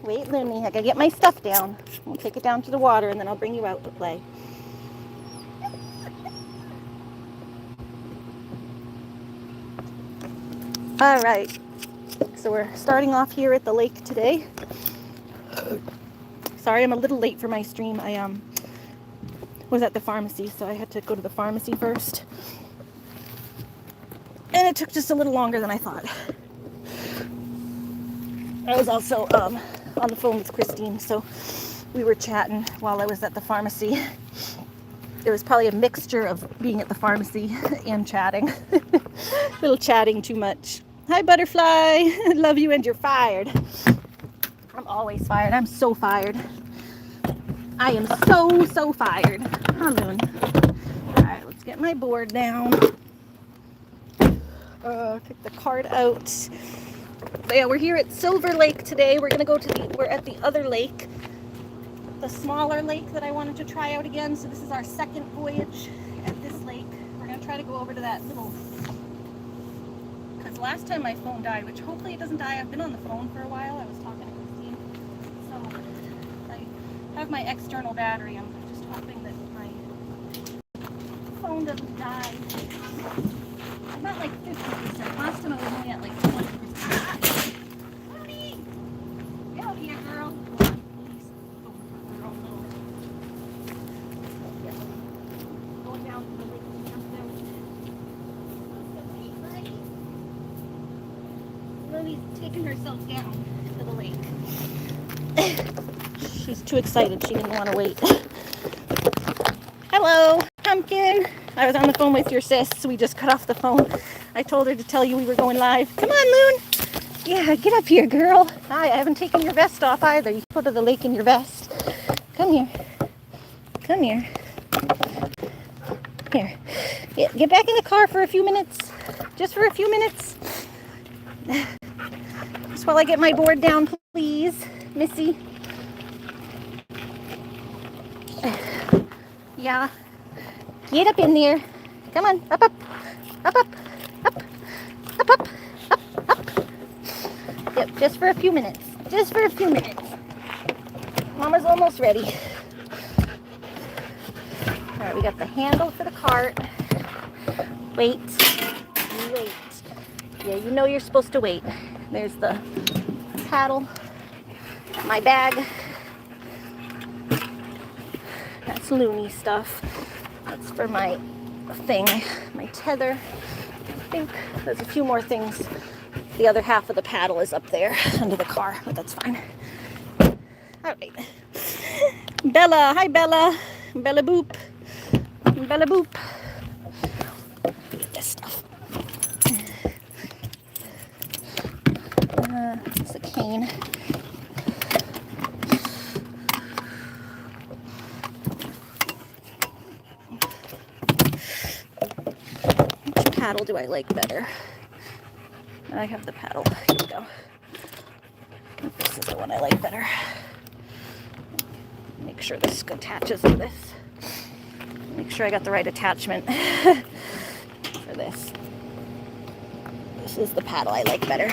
Wait, Loony, I gotta get my stuff down. We'll take it down to the water and then I'll bring you out to play. All right, so we're starting off here at the lake today. Sorry, I'm a little late for my stream. I was at the pharmacy, so I had to go to the pharmacy first. And it took just a little longer than I thought. I was also on the phone with Christine, so we were chatting while I was at the pharmacy. It was probably a mixture of being at the pharmacy and chatting. A little chatting too much. Hi, Butterfly. I love you and you're fired. I'm always fired. I'm so fired. I am so fired. Huh, Loon? All right, let's get my board down. Take the cart out. But yeah, we're here at Silver Lake today. We're gonna go to we're at the other lake, the smaller lake that I wanted to try out again. So this is our second voyage at this lake. We're gonna try to go over to that little, because last time my phone died, which hopefully it doesn't die. I've been on the phone for a while. I was talking to Christine. So I have my external battery. I'm just hoping that my phone doesn't die. I'm at like 50%. Last time I was only at like 20%. Loony! Get out here, girl. Going down to the lake to jump out. Loony's taking herself down to the lake. She's too excited. She didn't want to wait. Hello, Pumpkin. I was on the phone with your sis, so we just cut off the phone. I told her to tell you we were going live. Come on, Loon. Yeah, get up here, girl. Hi, I haven't taken your vest off either. You can go to the lake in your vest. Come here. Come here. Here. Yeah, get back in the car for a few minutes. Just for a few minutes. Just while I get my board down, please, Missy. Yeah. Get up in there. Come on. Up, up. Up, up. Up. Up, up. Up, up. Yep, just for a few minutes. Just for a few minutes. Mama's almost ready. All right, we got the handle for the cart. Wait. Wait. Yeah, you know you're supposed to wait. There's the paddle. My bag. That's Loony stuff. That's for my thing, my tether. I think there's a few more things. The other half of the paddle is up there under the car, but that's fine. All right. Bella, hi Bella. Bella boop. Bella boop. Get this stuff. It's a cane. Which paddle do I like better? I have the paddle. Here we go. I think this is the one I like better. Make sure this attaches to this. Make sure I got the right attachment for this. This is the paddle I like better.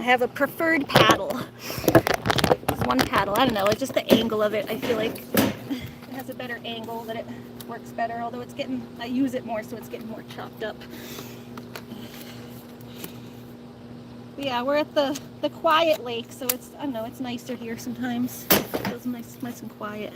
I have a preferred paddle. It's one paddle. I don't know. It's just the angle of it. I feel like it has a better angle, that it works better. Although it's getting, I use it more, so it's getting more chopped up. But yeah, we're at the quiet lake, so it's, I don't know, it's nicer here sometimes. It feels nice and quiet.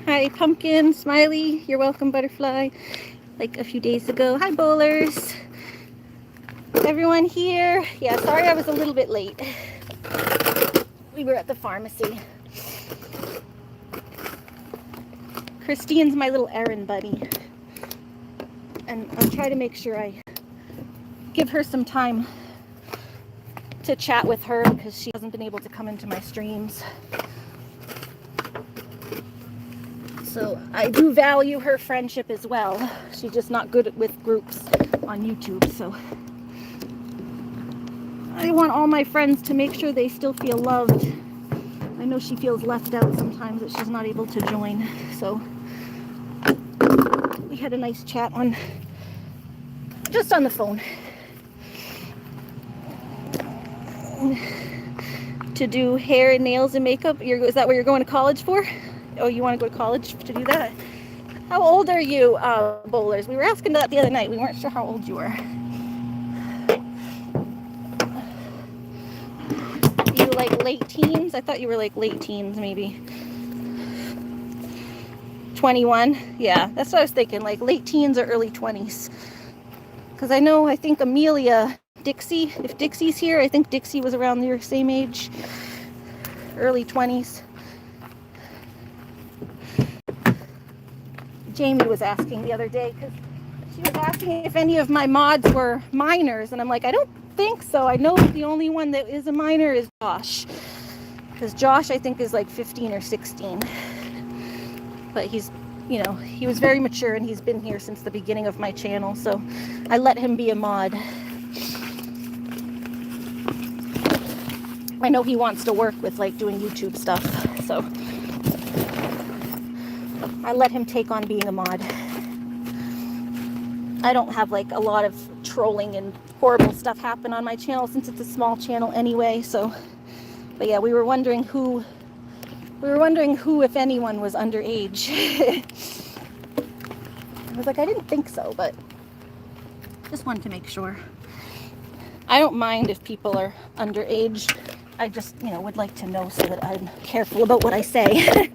Hi, Pumpkin, Smiley, you're welcome, Butterfly. Like a few days ago. Hi, bowlers. Everyone here. Yeah, sorry I was a little bit late. We were at the pharmacy. Christine's my little errand buddy. And I'll try to make sure I give her some time to chat with her because she hasn't been able to come into my streams. So I do value her friendship as well. She's just not good with groups on YouTube, so I want all my friends to make sure they still feel loved. I know she feels left out sometimes that she's not able to join, so we had a nice chat just on the phone to do hair and nails and makeup. Is that what you're going to college for? Oh, you want to go to college to do that? How old are you, bowlers? We were asking that the other night. We weren't sure how old you were. You like late teens? I thought you were like late teens, maybe. 21? Yeah, that's what I was thinking, like late teens or early 20s. Because I think Amelia, Dixie, if Dixie's here, I think Dixie was around your same age, early 20s. Jamie was asking the other day, because she was asking if any of my mods were minors, and I'm like, I don't think so. I know the only one that is a minor is Josh, because Josh I think is like 15 or 16, but he's, you know, he was very mature and he's been here since the beginning of my channel, so I let him be a mod. I know he wants to work with like doing YouTube stuff, so I let him take on being a mod. I don't have like a lot of trolling and horrible stuff happen on my channel since it's a small channel anyway, so, but yeah, we were wondering who, if anyone, was underage. I was like, I didn't think so, but just wanted to make sure. I don't mind if people are underage. I just, you know, would like to know so that I'm careful about what I say.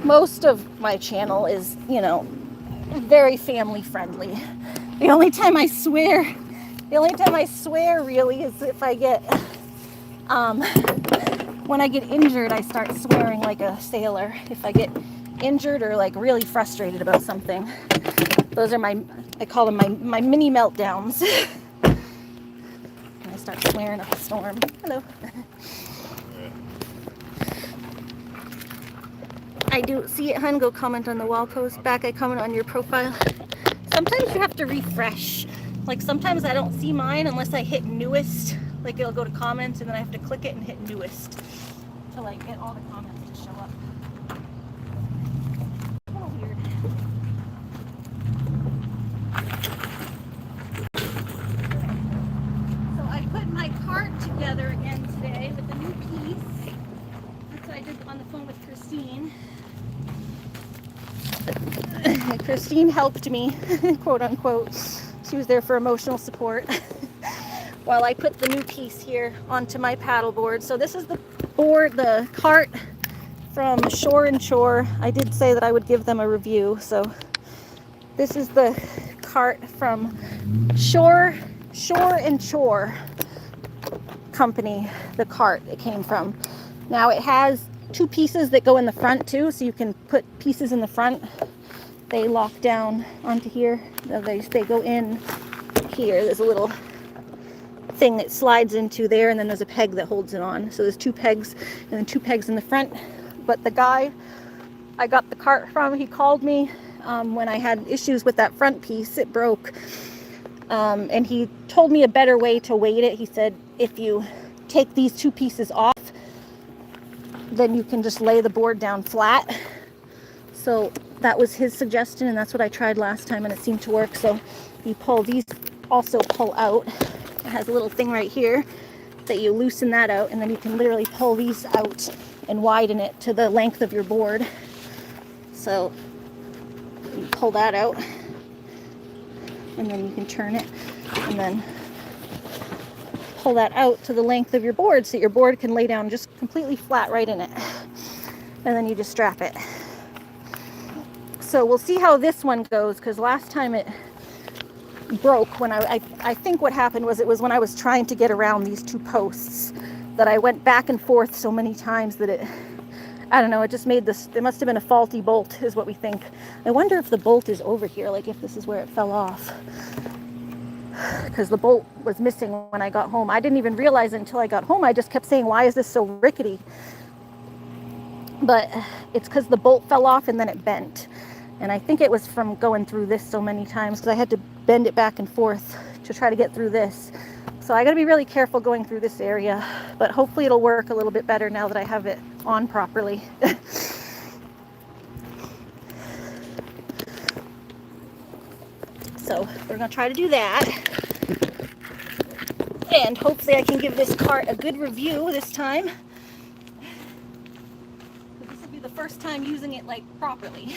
Most of my channel is, you know, very family friendly. The only time I swear really is if I get, when I get injured, I start swearing like a sailor. If I get injured or like really frustrated about something. Those are I call them my mini meltdowns. And I start swearing up a storm. Hello. I do see it, hun. Go comment on the wall post. Back, I comment on your profile. Sometimes you have to refresh. Like sometimes I don't see mine unless I hit newest. Like it'll go to comments and then I have to click it and hit newest to like get all the comments to show up. Kind of weird. So I put my cart together again today with a new piece. That's what I did on the phone with Christine. Christine helped me, quote unquote. She was there for emotional support while I put the new piece here onto my paddleboard. So this is the cart from Shore and Chore. I did say that I would give them a review. So this is the cart from Shore and Chore company, the cart it came from. Now it has two pieces that go in the front too, so you can put pieces in the front. They lock down onto here. They go in here. There's a little thing that slides into there, and then there's a peg that holds it on. So there's two pegs, and then two pegs in the front. But the guy I got the cart from, he called me when I had issues with that front piece. It broke. And he told me a better way to weight it. He said, if you take these two pieces off, then you can just lay the board down flat. So that was his suggestion, and that's what I tried last time, and it seemed to work. So you pull these, also pull out. It has a little thing right here that you loosen that out, and then you can literally pull these out and widen it to the length of your board. So you pull that out, and then you can turn it, and then pull that out to the length of your board so your board can lay down just completely flat right in it. And then you just strap it. So we'll see how this one goes, because last time it broke when I think what happened was it was when I was trying to get around these two posts that I went back and forth so many times that I don't know, it just made this, there must have been a faulty bolt is what we think. I wonder if the bolt is over here, like if this is where it fell off. Because the bolt was missing when I got home. I didn't even realize it until I got home. I just kept saying, why is this so rickety? But it's because the bolt fell off and then it bent. And I think it was from going through this so many times, because I had to bend it back and forth to try to get through this. So I got to be really careful going through this area, but hopefully it'll work a little bit better now that I have it on properly. So we're going to try to do that. And hopefully I can give this cart a good review this time. This will be the first time using it like properly.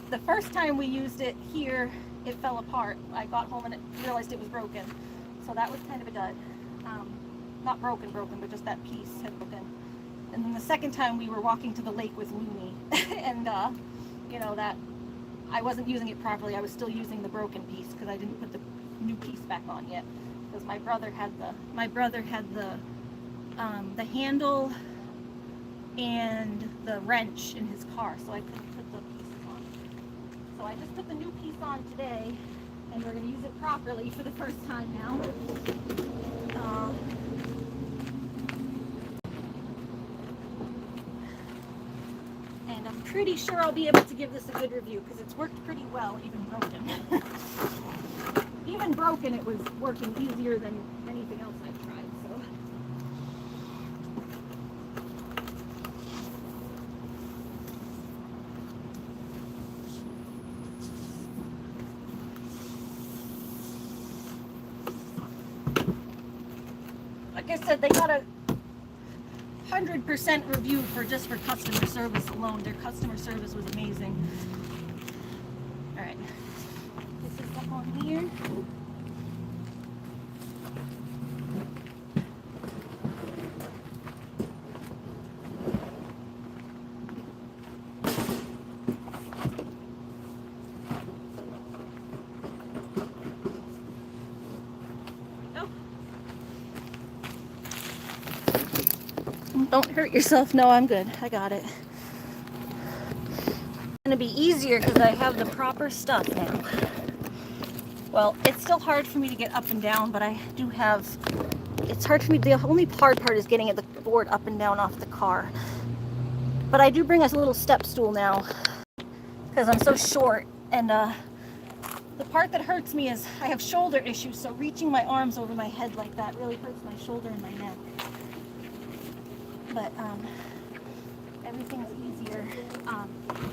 The first time we used it here, it fell apart. I got home and realized it was broken. So that was kind of a dud. Not broken, but just that piece had broken. And then the second time we were walking to the lake with Loony. And, you know, that I wasn't using it properly. I was still using the broken piece because I didn't put the new piece back on yet. Because my brother had the handle and the wrench in his car, so I couldn't put the pieces on. So I just put the new piece on today, and we're going to use it properly for the first time now. And I'm pretty sure I'll be able to give this a good review because it's worked pretty well, even broken. Even broken, it was working easier than anything else I've tried. So. Like I said, they got a 100% review just for customer service alone. Their customer service was amazing. All right, this is up on here. Don't hurt yourself. No, I'm good. I got it. It's gonna be easier because I have the proper stuff now. Well, it's still hard for me to get up and down, but I do have, it's hard for me, the only hard part is getting the board up and down off the car. But I do bring a little step stool now because I'm so short, and the part that hurts me is I have shoulder issues, so reaching my arms over my head like that really hurts my shoulder and my neck. But everything's easier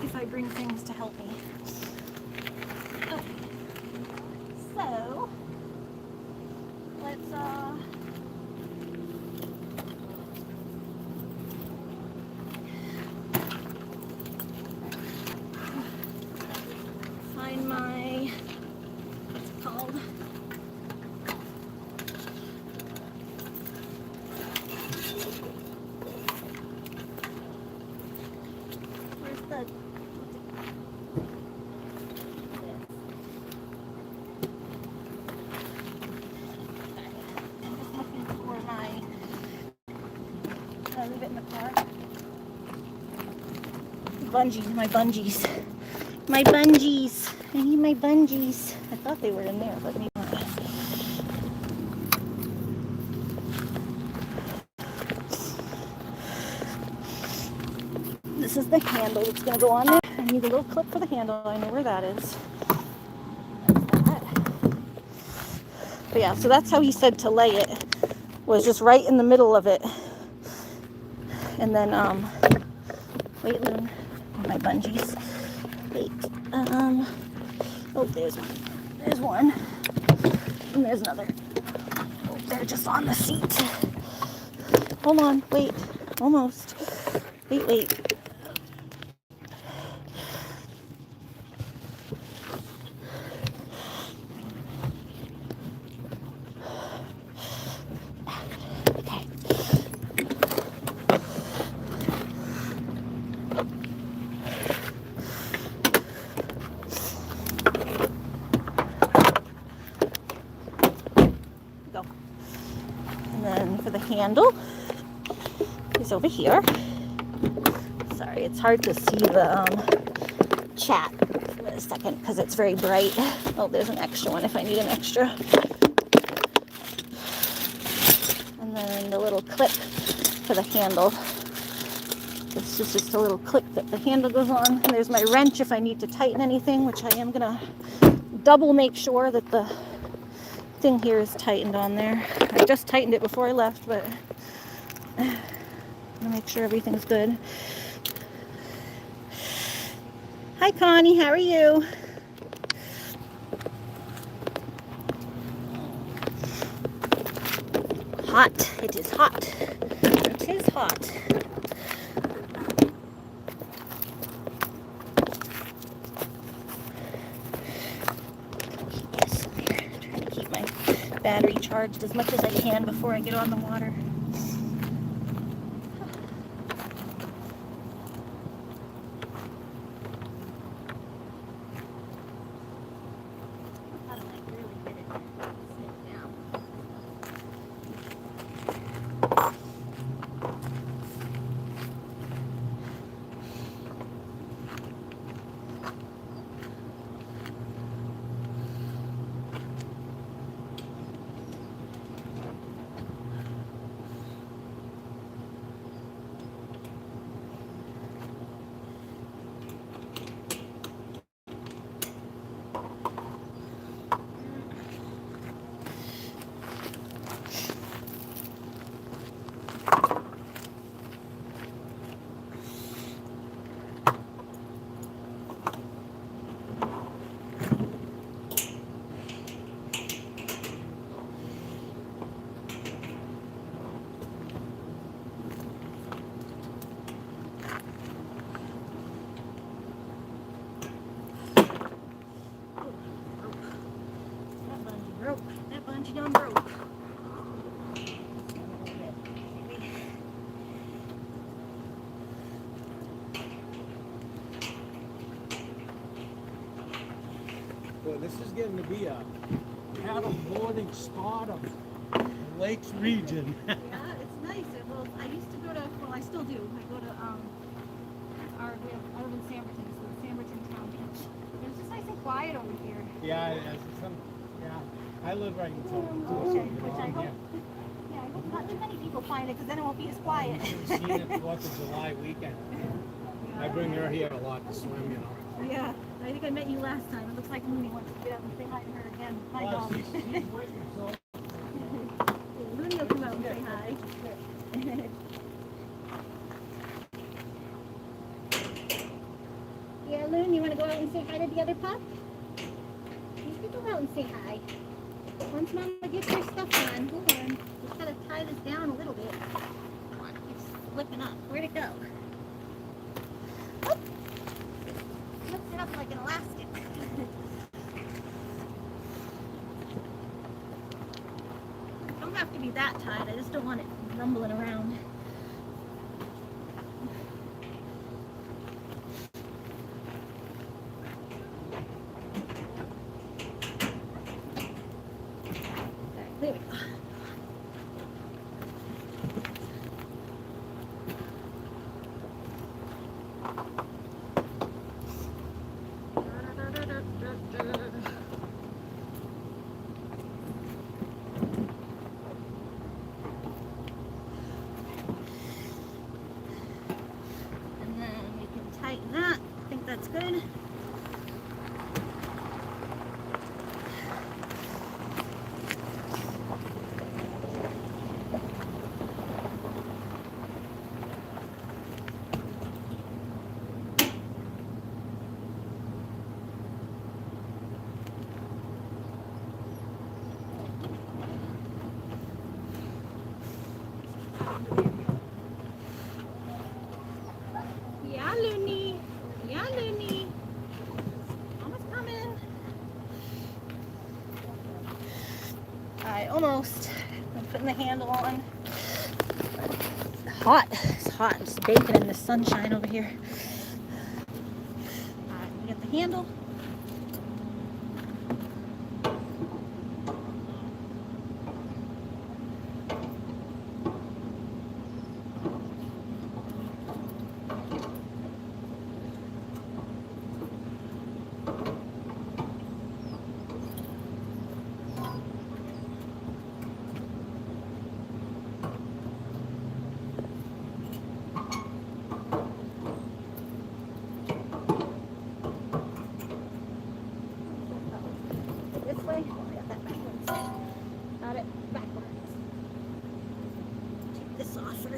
if I bring things to help me. Okay. So let's find my, what's it called? Leave it in the car. My bungees. I need my bungees. I thought they were in there, but maybe not. This is the handle that's going to go on there. I need a little clip for the handle. I know where that is. But yeah, so that's how he said to lay it. Was just right in the middle of it. And then, wait, Loon, my bungees. Wait, oh, there's one, and there's another. Oh, they're just on the seat. Hold on, wait, almost. Wait. Handle is over here. So Sorry, it's hard to see the chat. Wait a second, because it's very bright. Oh, there's an extra one if I need an extra. And then the little clip for the handle. This is just a little clip that the handle goes on. And there's my wrench if I need to tighten anything, which I am gonna double make sure that the thing here is tightened on there. I just tightened it before I left, but I'm gonna make sure everything's good. Hi Connie, how are you? Hot, it is hot. It is hot. Yes, I'm trying to keep my battery charged as much as I can before I get on the water. That bungee done broke. Well, this is getting to be a paddleboarding spot of the Lakes region. Yeah, it's nice. Well, I used to go to, well, I still do. I go to, I live in Samberton, so the Samberton Town Beach. It's just nice and quiet over here. Yeah, I live right in town. Which I hope, yeah, I hope not too many people find it, because then it won't be as quiet. I've seen it 4th of July weekend. I bring her here a lot to swim, you know. Yeah, I think I met you last time. It looks like Loony wants to get out and say hi to her again. Hi, dog. She's waiting, so. Loony will come out and say hi. Yeah, Loon, you want to go out and say hi to the other pup? You can go out and say hi. Once Mama gets her stuff on, hold on. Just gotta tie this down a little bit. Come on, it's slipping up. Where'd it go? Oh! Lifts it up like an elastic. Don't have to be that tight. I just don't want it rumbling around. There we go. And then we can tighten that. I think that's good. Yeah, Loony. Yeah, Loony. Almost coming. Alright, almost. I'm putting the handle on. Hot. It's hot. I'm just baking in the sunshine over here. Alright, we got the handle.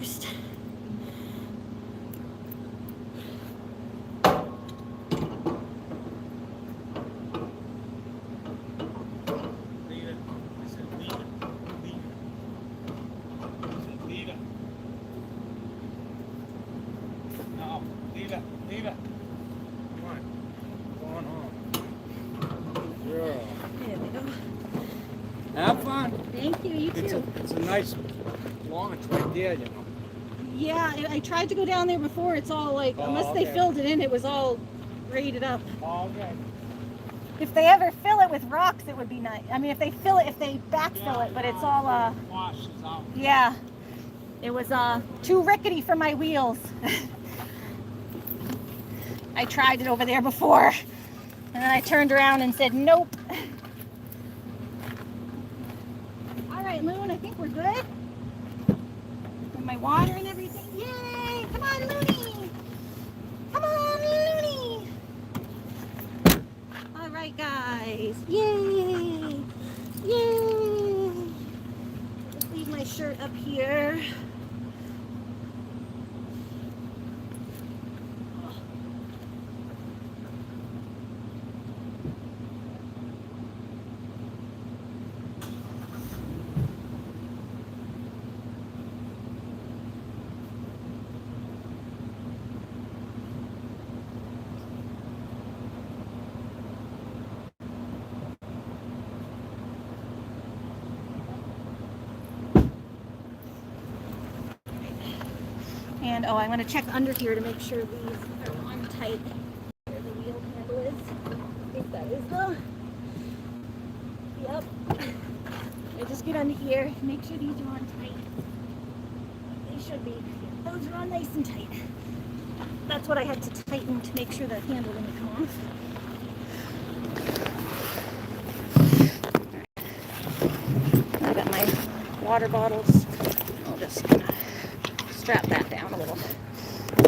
first. Lead it. I said lead it. Lead it. I said lead it. No, lead it. Lead it. Come on. Go on home. Yeah. There we go. Have fun. Thank you, you too. It's a nice launch right there, you know. Yeah, I tried to go down there before. It's all like, Oh, unless they okay. filled it in, it was all braided up. Oh, okay. If they ever fill it with rocks, it would be nice. I mean, if they backfill it, but it's all, washes out. yeah. It was, too rickety for my wheels. I tried it over there before. And then I turned around and said, nope. All right, Loon, I think we're good. With my water and everything. Yay! Come on, Loony! Come on, Loony! All right, guys. Yay! Yay! Just leave my shirt up here. And oh, I'm going to check under here to make sure these are on tight. Where the wheel handle is. I think that is the. Yep. I just get under here, make sure these are on tight. They should be. Those are on nice and tight. That's what I had to tighten to make sure the handle didn't come off. I got my water bottles. I'll just strap that down a little.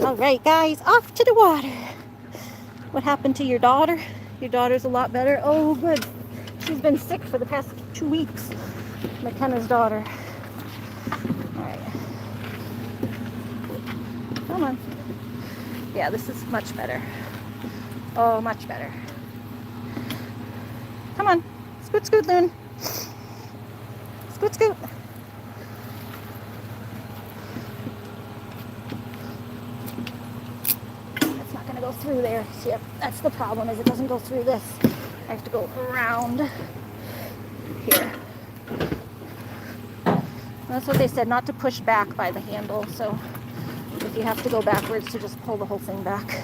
All right, guys, off to the water. What happened to your daughter? Your daughter's a lot better. Oh, good. She's been sick for the past 2 weeks. McKenna's daughter. All right. Come on. Yeah, this is much better. Oh, much better. Come on. Scoot, scoot, Loon. Scoot, scoot. It's not going to go through there. See, that's the problem, is it doesn't go through this. I have to go around here. That's what they said, not to push back by the handle. So if you have to go backwards, to just pull the whole thing back.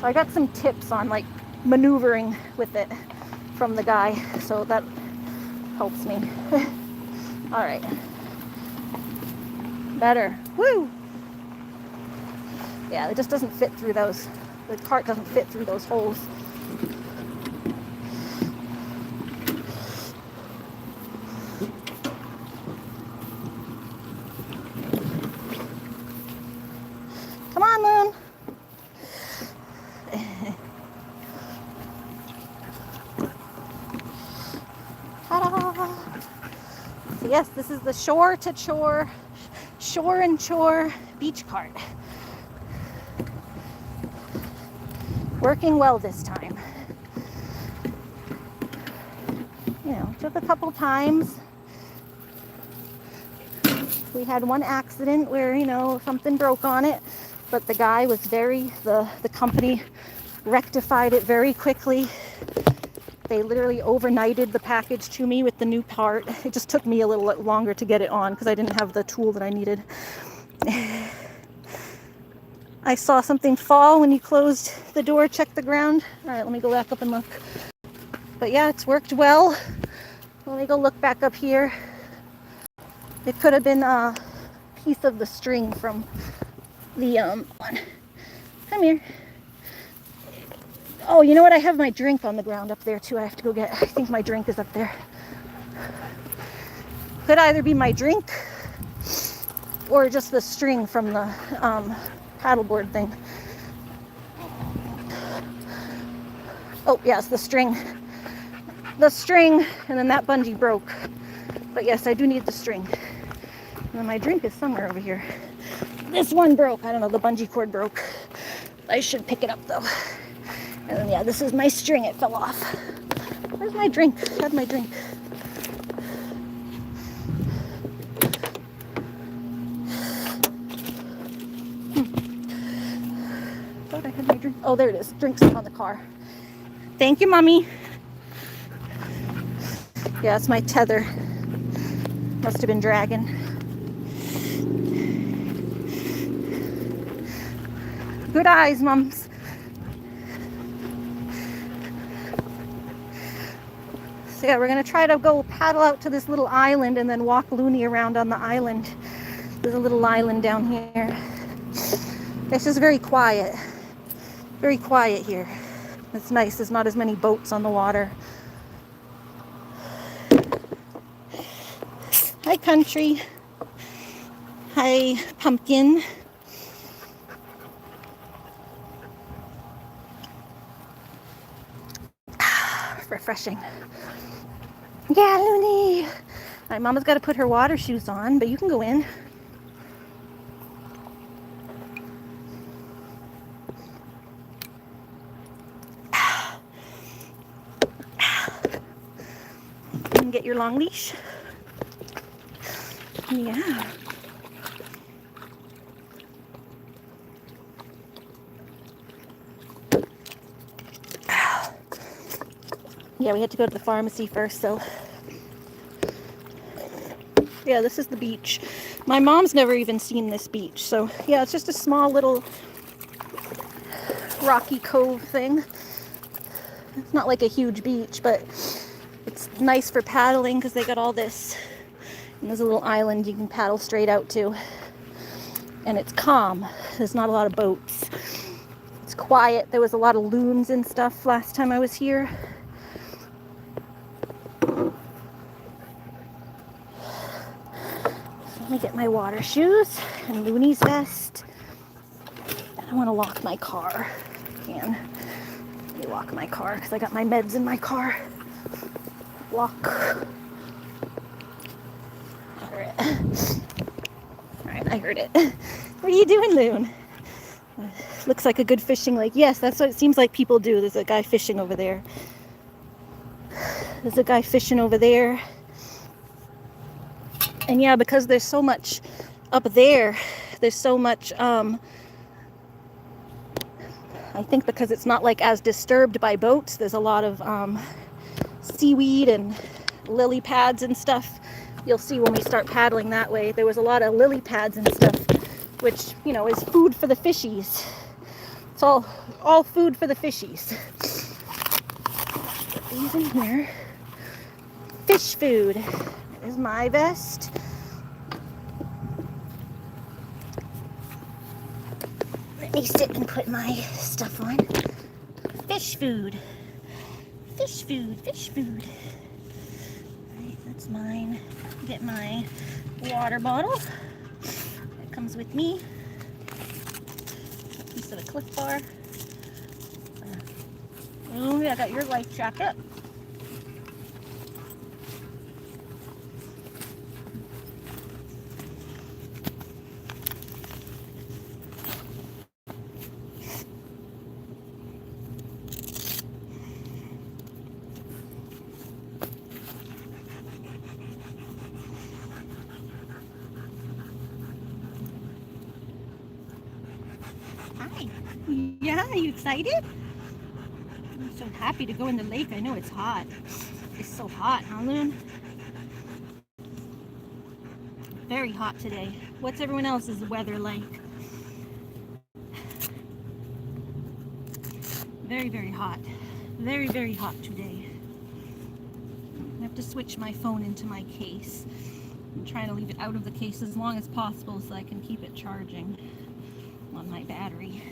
So I got some tips on like maneuvering with it from the guy, so that helps me. All right. Better. Woo! Yeah, it just doesn't fit through those. The cart doesn't fit through those holes. Come on, Loon. Ta-da! So yes, this is the Shore to Chore, Shore and Chore beach cart. Working well this time. You know, took a couple times. We had one accident where, you know, something broke on it, but the guy was the company rectified it very quickly. They literally overnighted the package to me with the new part. It just took me a little longer to get it on because I didn't have the tool that I needed. I saw something fall when you closed the door, check the ground. All right, let me go back up and look. But yeah, it's worked well. Let me go look back up here. It could have been a piece of the string from the one. Come here. Oh, you know what? I have my drink on the ground up there too. I have to go get. I think my drink is up there. Could either be my drink or just the string from the paddleboard thing. Oh, yes, the string. The string, and then that bungee broke. But yes, I do need the string. And my drink is somewhere over here. This one broke. I don't know, the bungee cord broke. I should pick it up though. And then yeah, this is my string. It fell off. Where's my drink? I had my drink. Thought I had my drink. Oh, there it is. Drink's on the car. Thank you, Mommy. Yeah, it's my tether. Must have been dragging. Good eyes, Mums. So yeah, we're gonna try to go paddle out to this little island and then walk Loony around on the island. There's a little island down here. It's just very quiet. Very quiet here. It's nice. There's not as many boats on the water. Hi, Country. Hi, Pumpkin. Refreshing. Yeah, Loony. My Mama's got to put her water shoes on, but you can go in. You can get your long leash. Yeah. Yeah, we had to go to the pharmacy first, so yeah, this is the beach. My mom's never even seen this beach, so yeah, it's just a small little rocky cove thing. It's not like a huge beach, but it's nice for paddling because they got all this. And there's a little island you can paddle straight out to. And it's calm. There's not a lot of boats. It's quiet. There was a lot of loons and stuff last time I was here. Let me get my water shoes and Loony's vest. And I want to lock my car. I can. Let me lock my car because I got my meds in my car. Lock. Alright, I heard it. What are you doing, Loon? Looks like a good fishing lake. Yes, that's what it seems like people do. There's a guy fishing over there. There's a guy fishing over there. And yeah, because there's so much up there, there's so much, I think because it's not like as disturbed by boats, there's a lot of seaweed and lily pads and stuff. You'll see when we start paddling that way, there was a lot of lily pads and stuff, which, you know, is food for the fishies. It's all food for the fishies. Put these in here. Fish food. There's my vest. Let me sit and put my stuff on. Fish food. Fish food. Fish food. Alright, that's mine. Get my water bottle. It comes with me. A piece of a Cliff Bar. Oh, I got your life jacket. Hi. Yeah, are you excited? I'm so happy to go in the lake. I know it's hot. It's so hot, huh, Loon? Very hot today. What's everyone else's weather like? Very, very hot. Very, very hot today. I have to switch my phone into my case. I'm trying to leave it out of the case as long as possible so I can keep it charging on my battery.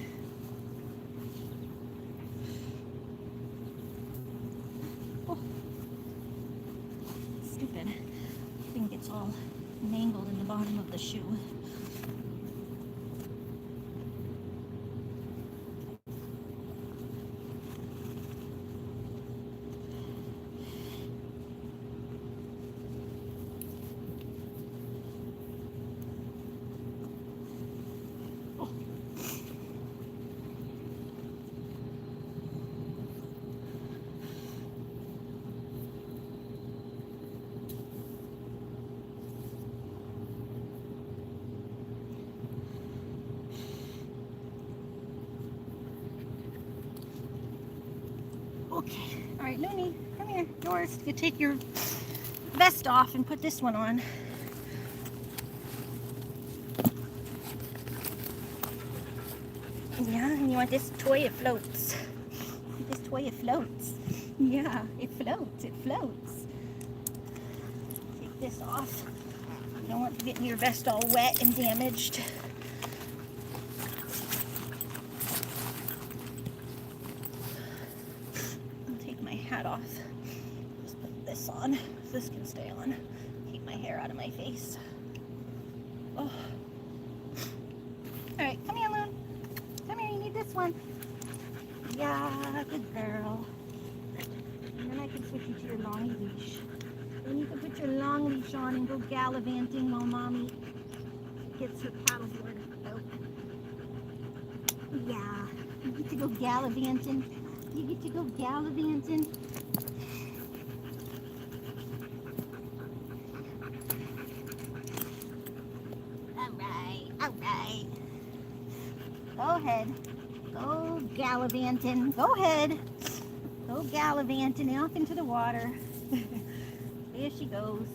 Oh, stupid. Thing gets all mangled in the bottom of the shoe. Okay. All right, Loony, come here. Yours. You take your vest off and put this one on. Yeah, and you want this toy? It floats. This toy, it floats. Yeah, it floats. It floats. Take this off. You don't want to get your vest all wet and damaged. I'll take my hat off. Just put this on. This can stay on. Keep my hair out of my face. Oh. All right, come here, Loon. Come here, you need this one. Yeah, good girl. And then I can switch you to your long leash. Then you can put your long leash on and go gallivanting while Mommy gets her paddleboard out. Yeah, you get to go gallivanting. You get to go gallivanting. All right. Go ahead. Go gallivanting. Go ahead. Go gallivanting off into the water. There she goes.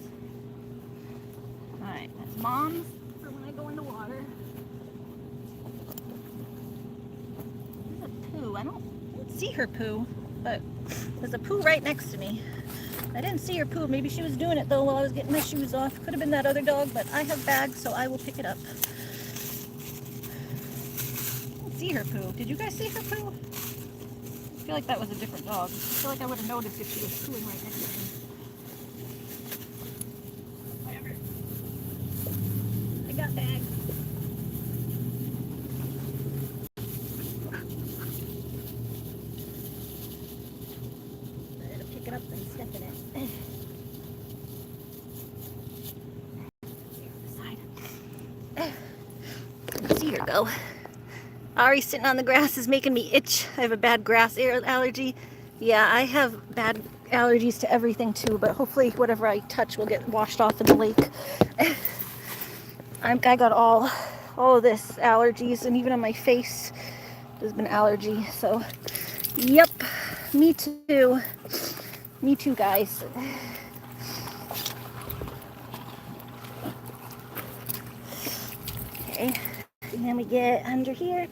Alright, that's Mom's for when I go in the water. There's a poo. I don't see her poo, but there's a poo right next to me. I didn't see her poo. Maybe she was doing it though while I was getting my shoes off. Could have been that other dog, but I have bags, so I will pick it up. See her poo. Did you guys see her poo? I feel like that was a different dog. I feel like I would have noticed if she was pooing right next to me. Whatever. I got bags. I gotta pick it up and step in it. See her go. Ari sitting on the grass is making me itch. I have a bad grass allergy. Yeah, I have bad allergies to everything too, but hopefully whatever I touch will get washed off in the lake. I got all of this allergies, and even on my face there's been allergy. So, yep, me too. Me too, guys. Okay. And then we get under here.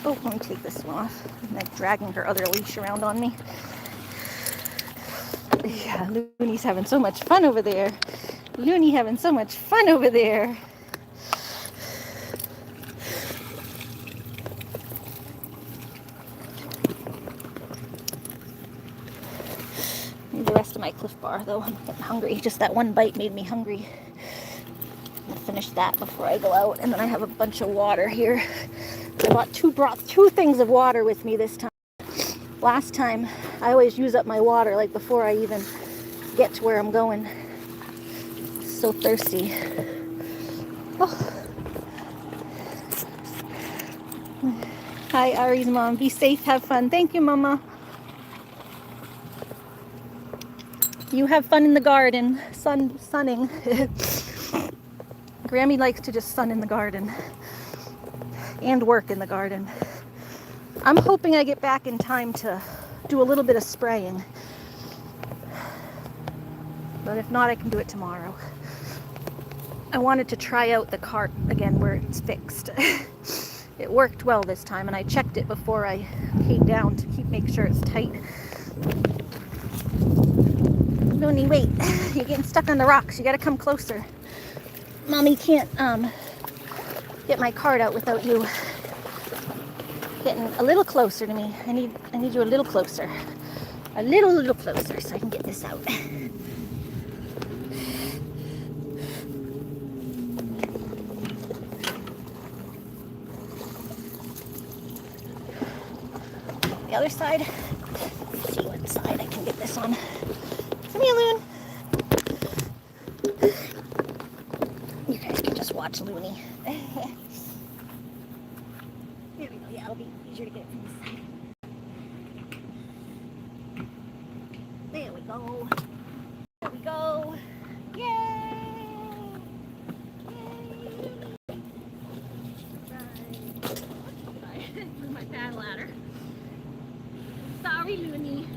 Oh, let me take this one off. I'm like dragging her other leash around on me. Yeah, Loony's having so much fun over there. Loony having so much fun over there. Need the rest of my Cliff Bar though. I'm getting hungry. Just that one bite made me hungry. Finish that before I go out, and then I have a bunch of water here. I brought two things of water with me this time. Last time I always use up my water like before I even get to where I'm going. So thirsty. Oh. Hi, Ari's mom. Be safe, have fun. Thank you, Mama. You have fun in the garden. Sunning. Grammy likes to just sun in the garden and work in the garden. I'm hoping I get back in time to do a little bit of spraying. But if not, I can do it tomorrow. I wanted to try out the cart again where it's fixed. It worked well this time, and I checked it before I came down to make sure it's tight. Loony, wait. You're getting stuck on the rocks. You gotta come closer. Mommy can't get my cart out without you getting a little closer to me. I need you a little closer. A little closer so I can get this out. The other side. Let's see what side I can get this on. Come here, Loon. You guys can just watch Loony. There we go. Yeah, it'll be easier to get it from this side. There we go. There we go. Yay! Yay! Right. Sorry, my pad ladder. Sorry, Loony.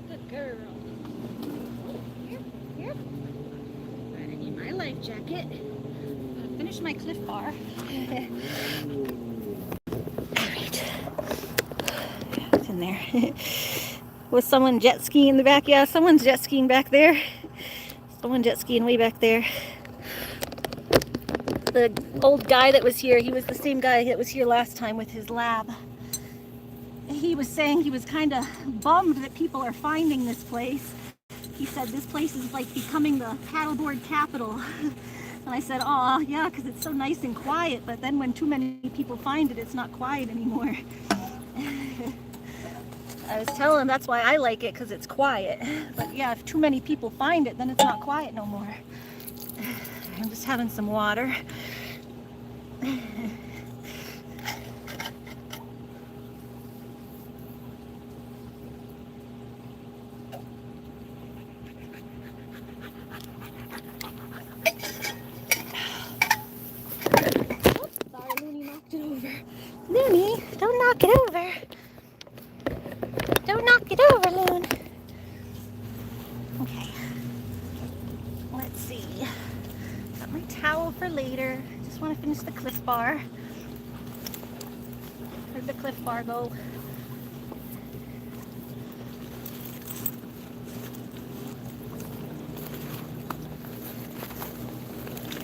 Good girl. Here, here. Alright, I need my life jacket. I'll finish my Cliff Bar. Alright. It's in there. Was someone jet skiing in the back? Yeah, someone's jet skiing back there. Someone jet skiing way back there. The old guy that was here, he was the same guy that was here last time with his lab. He was saying he was kind of bummed that people are finding this place. He said this place is like becoming the paddleboard capital. And I said, oh yeah, because it's so nice and quiet, but then when too many people find it, it's not quiet anymore. I was telling him that's why I like it, because it's quiet. But yeah, if too many people find it, then it's not quiet no more. I'm just having some water. Sorry, Loony knocked it over. Loony, don't knock it over. Don't knock it over, Loon. Okay. Let's see. Got my towel for later. Just want to finish the Cliff Bar. Where'd the Cliff Bar go?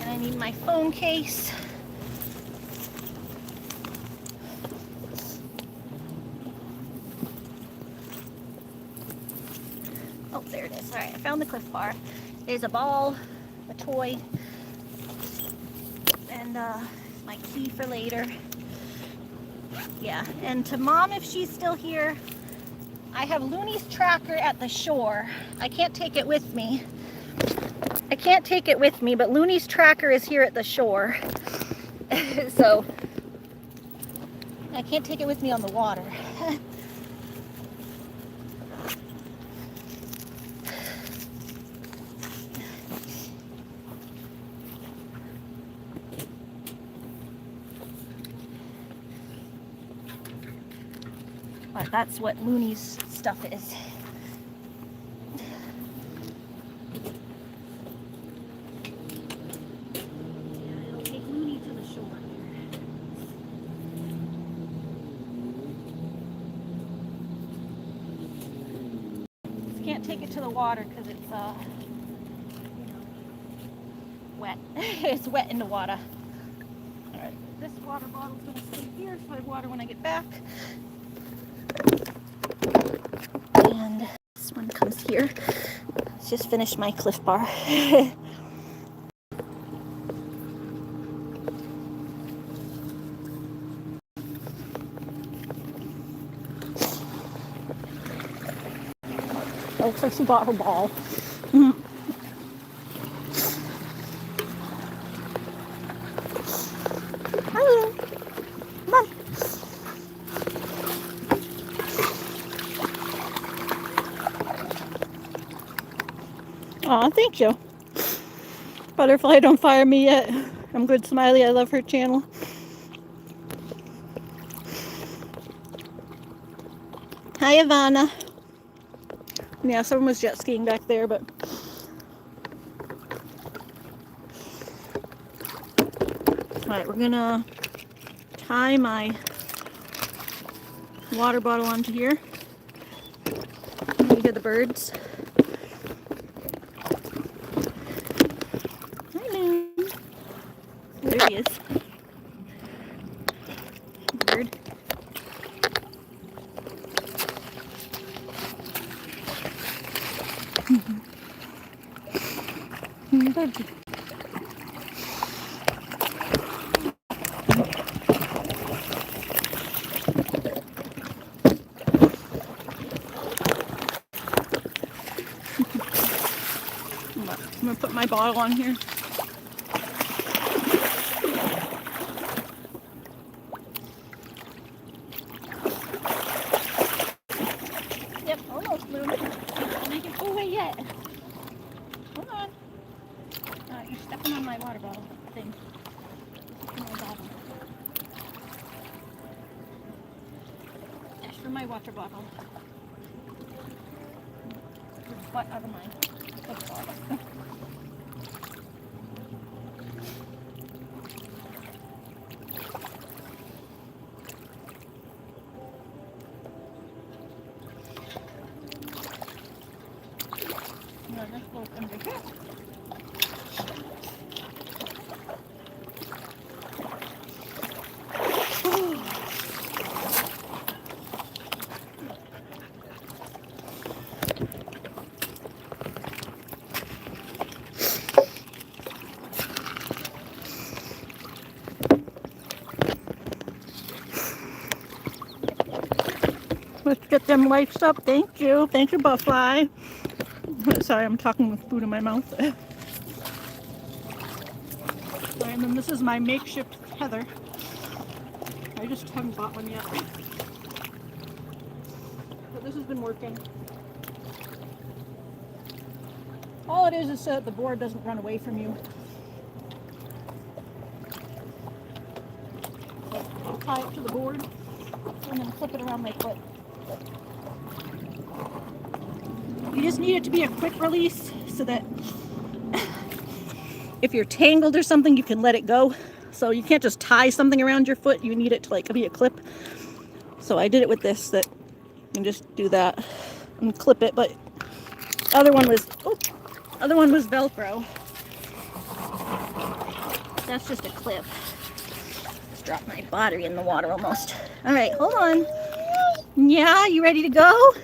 And I need my phone case. Oh, there it is. All right, I found the Cliff Bar. There's a ball, a toy, and my key for later. Yeah, and to Mom, if she's still here, I have Loony's tracker at the shore. I can't take it with me. But Loony's tracker is here at the shore. So I can't take it with me on the water. But that's what Loony's stuff is. Yeah, it'll take Loony to the shore. Just can't take it to the water because it's wet. It's wet in the water. All right, this water bottle's gonna stay here so I have water when I get back. And this one comes here. Let's just finish my Cliff Bar. Looks like she got her ball. Hello. Come on. Aw, thank you. Butterfly, don't fire me yet. I'm good, Smiley. I love her channel. Hi, Ivana. Yeah, someone was jet skiing back there, but all right, we're gonna tie my water bottle onto here. You hear the birds. Hi, Loon. There he is. Bird. Bird. I'm gonna put my bottle on here. Yep, almost, Loon. Don't make it go away yet. Hold on. You're stepping on my water bottle thing. My bottle. Dash for my water bottle. Butt out of mine. No, let's go under here. Let's get them lights up. Thank you. Thank you, Butterfly. Sorry, I'm talking with food in my mouth. And then this is my makeshift tether. I just haven't bought one yet. But this has been working. All it is so that the board doesn't run away from you. So I'll tie it to the board and then clip it around my foot. You just need it to be a quick release so that if you're tangled or something, you can let it go. So you can't just tie something around your foot. You need it to like be a clip. So I did it with this, that you can just do that and clip it. But other one was Velcro. That's just a clip. Just dropped my battery in the water almost. All right, hold on. Yeah, you ready to go?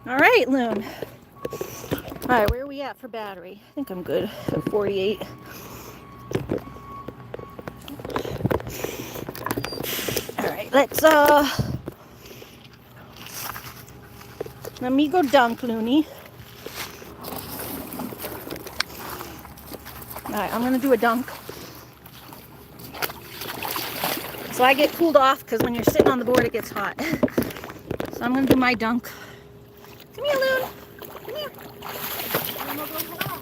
All right, Loon. All right, where are we at for battery? I think I'm good at 48. All right, let's let me go dunk, Loony. All right, I'm gonna do a dunk. So I get cooled off because when you're sitting on the board, it gets hot. So I'm gonna do my dunk. Come here, Loon. Come here. And we'll go head off.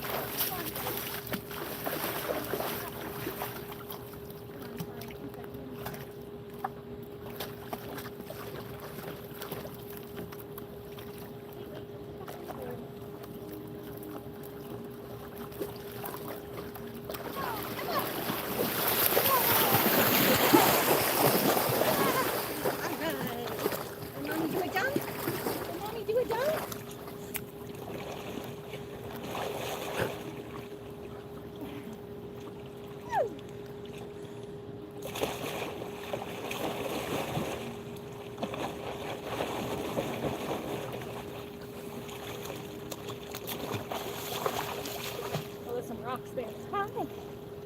Rocks there. Hi.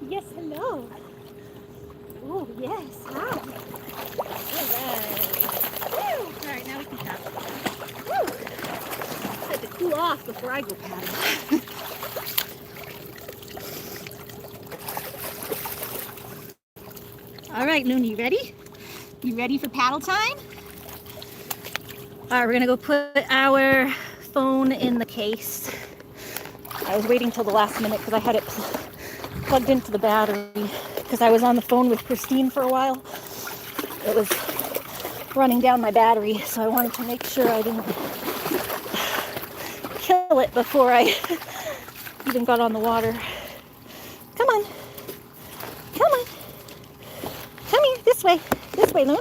Yes, hello. Oh, yes. Hi. All right. Woo. All right, now we can paddle. Woo. I have to cool off before I go paddle. All right, Loony, you ready? You ready for paddle time? All right, we're gonna go put our phone in the case. I was waiting till the last minute because I had it plugged into the battery because I was on the phone with Christine for a while. It was running down my battery, so I wanted to make sure I didn't paddle it before I even got on the water. Come on. Come on. Come here. This way, Loon.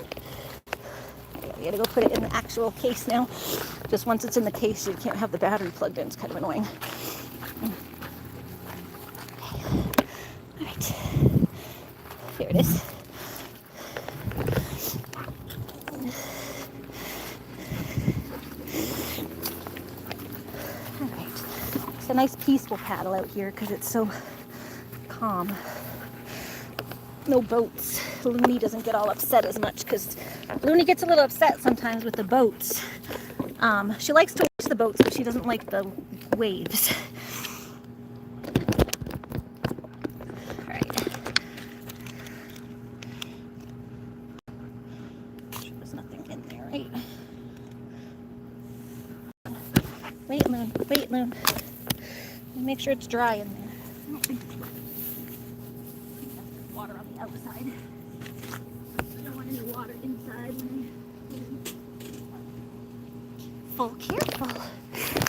We gotta go put it in the actual case now. Just once it's in the case, you can't have the battery plugged in. It's kind of annoying. All right. Here it is. All right. It's a nice peaceful paddle out here because it's so calm. No boats. Loony doesn't get all upset as much because Loony gets a little upset sometimes with the boats. She likes to watch the boats, but she doesn't like the waves. All right. There's nothing in there, right? Wait, Loon. Wait, Loon. Make sure it's dry in there. I don't think it's water on the outside. I don't want any water inside when full careful.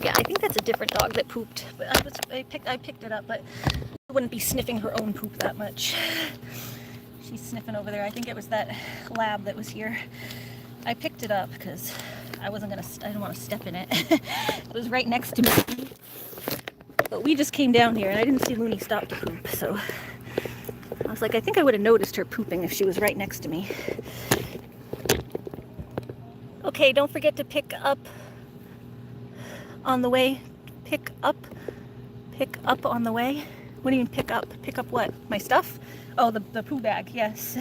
Yeah, I think that's a different dog that pooped. But I picked it up, but I wouldn't be sniffing her own poop that much. She's sniffing over there. I think it was that lab that was here. I picked it up because I didn't want to step in it. It was right next to me. But we just came down here and I didn't see Loony stop to poop, so I was like, I think I would have noticed her pooping if she was right next to me. Okay, don't forget to pick up on the way. Pick up on the way. What do you mean pick up? Pick up what? My stuff? Oh, the poo bag, yes.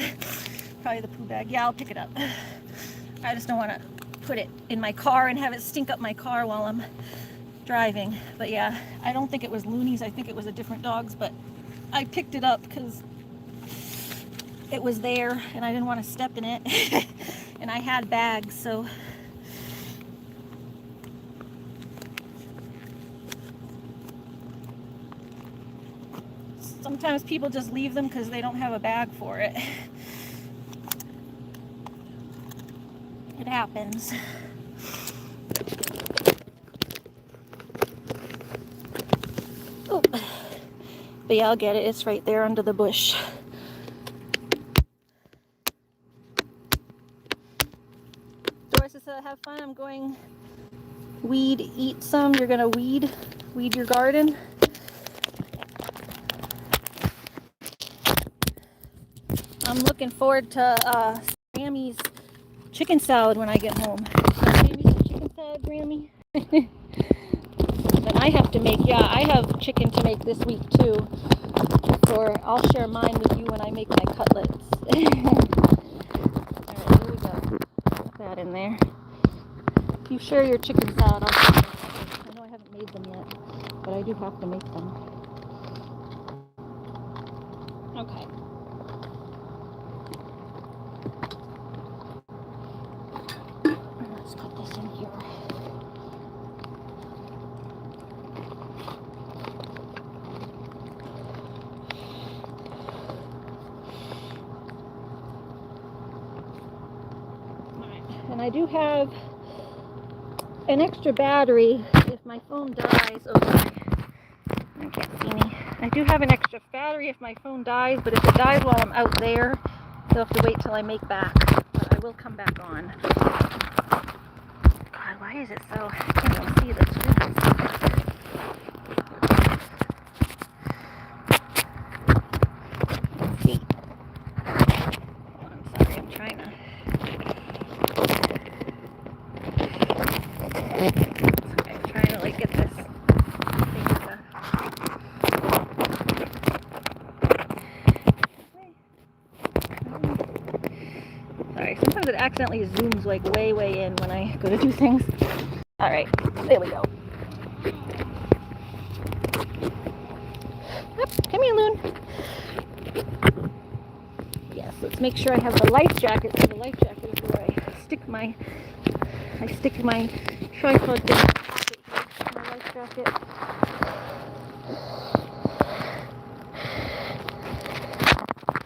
Probably the poo bag. Yeah, I'll pick it up. I just don't want to put it in my car and have it stink up my car while I'm driving. But yeah, I don't think it was Loony's. I think it was a different dog's, but I picked it up because it was there and I didn't want to step in it. And I had bags, so sometimes people just leave them because they don't have a bag for it. It happens. Oh, but yeah, I'll get it. It's right there under the bush. Doris said, have fun. I'm going weed, eat some. You're gonna weed your garden. I'm looking forward to Grammy's chicken salad when I get home. Grammy's chicken salad, Grammy. Then I have to make, yeah, I have chicken to make this week too. Or I'll share mine with you when I make my cutlets. Alright, here we go. Put that in there. If you share your chicken salad, I'll share my cutlets. I know I haven't made them yet, but I do have to make them. Okay. Let's put this in here. And I do have an extra battery if my phone dies. Oh, I can't see me. I do have an extra battery if my phone dies, but if it dies while I'm out there, they'll have to wait till I make back. But I will come back on. God, why is it so? I can't even see the screen. Let's see. Oh, I'm sorry, I'm trying to. I'm trying to like get this thing to... Sorry, sometimes it accidentally zooms like way in when I go to do things. Alright, there we go. Yep, come here, Loon. Yes, let's make sure I have the life jacket. So the life jacket is where I stick my tripod in my life jacket.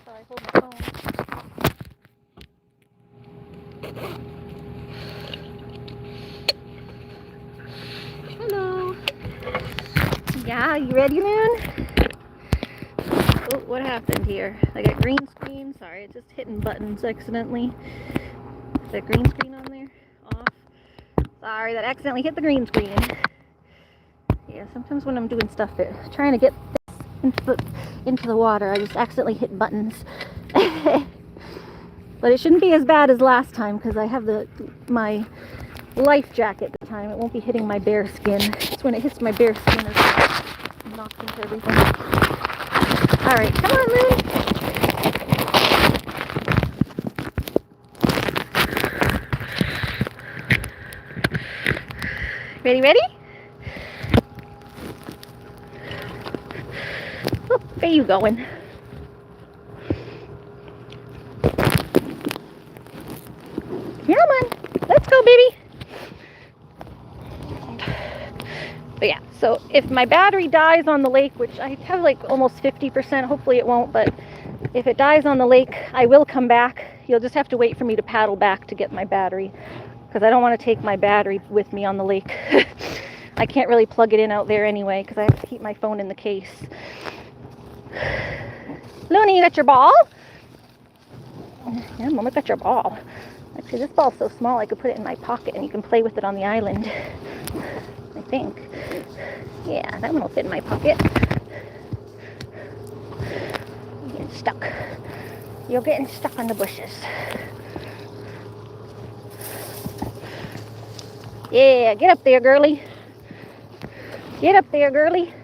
So I hold my phone. Hello. Yeah, you ready, Loon? Oh, what happened here? I got green screen. Sorry, it's just hitting buttons accidentally. Is that green screen on there? Off. Sorry, that accidentally hit the green screen. Yeah, sometimes when I'm doing stuff, trying to get into the water, I just accidentally hit buttons. But it shouldn't be as bad as last time because I have my life jacket this time. It won't be hitting my bare skin. It's when it hits my bare skin it knocks into everything. Alright, come on, Loon. Ready? Oh, where you going? Come on, let's go, baby. But yeah, so if my battery dies on the lake, which I have like almost 50%, hopefully it won't, but if it dies on the lake, I will come back. You'll just have to wait for me to paddle back to get my battery, because I don't want to take my battery with me on the lake. I can't really plug it in out there anyway, because I have to keep my phone in the case. Loony, you got your ball? Yeah, Mama got your ball. Actually, this ball's so small I could put it in my pocket and you can play with it on the island. I think. Yeah, that one will fit in my pocket. You're getting stuck. You're getting stuck on the bushes. Yeah, get up there, girly. Get up there, girly.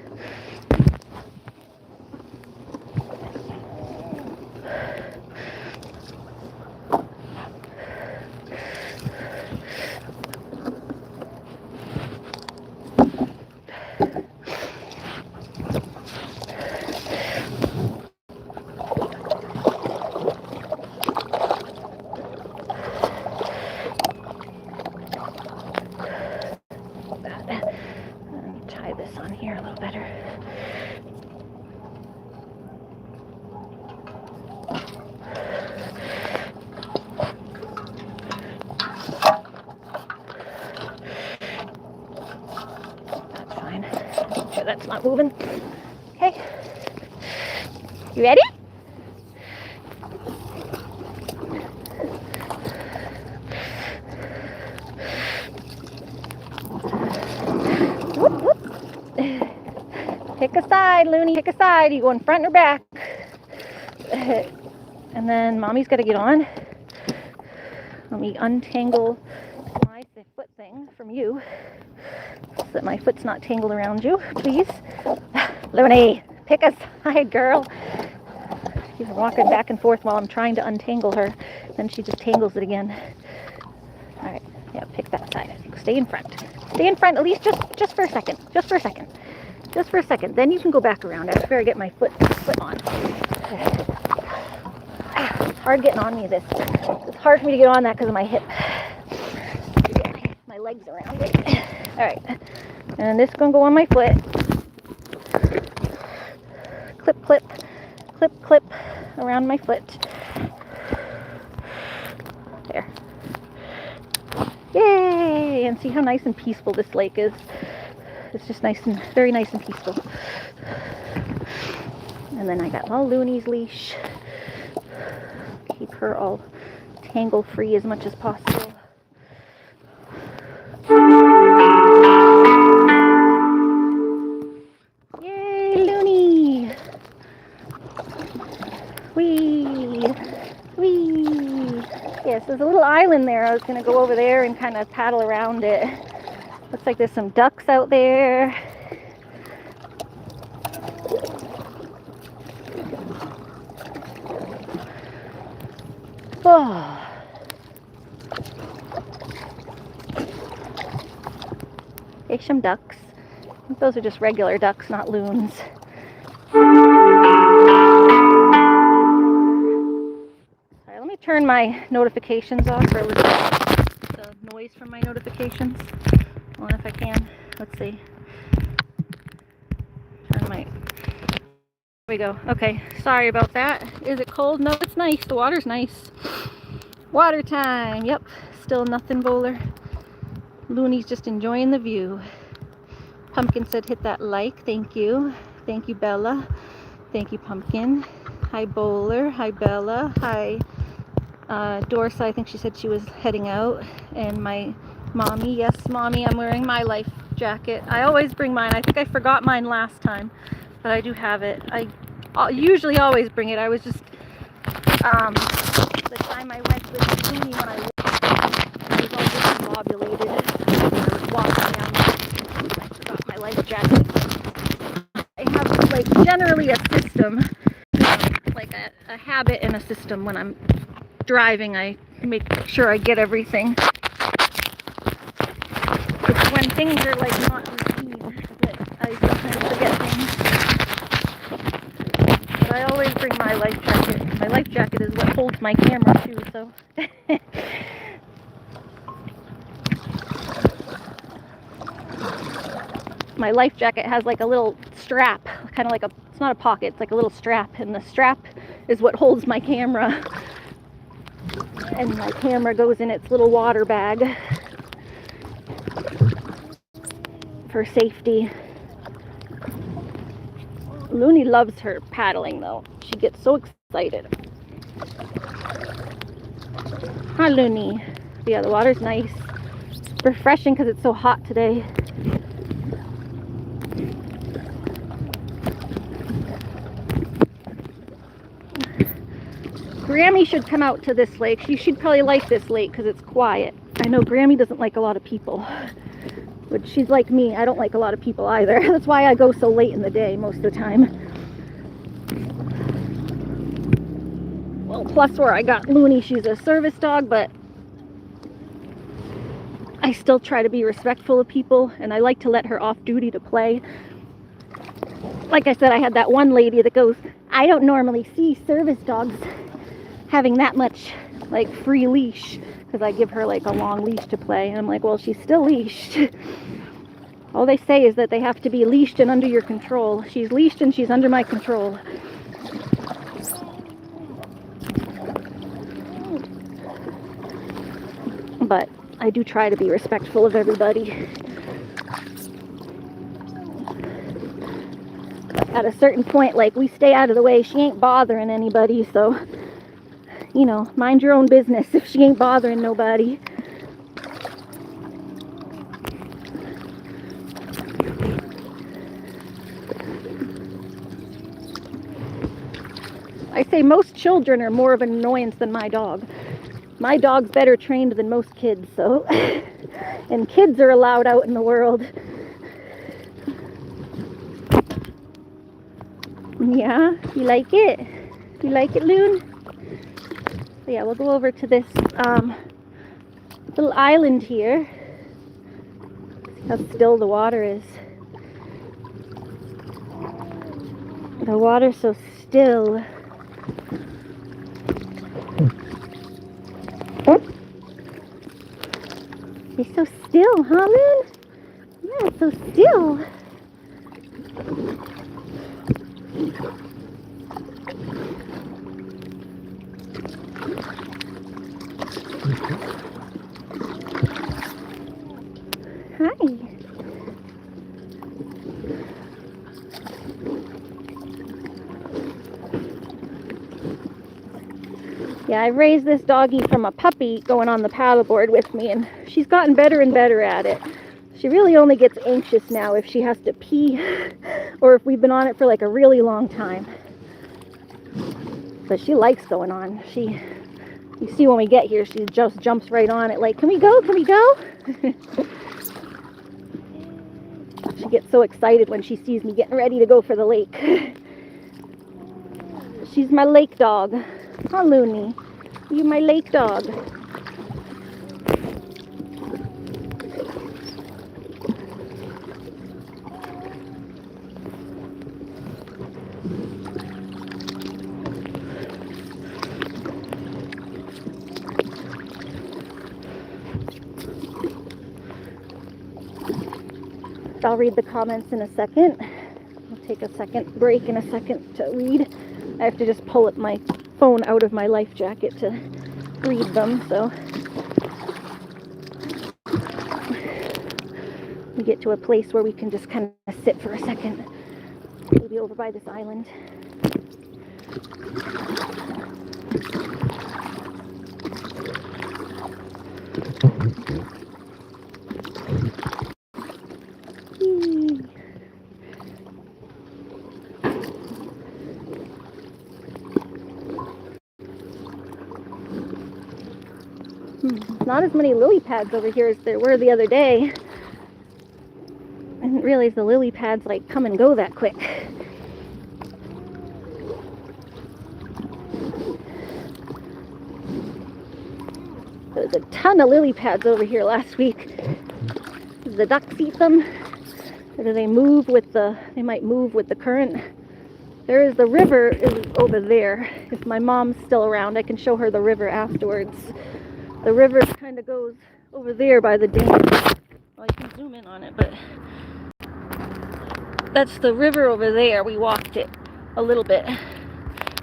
That's not moving. Okay. You ready? Whoop, whoop. Pick a side, Loony. Pick a side. You going front or back? And then Mommy's got to get on. Let me untangle my foot thing from you, so that my foot's not tangled around you, please. Loony, pick a side, girl. She's walking back and forth while I'm trying to untangle her. Then she just tangles it again. All right, yeah, pick that side. Stay in front. Stay in front, at least just for a second. Just for a second. Just for a second. Then you can go back around after I get my foot on. It's hard getting on me this. It's hard for me to get on that because of my hip. My legs around it. All right, and this is gonna go on my foot. Clip, clip, clip, clip around my foot. There. Yay! And see how nice and peaceful this lake is. It's just nice and very nice and peaceful. And then I got all Loony's leash. Keep her all tangle free as much as possible. Yay, Loony! Whee! Whee! Yes, there's a little island there. I was going to go over there and kind of paddle around it. Looks like there's some ducks out there. Oh. There's some ducks. I think those are just regular ducks, not loons. Alright, let me turn my notifications off for the noise from my notifications. I don't know if I can. Let's see. Turn my... There we go. Okay, sorry about that. Is it cold? No, it's nice. The water's nice. Water time. Yep. Still nothing bowler. Loony's just enjoying the view. Pumpkin said hit that like. Thank you. Thank you, Bella. Thank you, Pumpkin. Hi, Bowler. Hi, Bella. Hi, Dorsa. I think she said she was heading out. And my mommy. Yes, Mommy, I'm wearing my life jacket. I always bring mine. I think I forgot mine last time, but I do have it. I usually always bring it. I was just, the time I went with Loony when I was all discombobulated. I was walking down, I forgot my life jacket. I have, like, generally a system, like a habit and a system. When I'm driving, I make sure I get everything. It's when things are, like, not routine that I sometimes forget things. But I always bring my life jacket. My life jacket is what holds my camera too, so. My life jacket has like a little strap, kind of like it's not a pocket, it's like a little strap, and the strap is what holds my camera. And my camera goes in its little water bag for safety. Loony loves her paddling though. She gets so excited. Hi, Loony. Yeah, the water's nice. Refreshing because it's so hot today. Grammy should come out to this lake. She should probably like this lake because it's quiet. I know Grammy doesn't like a lot of people, but she's like me. I don't like a lot of people either. That's why I go so late in the day most of the time. Well, plus where I got Loony, she's a service dog, but I still try to be respectful of people, and I like to let her off duty to play. Like I said, I had that one lady that goes, I don't normally see service dogs having that much like free leash, because I give her like a long leash to play, and I'm like, well, she's still leashed. All they say is that they have to be leashed and under your control. She's leashed and she's under my control. But I do try to be respectful of everybody. At a certain point, like, we stay out of the way. She ain't bothering anybody, so, you know, mind your own business if she ain't bothering nobody. I say most children are more of an annoyance than my dog. My dog's better trained than most kids, so, and kids are allowed out in the world. Yeah, you like it? You like it, Loon? So yeah, we'll go over to this little island here. See how still the water is. The water's so still. It's so still, huh, Loon? Yeah, it's so still. Hi. Yeah, I raised this doggy from a puppy going on the paddleboard with me, and she's gotten better and better at it. She really only gets anxious now if she has to pee or if we've been on it for like a really long time. But she likes going on. You see when we get here, she just jumps right on it like, can we go? Can we go? She gets so excited when she sees me getting ready to go for the lake. She's my lake dog. Huh, Loony? You my lake dog. I'll read the comments in a second. I'll take a second break in a second to read. I have to just pull my phone out of my life jacket to read them, so we get to a place where we can just kind of sit for a second. Maybe over by this island. Not as many lily pads over here as there were the other day. I didn't realize the lily pads like come and go that quick. There was a ton of lily pads over here last week. Do the ducks eat them? Or do they move with the, they might move with the current? There is, the river is over there. If my mom's still around, I can show her the river afterwards. The river kind of goes over there by the dam. Well, I can zoom in on it, but that's the river over there. We walked it a little bit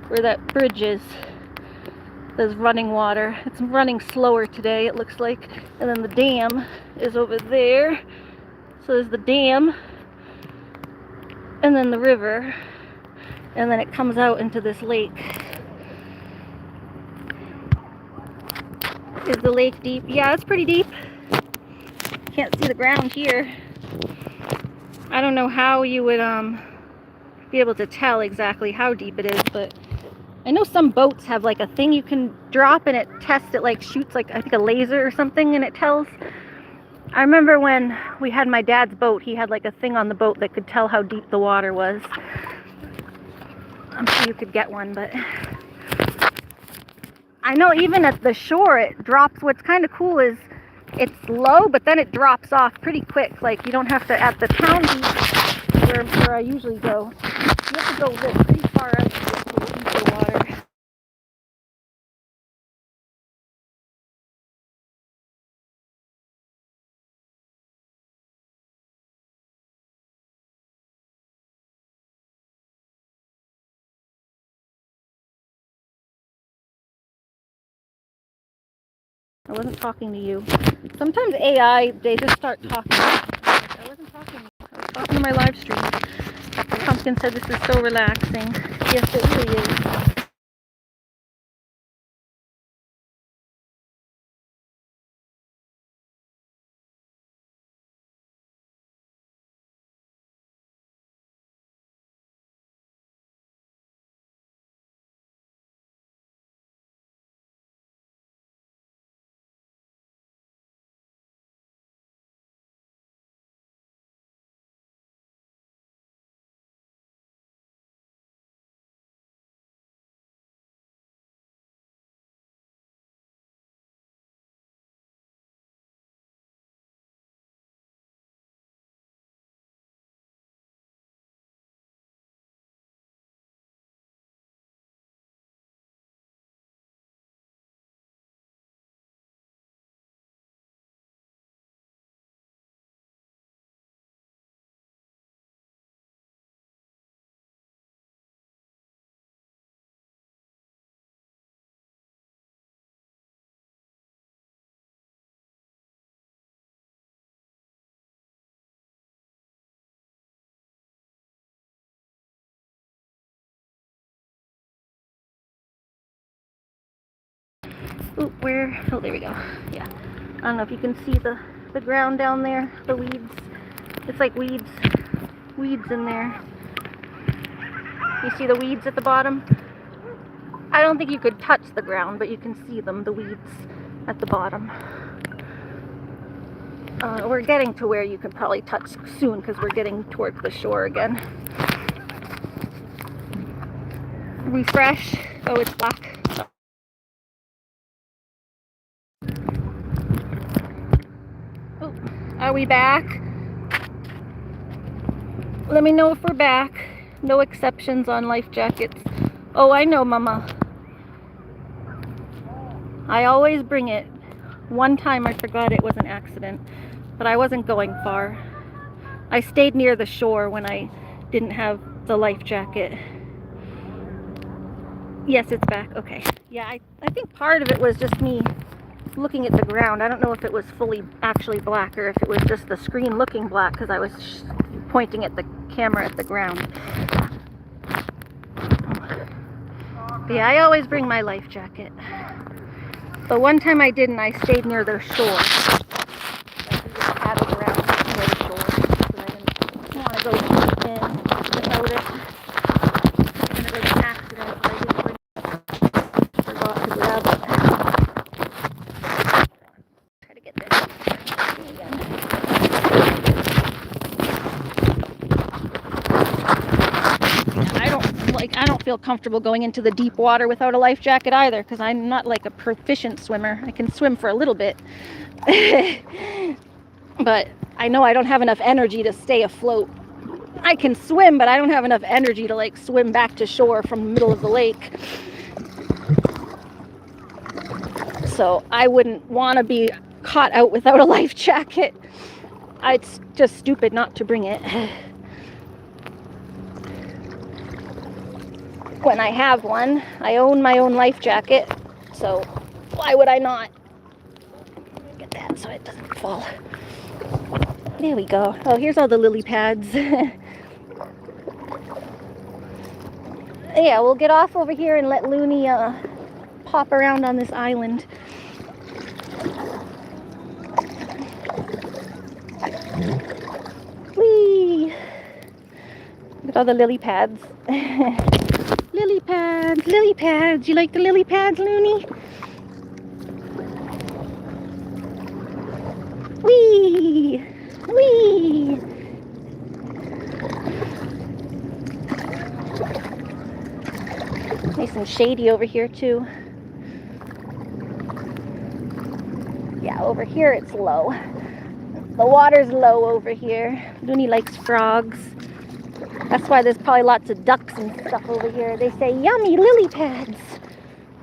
where that bridge is. There's running water. It's running slower today, it looks like. And then the dam is over there. So there's the dam, and then the river, and then it comes out into this lake. Is the lake deep? Yeah, it's pretty deep. Can't see the ground here. I don't know how you would be able to tell exactly how deep it is, but I know some boats have like a thing you can drop and it tests, it like shoots like I think a laser or something, and it tells. I remember when we had my dad's boat, he had like a thing on the boat that could tell how deep the water was. I'm sure you could get one, but I know even at the shore it drops. What's kind of cool is it's low, but then it drops off pretty quick. Like you don't have to, at the town beach where I usually go, you have to go pretty far out to get to the water. I wasn't talking to you. Sometimes AI, they just start talking. I wasn't talking to you. I was talking to my live stream. Pumpkin said this is so relaxing. Yes, it really is. Ooh, where? Oh, there we go. Yeah. I don't know if you can see the ground down there, the weeds. It's like weeds in there. You see the weeds at the bottom? I don't think you could touch the ground, but you can see them, the weeds at the bottom. We're getting to where you can probably touch soon because we're getting towards the shore again. Refresh. Oh, it's black. Oh, are we back? Let me know if we're back. No exceptions on life jackets. Oh, I know, Mama. I always bring it. One time I forgot it was an accident, but I wasn't going far. I stayed near the shore when I didn't have the life jacket. Yes, it's back. Okay. Yeah, I think part of it was just me looking at the ground. I don't know if it was fully actually black or if it was just the screen looking black because I was pointing at the camera at the ground. But yeah, I always bring my life jacket. But one time I didn't. I stayed near the shore. I just paddled around near the shore because I didn't want to go in without it. And it was an accident. I didn't forgot to grab it. Try to get this again. I don't feel comfortable going into the deep water without a life jacket either because I'm not like a proficient swimmer. I can swim for a little bit. But I know I don't have enough energy to stay afloat. I can swim, but I don't have enough energy to like swim back to shore from the middle of the lake. So I wouldn't want to be caught out without a life jacket. It's just stupid not to bring it. When I have one, I own my own life jacket, so why would I not? Get that so it doesn't fall. There we go. Oh, here's all the lily pads. Yeah, we'll get off over here and let Loony pop around on this island. Whee! Look at all the lily pads. Lily pads, lily pads. You like the lily pads, Loony? Whee! Whee! Nice and shady over here too. Yeah, over here it's low. The water's low over here. Loony likes frogs. That's why there's probably lots of ducks and stuff over here. They say, yummy lily pads.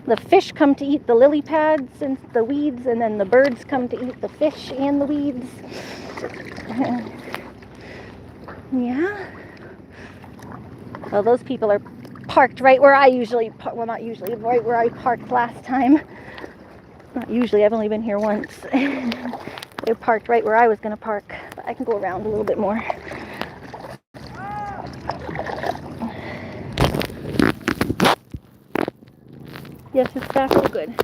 The fish come to eat the lily pads and the weeds, and then the birds come to eat the fish and the weeds. Yeah. Well, those people are parked right where I usually, well, not usually, right where I parked last time. Not usually, I've only been here once. They're parked right where I was going to park, but I can go around a little bit more. Yes, it's back all good.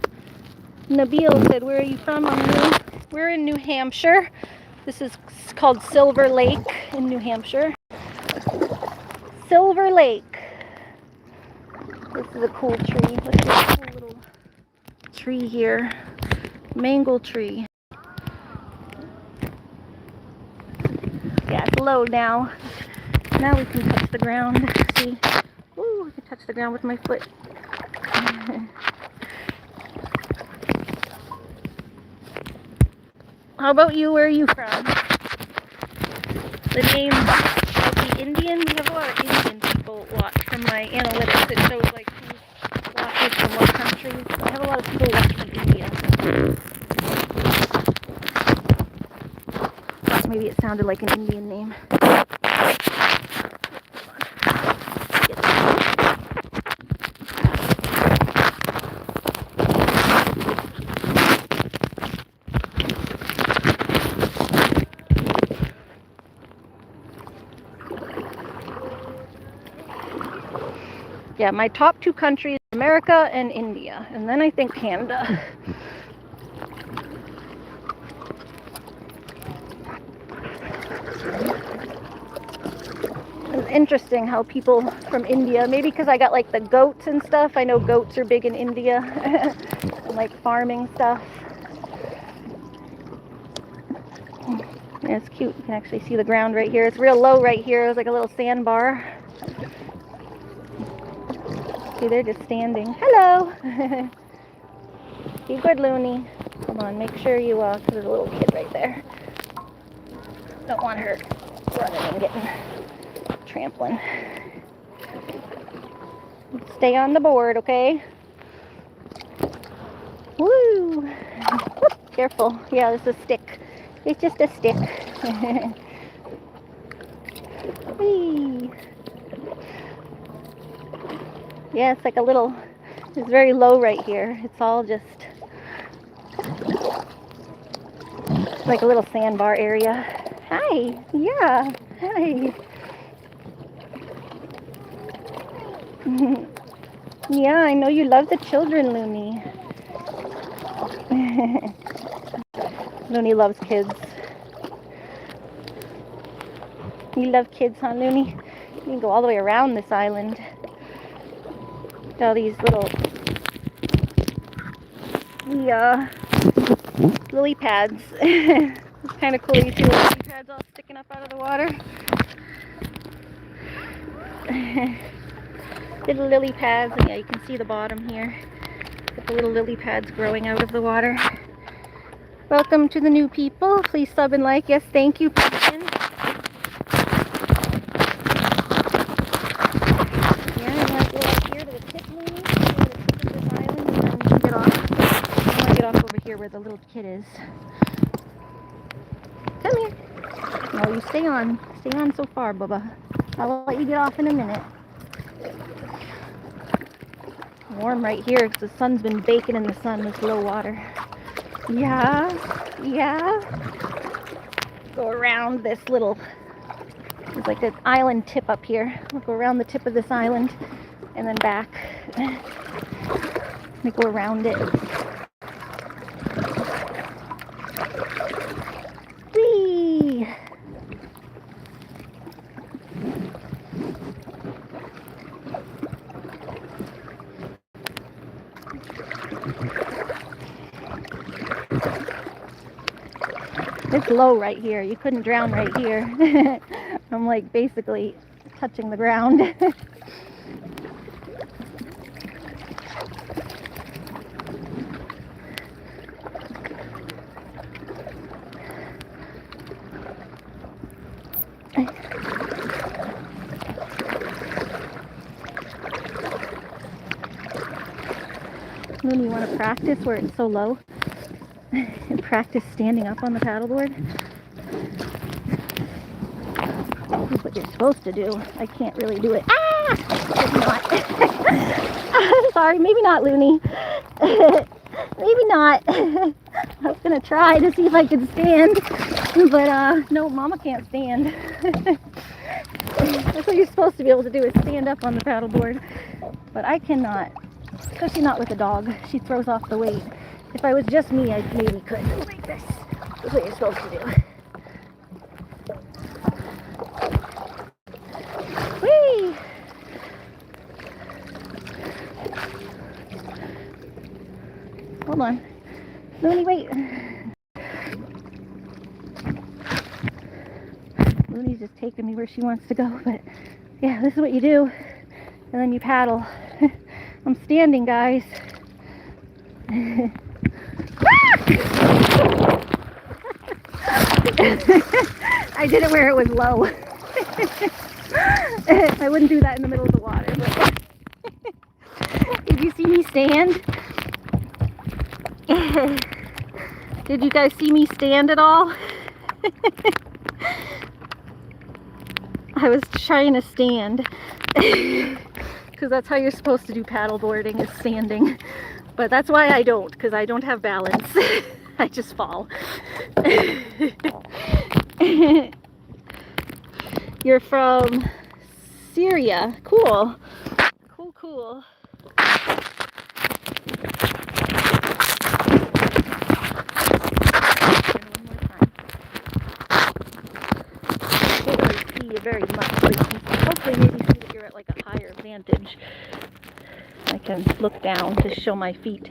Nabil said, where are you from? We're in New Hampshire. This is called Silver Lake in New Hampshire. Silver Lake. This is a cool tree. Look at this cool little tree here. Mango tree. Yeah, it's low now. Now we can touch the ground. See? Ooh, I can touch the ground with my foot. How about you? Where are you from? The name of the Indian? We have a lot of Indian people watch from my analytics. It shows like who watches from what countries. I have a lot of people watch from India. Thought maybe it sounded like an Indian name. Yeah, my top two countries, America and India, and then I think Canada. It's interesting how people from India, maybe because I got like the goats and stuff. I know goats are big in India, and like farming stuff. Yeah, it's cute. You can actually see the ground right here. It's real low right here. It's like a little sandbar. See, they're just standing. Hello! Be good, Loony. Come on, make sure you, because there's a little kid right there. Don't want her running and getting trampling. Stay on the board, okay? Woo! Whoop, careful. Yeah, this is a stick. It's just a stick. Whee! Yeah, it's like a little, it's very low right here. It's all just Like a little sandbar area. Hi. Yeah. Hi. Yeah, I know you love the children, Loony. Loony loves kids. You love kids, huh, Loony? You can go all the way around this island. All these little lily pads. It's kind of cool. You see the lily pads all sticking up out of the water. Little lily pads, and yeah, you can see the bottom here. With the little lily pads growing out of the water. Welcome to the new people. Please sub and like. Yes, thank you, Pumpkin. Yeah, you want to go out here to the tip, Loony? Go to the tip of this island, and then you can get off. I want to get off over here where the little kid is. Come here. No, you stay on. Stay on so far, Bubba. I'll let you get off in a minute. Warm right here because the sun's been baking in the sun with low water. Yeah, yeah. Go around this little, there's like an island tip up here. We'll go around the tip of this island and then back. We go around it. Whee! It's low right here. You couldn't drown right here. I'm like basically touching the ground. Loony, you want to practice where it's so low? And practice standing up on the paddleboard. That's what you're supposed to do. I can't really do it. Ah! Maybe not. Sorry, maybe not, Loony. Maybe not. I was gonna try to see if I could stand, but no, Mama can't stand. That's what you're supposed to be able to do, is stand up on the paddleboard. But I cannot, especially not with a dog. She throws off the weight. If I was just me, I maybe could. Like this. That's what you're supposed to do. Whee! Hold on. Loony, wait. Loony's just taking me where she wants to go, but yeah, this is what you do. And then you paddle. I'm standing, guys. I did it where it was low. I wouldn't do that in the middle of the water, but did you see me stand? Did you guys see me stand at all? I was trying to stand because that's how you're supposed to do paddleboarding, is standing. But that's why I don't, because I don't have balance. I just fall. You're from Syria. Cool. Cool, cool. Can't really see you very much, but you can hopefully maybe see that you're at like a higher vantage. I can look down to show my feet.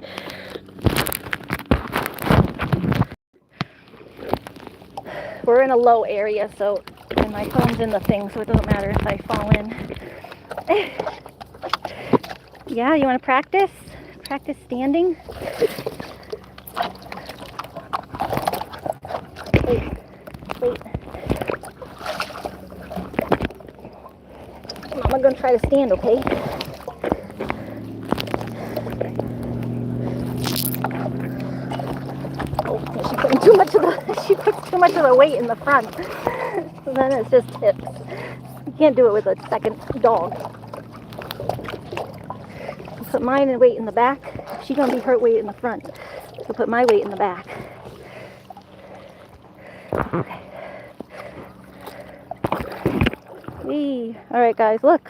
We're in a low area, so, and my phone's in the thing, so it doesn't matter if I fall in. Yeah, you want to practice? Practice standing? Wait. I'm going to try to stand, okay? She puts too much of the weight in the front. So then it's just tips. You can't do it with a second dog. Put mine weight in the back. She's gonna be her weight in the front. So put my weight in the back. Whee. All right, guys, look.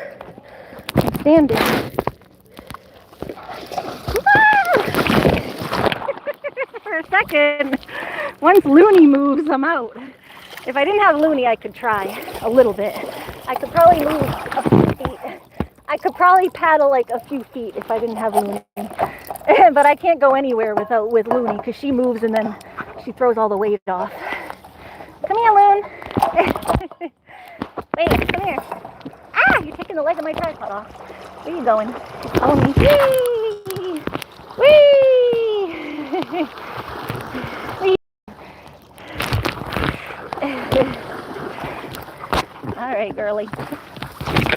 I'm standing. For a second, once Loony moves, I'm out. If I didn't have Loony, I could try a little bit. I could probably move a few feet. I could probably paddle like a few feet if I didn't have Loony. But I can't go anywhere with Loony because she moves and then she throws all the weight off. Come here, Loon. Wait, come here. Ah, you're taking the leg of my tripod off. Where are you going? Follow me. Whee! Whee! All right, girly.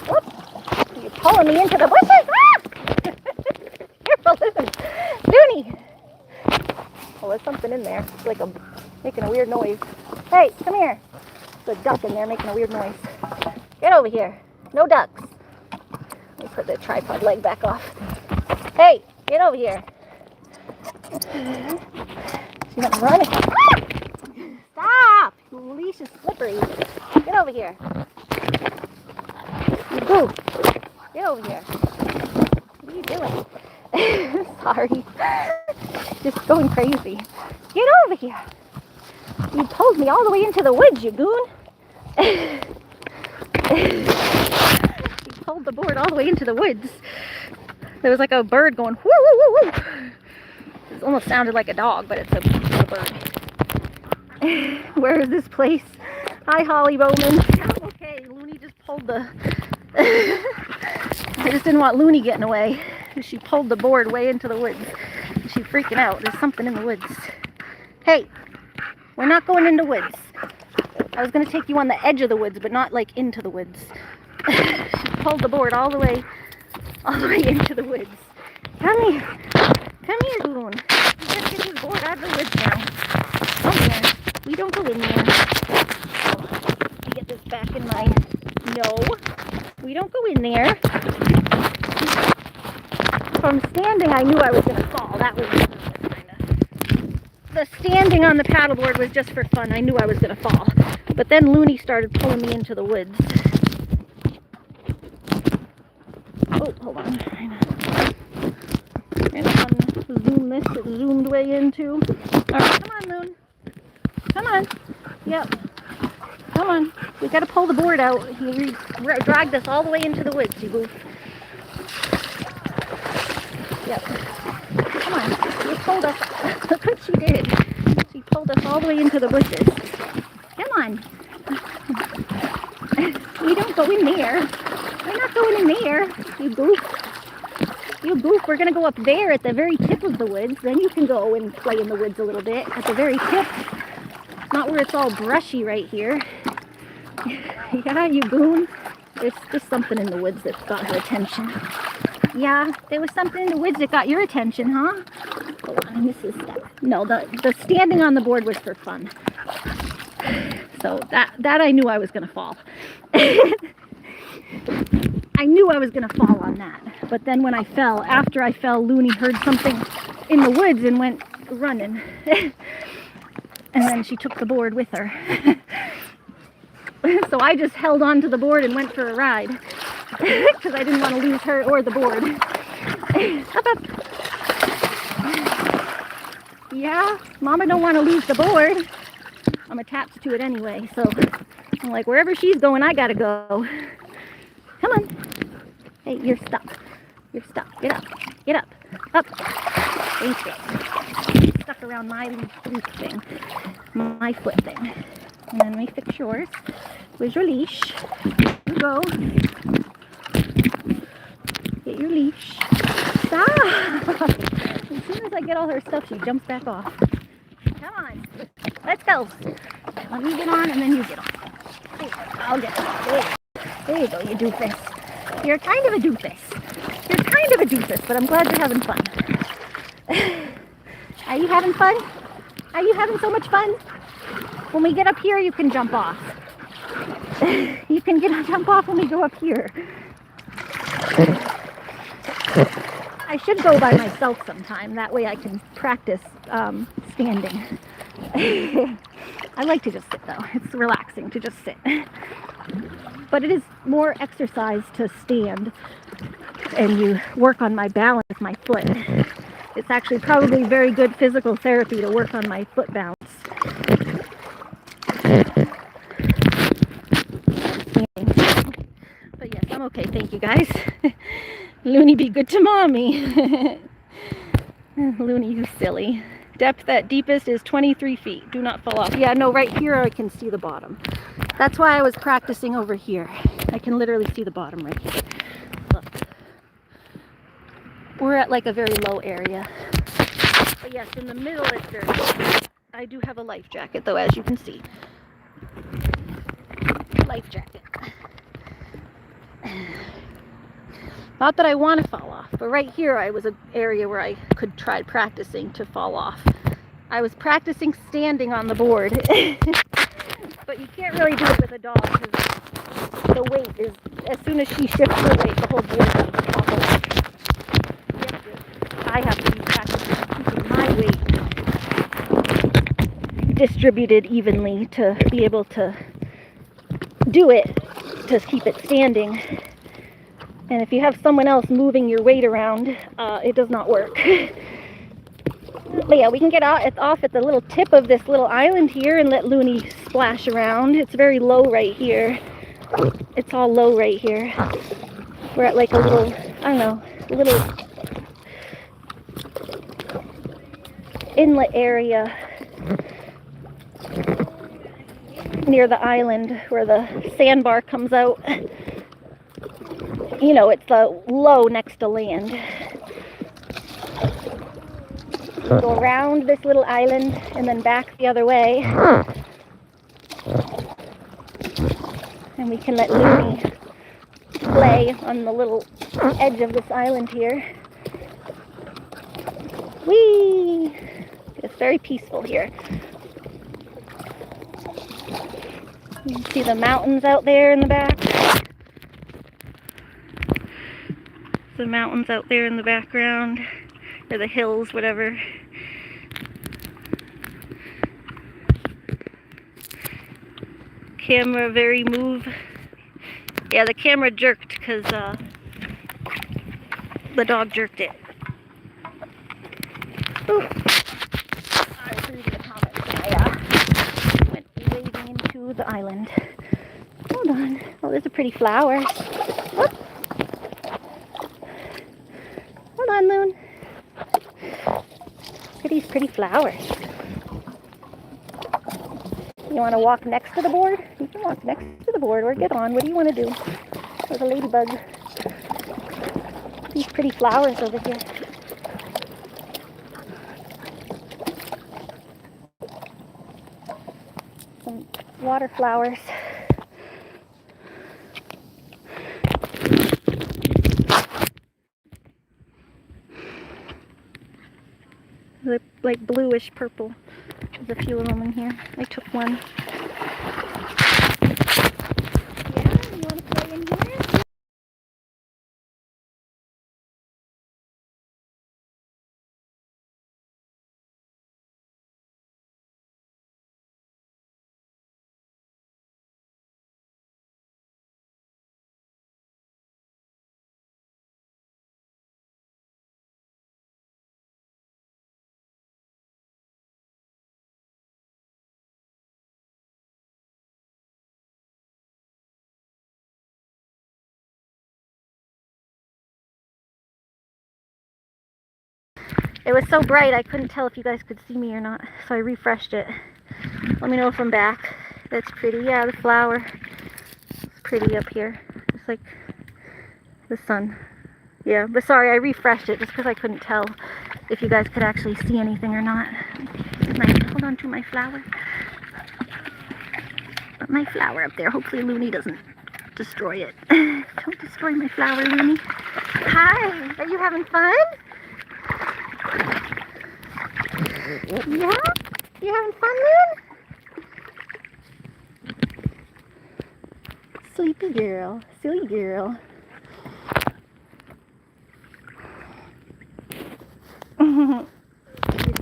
Whoop. You're pulling me into the bushes. Ah! Careful, listen. Loony. Oh, there's something in there. It's like making a weird noise. Hey, come here. There's a duck in there making a weird noise. Get over here. No ducks. Let me put the tripod leg back off. Hey, get over here. She's not running. Ah! Stop! The leash is slippery. Get over here. You goof. Get over here. What are you doing? Sorry. Just going crazy. Get over here. You pulled me all the way into the woods, you goon. You pulled the board all the way into the woods. There was like a bird going whoo woo woo woo. It almost sounded like a dog, but it's a bird. Where is this place? Hi, Holly Bowman. Okay, Loony just pulled the... I just didn't want Loony getting away. She pulled the board way into the woods. She's freaking out. There's something in the woods. Hey, we're not going into woods. I was going to take you on the edge of the woods, but not like into the woods. She pulled the board all the way into the woods. Come here. Come here, Loon. We gotta get this board out of the woods now. Come here. We don't go in there. Hold on. Let me get this back in my... No. We don't go in there. From standing, I knew I was going to fall. That was kind of... The standing on the paddleboard was just for fun. I knew I was going to fall. But then Loony started pulling me into the woods. Oh, hold on. And zoom this. It zoomed way into. All right, come on, Loon. Come on. Yep. Come on. We got to pull the board out. He dragged us all the way into the woods, you goof. Yep. Come on. You pulled us. Look what she did. She pulled us all the way into the bushes. Come on. We don't go in there. We're not going in there, you goof. You goof. We're going to go up there at the very tip of the woods. Then you can go and play in the woods a little bit at the very tip. Not where it's all brushy right here. Yeah, you goon. There's just something in the woods that got her attention. Yeah, there was something in the woods that got your attention, huh? Hold on, this is stuff. No, the standing on the board was for fun. So that I knew I was going to fall. I knew I was going to fall on that. But then when I fell, after I fell, Loony heard something in the woods and went running. And then she took the board with her. So I just held on to the board and went for a ride. Because I didn't want to lose her or the board. Up, up. Yeah, Mama don't want to lose the board. I'm attached to it anyway, so I'm like, wherever she's going, I gotta go. Come on. Hey, you're stuck. You're stuck. Get up. Get up. Up. Thank you. Stuck around my loop thing. My foot thing. And then we fix yours. Where's your leash? Here you go. Get your leash. Stop! As soon as I get all her stuff, she jumps back off. Come on. Let's go. Let me get on and then you get on. I'll get on. There you go, you doofus. You're kind of a doofus. You're kind of a doofus, but I'm glad you're having fun. Are you having fun? Are you having so much fun? When we get up here, you can jump off. You can jump off when we go up here. I should go by myself sometime. That way I can practice standing. I like to just sit though. It's relaxing to just sit. But it is more exercise to stand, and you work on my balance with my foot. It's actually probably very good physical therapy to work on my foot balance. But yes, I'm okay, thank you guys. Loony, be good to mommy. Loony, you silly. Depth at deepest is 23 feet. Do not fall off. Yeah, no, right here I can see the bottom. That's why I was practicing over here. I can literally see the bottom right here. Look. We're at like a very low area. But yes, in the middle it's dirty. I do have a life jacket though, as you can see. Life jacket. Not that I want to fall off, but right here I was an area where I could try practicing to fall off. I was practicing standing on the board. But you can't really do it with a dog because the weight is, as soon as she shifts her weight, the whole board has to topple off. I have to be practicing keeping my weight distributed evenly to be able to do it, to keep it standing. And if you have someone else moving your weight around, it does not work. But yeah, we can get off at the little tip of this little island here and let Loony splash around. It's very low right here. It's all low right here. We're at like a little, I don't know, a little inlet area near the island where the sandbar comes out. You know, it's low next to land. Go around this little island and then back the other way. And we can let Loony play on the little edge of this island here. Whee! It's very peaceful here. You can see the mountains out there in the back. The mountains out there in the background, or the hills, whatever. Camera very move. Yeah, the camera jerked because the dog jerked it. Ooh. I was reading the comments and I went wading into the island. Hold on. Oh, there's a pretty flower. Whoop. Hold on, Loon. Look at these pretty flowers. You want to walk next to the board? You can walk next to the board or get on. What do you want to do? There's a ladybug. These pretty flowers over here. Some water flowers. Like bluish purple. There's a few of them in here. I took one. Yeah, you want to play in here? It was so bright I couldn't tell if you guys could see me or not, so I refreshed it. Let me know if I'm back. That's pretty. Yeah, the flower is pretty up here. It's like the sun. Yeah, but sorry, I refreshed it just because I couldn't tell if you guys could actually see anything or not. Hold on to my flower. Put my flower up there. Hopefully Loony doesn't destroy it. Don't destroy my flower, Loony. Hi, are you having fun? Yeah? You having fun, Loon? Sleepy girl. Silly girl. silly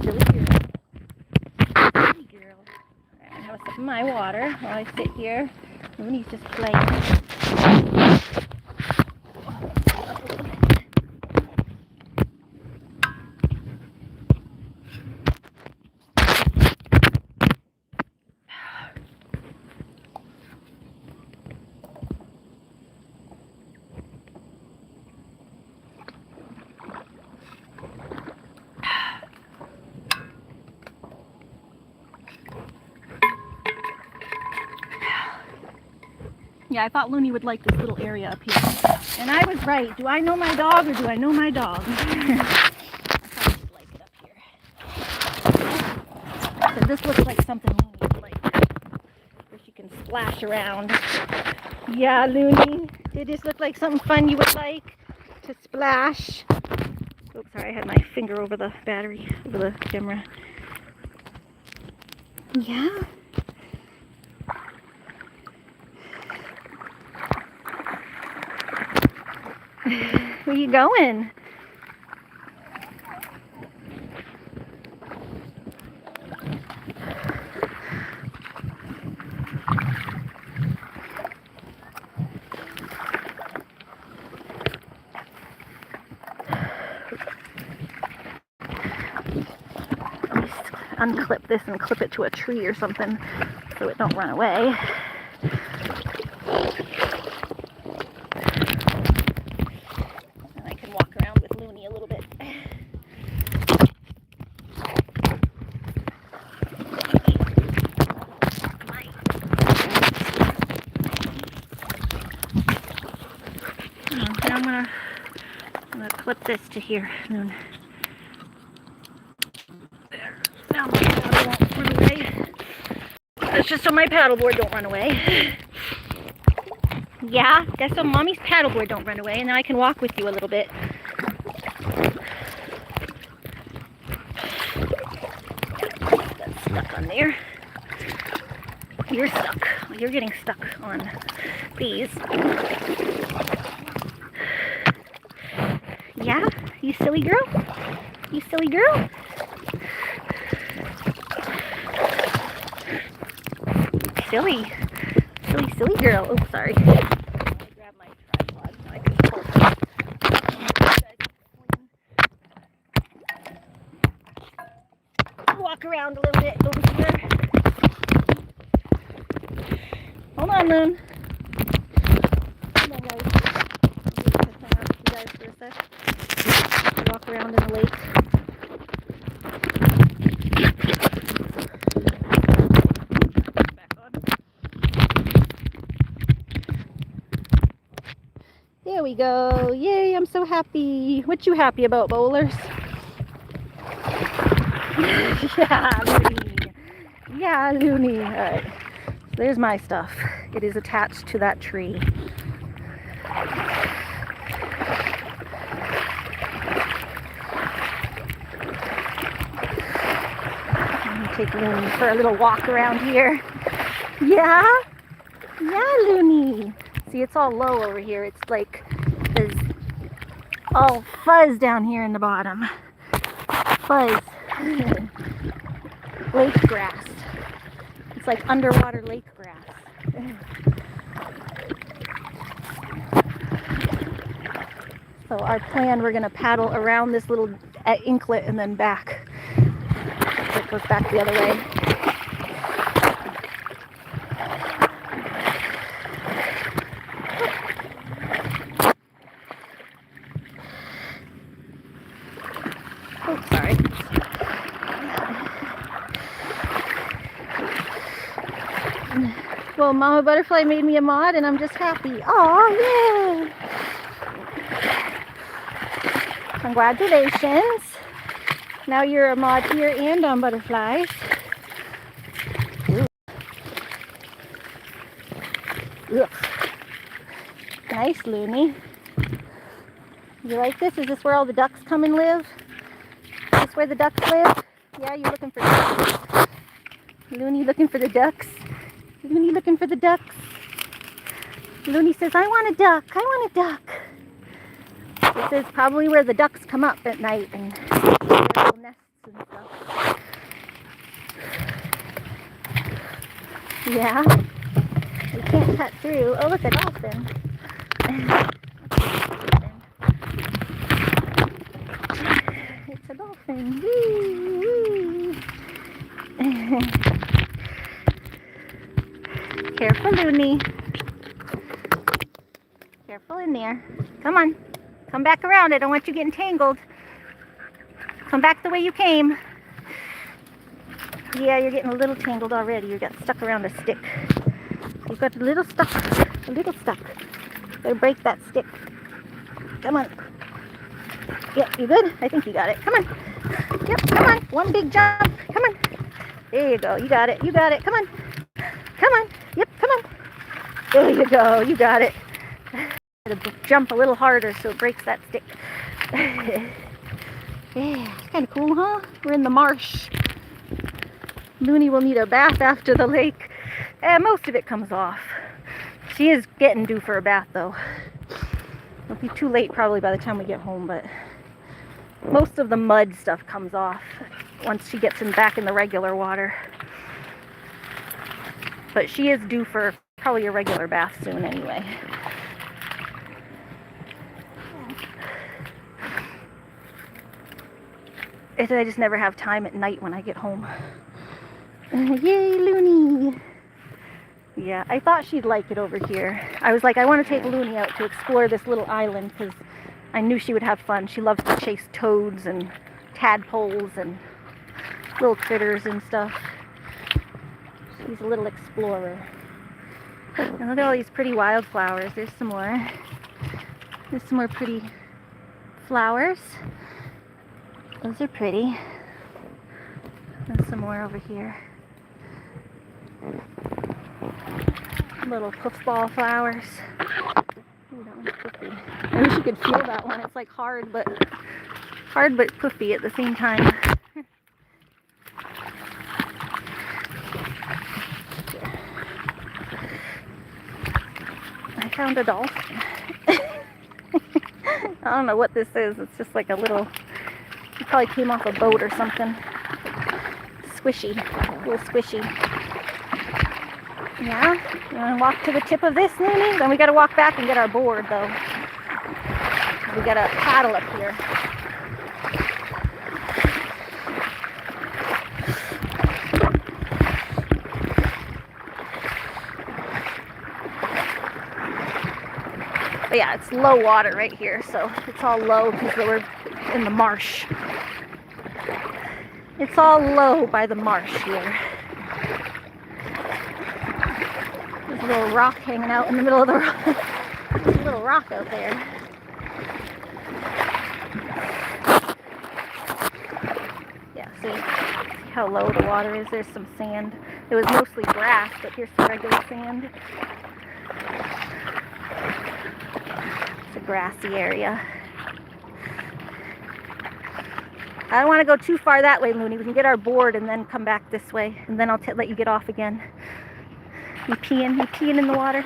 girl. Silly girl. Alright, I'm gonna have a sip of my water while I sit here. Loony's just playing. Yeah, I thought Loony would like this little area up here. And I was right. Do I know my dog or do I know my dog? I thought he'd like it up here. So this looks like something Loony would like. Where she can splash around. Yeah, Loony. Did this look like something fun you would like to splash? Oops, sorry, I had my finger over the battery, over the camera. Yeah? Where you going? Unclip this and clip it to a tree or something so it don't run away. And I can walk around with Loony a little bit. And I'm gonna clip this to here, Loon. Now my paddle won't run away. That's just so my paddleboard don't run away. Yeah, that's so Mommy's paddleboard don't run away, and then I can walk with you a little bit. That's stuck on there. You're stuck. You're getting stuck on these. Yeah, you silly girl? You silly girl? Silly girl. Oh, sorry. I grab my tripod so I can pull. Walk around a little bit over here. Hold on, Loon. Come on, guys. Hang out with you guys for a sec. Walk around in the lake. There we go. Yay, I'm so happy. What you happy about, bowlers? Yeah, Loony. Yeah, Loony. All right. So there's my stuff. It is attached to that tree. I'm gonna take Loony for a little walk around here. Yeah? Yeah, Loony. See, it's all low over here. It's like there's all fuzz down here in the bottom. Fuzz. Lake grass. It's like underwater lake grass. So our plan, we're going to paddle around this little inklet and then back. So it goes back the other way. Oh, sorry. Well, Mama Butterfly made me a mod and I'm just happy. Oh, yay! Congratulations. Now you're a mod here and on Butterflies. Ugh. Nice, Loony. You like this? Is this where all the ducks come and live? Is this where the ducks live? Yeah, you're looking for ducks. Loony looking for the ducks. Loony looking for the ducks. Loony says, I want a duck. I want a duck. This is probably where the ducks come up at night and make their little nests and stuff. Yeah, you can't cut through. Oh, look, a dolphin. It's a dolphin. Whee, whee. Careful, Loony. Careful in there. Come on. Come back around. I don't want you getting tangled. Come back the way you came. Yeah, you're getting a little tangled already. You got stuck around a stick. You got a little stuck. A little stuck. Better break that stick. Come on. Yep, you good? I think you got it. Come on. Yep, come on. One big jump. Come on. There you go. You got it. You got it. Come on. Come on. Yep, come on. There you go. You got it. Gotta jump a little harder so it breaks that stick. Yeah, it's kind of cool, huh? We're in the marsh. Loony will need a bath after the lake. And most of it comes off. She is getting due for a bath, though. It'll be too late probably by the time we get home, but most of the mud stuff comes off once she gets back in the regular water. But she is due for probably a regular bath soon anyway. I just never have time at night when I get home. Yay, Loony! Yeah, I thought she'd like it over here. I was like, I want to take Loony out to explore this little island because I knew she would have fun. She loves to chase toads and tadpoles and little critters and stuff. She's a little explorer. And look at all these pretty wildflowers. There's some more. There's some more pretty flowers. Those are pretty. And some more over here. Little puffball flowers. Ooh, that one's puffy. I wish you could feel that one. It's like hard but puffy at the same time. I found a dolphin. I don't know what this is. It's just like a little. It probably came off a boat or something. Squishy. A little squishy. Yeah? You want to walk to the tip of this, Loony? Then we got to walk back and get our board, though. We got to paddle up here. But yeah, it's low water right here, so it's all low because we're in the marsh. It's all low by the marsh here. There's a little rock hanging out in the middle of the rock. There's a little rock out there. Yeah, see how low the water is? There's some sand. It was mostly grass, but here's some regular sand. It's a grassy area. I don't want to go too far that way, Loony. We can get our board and then come back this way. And then I'll let you get off again. You peeing in the water?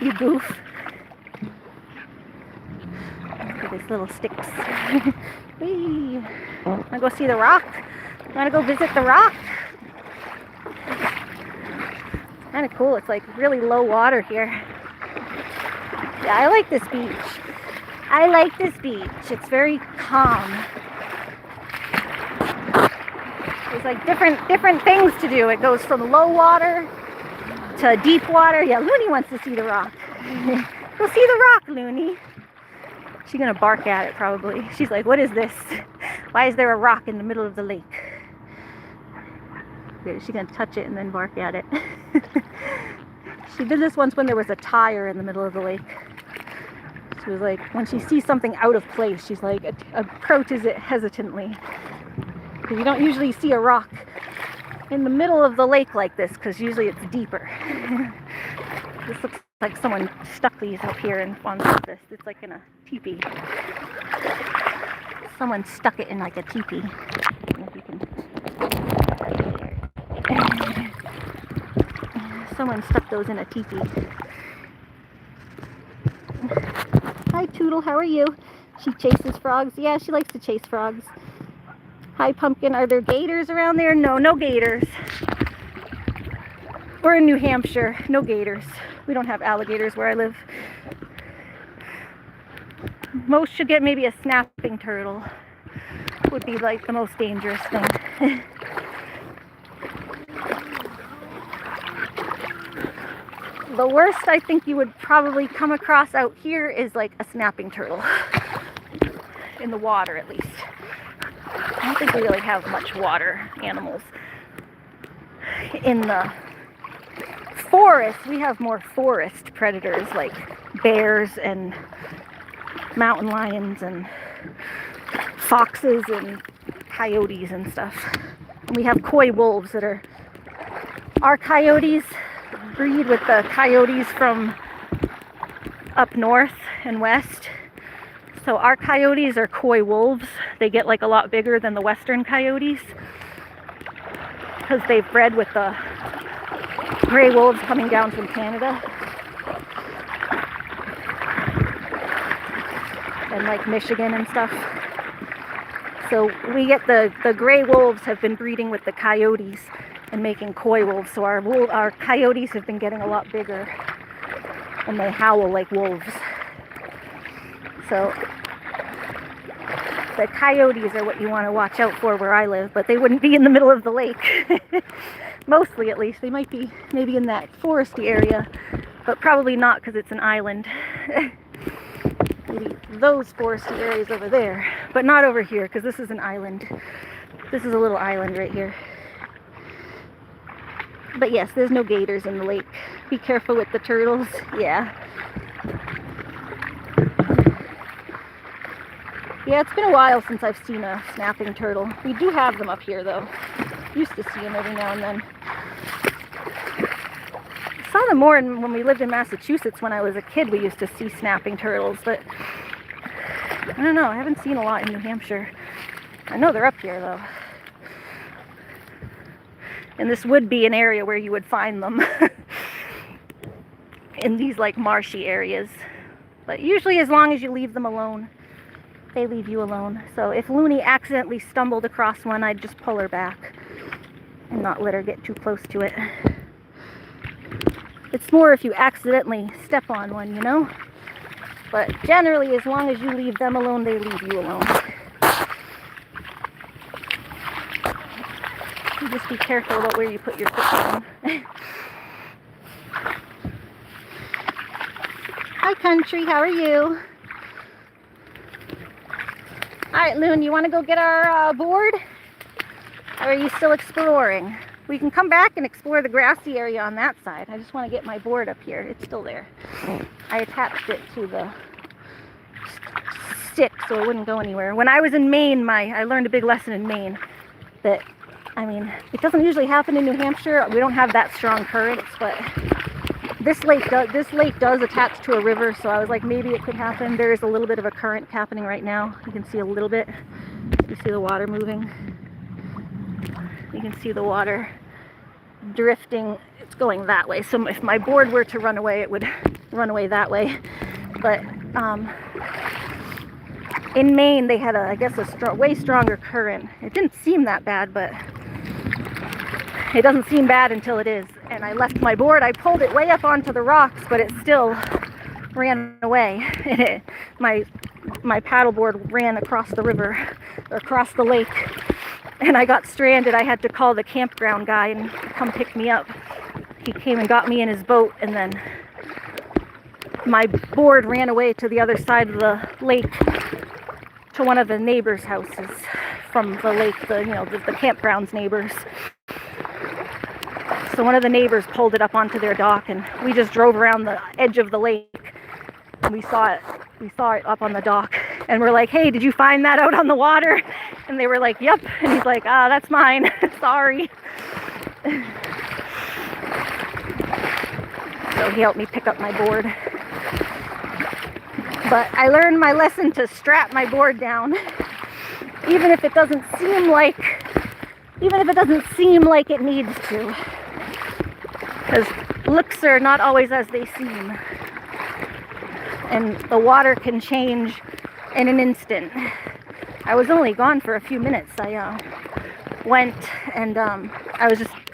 You goof. Look at these little sticks. Whee! Want to go see the rock? Want to go visit the rock? It's kind of cool. It's like really low water here. Yeah, I like this beach. I like this beach. It's very calm. There's like different things to do. It goes from low water to deep water. Yeah, Loony wants to see the rock. Go see the rock, Loony. She's gonna bark at it probably. She's like, what is this? Why is there a rock in the middle of the lake? She's gonna touch it and then bark at it. She did this once when there was a tire in the middle of the lake. She was like, when she sees something out of place, she's like, approaches it hesitantly. Because you don't usually see a rock in the middle of the lake like this, because usually it's deeper. This looks like someone stuck these up here and on purpose. It's like in a teepee. Someone stuck it in like a teepee. I don't know if you can. Someone stuck those in a teepee. Hi, Toodle. How are you? She chases frogs. Yeah, she likes to chase frogs. Hi, Pumpkin. Are there gators around there? No, no gators. We're in New Hampshire. No gators. We don't have alligators where I live. Most should get maybe a snapping turtle. Would be like the most dangerous thing. The worst I think you would probably come across out here is like a snapping turtle. In the water, at least. I don't think we really have much water animals. In the forest, we have more forest predators like bears and mountain lions and foxes and coyotes and stuff. And we have coy wolves that are... Our coyotes breed with the coyotes from up north and west. So our coyotes are coy wolves. They get like a lot bigger than the western coyotes because they've bred with the gray wolves coming down from Canada and like Michigan and stuff. So we get the gray wolves have been breeding with the coyotes and making coy wolves. So our coyotes have been getting a lot bigger and they howl like wolves. So the coyotes are what you want to watch out for where I live, but they wouldn't be in the middle of the lake. Mostly, at least. They might be maybe in that foresty area, but probably not because it's an island. Maybe those foresty areas over there, but not over here because this is an island. This is a little island right here. But yes, there's no gators in the lake. Be careful with the turtles. Yeah. Yeah, it's been a while since I've seen a snapping turtle. We do have them up here though. Used to see them every now and then. I saw them more when we lived in Massachusetts when I was a kid. We used to see snapping turtles, but I don't know. I haven't seen a lot in New Hampshire. I know they're up here though. And this would be an area where you would find them. In these like marshy areas. But usually as long as you leave them alone, they leave you alone. So if Loony accidentally stumbled across one, I'd just pull her back and not let her get too close to it. It's more if you accidentally step on one, you know? But generally, as long as you leave them alone, they leave you alone. You just be careful about where you put your foot down. Hi, Country. How are you? All right, Loon, you want to go get our board? Or are you still exploring? We can come back and explore the grassy area on that side. I just want to get my board up here. It's still there. I attached it to the stick so it wouldn't go anywhere. When I was in Maine, I learned a big lesson in Maine that, I mean, it doesn't usually happen in New Hampshire. We don't have that strong currents, but this lake does attach to a river, so I was like, maybe it could happen. There is a little bit of a current happening right now. You can see a little bit. You see the water moving. You can see the water drifting. It's going that way. So if my board were to run away, it would run away that way. But in Maine, they had I guess a way stronger current. It didn't seem that bad, but it doesn't seem bad until it is. And I left my board. I pulled it way up onto the rocks, but it still ran away. my paddleboard ran across the river, or across the lake. And I got stranded. I had to call the campground guy and come pick me up. He came and got me in his boat, and then my board ran away to the other side of the lake to one of the neighbors' houses from the lake, the campground's neighbors. So one of the neighbors pulled it up onto their dock, and we just drove around the edge of the lake, and we saw it up on the dock, and we're like, hey, did you find that out on the water? And they were like, yep. And he's like, that's mine. Sorry. So he helped me pick up my board. But I learned my lesson to strap my board down, even if it doesn't seem like it needs to, because looks are not always as they seem. And the water can change in an instant. I was only gone for a few minutes. I went and I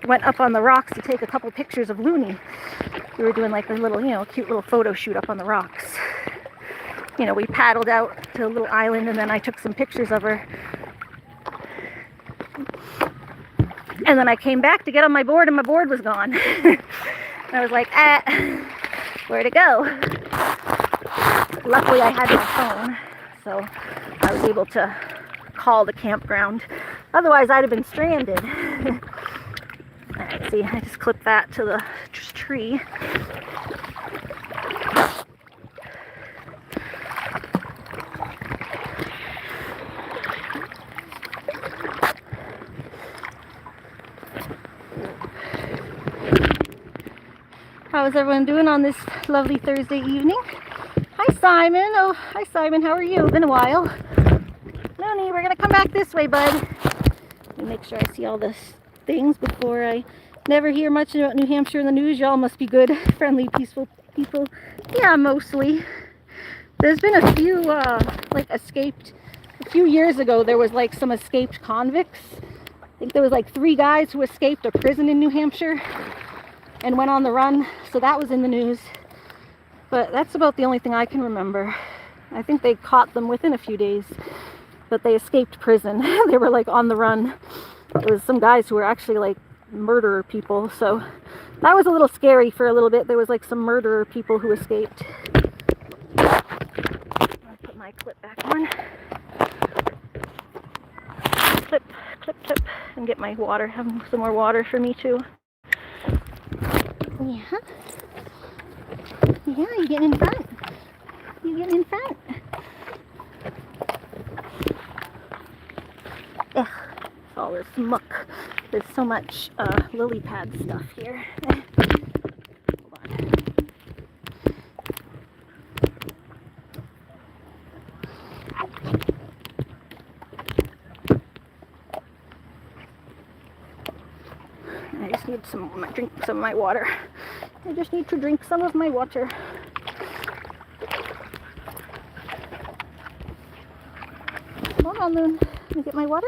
went up on the rocks to take a couple pictures of Loony. We were doing like a little, cute little photo shoot up on the rocks. We paddled out to a little island and then I took some pictures of her. And then I came back to get on my board and my board was gone. And I was like, where'd it go? Luckily I had my phone, so I was able to call the campground. Otherwise I'd have been stranded. Alright, see, I just clipped that to the tree. How's everyone doing on this lovely Thursday evening? Hi Simon. Oh, hi Simon. How are you? Been a while. Loony, we're gonna come back this way, bud. Let me make sure I see all the things before I never hear much about New Hampshire in the news. Y'all must be good, friendly, peaceful people. Yeah, mostly. There's been a few a few years ago there was like some escaped convicts. I think there was like 3 guys who escaped a prison in New Hampshire and went on the run, so that was in the news. But that's about the only thing I can remember. I think they caught them within a few days, but they escaped prison. They were like on the run. It was some guys who were actually like murderer people, so that was a little scary for a little bit. There was like some murderer people who escaped. I'll put my clip back on. Clip, clip, clip, and get my water. Have some more water for me too. Yeah. Yeah, you getting in front. You getting in front. Ugh, all this muck. There's so much lily pad stuff here. Hold on. I just need drink some of my water. I just need to drink some of my water. Hold on, Loon. Let me get my water.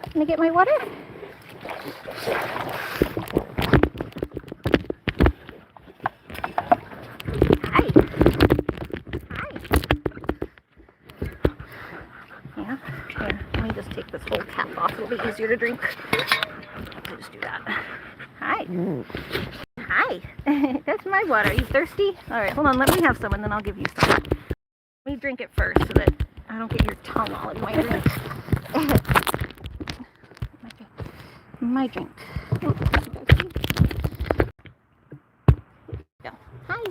Let me get my water. Hi. Hi. Yeah. Here, let me just take this whole cap off. It'll be easier to drink. I'll just do that. Hi. Hi. That's my water. Are you thirsty? Alright, hold on. Let me have some and then I'll give you some. Let me drink it first so that I don't get your tongue all in my drink. My drink. Oh, go. Hi.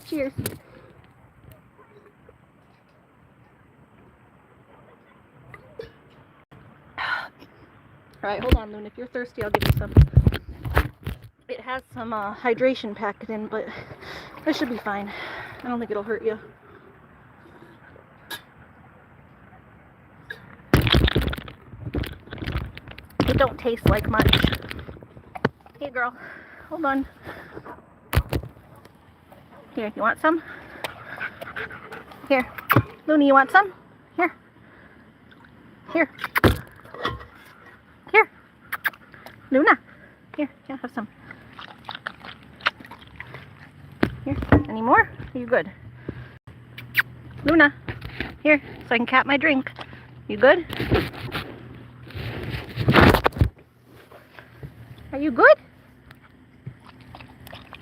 Cheers. Alright, hold on, Loon. If you're thirsty, I'll give you some. It has some hydration packed in, but this should be fine. I don't think it'll hurt you. It don't taste like much. Hey girl, hold on. Here, you want some? Here. Loony, you want some? Here. Here. Here. Luna. Here, yeah, have some. Here, any more? Are you good? Luna, here, so I can cap my drink. You good? Are you good?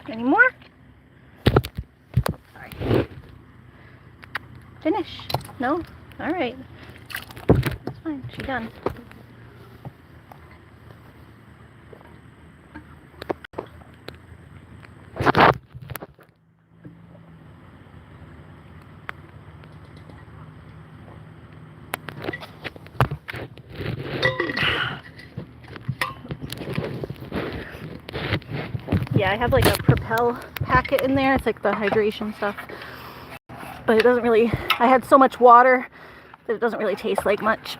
Any more? Sorry. Finish? No? Alright. That's fine, she's done. Yeah, I have like a Propel packet in there. It's like the hydration stuff. But it doesn't really, I had so much water that it doesn't really taste like much.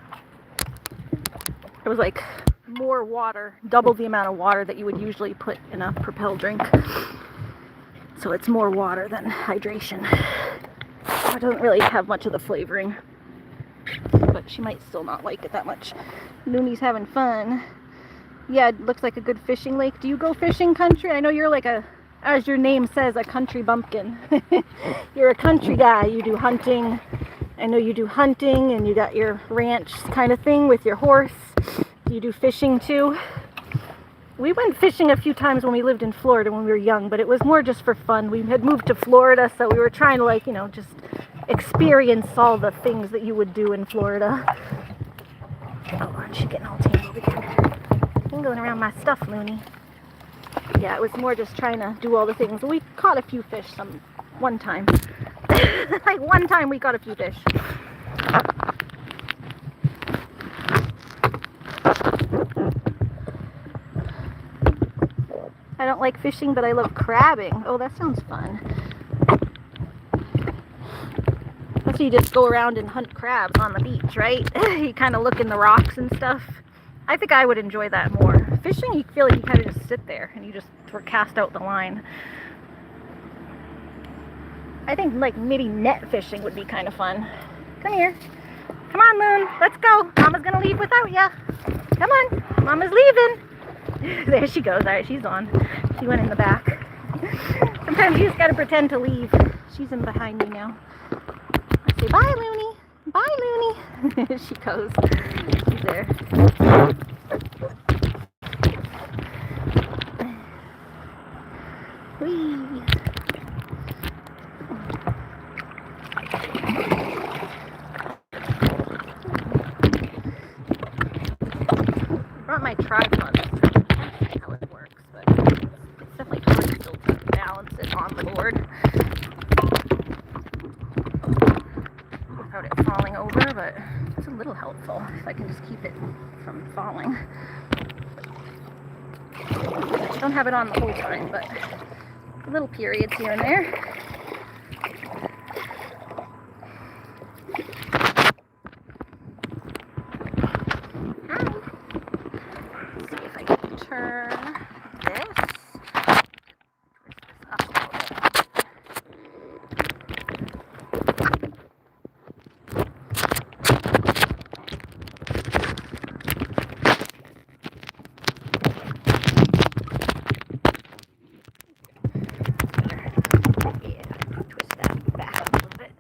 It was like more water, double the amount of water that you would usually put in a Propel drink. So it's more water than hydration. it doesn't really have much of the flavoring, but she might still not like it that much. Loony's having fun. Yeah, it looks like a good fishing lake. Do you go fishing, country? I know you're like a, as your name says, a country bumpkin. You're a country guy. You do hunting. I know you do hunting, and you got your ranch kind of thing with your horse. Do you do fishing too? We went fishing a few times when we lived in Florida when we were young, but it was more just for fun. We had moved to Florida, so we were trying to, like, you know, just experience all the things that you would do in Florida. Oh, aren't you getting all tangled again? I'm going around my stuff, Loony. Yeah, it was more just trying to do all the things. We caught a few fish one time. Like one time we caught a few fish. I don't like fishing, but I love crabbing. Oh, that sounds fun. So you just go around and hunt crabs on the beach, right? You kind of look in the rocks and stuff. I think I would enjoy that more. Fishing, you feel like you kind of just sit there and you just cast out the line. I think like maybe net fishing would be kind of fun. Come here. Come on, Loon. Let's go. Mama's gonna leave without ya. Come on. Mama's leaving. There she goes. All right, she's on. She went in the back. Sometimes you just gotta pretend to leave. She's in behind me now. I say bye, Loony. Bye, Loony. She goes. She's there. Whee. Brought my tripod. How it works, but it's definitely hard still to balance it on the board without it falling over, but it's a little helpful if I can just keep it from falling. I don't have it on the whole time, but little periods here and there. Let's see if I can turn this. Twist this up a little bit.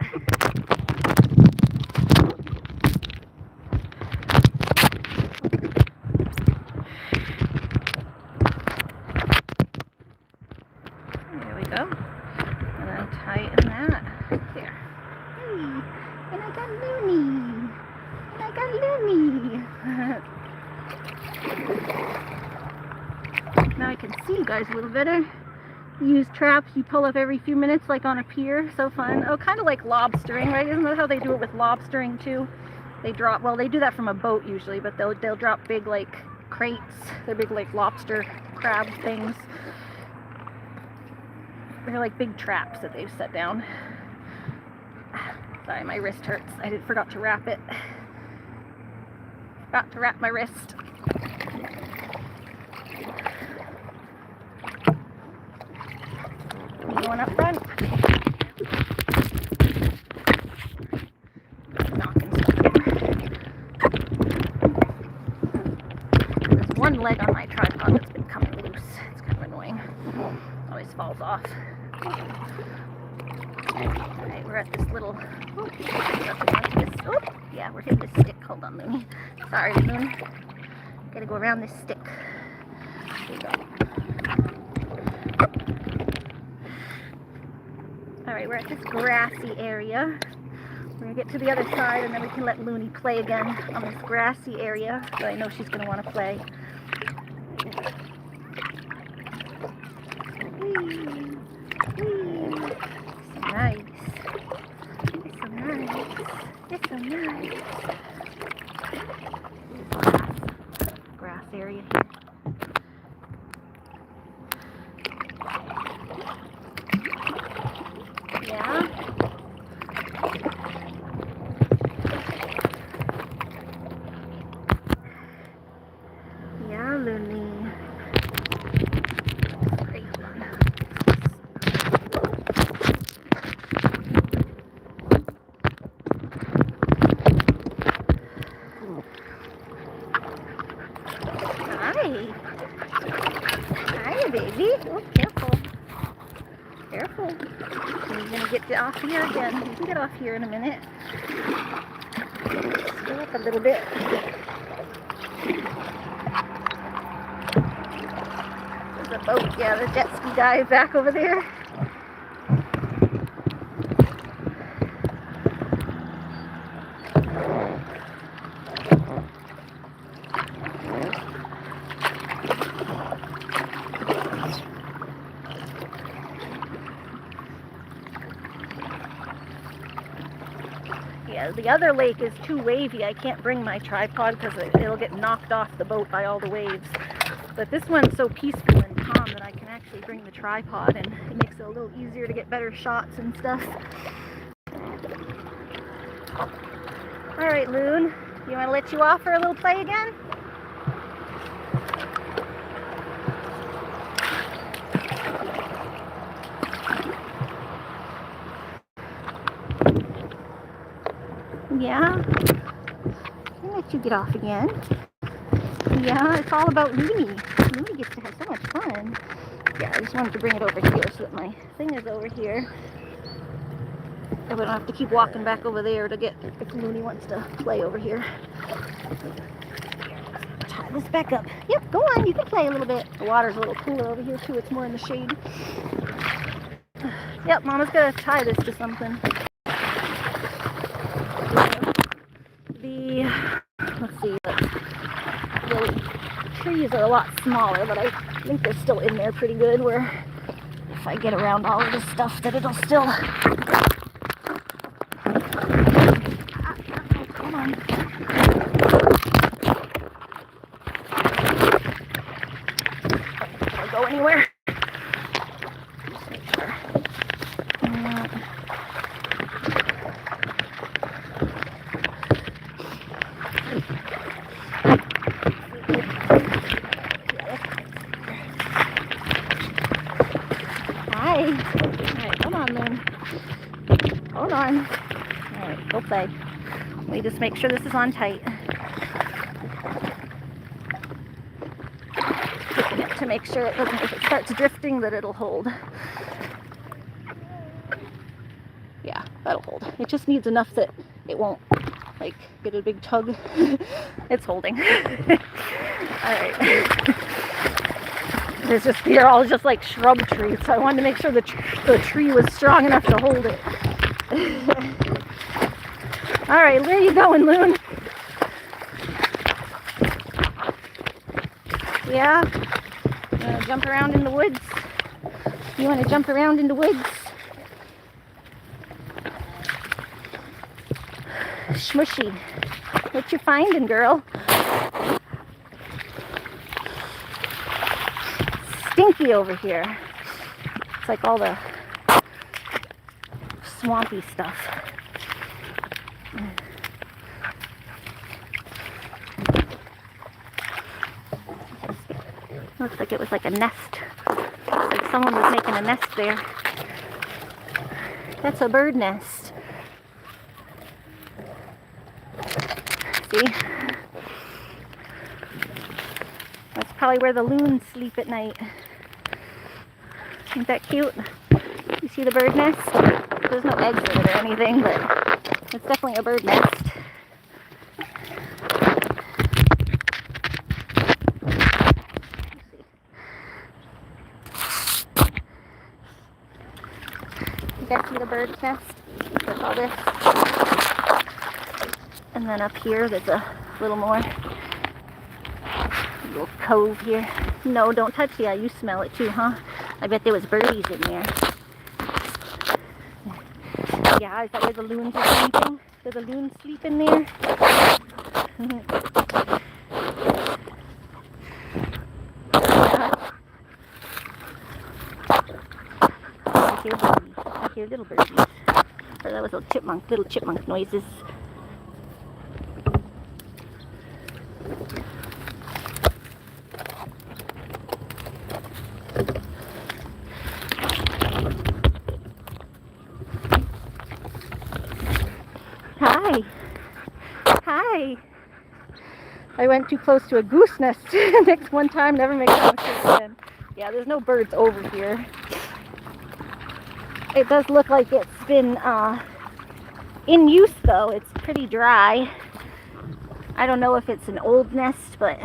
Now I can see you guys a little better. You use traps you pull up every few minutes like on a pier. So fun. Oh, kind of like lobstering, right? Isn't that how they do it with lobstering too? They drop, well, they do that from a boat usually, but they'll drop big like crates. They're big like lobster crab things. They're like big traps that they've set down. Sorry, my wrist hurts. I forgot to wrap it. Forgot to wrap my wrist. Going up front. Knocking stuff over. There's one leg on my tripod that's been coming loose. It's kind of annoying. Always falls off. Alright, we're at this little... Oh, yeah, we're hitting this stick. Hold on, Loony. Sorry, Loon. Gotta go around this stick. There you go. Alright, we're at this grassy area. We're going to get to the other side and then we can let Loony play again on this grassy area. So I know she's going to want to play. Whee! Whee! So nice. It's so nice. It's so nice. Grass area here. Yeah. Yeah, Loony. Great, hold on. off here again. We can get off here in a minute. Go up a little bit. There's a boat, yeah, the jet ski guy back over there. Yeah, the other lake is too wavy. I can't bring my tripod because it'll get knocked off the boat by all the waves. But this one's so peaceful and calm that I can actually bring the tripod, and it makes it a little easier to get better shots and stuff. Alright, Loon, you want to let you off for a little play again? Yeah? I'll let you get off again. Yeah, it's all about Loony. Loony gets to have so much fun. Yeah, I just wanted to bring it over here so that my thing is over here. And we don't have to keep walking back over there to get if Loony wants to play over here. Tie this back up. Yep, go on, you can play a little bit. The water's a little cooler over here too, it's more in the shade. Yep, Mama's gonna tie this to something. Let's see, the trees are a lot smaller, but I think they're still in there pretty good, where if I get around all of this stuff that it'll still... Come on. Can I go anywhere? Just make sure. Alright, hold on then. Hold on. Alright, go play. Let me just make sure this is on tight. To make sure it doesn't, if it starts drifting, that it'll hold. Yeah, that'll hold. It just needs enough that it won't, like, get a big tug. It's holding. Alright. They're all just like shrub trees, so I wanted to make sure the tree was strong enough to hold it. Alright, where are you going, Loon? Yeah? You want to jump around in the woods? You want to jump around in the woods? Smushy. What you finding, girl? Stinky over here. It's like all the swampy stuff. Looks like it was like a nest. Looks like someone was making a nest there. That's a bird nest. See? That's probably where the loons sleep at night. Isn't that cute? You see the bird nest? There's no eggs in it or anything, but it's definitely a bird nest. You guys see the bird's nest? With all this. And then up here, there's a little more. Little cove here. No, don't touch. Yeah, you smell it too, huh? I bet there was birdies in there. Yeah, is that where the loons are sleeping? Do the loons sleep in there? I hear birdies. I hear little birdies. Or that was little chipmunk noises. Hi. I went too close to a goose nest next one time, never make that mistake again. Yeah, there's no birds over here. It does look like it's been in use though. It's pretty dry. I don't know if it's an old nest, but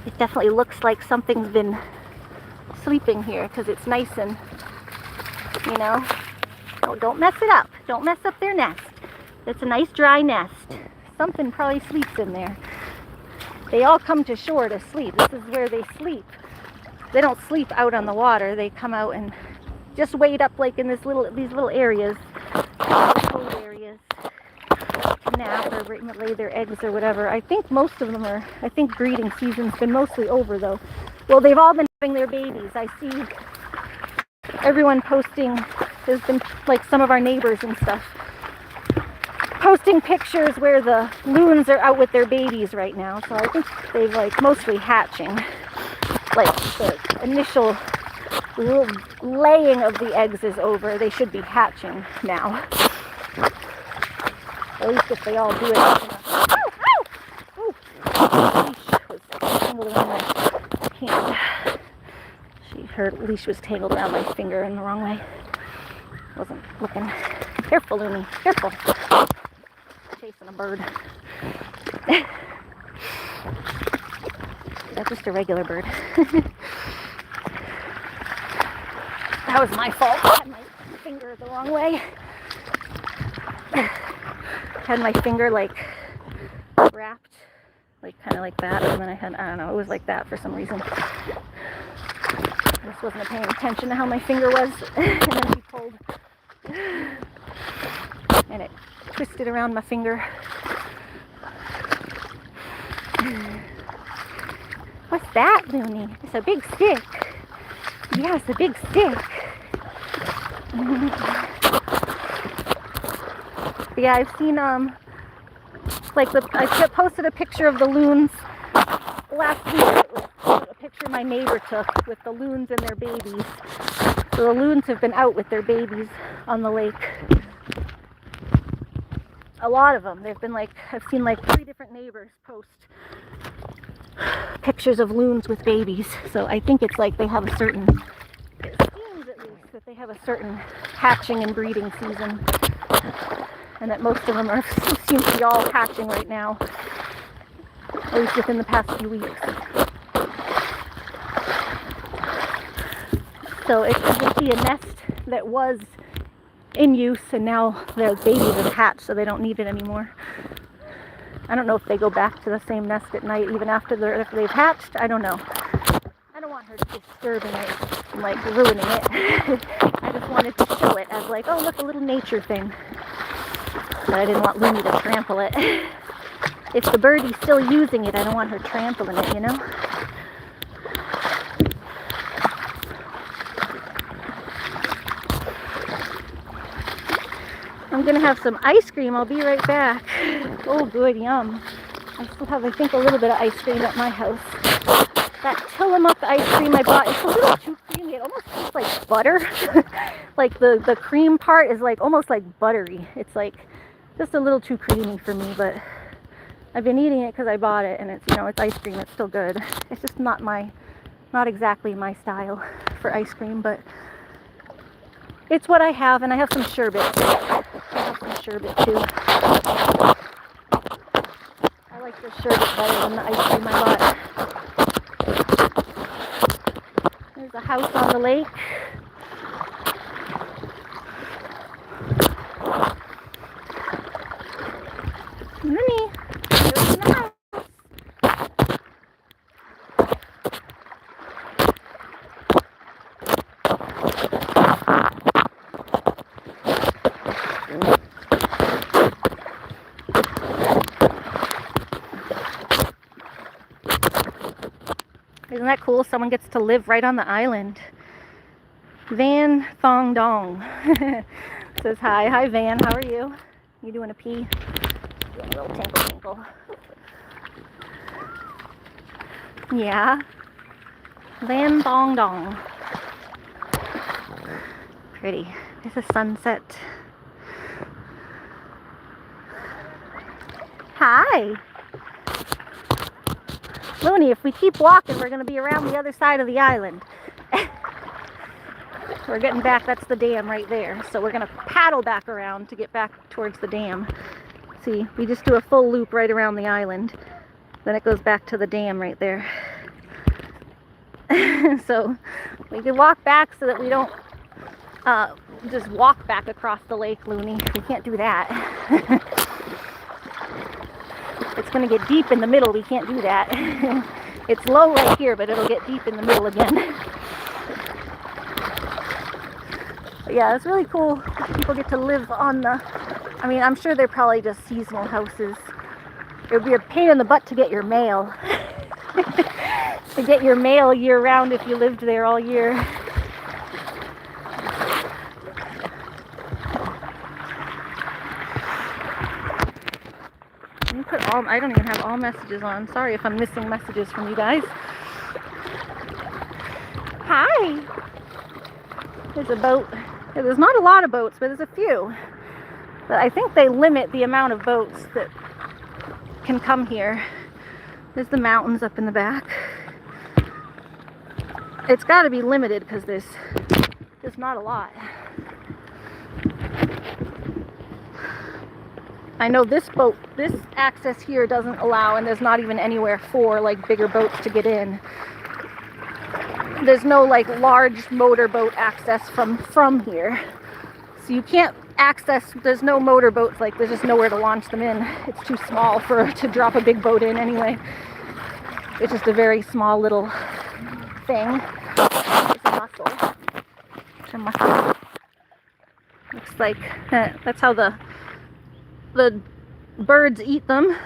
it definitely looks like something's been sleeping here because it's nice and, you know, don't mess it up. Don't mess up their nest. It's a nice dry nest. Something probably sleeps in there. They all come to shore to sleep. This is where they sleep. They don't sleep out on the water. They come out and just wait up like in these little areas, cold areas, to nap or lay their eggs or whatever. I think most of them are, I think breeding season's been mostly over though. Well, they've all been having their babies. I see everyone posting, there's been like some of our neighbors and stuff posting pictures where the loons are out with their babies right now. So I think they've like mostly hatching. Like the initial laying of the eggs is over. They should be hatching now. At least if they all do it. Her leash was tangled around my hand. Her leash was tangled around my finger in the wrong way. Wasn't looking. Careful, Loony. Careful. Chasing a bird. That's just a regular bird. That was my fault. I had my finger the wrong way. Had my finger like wrapped, like kind of like that, and then I don't know, it was like that for some reason. I just wasn't paying attention to how my finger was, and then she pulled, and it twisted around my finger. What's that, Loony? It's a big stick. Yeah, it's a big stick. Yeah, I've seen I posted a picture of the loons last week. It was a picture my neighbor took with the loons and their babies. So the loons have been out with their babies on the lake. A lot of them. They've been like, I've seen like 3 different neighbors post pictures of loons with babies. So I think it's like they have a certain, it seems at least that they have a certain hatching and breeding season, and that most of them seem to be all hatching right now, at least within the past few weeks. So it could just be a nest that was in use and now the babies have hatched, so they don't need it anymore. I don't know if they go back to the same nest at night even after they've hatched. I don't know. I don't want her to disturb it and like ruining it. I just wanted to show it as like, oh look, a little nature thing. But I didn't want Loony to trample it. If the birdie's still using it, I don't want her trampling it, you know? I'm gonna have some ice cream. I'll be right back. Oh, good, yum. I still have, I think, a little bit of ice cream at my house. That Tillamook ice cream I bought, it's a little too creamy. It almost tastes like butter. Like the cream part is like almost like buttery. It's like just a little too creamy for me, but I've been eating it because I bought it, and it's, you know, it's ice cream. It's still good. It's just not exactly my style for ice cream, but it's what I have, and I have some sherbet. I have some sherbet too. I like the sherbet better than the ice cream I bought. There's a house on the lake. Loony, there's the house. Isn't that cool? Someone gets to live right on the island. Van Thong Dong says hi. Hi, Van. How are you? You doing a pee? Doing a little tinkle tinkle. Yeah. Van Thong Dong. Pretty. It's a sunset. Hi. Loony, if we keep walking, we're going to be around the other side of the island. we're getting back. That's the dam right there. So we're going to paddle back around to get back towards the dam. See, we just do a full loop right around the island. Then it goes back to the dam right there. So we can walk back so that we don't just walk back across the lake, Loony. We can't do that. It's going to get deep in the middle. We can't do that. It's low right here, but it'll get deep in the middle again. But yeah, it's really cool. People get to live on the... I mean, I'm sure they're probably just seasonal houses. It would be a pain in the butt to get your mail. To get your mail year-round if you lived there all year. I don't even have all messages on. Sorry if I'm missing messages from you guys. Hi! There's a boat. There's not a lot of boats, but there's a few. But I think they limit the amount of boats that can come here. There's the mountains up in the back. It's got to be limited because there's not a lot. I know this boat, this access here doesn't allow, and there's not even anywhere for like bigger boats to get in. There's no like large motorboat access from here. So you can't access, there's no motorboats, like there's just nowhere to launch them in. It's too small to drop a big boat in anyway. It's just a very small little thing. It's a mussel. It's a mussel. Looks like that's how the birds eat them.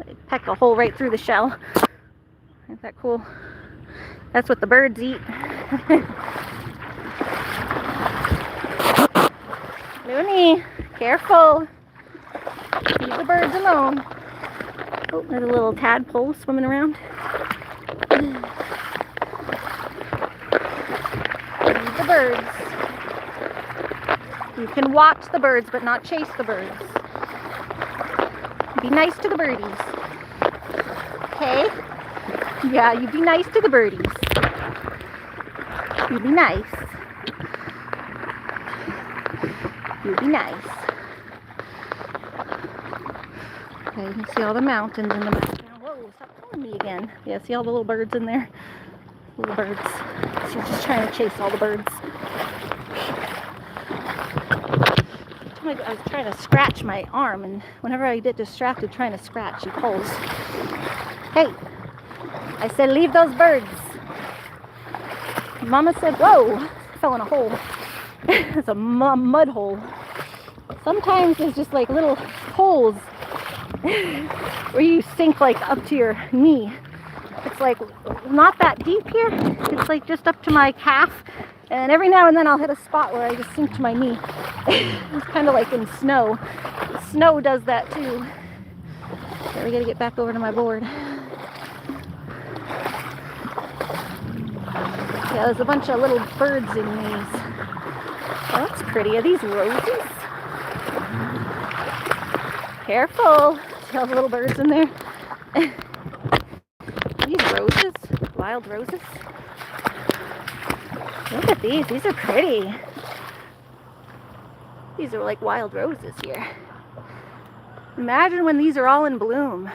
They peck a hole right through the shell. Isn't that cool? That's what the birds eat. Loony, careful. Leave the birds alone. Oh, there's a little tadpole swimming around. Leave the birds. You can watch the birds, but not chase the birds. Be nice to the birdies. Okay? Yeah, you be nice to the birdies. You be nice. You be nice. Okay, you can see all the mountains in the background. Whoa, stop calling me again. Yeah, see all the little birds in there? Little birds. She's just trying to chase all the birds. I was trying to scratch my arm, and whenever I get distracted trying to scratch, she pulls. Hey, I said leave those birds. Mama said, whoa, I fell in a hole. It's a mud hole. Sometimes there's just like little holes where you sink like up to your knee. It's like not that deep here. It's like just up to my calf. And every now and then I'll hit a spot where I just sink to my knee. It's kind of like in snow. Snow does that too. Okay, we gotta get back over to my board. Yeah, there's a bunch of little birds in these. Oh, that's pretty. Are these roses? Careful. See all the little birds in there? These roses? Wild roses? Look at these. These are pretty. These are like wild roses here. Imagine when these are all in bloom.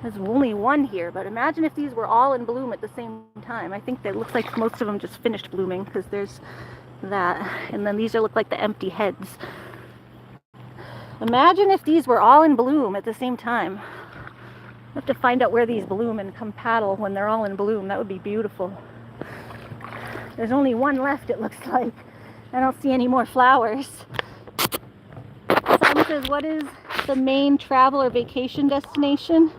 There's only one here, but imagine if these were all in bloom at the same time. I think that looks like most of them just finished blooming because there's that. And then these look like the empty heads. Imagine if these were all in bloom at the same time. I have to find out where these bloom and come paddle when they're all in bloom. That would be beautiful. There's only one left, it looks like. I don't see any more flowers. Someone says, what is the main travel or vacation destination?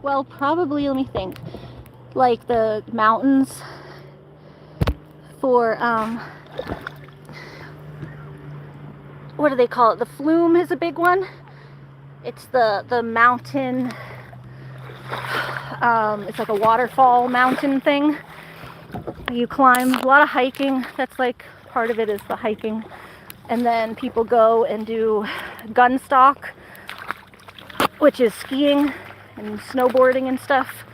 Well, probably, let me think. Like the mountains for, what do they call it? The flume is a big one. It's the mountain, it's like a waterfall mountain thing. You climb, a lot of hiking. That's like part of it is the hiking. And then people go and do gunstock, which is skiing and snowboarding and stuff.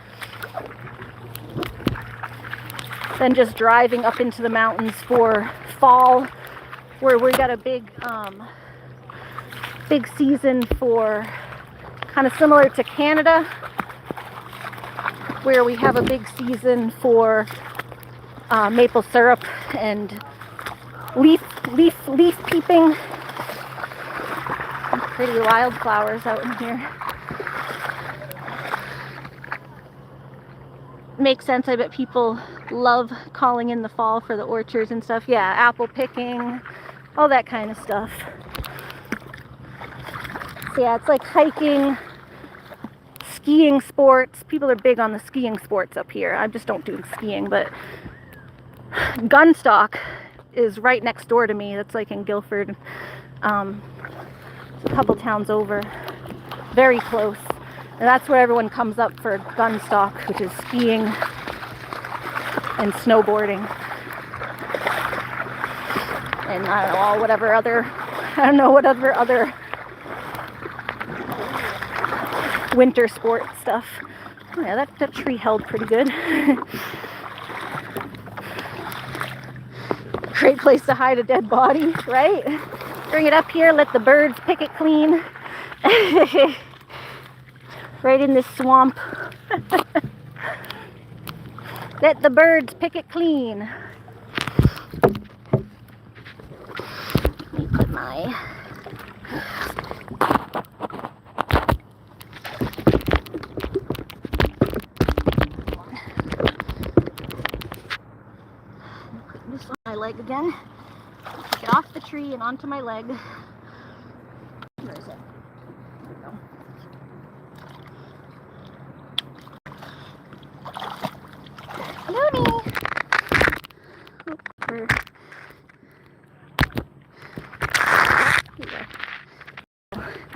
than just driving up into the mountains for fall, where we got a big season for, kind of similar to Canada, where we have a big season for maple syrup and leaf peeping. Some pretty wildflowers out in here. Makes sense. I bet people love calling in the fall for the orchards and stuff. Yeah, apple picking, all that kind of stuff. So yeah, it's like hiking, skiing sports. People are big on the skiing sports up here. I just don't do skiing, but Gunstock is right next door to me. That's like in Guilford. It's a couple towns over. Very close. And that's where everyone comes up for Gunstock, which is skiing and snowboarding. And I don't know, whatever other winter sport stuff. Oh yeah, that tree held pretty good. Great place to hide a dead body, right? Bring it up here, let the birds pick it clean. Right in this swamp. Let the birds pick it clean. Let me put my... Put this on my leg again. Get off the tree and onto my leg. Where is it? There we go. Loony! Here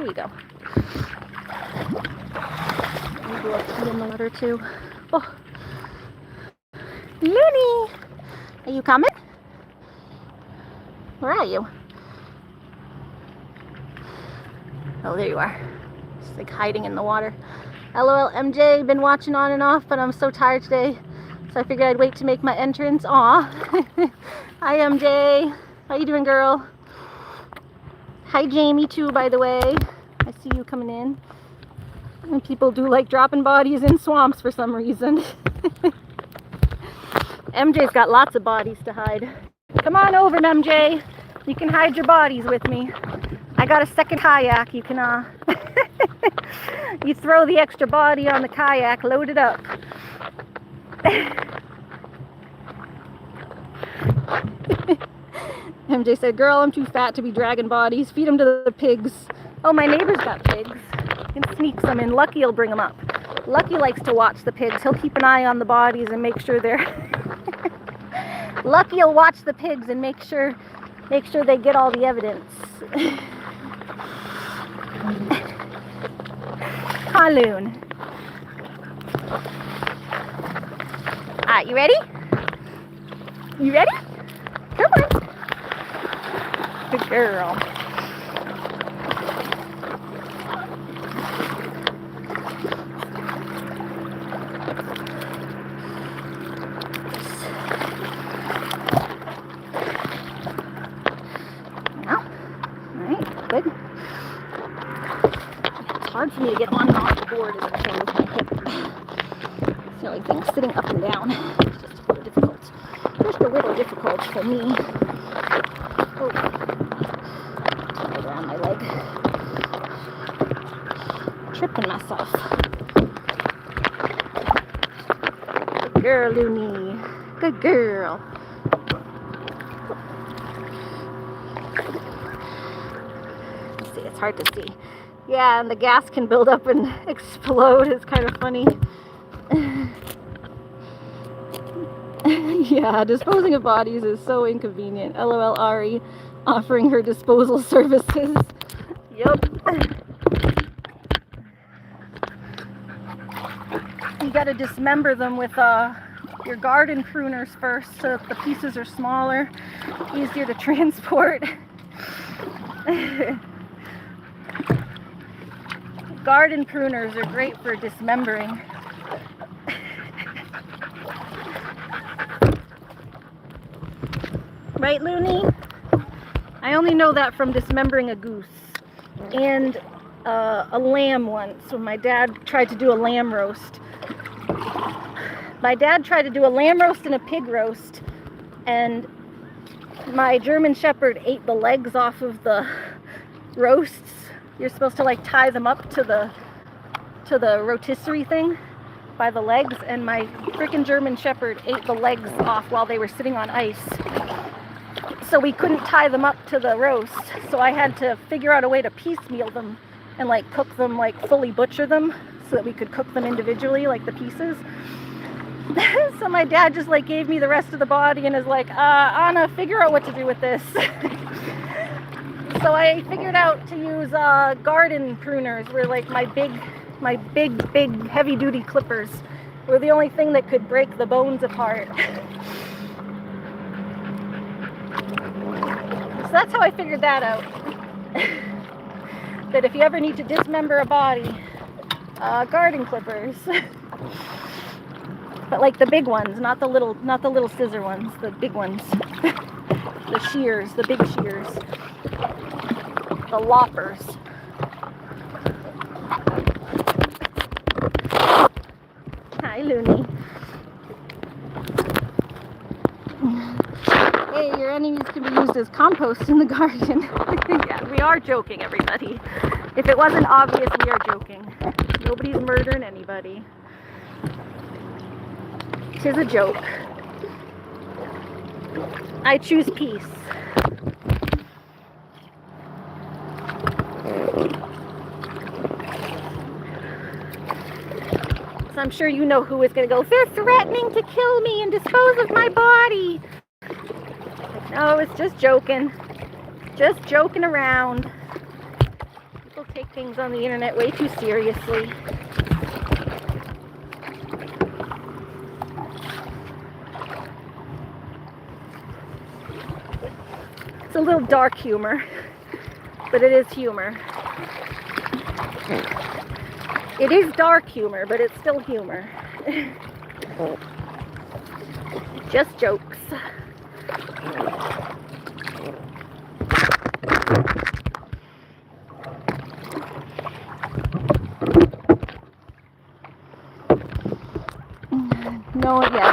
we go. Let me go up to the mother too. Oh, Loony! Are you coming? Where are you? Oh, there you are. Just like hiding in the water. LOL, MJ, been watching on and off, but I'm so tired today, so I figured I'd wait to make my entrance. Aw. Hi, MJ. How you doing, girl? Hi, Jamie, too, by the way. I see you coming in. And people do like dropping bodies in swamps for some reason. MJ's got lots of bodies to hide. Come on over, MJ. You can hide your bodies with me. I got a second kayak. You can, you throw the extra body on the kayak, load it up. MJ said, girl, I'm too fat to be dragging bodies. Feed them to the pigs. Oh, my neighbor's got pigs. You can sneak some in. Lucky will bring them up. Lucky likes to watch the pigs. He'll keep an eye on the bodies and make sure they're... Lucky will watch the pigs and make sure they get all the evidence. Hi, Loon. Alright, you ready? You ready? Come on. Good girl. Now, alright, good. It's hard for me to get on and off the board as I can with my hip. It's the only thing, sitting up and down. It's just a little difficult. Just a little difficult for me. Oh, around my leg. Tripping myself. Good girl, Loony. Good girl. Let's see, it's hard to see. Yeah, and the gas can build up and explode. It's kind of funny. Yeah, disposing of bodies is so inconvenient. LOL Ari offering her disposal services. Yep. You gotta dismember them with your garden pruners first so that the pieces are smaller, easier to transport. Garden pruners are great for dismembering. Right, Loony? I only know that from dismembering a goose and a lamb once when my dad tried to do a lamb roast. My dad tried to do a lamb roast and a pig roast, and my German Shepherd ate the legs off of the roasts. You're supposed to like tie them up to the rotisserie thing by the legs, and my freaking German Shepherd ate the legs off while they were sitting on ice. So we couldn't tie them up to the roast, so I had to figure out a way to piecemeal them and like cook them, like fully butcher them so that we could cook them individually, like the pieces. So my dad just like gave me the rest of the body and is like, Anna, figure out what to do with this. So I figured out to use garden pruners, were like my big heavy duty clippers were the only thing that could break the bones apart. So that's how I figured that out. That if you ever need to dismember a body, garden clippers. But like the big ones, not the little scissor ones, the big ones. The shears, the big shears. The loppers. Hi, Loony. Hey, your enemies can be used as compost in the garden. Yeah, we are joking, everybody. If it wasn't obvious, we are joking. Nobody's murdering anybody. Tis a joke. I choose peace. So I'm sure you know who is going to go, they're threatening to kill me and dispose of my body. Like, no, it's just joking. Just joking around. People take things on the internet way too seriously. It's a little dark humor, but it is humor. It is dark humor, but it's still humor. Just jokes.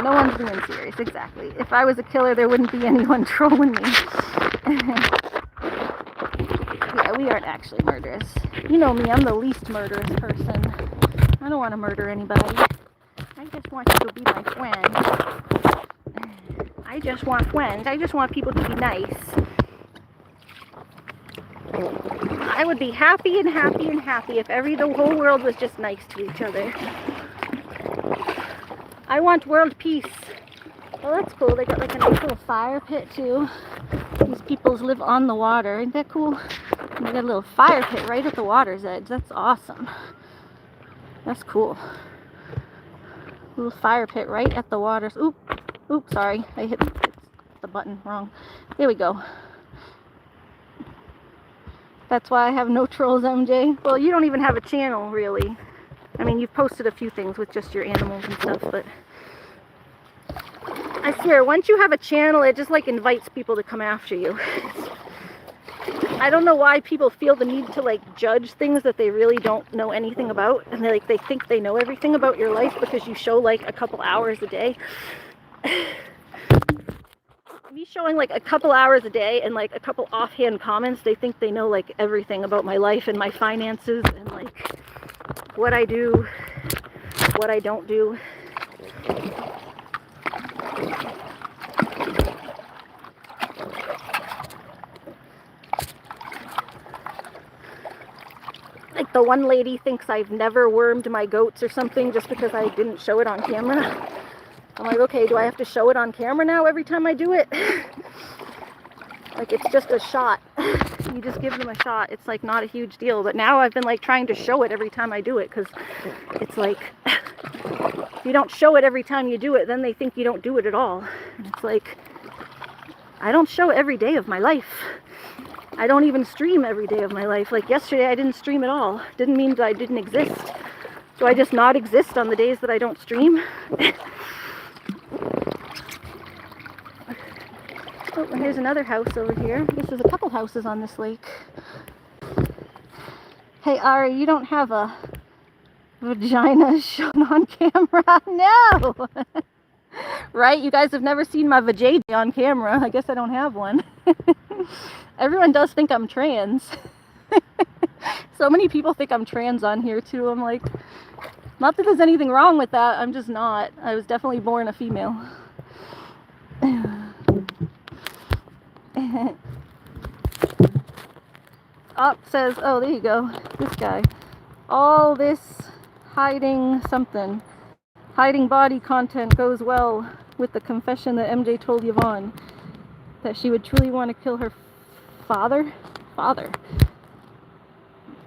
No one's being serious, exactly. If I was a killer, there wouldn't be anyone trolling me. Yeah, we aren't actually murderous. You know me, I'm the least murderous person. I don't want to murder anybody. I just want you to be my friend. I just want friends. I just want people to be nice. I would be happy and happy and happy if the whole world was just nice to each other. I want world peace. Oh, that's cool. They got like a nice little fire pit too. These people live on the water. Isn't that cool? And they got a little fire pit right at the water's edge. That's awesome. That's cool. Little fire pit right at the water's. Oop, sorry. I hit the button wrong. There we go. That's why I have no trolls, MJ. Well, you don't even have a channel, really. I mean, you've posted a few things with just your animals and stuff, but I swear, once you have a channel, it just like invites people to come after you. I don't know why people feel the need to like judge things that they really don't know anything about, and they think they know everything about your life because you show like a couple hours a day. Me showing like a couple hours a day and like a couple offhand comments, they think they know like everything about my life and my finances and like what I do, what I don't do. Like the one lady thinks I've never wormed my goats or something just because I didn't show it on camera. I'm like, okay, do I have to show it on camera now every time I do it? Like, it's just a shot. You just give them a shot. It's like not a huge deal. But now I've been like trying to show it every time I do it because it's like, if you don't show it every time you do it, then they think you don't do it at all. And it's like, I don't show every day of my life. I don't even stream every day of my life. Like yesterday, I didn't stream at all. Didn't mean that I didn't exist. Do I just not exist on the days that I don't stream? Oh, and here's another house over here. I guess there's a couple houses on this lake. Hey, Ari, you don't have a vagina shown on camera? No! Right? You guys have never seen my vajayjay on camera. I guess I don't have one. Everyone does think I'm trans. So many people think I'm trans on here too. I'm like, not that there's anything wrong with that. I'm just not. I was definitely born a female. Up says, oh, there you go. This guy. All this hiding something. Hiding body content goes well with the confession that MJ told Yvonne that she would truly want to kill her father.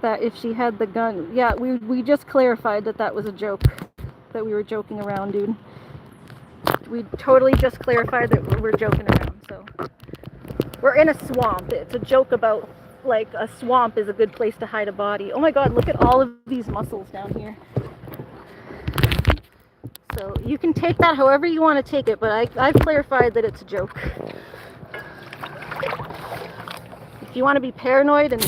That if she had the gun. Yeah, we just clarified that that was a joke. That we were joking around, dude. We totally just clarified that we're joking around. So we're in a swamp. It's a joke about like a swamp is a good place to hide a body. Oh my god, look at all of these mussels down here. So you can take that however you want to take it, but I've clarified that it's a joke. If you want to be paranoid and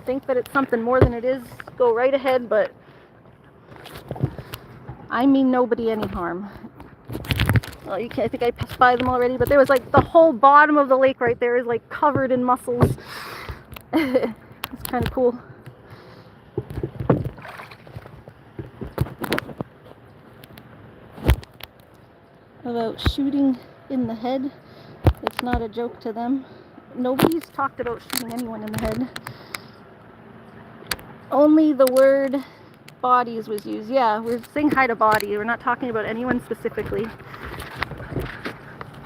think that it's something more than it is, go right ahead, but I mean nobody any harm. Well, I think I passed by them already, but there was like the whole bottom of the lake right there is like covered in mussels. It's kind of cool. About shooting in the head, it's not a joke to them. Nobody's talked about shooting anyone in the head. Only the word bodies was used. Yeah, we're saying hide a body. We're not talking about anyone specifically.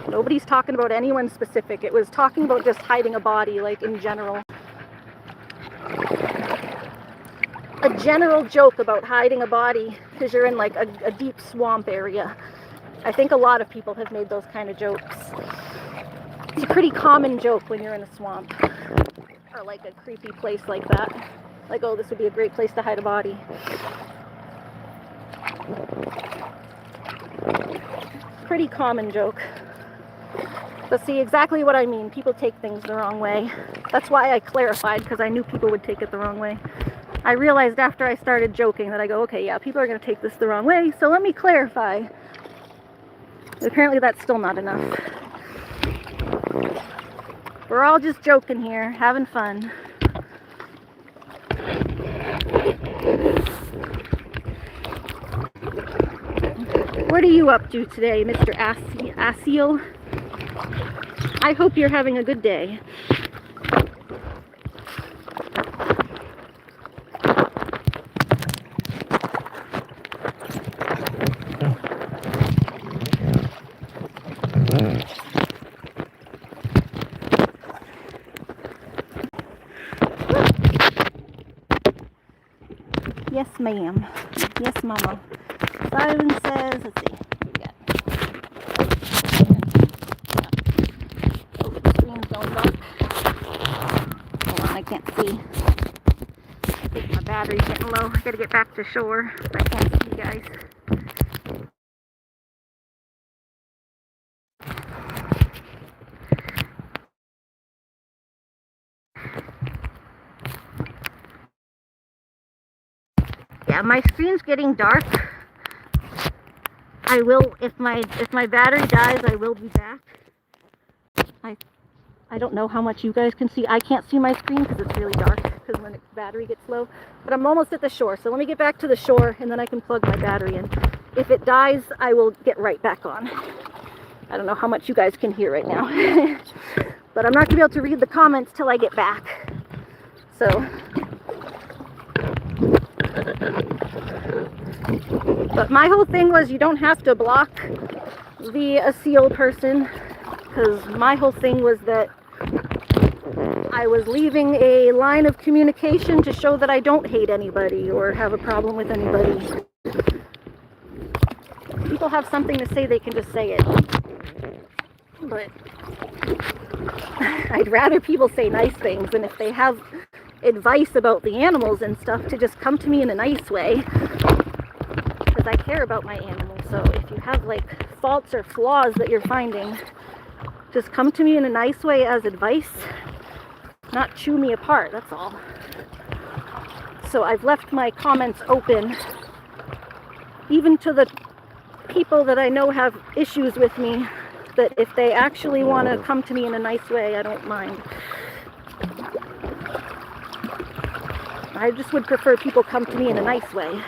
Nobody's talking about anyone specific. It was talking about just hiding a body, like in general. A general joke about hiding a body because you're in like a deep swamp area. I think a lot of people have made those kind of jokes. It's a pretty common joke when you're in a swamp or like a creepy place like that. Like, oh, this would be a great place to hide a body. Pretty common joke. But see, exactly what I mean. People take things the wrong way. That's why I clarified, because I knew people would take it the wrong way. I realized after I started joking that I go, okay, yeah, people are going to take this the wrong way, so let me clarify. Apparently that's still not enough. We're all just joking here, having fun. What are you up to today, Mr. Asio? I hope you're having a good day. Yes, ma'am. Yes, mama. Simon says, let's see. What we got? Oh, the screen's going dark. Hold on, I can't see. I think my battery's getting low. I gotta get back to shore. I can't see you guys. Yeah, my screen's getting dark. I will, if my battery dies, I will be back. I don't know how much you guys can see. I can't see my screen because it's really dark, because when the battery gets low. But I'm almost at the shore, so let me get back to the shore and then I can plug my battery in. If it dies, I will get right back on. I don't know how much you guys can hear right now. But I'm not going to be able to read the comments till I get back. So... But my whole thing was you don't have to block the seal person, because my whole thing was that I was leaving a line of communication to show that I don't hate anybody or have a problem with anybody. People have something to say, they can just say it. But I'd rather people say nice things, and if they have advice about the animals and stuff, to just come to me in a nice way, because I care about my animals. So if you have like faults or flaws that you're finding, Just come to me in a nice way as advice, not chew me apart, that's all. So I've left my comments open, even to the people that I know have issues with me, that if they actually want to come to me in a nice way, I don't mind. I just would prefer people come to me in a nice way.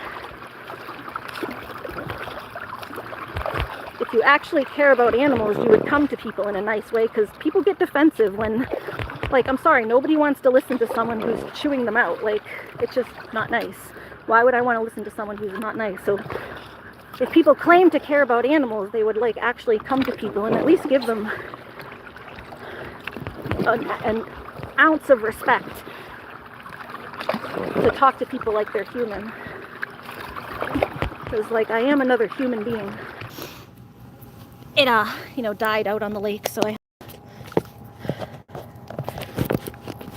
If you actually care about animals, you would come to people in a nice way, because people get defensive when, like, I'm sorry, nobody wants to listen to someone who's chewing them out. Like, it's just not nice. Why would I want to listen to someone who's not nice? So if people claim to care about animals, they would, like, actually come to people and at least give them an ounce of respect to talk to people like they're human. Because, like, I am another human being. It, you know, died out on the lake, so I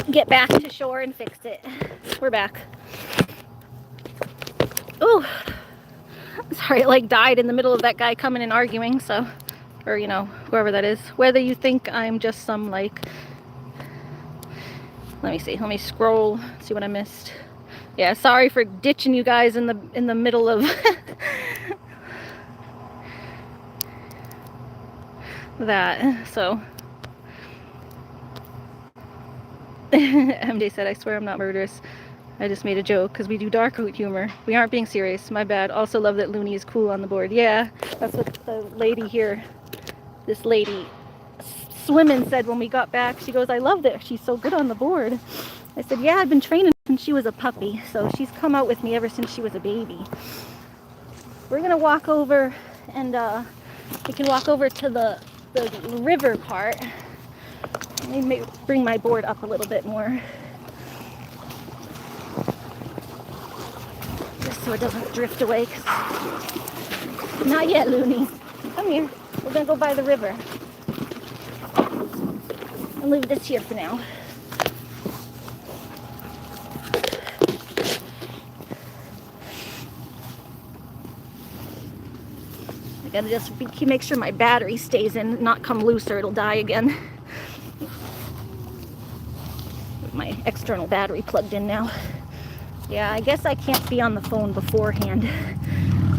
get back to shore and fix it. We're back. Oh, sorry, it like died in the middle of that guy coming and arguing, so, or, you know, whoever that is. Whether you think I'm just some, like, let me see, let me scroll, see what I missed. Yeah, sorry for ditching you guys in the middle of that. So MJ said, I swear I'm not murderous. I just made a joke because we do dark humor. We aren't being serious. My bad. Also love that Loony is cool on the board. Yeah, that's what the lady here, this lady swimming, said when we got back. She goes, I love that she's so good on the board. I said, yeah, I've been training since she was a puppy, so she's come out with me ever since she was a baby. We're gonna walk over, and we can walk over to the river part. Let me bring my board up a little bit more, just so it doesn't drift away. Not yet, Loony. Come here. We're gonna go by the river. I'll leave this here for now. I gotta just make sure my battery stays in, not come loose or it'll die again. With my external battery plugged in now. Yeah, I guess I can't be on the phone beforehand.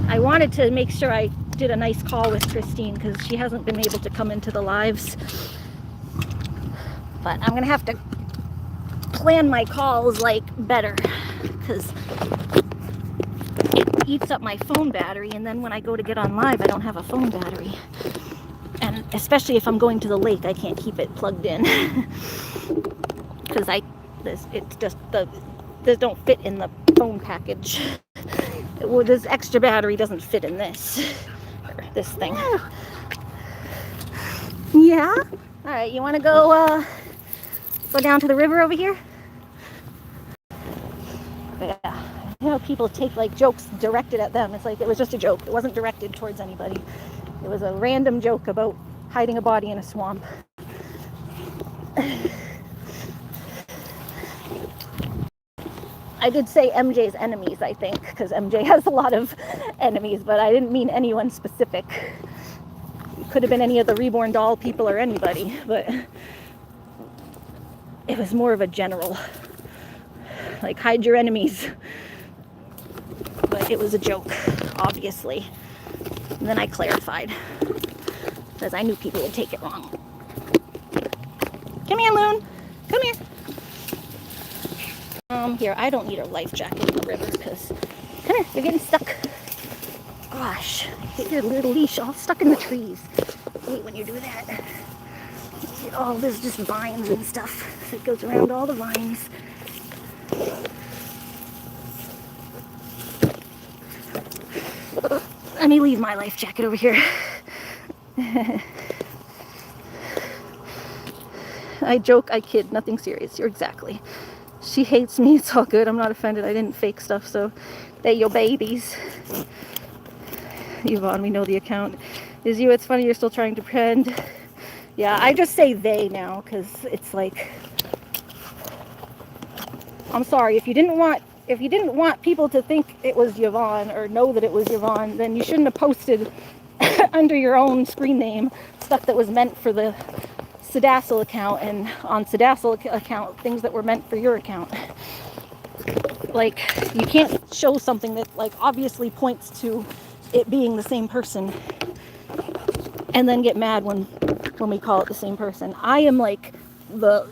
I wanted to make sure I did a nice call with Christine because she hasn't been able to come into the lives. But I'm gonna have to plan my calls like better, because it eats up my phone battery, and then when I go to get on live I don't have a phone battery. And especially if I'm going to the lake, I can't keep it plugged in because it's just these don't fit in the phone package. Well, this extra battery doesn't fit in this thing. Yeah. All right, you want to go down to the river over here? Yeah. You know, people take like jokes directed at them. It's like it was just a joke. It wasn't directed towards anybody. It was a random joke about hiding a body in a swamp. I did say MJ's enemies, I think, because MJ has a lot of enemies, but I didn't mean anyone specific. It could have been any of the Reborn Doll people or anybody, but it was more of a general, like, hide your enemies. But it was a joke, obviously. And then I clarified, because I knew people would take it wrong. Come here, Loon. Come here. Here, I don't need a life jacket in the river, because, come here, you're getting stuck. Gosh, get your little leash all stuck in the trees. I hate when you do that. Oh, there's just vines and stuff. So it goes around all the vines. Let me leave my life jacket over here. I joke, I kid, nothing serious. You're exactly. She hates me, it's all good. I'm not offended. I didn't fake stuff, so they're your babies. Yvonne, we know the account is you. It's funny you're still trying to pretend. Yeah, I just say they now, because it's like, I'm sorry, if you didn't want people to think it was Yvonne or know that it was Yvonne, then you shouldn't have posted under your own screen name stuff that was meant for the Sedassel account, and on Sedassel account, things that were meant for your account. Like, you can't show something that, like, obviously points to it being the same person and then get mad when we call it the same person. I am, like, the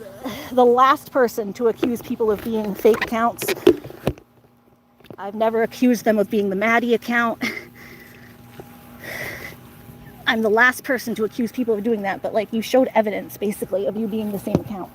last person to accuse people of being fake accounts. I've never accused them of being the Maddie account. I'm the last person to accuse people of doing that, but, like, you showed evidence, basically, of you being the same account.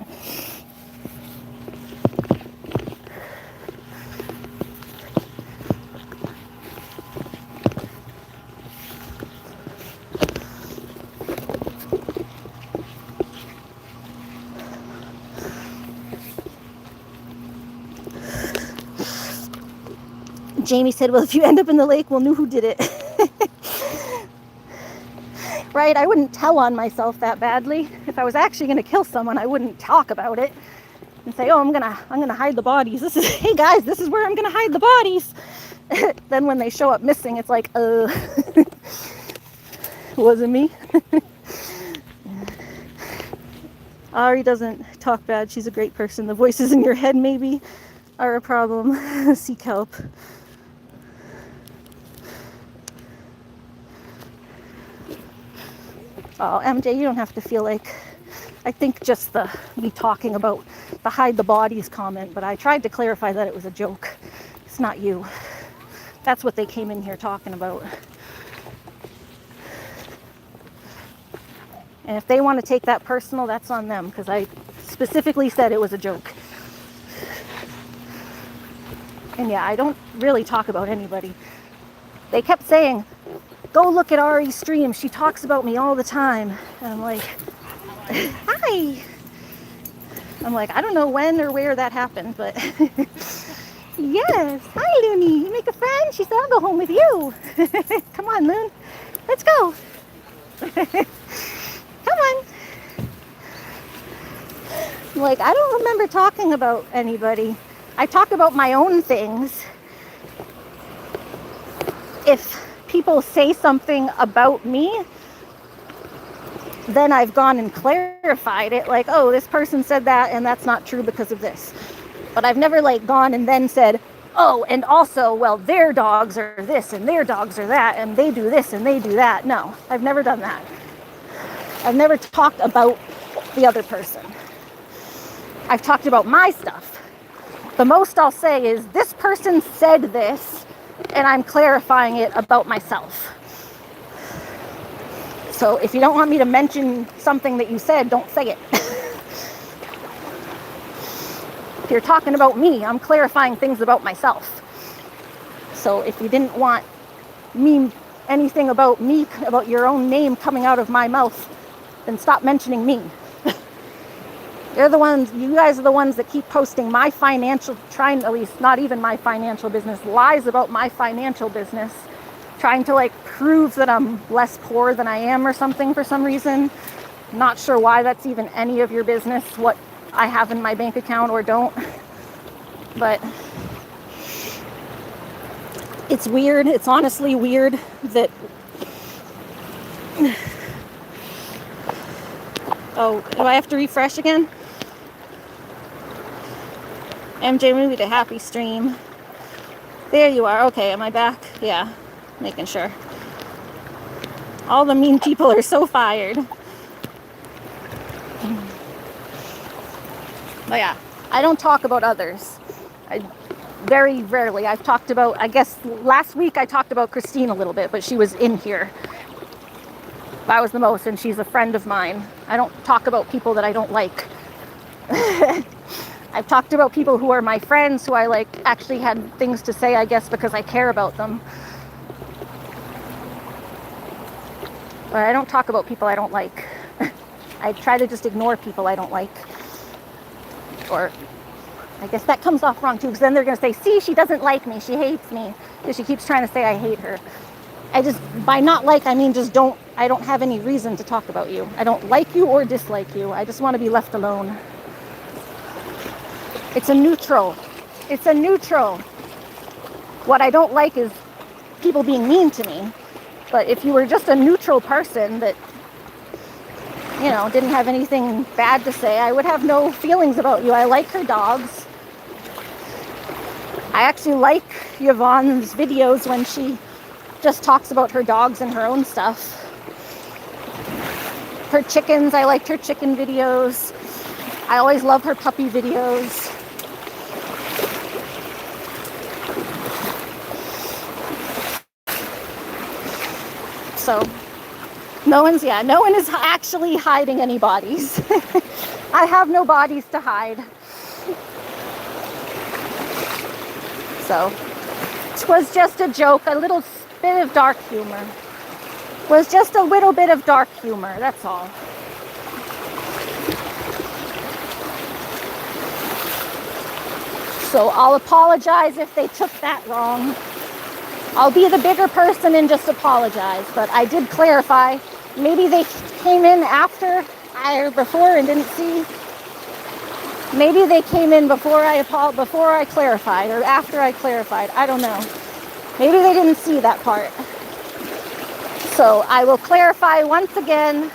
Jamie said, well, if you end up in the lake, we'll know who did it. Right? I wouldn't tell on myself that badly. If I was actually going to kill someone, I wouldn't talk about it and say, oh, I'm gonna hide the bodies. Hey guys, this is where I'm gonna hide the bodies. Then when they show up missing, it's like, wasn't me. Ari doesn't talk bad. She's a great person. The voices in your head maybe are a problem. Seek help. Oh, MJ, you don't have to feel like, I think just me talking about the hide the bodies comment, but I tried to clarify that it was a joke. It's not you. That's what they came in here talking about. And if they want to take that personal, that's on them, because I specifically said it was a joke. And yeah, I don't really talk about anybody. They kept saying, go look at Ari's stream. She talks about me all the time. And I'm like, hi. I'm like, I don't know when or where that happened, but yes. Hi, Loony. You make a friend? She said, I'll go home with you. Come on, Loon. Let's go. Come on. I'm like, I don't remember talking about anybody. I talk about my own things. If people say something about me, then I've gone and clarified it, like, oh, this person said that and that's not true because of this. But I've never like gone and then said, oh, and also, well, their dogs are this and their dogs are that and they do this and they do that. No, I've never done that. I've never talked about the other person. I've talked about my stuff. The most I'll say is, this person said this and I'm clarifying it about myself. So if you don't want me to mention something that you said, don't say it. If you're talking about me, I'm clarifying things about myself. So if you didn't want anything about me, about your own name coming out of my mouth, then stop mentioning me. They're the ones, you guys are the ones that keep posting my financial, trying, at least not even my financial business, lies about my financial business, trying to like prove that I'm less poor than I am or something for some reason. Not sure why that's even any of your business, what I have in my bank account or don't. But it's weird. It's honestly weird that, oh, do I have to refresh again? MJ movie to happy stream. There you are. Okay, am I back? Yeah, making sure. All the mean people are so fired. But yeah, I don't talk about others. Very rarely. I've talked about, I guess last week I talked about Christine a little bit, but she was in here. That was the most, and she's a friend of mine. I don't talk about people that I don't like. I've talked about people who are my friends, who I like actually had things to say, I guess, because I care about them. But I don't talk about people I don't like. I try to just ignore people I don't like. Or I guess that comes off wrong too, because then they're going to say, see, she doesn't like me, she hates me, because she keeps trying to say I hate her. I just, by not like, I mean just I don't have any reason to talk about you. I don't like you or dislike you. I just want to be left alone. It's a neutral. It's a neutral. What I don't like is people being mean to me. But if you were just a neutral person that you know, didn't have anything bad to say, I would have no feelings about you. I like her dogs. I actually like Yvonne's videos when she just talks about her dogs and her own stuff. Her chickens, I liked her chicken videos. I always love her puppy videos. So no one is actually hiding any bodies. I have no bodies to hide. So it was just a joke, a little bit of dark humor. It was just a little bit of dark humor, that's all. So I'll apologize if they took that wrong. I'll be the bigger person and just apologize, but I did clarify. Maybe they came in after or before and didn't see. Maybe they came in before I clarified or after I clarified. I don't know. Maybe they didn't see that part. So I will clarify once again.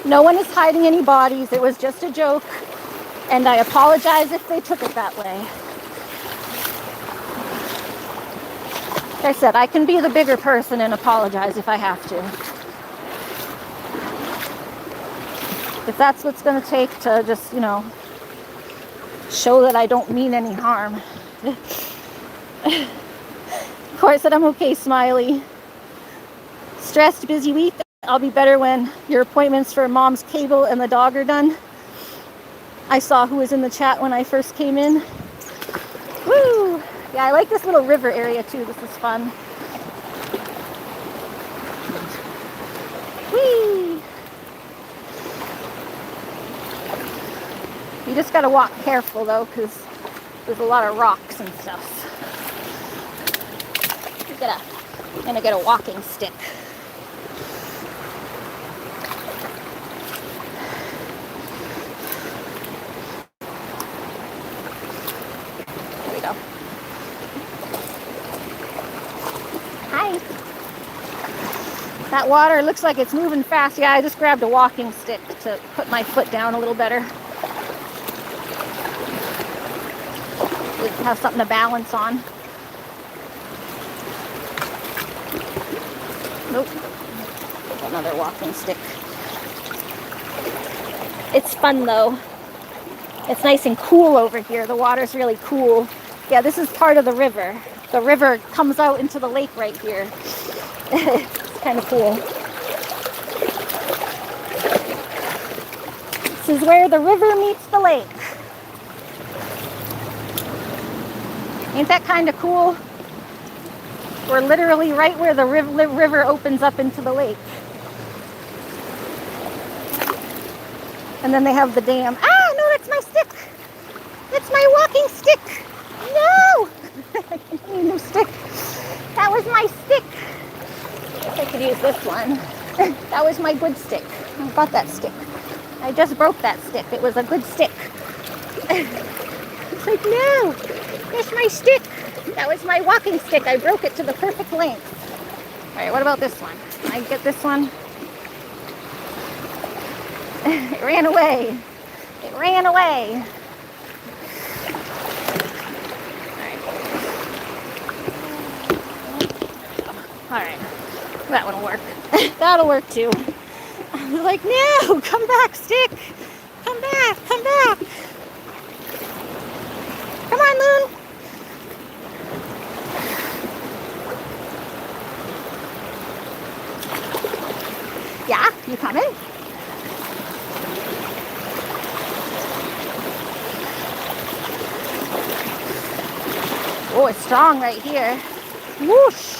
No one is hiding any bodies. It was just a joke. And I apologize if they took it that way. Like I said, I can be the bigger person and apologize if I have to. If that's what's going to take to just, you know, show that I don't mean any harm. Of course, that I'm okay, Smiley. Stressed, busy week. I'll be better when your appointments for mom's cable and the dog are done. I saw who was in the chat when I first came in. Woo! Yeah, I like this little river area too. This is fun. Whee! You just gotta walk careful though, because there's a lot of rocks and stuff. I'm gonna get a walking stick. There we go. Hi. That water looks like it's moving fast. Yeah, I just grabbed a walking stick to put my foot down a little better. Have something to balance on. Nope. Another walking stick. It's fun though. It's nice and cool over here. The water's really cool. Yeah, this is part of the river. The river comes out into the lake right here. It's kind of cool. This is where the river meets the lake. Ain't that kind of cool? We're literally right where the river opens up into the lake. And then they have the dam. Ah, no, that's my stick. That's my walking stick. No! I need a new stick. That was my stick. I guess I could use this one. That was my good stick. I bought that stick. I just broke that stick. It was a good stick. It's like, no, that's my stick. That was my walking stick. I broke it to the perfect length. All right, what about this one? Can I get this one? It ran away. It ran away. All right, that one will work. That'll work too. I was like, no, come back, stick. Come back, come back. Come on, Loon. Yeah, you coming? Oh, it's strong right here. Whoosh.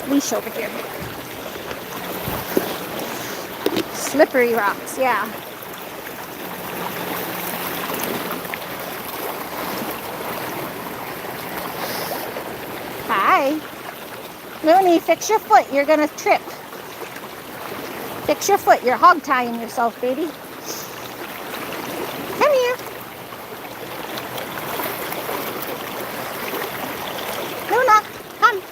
Leash over here. Slippery rocks, yeah. Hi. Loony, fix your foot. You're gonna trip. Fix your foot. You're hog tying yourself, baby. Come here. Luna, come.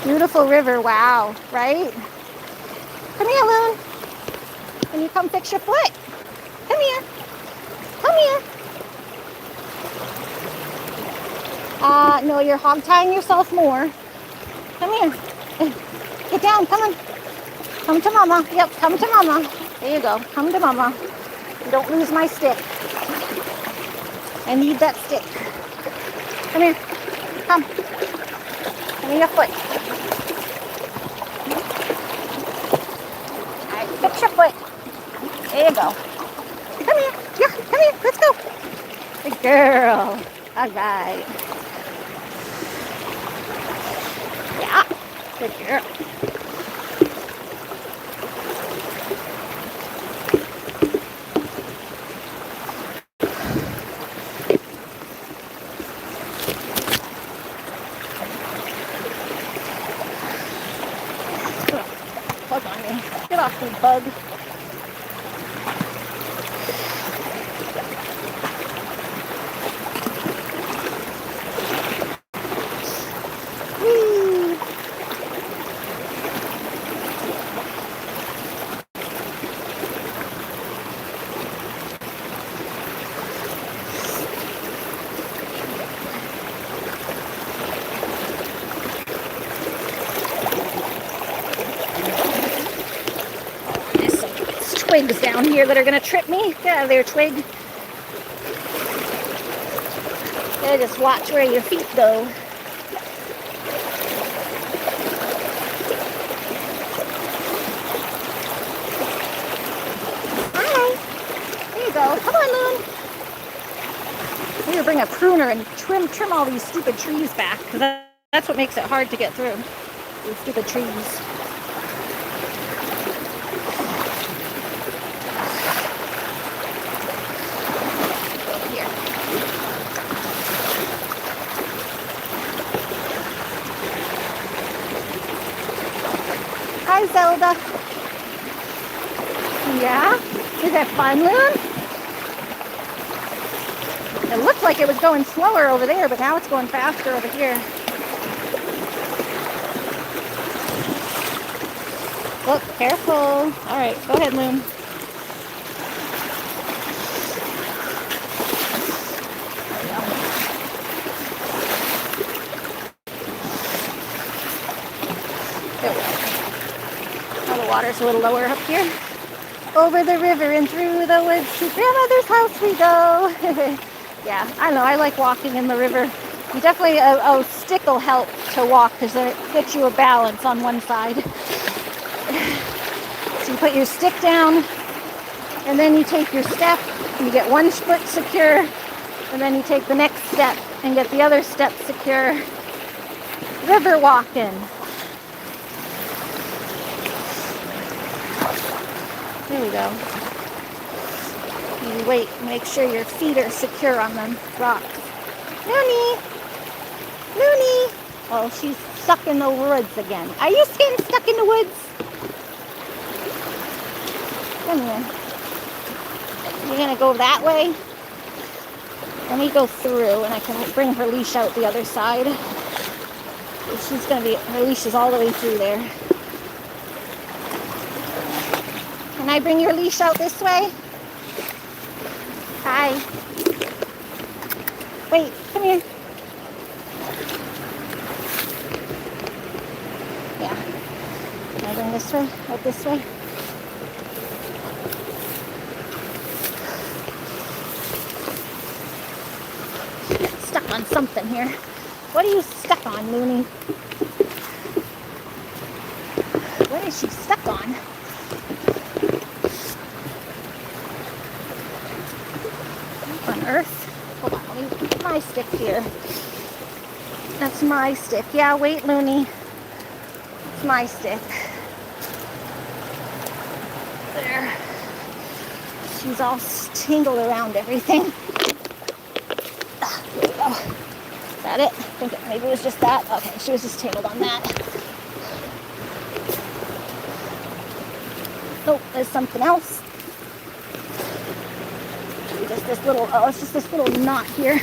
Beautiful river. Wow, right? Come here, Loon. Can you come fix your foot? Come here. Come here. No, you're hog tying yourself more. Come here. Get down. Come on. Come to mama. Yep, come to mama. There you go. Come to mama. Don't lose my stick. I need that stick. Come here. Come. Give me your foot. All right, fix your foot. There you go. Come here. Yeah, come here. Let's go. Good girl. All right. Yeah. Good girl. Bug on me. Get off me, bug. Whee! Twigs down here that are gonna trip me. Get out of there, twig. Yeah, just watch where your feet go. Hi. There you go. Come on, Loon. We need to bring a pruner and trim all these stupid trees back, because that's what makes it hard to get through. These stupid trees. Hi, Zelda. Yeah? Is that fun, Loon? It looked like it was going slower over there, but now it's going faster over here. Look, careful. All right, go ahead, Loon. There we go. Now the water's a little lower up here. Over the river and through the woods to grandmother's house we go. Yeah, I know, I like walking in the river. You definitely, a stick will help to walk because it gets you a balance on one side. So you put your stick down and then you take your step and you get one foot secure and then you take the next step and get the other step secure. River walking. There we go. You wait, make sure your feet are secure on the rocks. Loony! Loony! Oh, she's stuck in the woods again. Are you getting stuck in the woods? Come here. You're gonna go that way? Let me go through and I can bring her leash out the other side. She's gonna be, her leash is all the way through there. Can I bring your leash out this way? Hi. Wait, come here. Yeah. Can I bring this way? Out this way? Stuck on something here. What are you stuck on, Loony? What is she stuck on? On earth? Hold on, let me put my stick here. That's my stick. Yeah, wait, Loony. It's my stick. There. She's all tangled around everything. There we go. Is that it? I think maybe it was just that. Okay, she was just tangled on that. Oh, there's something else. Just this little, oh, it's just this little knot here.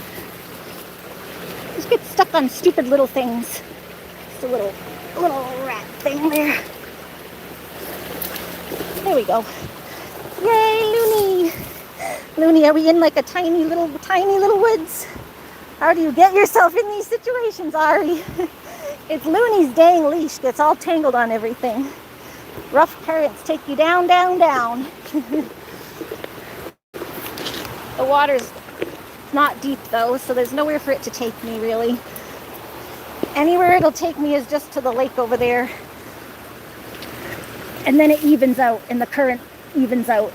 Just get stuck on stupid little things. Just a little rat thing there. There we go. Yay, Loony! Loony, are we in like a tiny little woods? How do you get yourself in these situations, Ari? It's Loony's dang leash gets all tangled on everything. Rough currents take you down, down, down. The water's not deep though, so there's nowhere for it to take me really. Anywhere it'll take me is just to the lake over there. And then it evens out and the current evens out.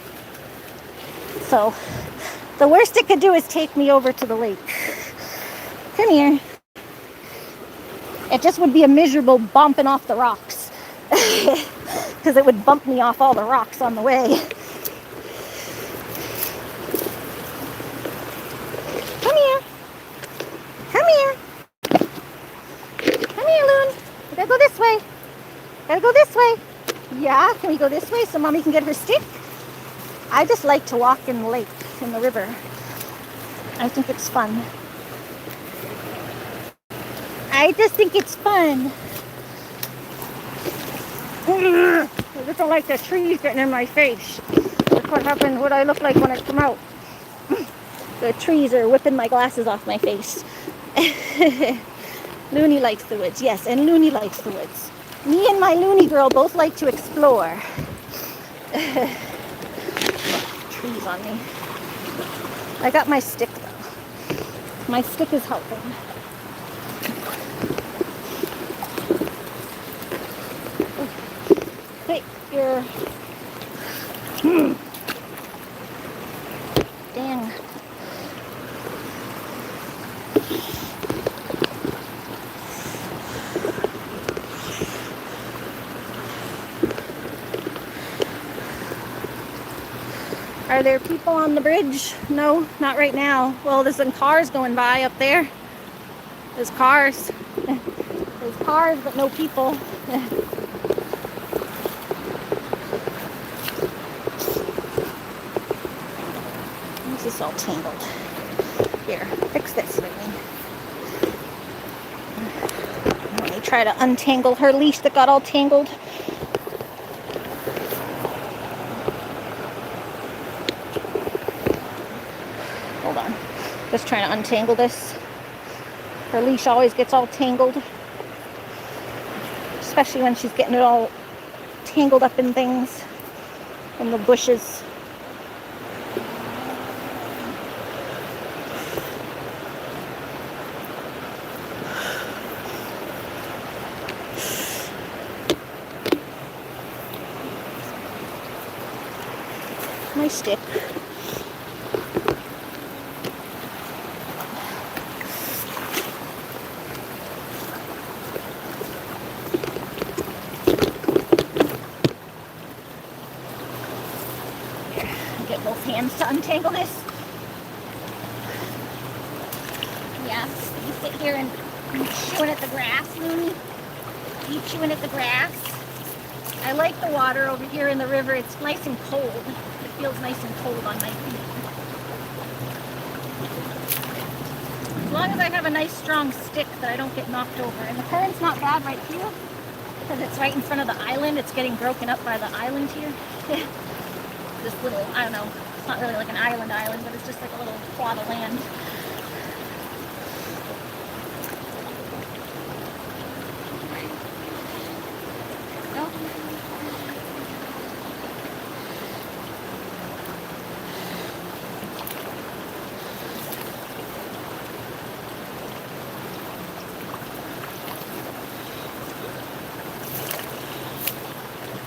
So the worst it could do is take me over to the lake. Come here. It just would be a miserable bumping off the rocks. Because it would bump me off all the rocks on the way. Come here. Come here. Come here, Loon. We gotta go this way. Gotta go this way. Yeah, can we go this way so Mommy can get her stick? I just like to walk in the lake, in the river. I think it's fun. I just think it's fun. I just don't like the trees getting in my face. That's what happened, what I look like when I come out. The trees are whipping my glasses off my face. Loony likes the woods, yes, and Loony likes the woods. Me and my Loony girl both like to explore. Trees on me. I got my stick though. My stick is helping. Hey, you're... Dang. Are there people on the bridge? No, not right now. Well, there's some cars going by up there. There's cars. There's cars, but no people. This is all tangled. Here, fix this for me. Let me try to untangle her leash that got all tangled. Hold on. Just trying to untangle this. Her leash always gets all tangled. Especially when she's getting it all tangled up in things. In the bushes. My stick. Get both hands to untangle this. Yeah, you sit here and chewing at the grass, Loony. You chewing at the grass. I like the water over here in the river. It's nice and cold. It feels nice and cold on my feet. As long as I have a nice strong stick that I don't get knocked over. And the current's not bad right here because it's right in front of the island. It's getting broken up by the island here. This little, I don't know, it's not really like an island, but it's just like a little plot of land. No?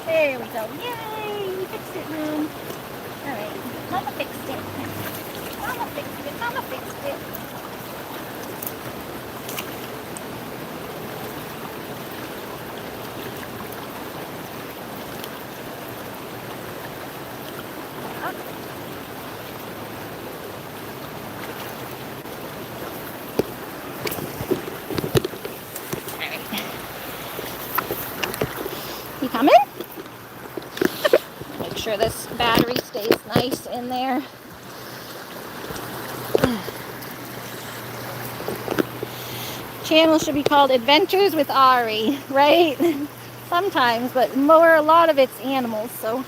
There we go. Yay! We fixed it, Loon. Alright. Mama fixed it. Mama fixed it. Mama fixed it. You coming? Make sure this battery stays nice in there. Channel should be called Adventures with Ari, right? Sometimes, but a lot of it's animals, so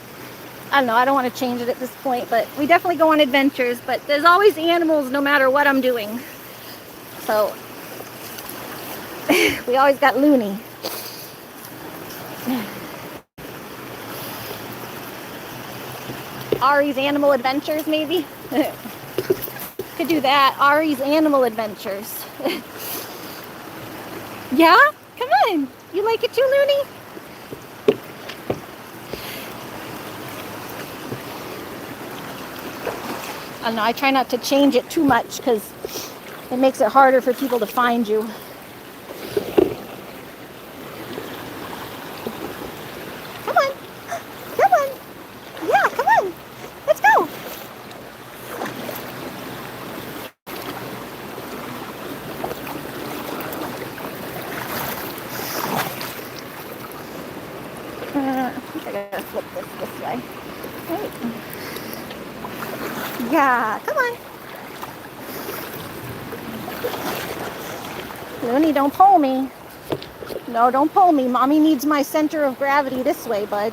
I don't know, I don't want to change it at this point, but we definitely go on adventures, but there's always animals no matter what I'm doing. So we always got Loony. Ari's Animal Adventures, maybe? Could do that. Ari's Animal Adventures. Yeah? Come on. You like it too, Loony? I don't know. I try not to change it too much because it makes it harder for people to find you. Come on. Come on. Yeah, come on. Let's go. I think I gotta flip this way. Right. Yeah, come on. Loony, don't pull me. No, don't pull me. Mommy needs my center of gravity this way, bud.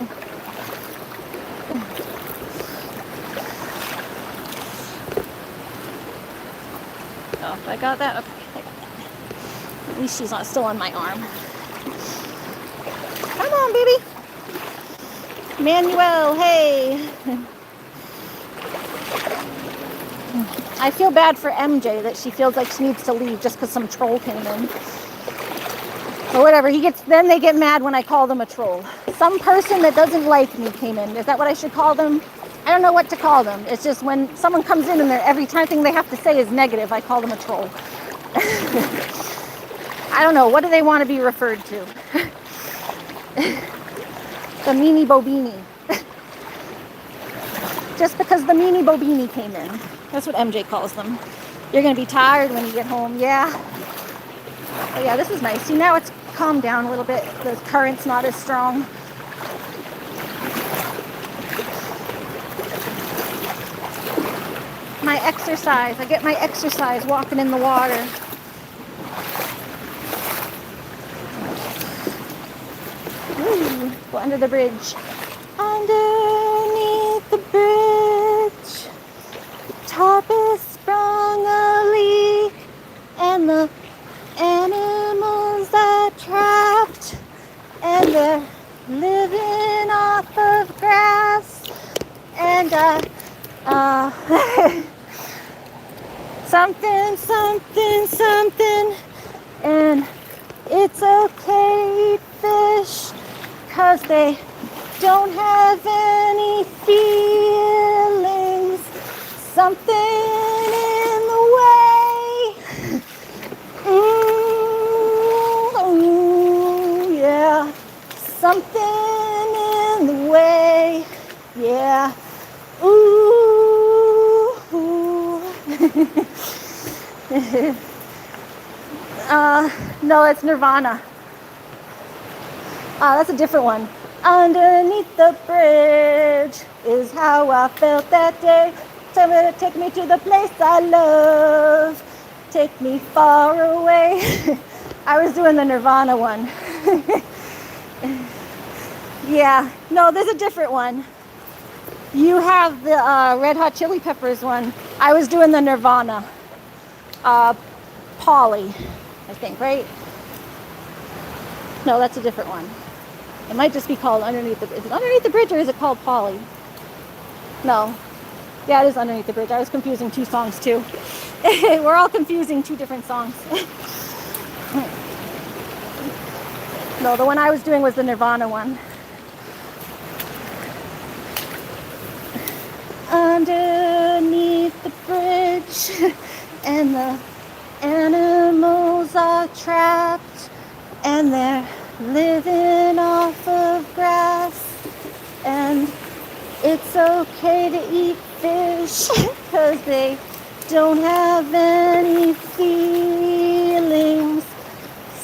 Oh, I got that. Okay, I got that. At least she's not still on my arm. Come on, baby. Manuel, hey. I feel bad for MJ that she feels like she needs to leave just because some troll came in. Or whatever, then they get mad when I call them a troll. Some person that doesn't like me came in. Is that what I should call them? I don't know what to call them. It's just when someone comes in and every thing they have to say is negative, I call them a troll. I don't know. What do they want to be referred to? The meanie bobini. Just because the meanie bobini came in. That's what MJ calls them. You're going to be tired when you get home. Yeah. Oh, yeah, this is nice. See, now it's calmed down a little bit. The current's not as strong. My exercise. I get my exercise walking in the water. Ooh, go under the bridge. Underneath the bridge, top is sprung a leak, and the animals are trapped, and they're living off of grass, and something, something, something, and it's okay, eat fish, 'cause they don't have any feelings. Something in the way. Ooh, yeah. Something in the way. Yeah. Ooh. No, it's Nirvana. That's a different one. Underneath the bridge is how I felt that day. Take me to the place I love. Take me far away. I was doing the Nirvana one. Yeah, no, there's a different one. You have the Red Hot Chili Peppers one. I was doing the Nirvana. Polly, I think, right? No, that's a different one. It might just be called Underneath the Bridge. Is it Underneath the Bridge or is it called Polly? No. Yeah, it is Underneath the Bridge. I was confusing two songs too. We're all confusing two different songs. No, the one I was doing was the Nirvana one. Underneath the bridge, and the animals are trapped, and they're living off of grass, and it's okay to eat fish, 'cause they don't have any feelings.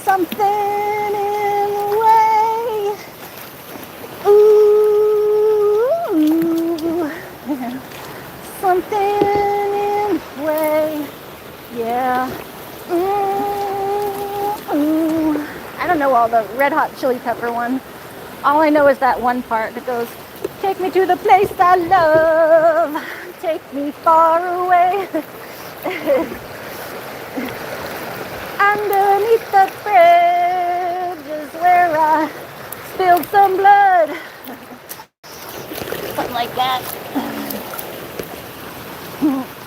Something in the way. the Red Hot Chili Pepper one. All I know is that one part that goes, take me to the place I love, take me far away. Underneath the bridge is where I spilled some blood. Something like that.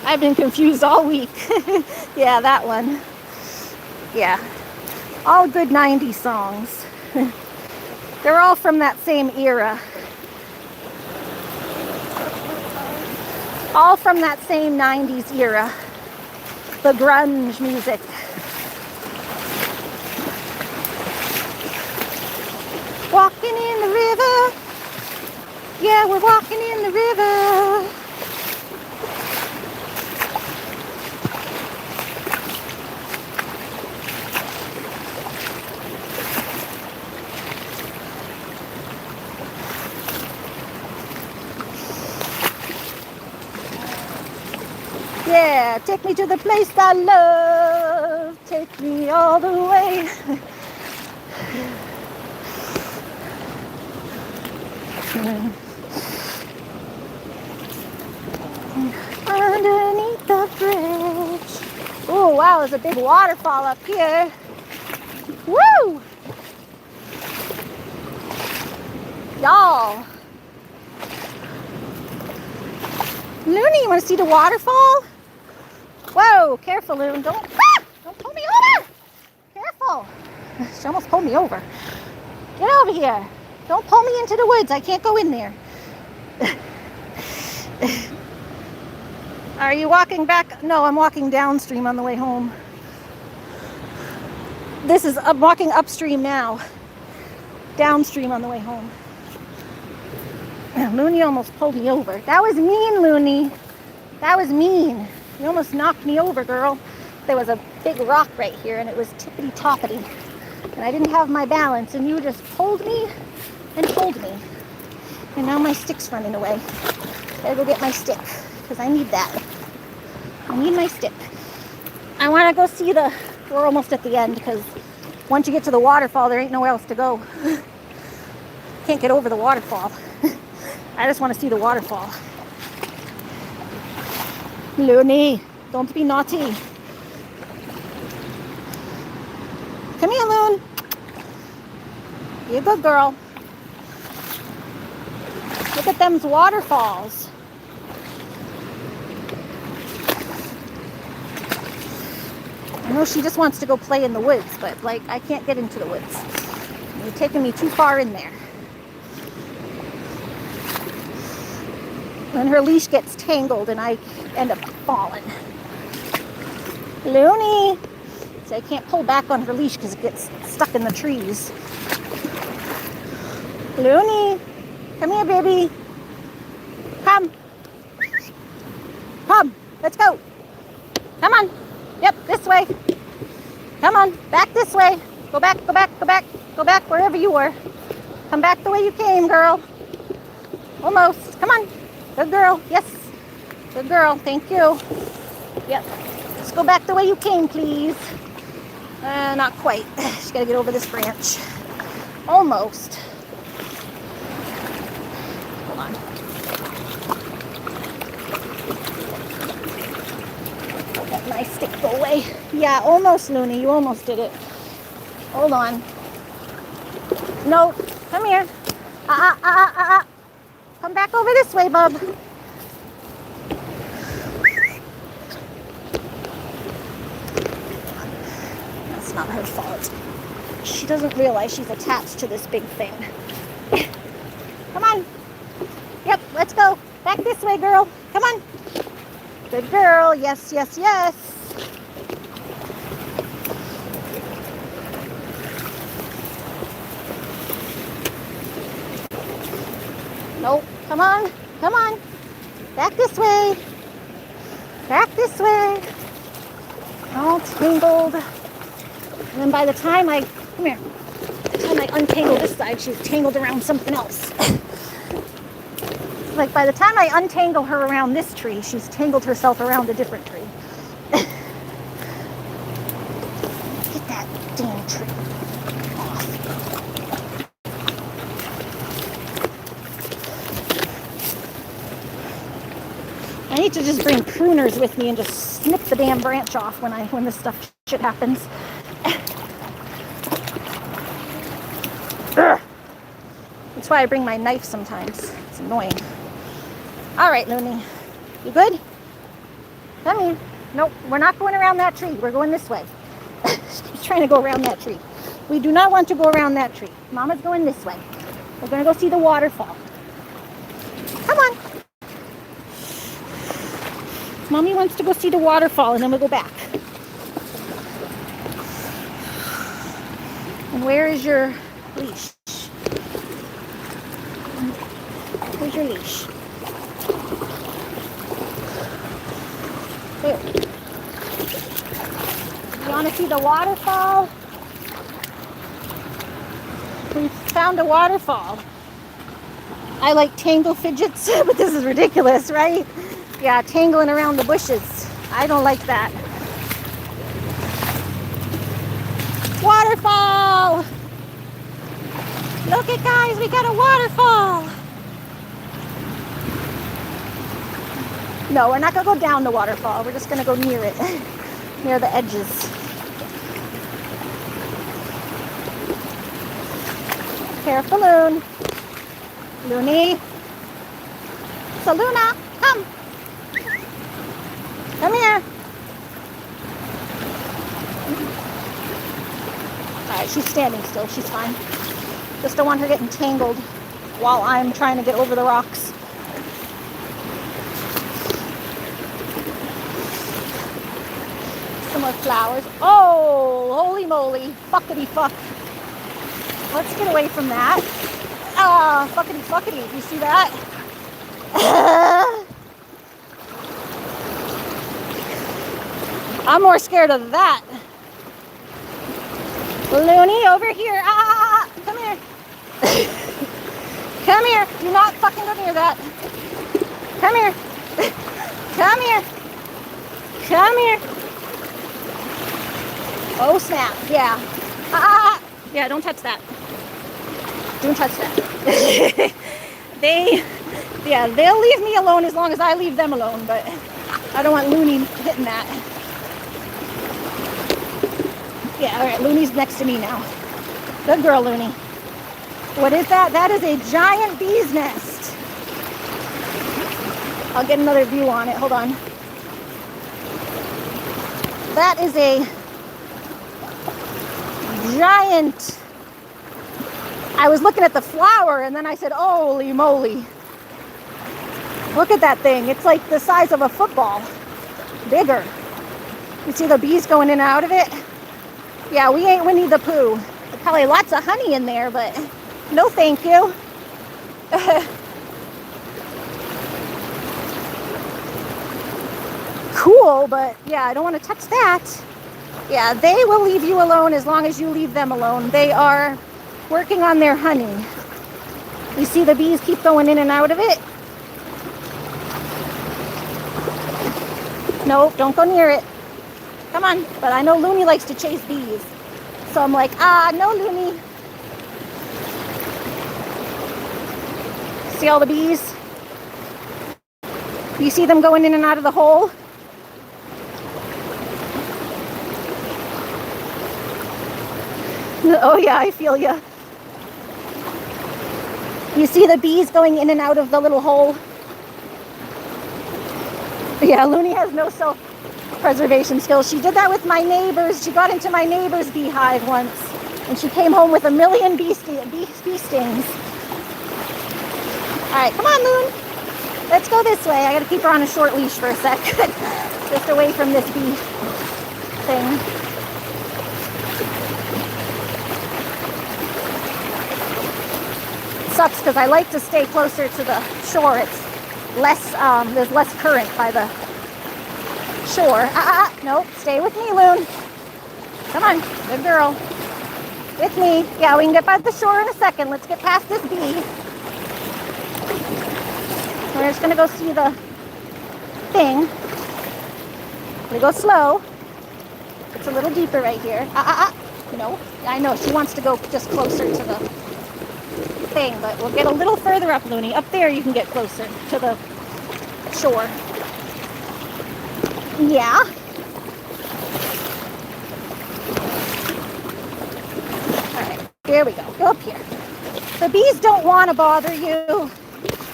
I've been confused all week. Yeah, that one. Yeah. All good 90s songs. They're all from that same era. All from that same 90s era. The grunge music. Walking in the river. Yeah, we're walking in the river. Yeah, take me to the place I love. Take me all the way. Underneath the bridge. Oh, wow, there's a big waterfall up here. Woo! Y'all. Loony, you want to see the waterfall? Whoa, careful, Loon. Don't pull me over. Careful. She almost pulled me over. Get over here. Don't pull me into the woods. I can't go in there. Are you walking back? No, I'm walking downstream on the way home. I'm walking upstream now. Downstream on the way home. Loony almost pulled me over. That was mean, Loony. That was mean. You almost knocked me over, girl. There was a big rock right here, and it was tippity-toppity. And I didn't have my balance, and you just pulled me and pulled me. And now my stick's running away. Gotta go get my stick, because I need that. I need my stick. I want to go see we're almost at the end, because once you get to the waterfall, there ain't nowhere else to go. Can't get over the waterfall. I just want to see the waterfall. Loony, don't be naughty. Come here, Loon. You're a good girl. Look at them waterfalls. I know she just wants to go play in the woods, but I can't get into the woods. You're taking me too far in there. Then her leash gets tangled and I end up falling. Loony! So I can't pull back on her leash because it gets stuck in the trees. Loony! Come here, baby. Come. Come. Let's go. Come on. Yep, this way. Come on. Back this way. Go back, go back, go back. Go back wherever you were. Come back the way you came, girl. Almost. Come on. Good girl. Yes. Good girl. Thank you. Yep. Let's go back the way you came, please. Not quite. Just gotta get over this branch. Almost. Hold on. Let my stick go away. Yeah, almost, Loony. You almost did it. Hold on. No. Come here. Come back over this way, bub. That's not her fault. She doesn't realize she's attached to this big thing. Come on. Yep, let's go. Back this way, girl. Come on. Good girl. Yes, yes, yes. Nope. Come on. Come on. Back this way. Back this way. All tangled. And then by the time I untangle this side, she's tangled around something else. Like by the time I untangle her around this tree, she's tangled herself around a different tree. Get that damn tree off. hate to just bring pruners with me and just snip the damn branch off when this stuff shit happens. That's why I bring my knife sometimes. It's annoying. All right, Loony. You good? Come here. Nope, we're not going around that tree. We're going this way. She's trying to go around that tree. We do not want to go around that tree. Mama's going this way. We're going to go see the waterfall. Come on. Mommy wants to go see the waterfall, and then we'll go back. And where is your leash? Where's your leash? There. You want to see the waterfall? We found a waterfall. I like tangle fidgets, but this is ridiculous, right? Yeah, tangling around the bushes. I don't like that. Waterfall! Look it, guys, we got a waterfall. No, we're not gonna go down the waterfall. We're just gonna go near it, near the edges. Careful, Loon. Loony. So Luna, come. Come here. Alright, she's standing still. She's fine. Just don't want her getting tangled while I'm trying to get over the rocks. Some more flowers. Oh, holy moly. Fuckity fuck. Let's get away from that. Ah, fuckity fuckity. You see that? I'm more scared of that. Loony, over here. Ah, come here. Come here. Do not fucking go near that. Come here. Come here. Come here. Oh, snap. Yeah. Ah. Yeah, don't touch that. Don't touch that. They'll leave me alone as long as I leave them alone, but I don't want Loony hitting that. Yeah, all right, Loony's next to me now. Good girl, Loony. What is that? That is a giant bee's nest. I'll get another view on it. Hold on. That is a giant. I was looking at the flower and then I said, holy moly. Look at that thing. It's like the size of a football. Bigger. You see the bees going in and out of it? Yeah, we ain't Winnie the Pooh. There's probably lots of honey in there, but no thank you. Cool, but yeah, I don't want to touch that. Yeah, they will leave you alone as long as you leave them alone. They are working on their honey. You see the bees keep going in and out of it? Nope, don't go near it. Come on. But I know Loony likes to chase bees. So I'm like, no, Loony. See all the bees? You see them going in and out of the hole? Oh yeah, I feel ya. You see the bees going in and out of the little hole? Yeah, Loony has no self-preservation skills. She did that with my neighbors. She got into my neighbor's beehive once, and she came home with a million bee stings. All right, come on, Loon. Let's go this way. I gotta keep her on a short leash for a sec. Just away from this bee thing. Sucks because I like to stay closer to the shore. It's less, there's less current by the shore. Nope, stay with me, Loon. Come on, good girl. With me. Yeah, we can get by the shore in a second. Let's get past this bee. We're just gonna go see the thing. We go slow. It's a little deeper right here. No, I know she wants to go just closer to the thing, but we'll get a little further up, Loony. Up there you can get closer to the shore. Yeah. All right, here we go. Go up here. The bees don't want to bother you,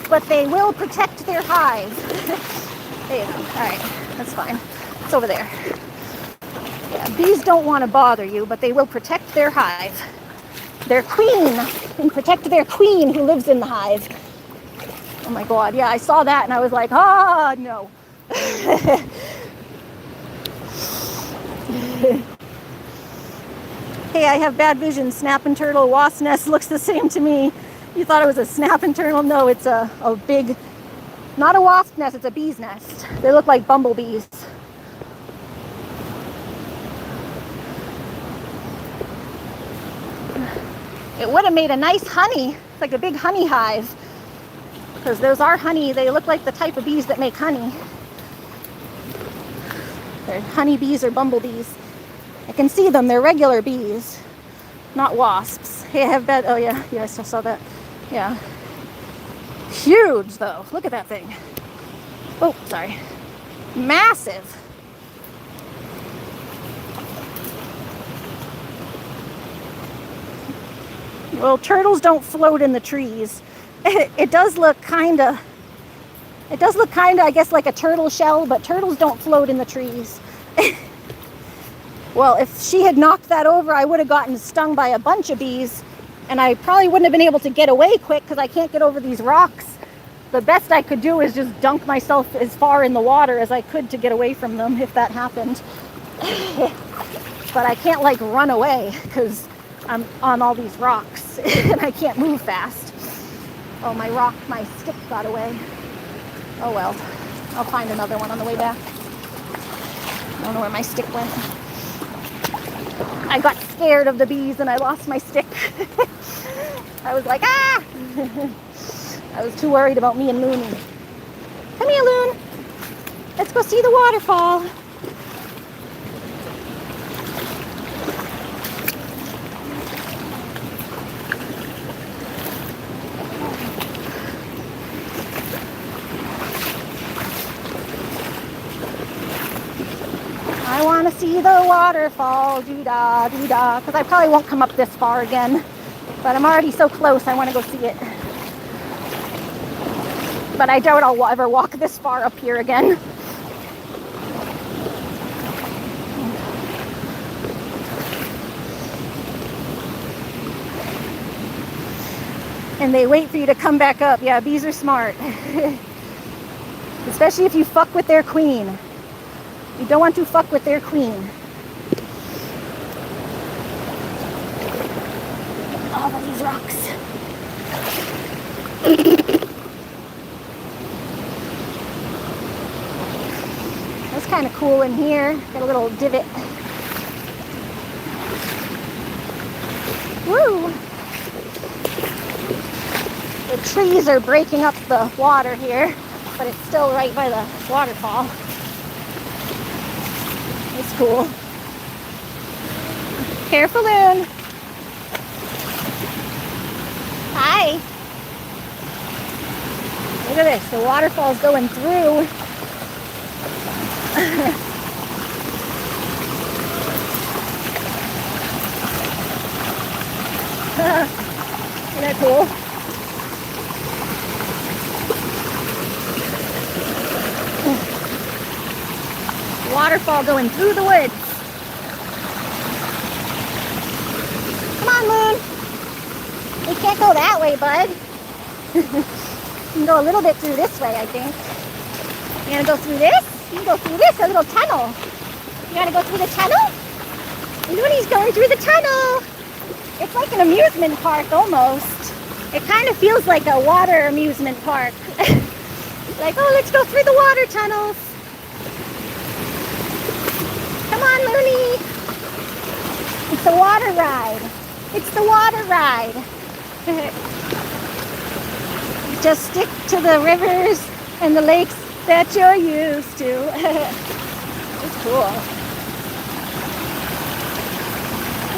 but they will protect their hive. There you go. All right, that's fine. It's over there. Yeah, bees don't want to bother you, but they will protect their hive. Their queen, and protect their queen who lives in the hive. Oh my God, yeah, I saw that and I was like, ah, no. Hey, I have bad vision. Snapping turtle, wasp nest looks the same to me. You thought it was a snapping turtle? No, it's a big, not a wasp nest, it's a bee's nest. They look like bumblebees. It would have made a nice honey. It's like a big honey hive. Because those are honey, they look like the type of bees that make honey. They're honeybees or bumblebees. I can see them, they're regular bees, not wasps. Hey, I have bad, oh yeah, I still saw that. Yeah. Huge though, look at that thing. Oh, sorry. Massive. Well, turtles don't float in the trees. It does look kind of, I guess, like a turtle shell, but turtles don't float in the trees. Well, if she had knocked that over, I would have gotten stung by a bunch of bees, and I probably wouldn't have been able to get away quick because I can't get over these rocks. The best I could do is just dunk myself as far in the water as I could to get away from them if that happened. But I can't like run away because I'm on all these rocks and I can't move fast. Oh, my stick got away. Oh well, I'll find another one on the way back. I don't know where my stick went. I got scared of the bees and I lost my stick. I was like, ah! I was too worried about me and Loony. Come here, Loon. Let's go see the waterfall. I want to see the waterfall, doo-dah, doo-dah, because I probably won't come up this far again, but I'm already so close, I want to go see it. But I doubt I'll ever walk this far up here again. And they wait for you to come back up. Yeah, bees are smart. Especially if you fuck with their queen. You don't want to fuck with their queen. All of these rocks. That's kind of cool in here. Got a little divot. Woo! The trees are breaking up the water here, but it's still right by the waterfall. It's cool. Careful, Loon. Hi. Look at this. The waterfall's going through. Isn't that cool? Waterfall going through the woods. Come on, Loon. We can't go that way, bud. You can go a little bit through this way, I think. You gonna go through this? You can go through this, a little tunnel. You wanna go through the tunnel? Looney's going through the tunnel. It's like an amusement park almost. It kind of feels like a water amusement park. Like, oh, let's go through the water tunnels. Come on, Loony. It's the water ride. It's the water ride. Just stick to the rivers and the lakes that you're used to. It's cool.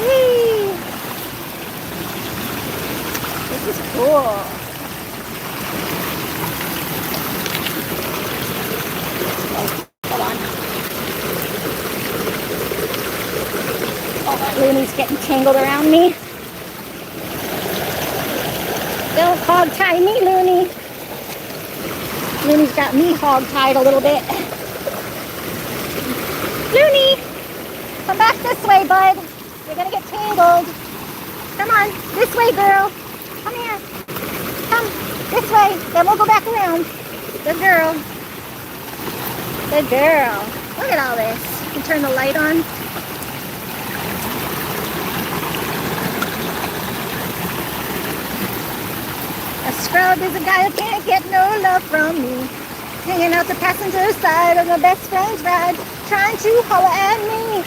Whee! This is cool. Hold on. tangled around me. Don't hog tie me, Loony. Loony's got me hog tied a little bit. Loony, come back this way, bud. You're gonna get tangled. Come on, this way, girl. Come here. Come this way. Then we'll go back around. Good girl. Good girl. Look at all this. You can turn the light on. A scrub is a guy who can't get no love from me. Hanging out the passenger side of the best friend's ride, trying to holler at me.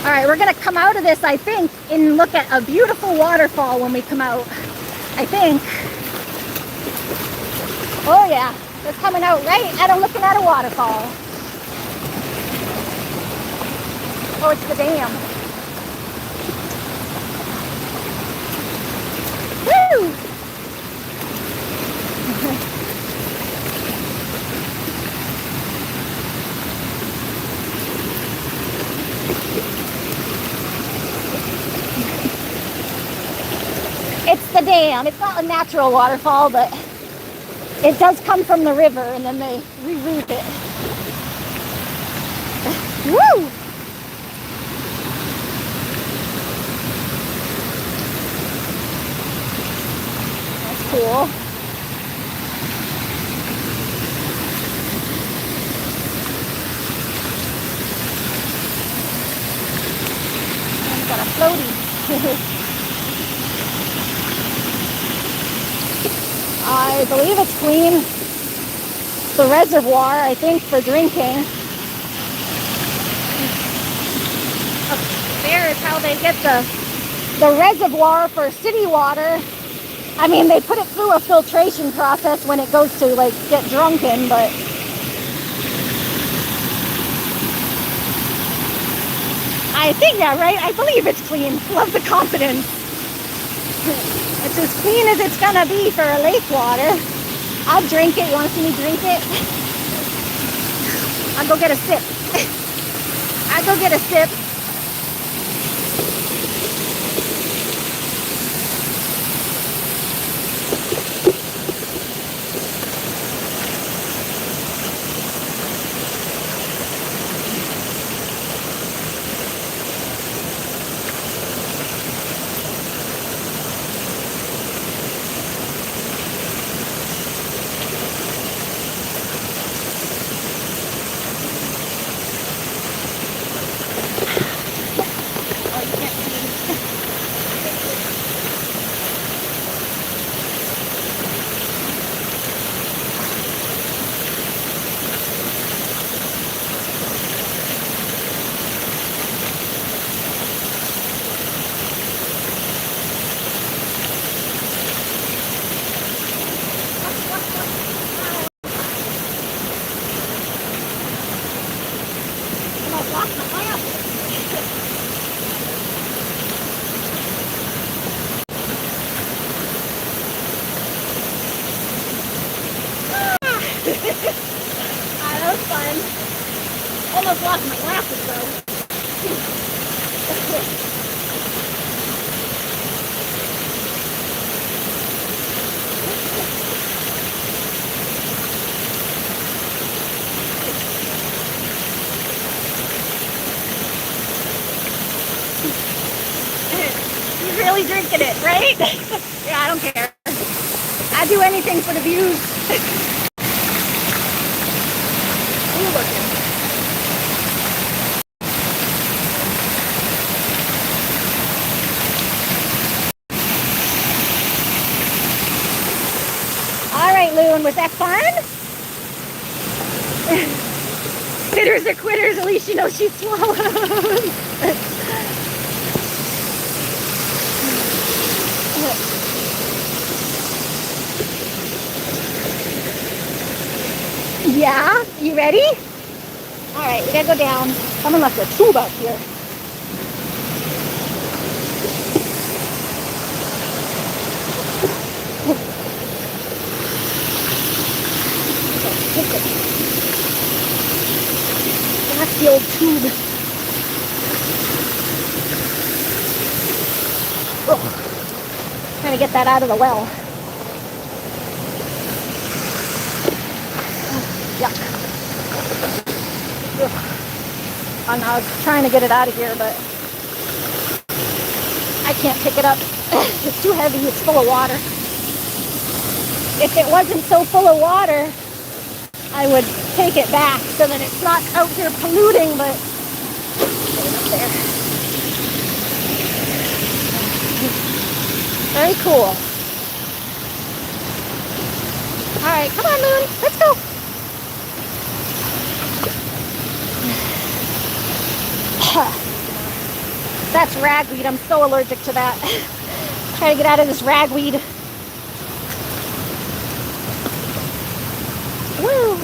All right, we're gonna come out of this, I think, and look at a beautiful waterfall when we come out. I think. Oh yeah, we're coming out right at looking at a waterfall. Oh, it's the dam. Woo! It's the dam. It's not a natural waterfall, but it does come from the river, and then they reroute it. Woo! That's cool. And it's got a floaty. I believe it's clean. The reservoir, I think, for drinking. There is how they get the reservoir for city water. I mean, they put it through a filtration process when it goes to, like, get drunken, but I think, yeah, right? I believe it's clean. Love the confidence. It's as clean as it's gonna be for a lake water. I'll drink it. You wanna see me drink it? I'll go get a sip. I'll go get a sip. That was fun. Almost lost my glasses though. He's really drinking it, right? Yeah, I don't care. I do anything for the views. Ooh, looking. All right, Loon, was that fun? Bitters or quitters, at least you know she swallowed. Yeah, you ready? All right, we gotta go down. Someone left a tube out here. That's the old tube. Trying to get that out of the well. Yuck. And I was trying to get it out of here, but I can't pick it up. It's too heavy. It's full of water. If it wasn't so full of water, I would take it back so that it's not out here polluting, but put it up there. Very cool. All right, come on, Loon. Let's go. That's ragweed. I'm so allergic to that. Trying to get out of this ragweed. Woo!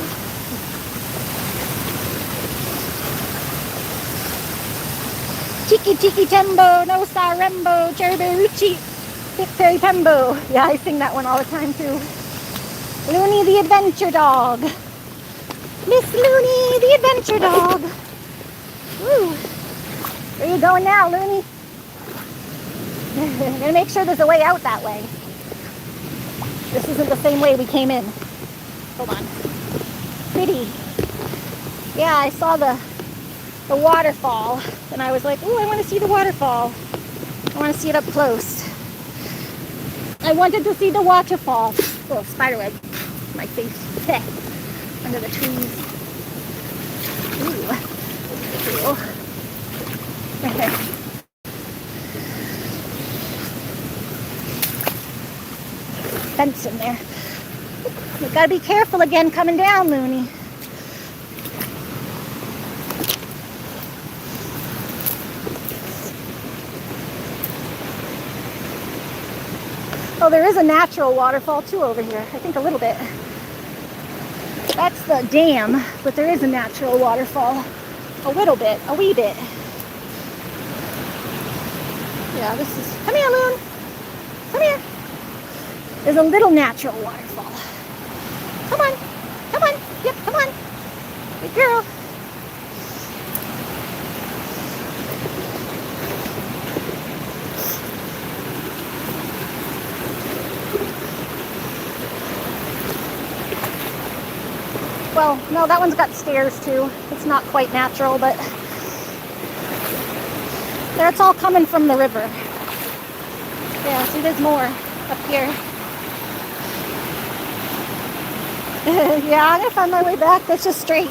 Chiki chiki tembo, no sarembo, cherberuchi, peri pembo. Yeah, I sing that one all the time too. Loony the adventure dog. Miss Loony the adventure dog. Woo! Where are you going now, Loony? I'm gonna make sure there's a way out that way. This isn't the same way we came in. Hold on. Pretty. Yeah, I saw the waterfall, and I was like, ooh, I want to see the waterfall. I want to see it up close. I wanted to see the waterfall. Oh, spiderweb. My face. Under the trees. Ooh. Cool. Fence in there. You gotta be careful again coming down, Loony. Oh, there is a natural waterfall too over here. I think a little bit. That's the dam, but there is a natural waterfall. A little bit, a wee bit. Yeah, this is, come here, Loon. Come here. There's a little natural waterfall. Come on, come on, yep, come on. Good girl. Well, no, that one's got stairs too. It's not quite natural, but there, it's all coming from the river. Yeah, see, there's more up here. Yeah, I'm gonna find my way back. That's just straight.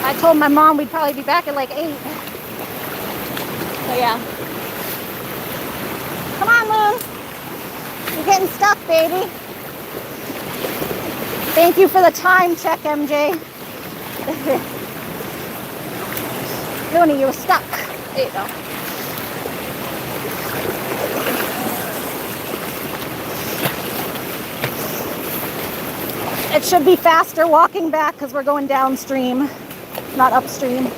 I told my mom we'd probably be back at like 8. So yeah. Come on, Loon. You're getting stuck, baby. Thank you for the time check, MJ. Loony, you were stuck. There you go. It should be faster walking back because we're going downstream, not upstream.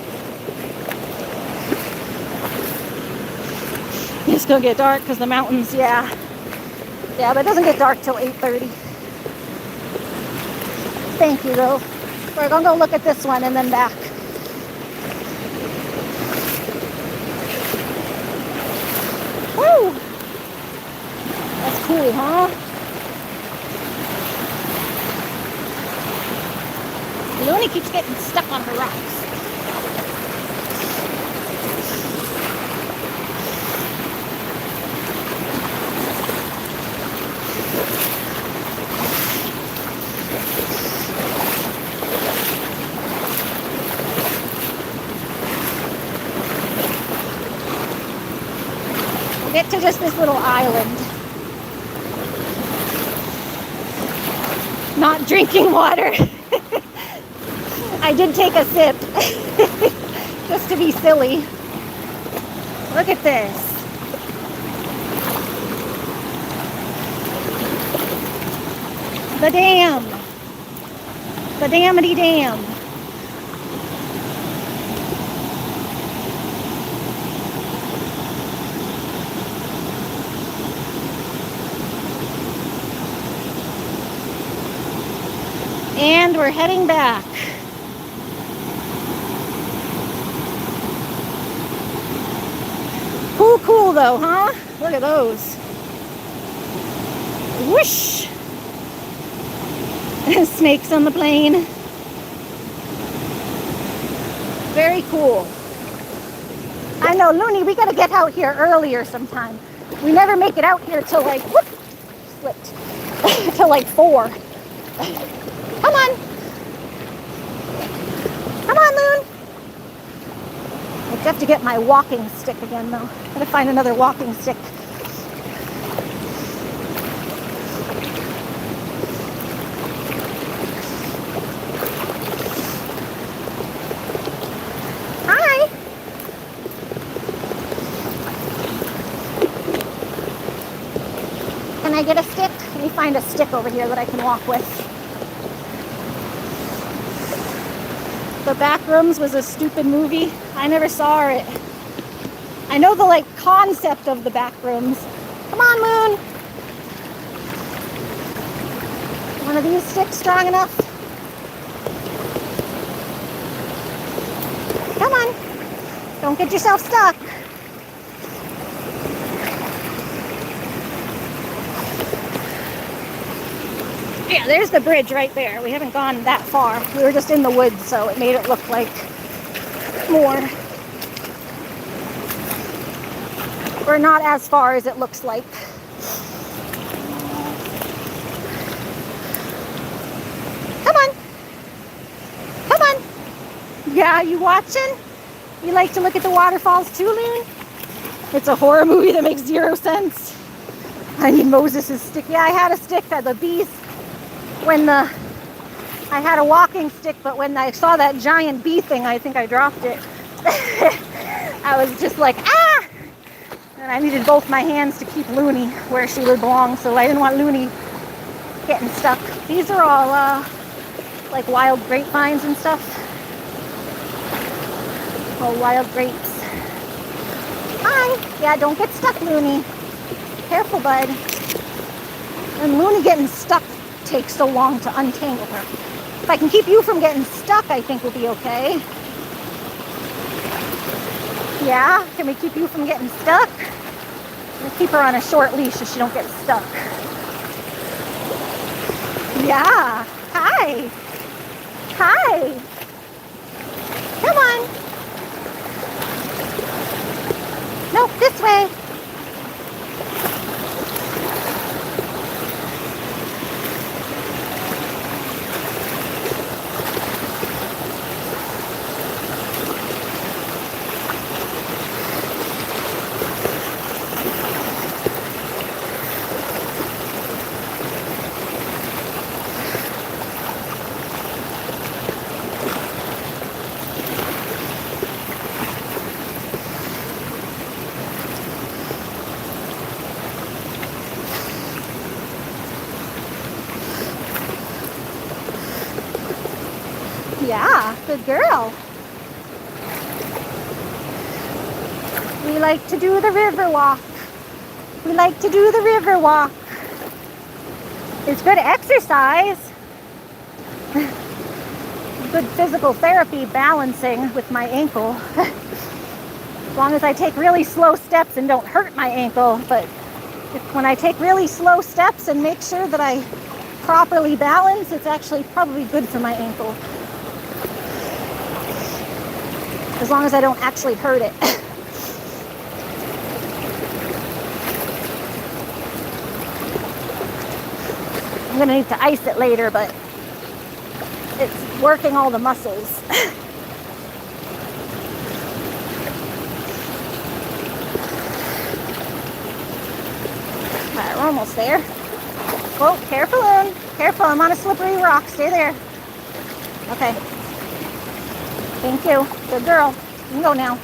It's gonna get dark because the mountains, yeah. Yeah, but it doesn't get dark till 8:30. Thank you, though. We're gonna go look at this one and then back. Woo! That's cool, huh? Loony keeps getting stuck on her rocks. Get to just this little island. Not drinking water. I did take a sip just to be silly. Look at this. The dam. The damity dam. And we're heading back. though, huh? Look at those. Whoosh! Snakes on the plane. Very cool. I know, Loony, we gotta get out here earlier sometime. We never make it out here till like, whoop, slipped, till like 4. Come on. Come on, Loon. I have to get my walking stick again, though. Gotta find another walking stick. Hi. Can I get a stick? Let me find a stick over here that I can walk with. The Backrooms was a stupid movie. I never saw it. I know the like concept of the Backrooms. Come on, Moon. One of these sticks strong enough? Come on. Don't get yourself stuck. Yeah, there's the bridge right there. We haven't gone that far. We were just in the woods, so it made it look like more. We're not as far as it looks like. Come on. Come on. Yeah, you watching? You like to look at the waterfalls too, Loon? It's a horror movie that makes 0 sense. I need Moses' stick. Yeah, I had a stick that the bees... I had a walking stick, but when I saw that giant bee thing, I think I dropped it. I was just like, ah! And I needed both my hands to keep Loony where she would belong, so I didn't want Loony getting stuck. These are all like wild grapevines and stuff. Oh, wild grapes. Hi! Yeah, don't get stuck, Loony. Careful, bud. And Loony getting stuck takes so long to untangle her. If I can keep you from getting stuck, I think we'll be okay. Yeah? Can we keep you from getting stuck? We'll keep her on a short leash so she don't get stuck. Yeah. Hi. Hi. Come on. Nope, this way. Yeah, good girl. We like to do the river walk. We like to do the river walk. It's good exercise. Good physical therapy balancing with my ankle. As long as I take really slow steps and don't hurt my ankle. But when I take really slow steps and make sure that I properly balance, it's actually probably good for my ankle. As long as I don't actually hurt it. I'm gonna need to ice it later, but it's working all the muscles. Alright, we're almost there. Oh, careful, Loon. Careful, I'm on a slippery rock. Stay there. Okay. Thank you. Good girl. You can go now.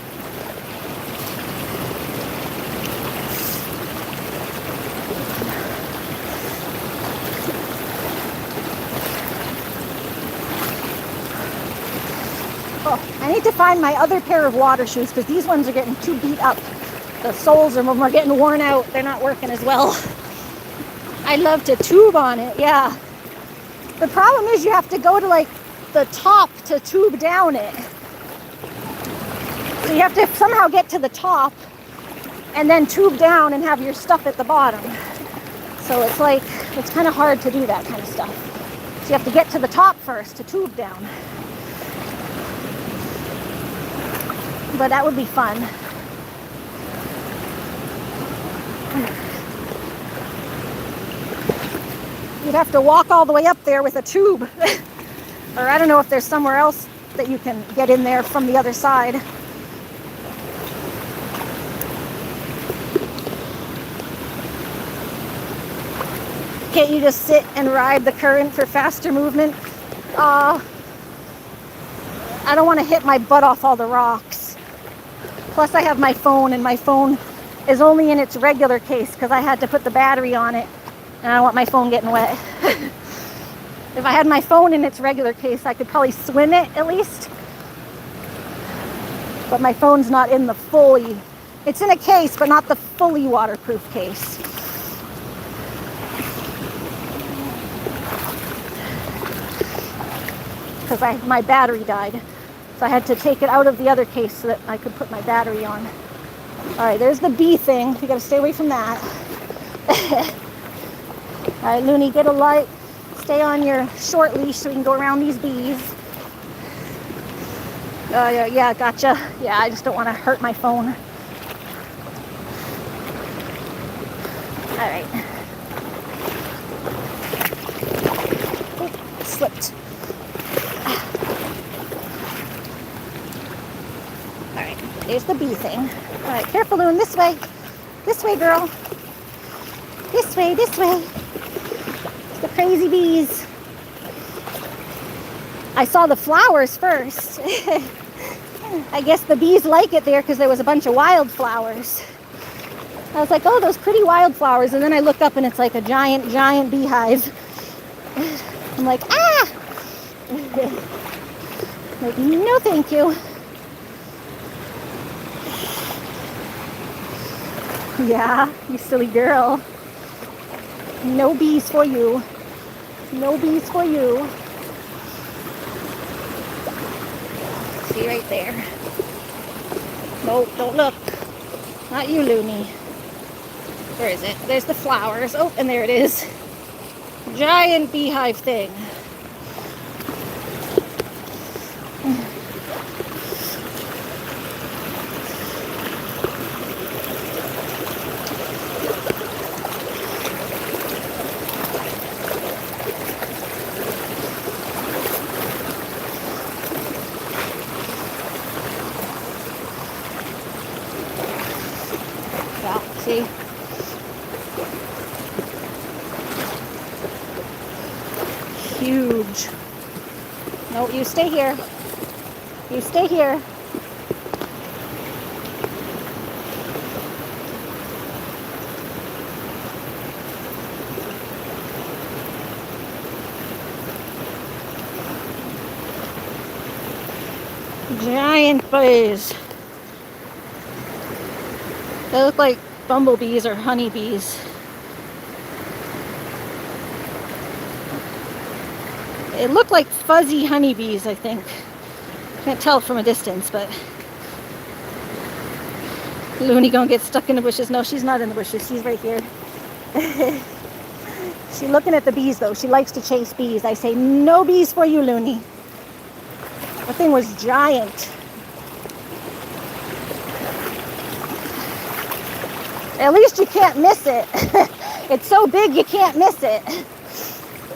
Oh, I need to find my other pair of water shoes because these ones are getting too beat up. The soles of them are getting worn out. They're not working as well. I love to tube on it, yeah. The problem is you have to go to like the top to tube down it. So you have to somehow get to the top and then tube down and have your stuff at the bottom. So it's like, it's kind of hard to do that kind of stuff. So you have to get to the top first to tube down. But that would be fun. You'd have to walk all the way up there with a tube. Or I don't know if there's somewhere else that you can get in there from the other side. Can't you just sit and ride the current for faster movement? I don't want to hit my butt off all the rocks. Plus I have my phone, and my phone is only in its regular case because I had to put the battery on it, and I don't want my phone getting wet. If I had my phone in its regular case, I could probably swim it at least. But my phone's not in the fully, it's in a case, but not the fully waterproof case. Because my battery died. So I had to take it out of the other case so that I could put my battery on. All right, there's the bee thing. You gotta stay away from that. All right, Loony, get a light. Stay on your short leash so we can go around these bees. Yeah, gotcha. Yeah, I just don't want to hurt my phone. All right. Oh, slipped. All right, there's the bee thing. All right, careful, Loon. This way. This way, girl. This way, this way. The crazy bees. I saw the flowers first. I guess the bees like it there because there was a bunch of wildflowers. I was like, oh, those pretty wildflowers. And then I look up and it's like a giant, giant beehive. I'm like, ah! Like, no thank you. Yeah, you silly girl. No bees for you. No bees for you. See right there. Nope, don't look. Not you, Loony. Where is it? There's the flowers. Oh, and there it is. Giant beehive thing. See? Huge. No, you stay here. You stay here. Giant bees. They look like bumblebees or honeybees. It looked like fuzzy honeybees, I think. Can't tell from a distance, but Loony gonna get stuck in the bushes. No, she's not in the bushes. She's right here. She's looking at the bees, though. She likes to chase bees. I say, no bees for you, Loony. That thing was giant. At least you can't miss it. It's so big you can't miss it.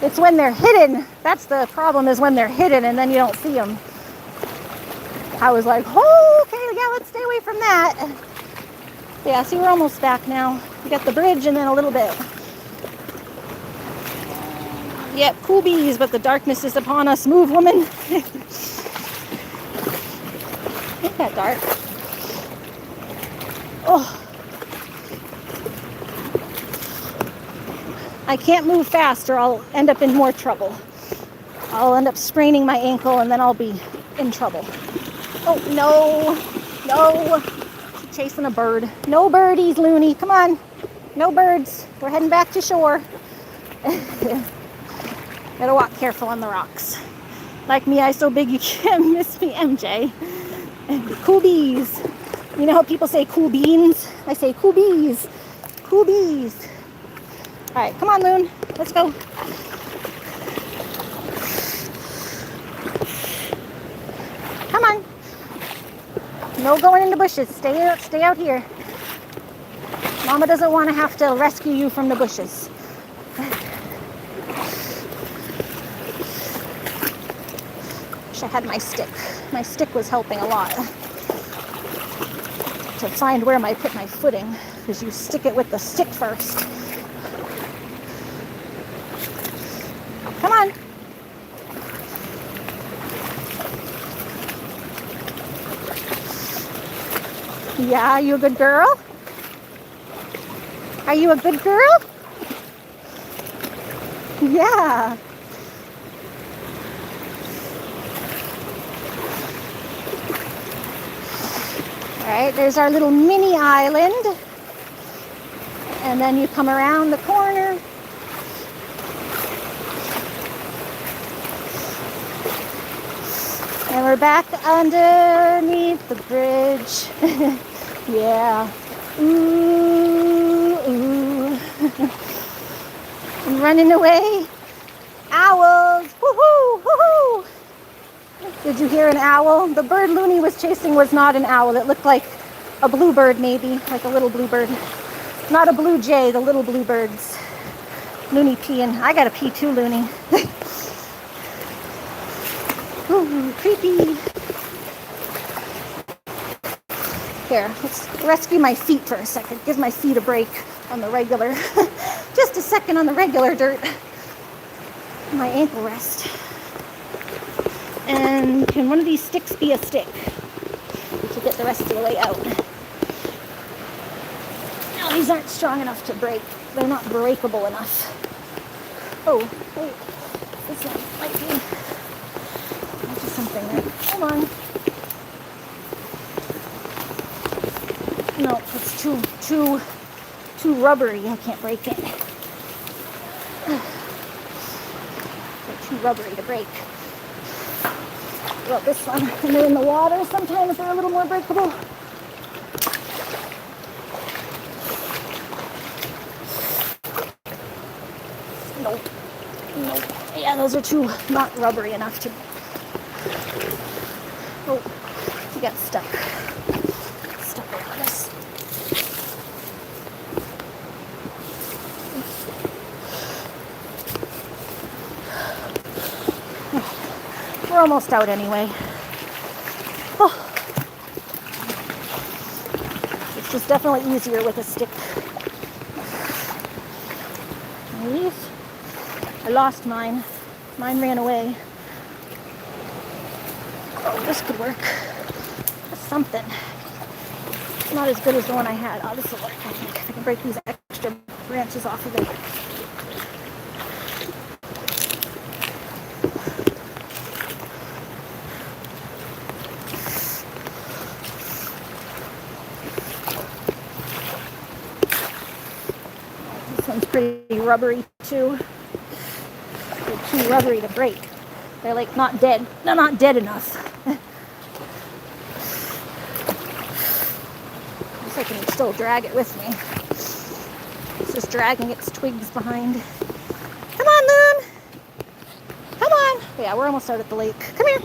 It's when they're hidden. That's the problem, is when they're hidden and then you don't see them. I was like, oh, okay, yeah, let's stay away from that. Yeah, see, we're almost back now. We got the bridge and then a little bit. Yep, cool bees, but the darkness is upon us. Move, woman. Ain't that dark? Oh. I can't move fast or I'll end up in more trouble. I'll end up spraining my ankle and then I'll be in trouble. Oh, no. No. She's chasing a bird. No birdies, Loony. Come on. No birds. We're heading back to shore. Gotta walk careful on the rocks. Like me, I so big you can't miss me, MJ. Cool bees. You know how people say cool beans? I say cool bees. Cool bees. All right, come on, Loon. Let's go. Come on. No going in the bushes. Stay out here. Mama doesn't want to have to rescue you from the bushes. Wish I had my stick. My stick was helping a lot to find where I put my footing, because you stick it with the stick first. Come on. Yeah, you a good girl? Are you a good girl? Yeah. All right, there's our little mini island. And then you come around the corner. And we're back underneath the bridge. Yeah. Ooh, ooh. I'm running away. Owls. Woohoo, woohoo. Did you hear an owl? The bird Loony was chasing was not an owl. It looked like a bluebird, maybe, like a little bluebird. Not a blue jay, the little bluebirds. Loony peeing. I gotta pee too, Loony. Ooh, creepy. Here, let's rescue my feet for a second. Give my feet a break on the regular. Just a second on the regular dirt. My ankle rest. And can one of these sticks be a stick? To get the rest of the way out. No, these aren't strong enough to break. They're not breakable enough. Oh, wait. This one might be something there. Hold on. No, it's too rubbery. I can't break it. They're too rubbery to break. Well, this one, when they're in the water, sometimes they're a little more breakable. Nope. Yeah, those are too not rubbery enough to. Oh, you got stuck. Stuck like this. We're almost out anyway. Oh. It's just definitely easier with a stick. I lost mine. Mine ran away. Oh, this could work. That's something. It's not as good as the one I had. Oh, this will work, I think. If I can break these extra branches off of it. This one's pretty rubbery too. They're too rubbery to break. They're like not dead. They're not dead enough. Guess I can still drag it with me. It's just dragging its twigs behind. Come on, Loon! Come on! Yeah, we're almost out at the lake. Come here!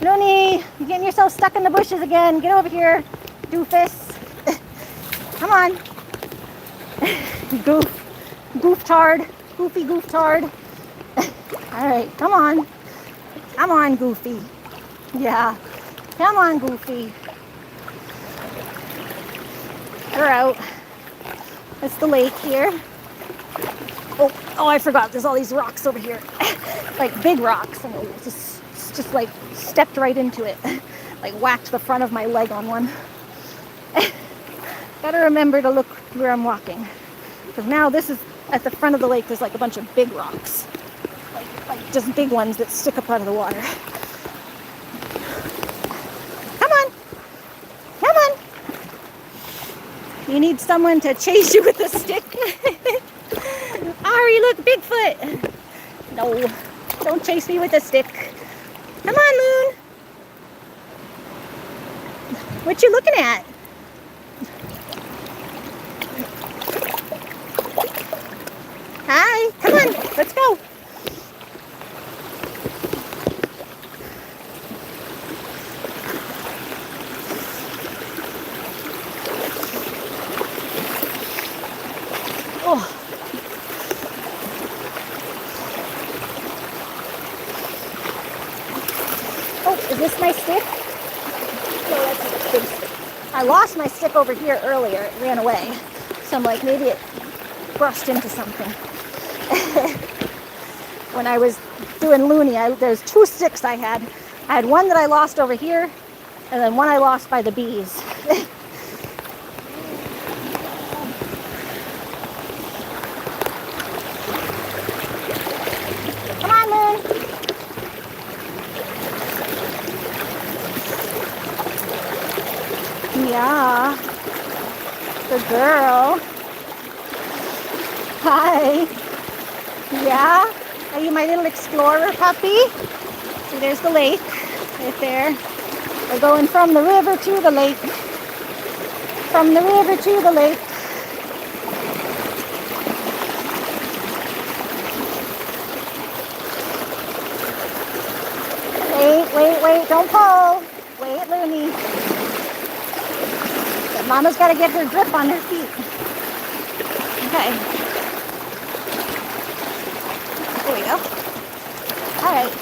Loony! You're getting yourself stuck in the bushes again. Get over here, doofus. Come on. Gooftard. Goofy gooftard. Alright, come on. Come on, Goofy. Yeah. Come on, Goofy. We're out. That's the lake here. Oh, I forgot. There's all these rocks over here. Like big rocks. And it just like stepped right into it. Like whacked the front of my leg on one. Gotta remember to look where I'm walking. Because now this is at the front of the lake. There's like a bunch of big rocks. Like just big ones that stick up out of the water. Come on. Come on. You need someone to chase you with a stick. Ari, look, Bigfoot. No, don't chase me with a stick. Come on, Loon. What you looking at? Hi, come on, let's go. Oh. Oh, is this my stick? No, that's a big stick. I lost my stick over here earlier. It ran away. So I'm like, maybe it brushed into something. When I was doing Loony, there's 2 sticks I had. I had one that I lost over here, and then one I lost by the bees. Come on, Loon. Yeah. Good girl. Hi. Yeah? Are you my little explorer puppy? See, there's the lake right there. We're going from the river to the lake. From the river to the lake. Wait, don't fall. Wait, Loony. But Mama's got to get her grip on her feet. Okay. There we go. All right.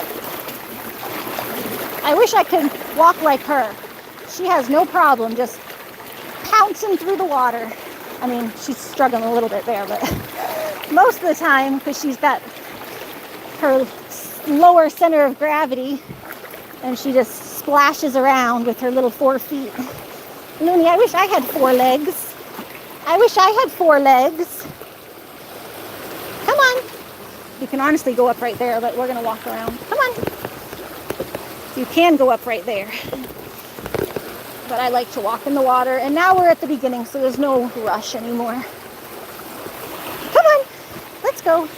I wish I could walk like her. She has no problem just pouncing through the water. I mean, she's struggling a little bit there, but most of the time, because she's got her lower center of gravity, and she just splashes around with her little 4 feet. Loony, I wish I had 4 legs. I wish I had 4 legs. Come on. You can honestly go up right there, but we're going to walk around. Come on. You can go up right there. But I like to walk in the water. And now we're at the beginning, so there's no rush anymore. Come on. Let's go.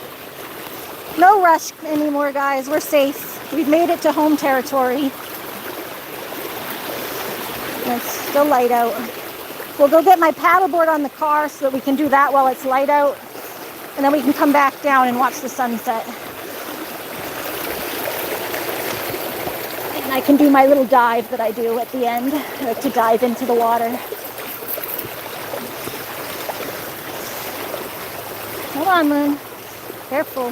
No rush anymore, guys. We're safe. We've made it to home territory. And it's still light out. We'll go get my paddleboard on the car so that we can do that while it's light out. And then we can come back down and watch the sunset. And I can do my little dive that I do at the end. I like to dive into the water. Hold on, Loon. Careful.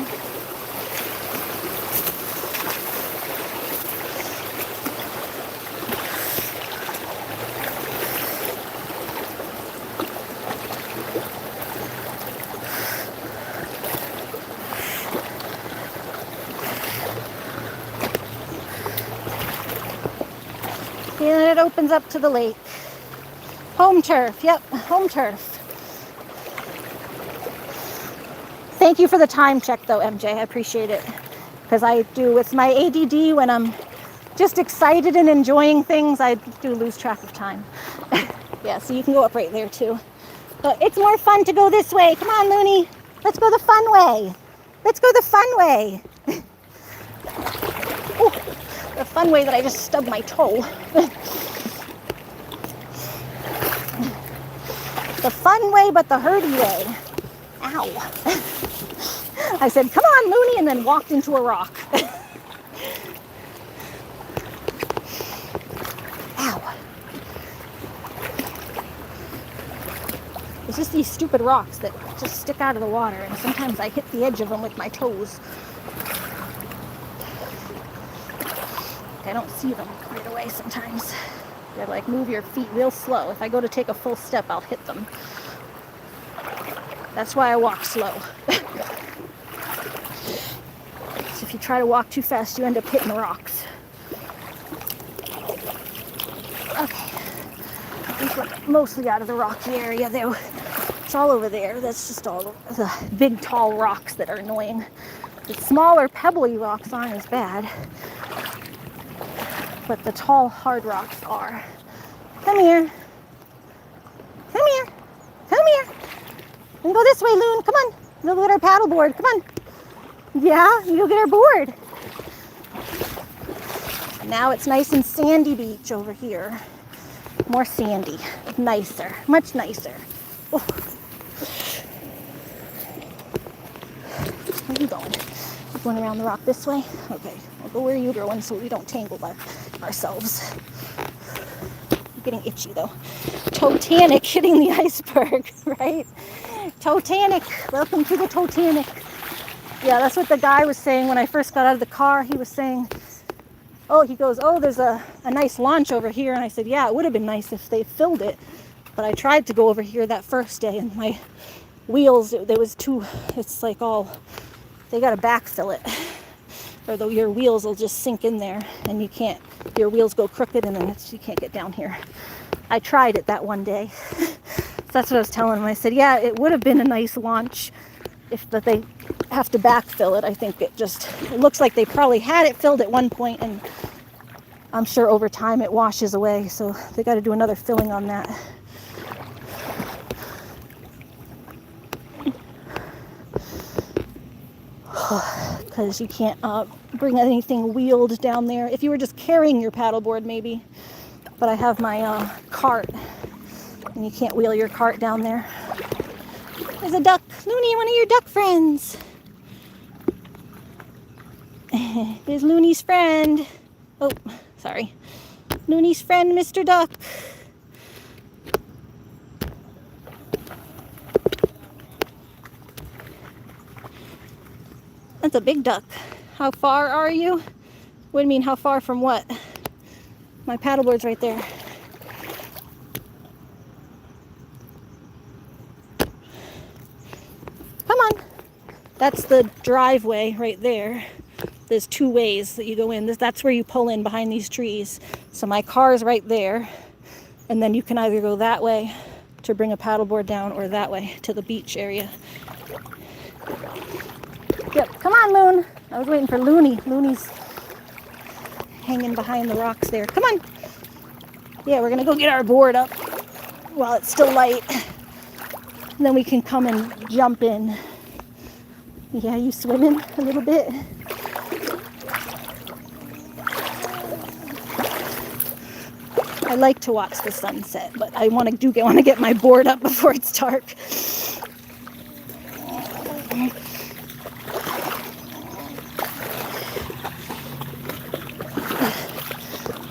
And it opens up to the lake. Home turf. Yep, home turf. Thank you for the time check, though, MJ. I appreciate it. Because I do, with my ADD, when I'm just excited and enjoying things, I do lose track of time. Yeah, so you can go up right there, too. But it's more fun to go this way. Come on, Loony. Let's go the fun way. Let's go the fun way. Ooh. The fun way that I just stubbed my toe. The fun way, but the hurdy way. Ow. I said, come on, Loony, and then walked into a rock. Ow. It's just these stupid rocks that just stick out of the water, and sometimes I hit the edge of them with my toes. I don't see them right away sometimes. You gotta like move your feet real slow. If I go to take a full step, I'll hit them. That's why I walk slow. So if you try to walk too fast, you end up hitting the rocks. Okay. I think we're mostly out of the rocky area though. It's all over there. That's just all the big tall rocks that are annoying. The smaller pebbly rocks aren't as bad. But the tall, hard rocks are. Come here. Come here. Come here. We can go this way, Loon. Come on. We'll go get our paddleboard. Come on. Yeah, you go get our board. Now it's nice and sandy beach over here. More sandy, nicer, much nicer. Oh. Where are you going? You're going around the rock this way? Okay, I'll go where you're going so we don't tangle ourselves. I'm getting itchy though. Titanic hitting the iceberg, right? Titanic, welcome to the Titanic. Yeah, that's what the guy was saying when I first got out of the car. He was saying, oh, he goes, oh, there's a nice launch over here. And I said, yeah, it would have been nice if they filled it. But I tried to go over here that first day and my wheels, it's like all, they got to backfill it. Or though your wheels will just sink in there and your wheels go crooked and then you can't get down here. I tried it that one day. So that's what I was telling him. I said, yeah, it would have been a nice launch but they have to backfill it. I think it looks like they probably had it filled at one point and I'm sure over time it washes away. So they got to do another filling on that. Because you can't bring anything wheeled down there. If you were just carrying your paddleboard, maybe. But I have my cart, and you can't wheel your cart down there. There's a duck. Loony, one of your duck friends. There's Loony's friend. Oh, sorry. Loony's friend, Mr. Duck. That's a big duck. How far are you? What do you mean, how far from what? My paddleboard's right there. Come on. That's the driveway right there. There's two ways that you go in. That's where you pull in behind these trees. So my car's right there. And then you can either go that way to bring a paddleboard down or that way to the beach area. Yep, come on, Loon. I was waiting for Loony. Loony's hanging behind the rocks there. Come on. Yeah, we're going to go get our board up while it's still light. And then we can come and jump in. Yeah, you swimming a little bit? I like to watch the sunset, but I want to get my board up before it's dark.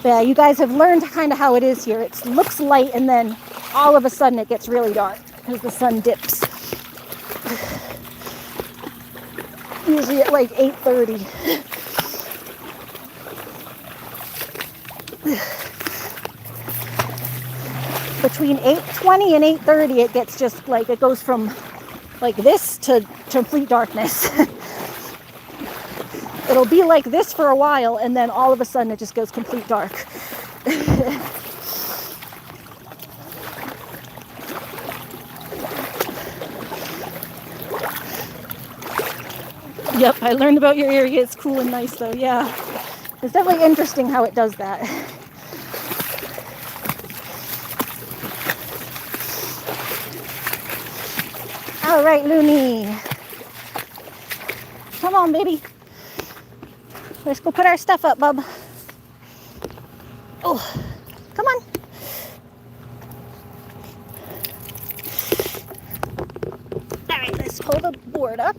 Yeah, you guys have learned kind of how it is here. It looks light and then all of a sudden it gets really dark because the sun dips. Usually at like 8:30. Between 8:20 and 8:30 it gets just like, it goes from like this to complete darkness. It'll be like this for a while, and then all of a sudden it just goes complete dark. Yep, I learned about your area. It's cool and nice though, yeah. It's definitely interesting how it does that. All right, Loony. Come on, baby. Let's go put our stuff up, bub. Oh, come on. All right, let's pull the board up.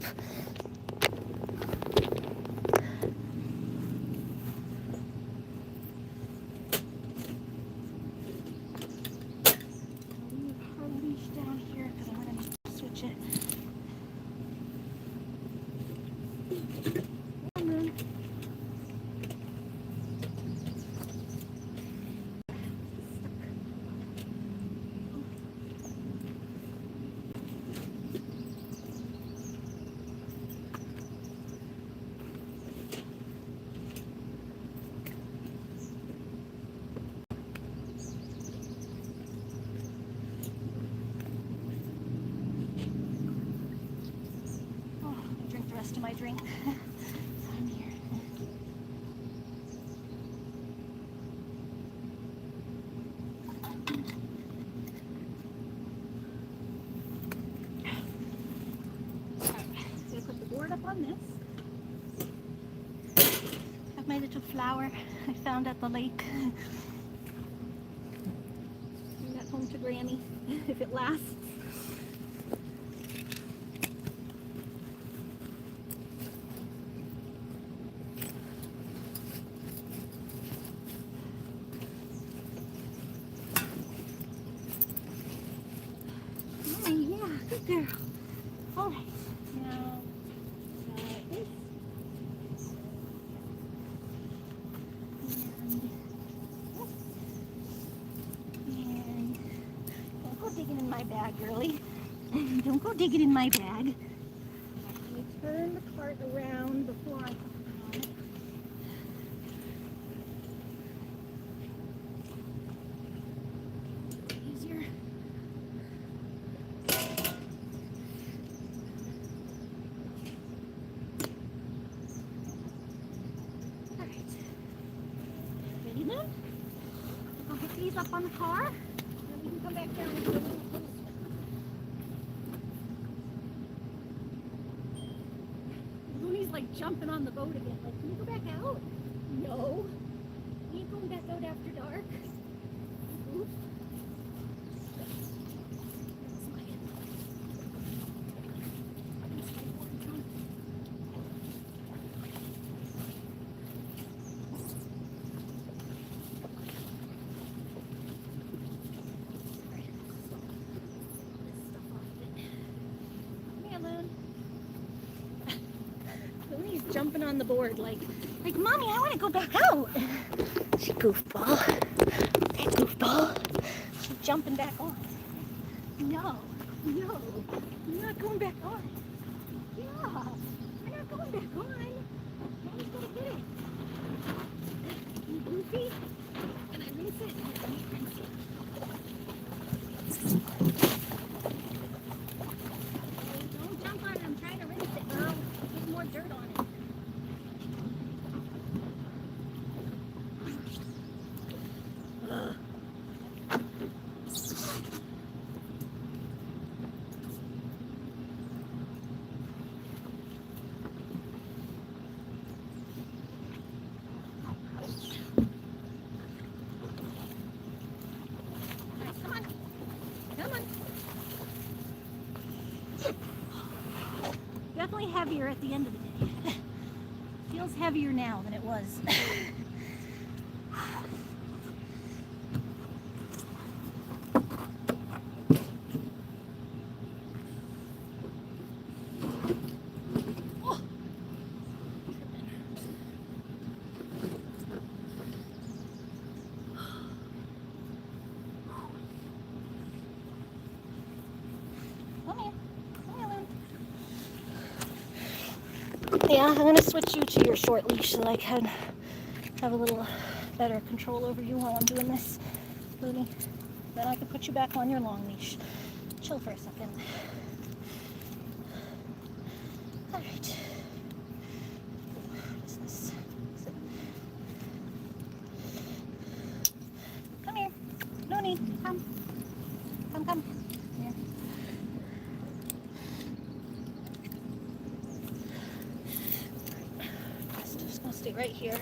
To my drink. I'm here. I'm gonna put the board up on this. I've my little flower I found at the lake. home to Granny if it lasts. Oh yeah, good girl. All right, now this. And don't go digging in my bag, girly. Don't go digging in my bag. Let me turn the cart around before I put it on it. Easier. All right. Ready now? I'll get these up on the car. Then we can come back down and do a little swim. Loony's like jumping on the boat again. Like, can you go back out? No. We ain't going back out after dark. Oof. Loony's jumping on the board like, Mommy, I want to go back out. She goofball. That goofball. She's jumping back on. No, I'm not going back on. Yeah, I'm not going back on. Mommy's gonna get it. You goofy? Can I rinse it? Let me rinse it. Don't jump on it. I'm trying to rinse it, girl. There's more dirt on it. Come on. Definitely heavier at the end of the day. Feels heavier now than it was. Yeah, I'm going to switch you to your short leash so that I can have a little better control over you while I'm doing this, Loony. Then I can put you back on your long leash. Chill for a second. All right. What's this? Come here. Loony, come. Come. Here. Just gonna stay right here.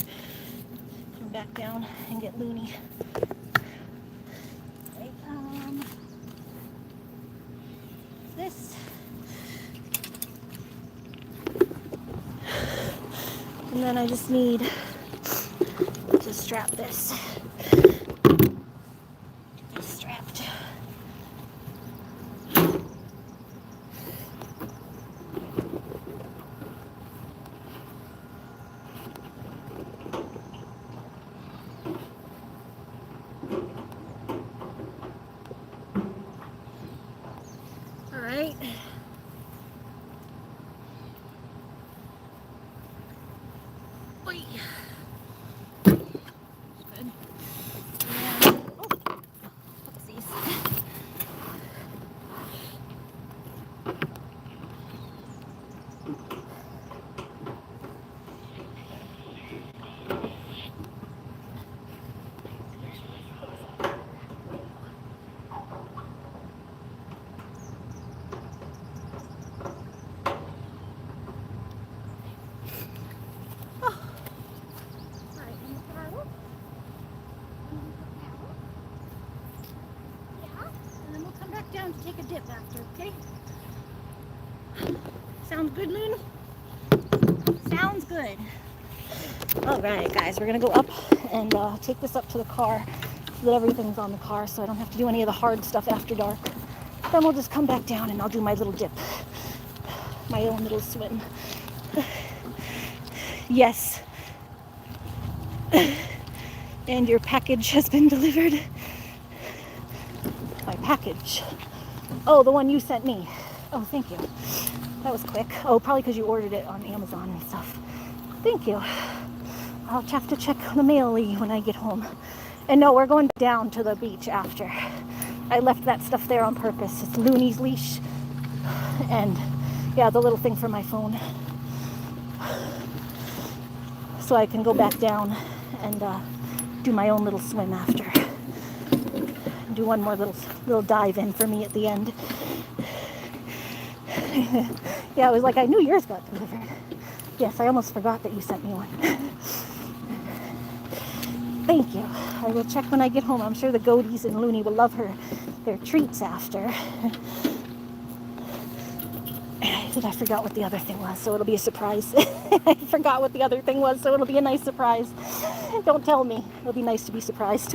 Come back down and get Loony. Right, this. And then I just need to strap this. It's strapped. All right. Oy. Good. come back down to take a dip after, okay? Sounds good, Loon? Sounds good. All right, guys, we're gonna go up and take this up to the car so that everything's on the car so I don't have to do any of the hard stuff after dark. Then we'll just come back down and I'll do my little dip, my own little swim. Yes. And your package has been delivered. My package. Oh, the one you sent me. Oh, thank you. That was quick. Oh, probably because you ordered it on Amazon and stuff. Thank you. I'll have to check the mail when I get home. And no, we're going down to the beach after. I left that stuff there on purpose. It's Loony's leash. And yeah, the little thing for my phone. So I can go back down and do my own little swim after. Do one more little dive in for me at the end. Yeah, it was like I knew yours got delivered. Yes, I almost forgot that you sent me one. Thank you. I will check when I get home. I'm sure the goaties and Loony will love their treats after. I forgot what the other thing was, so it'll be a surprise. I forgot what the other thing was, so it'll be a nice surprise. Don't tell me. It'll be nice to be surprised.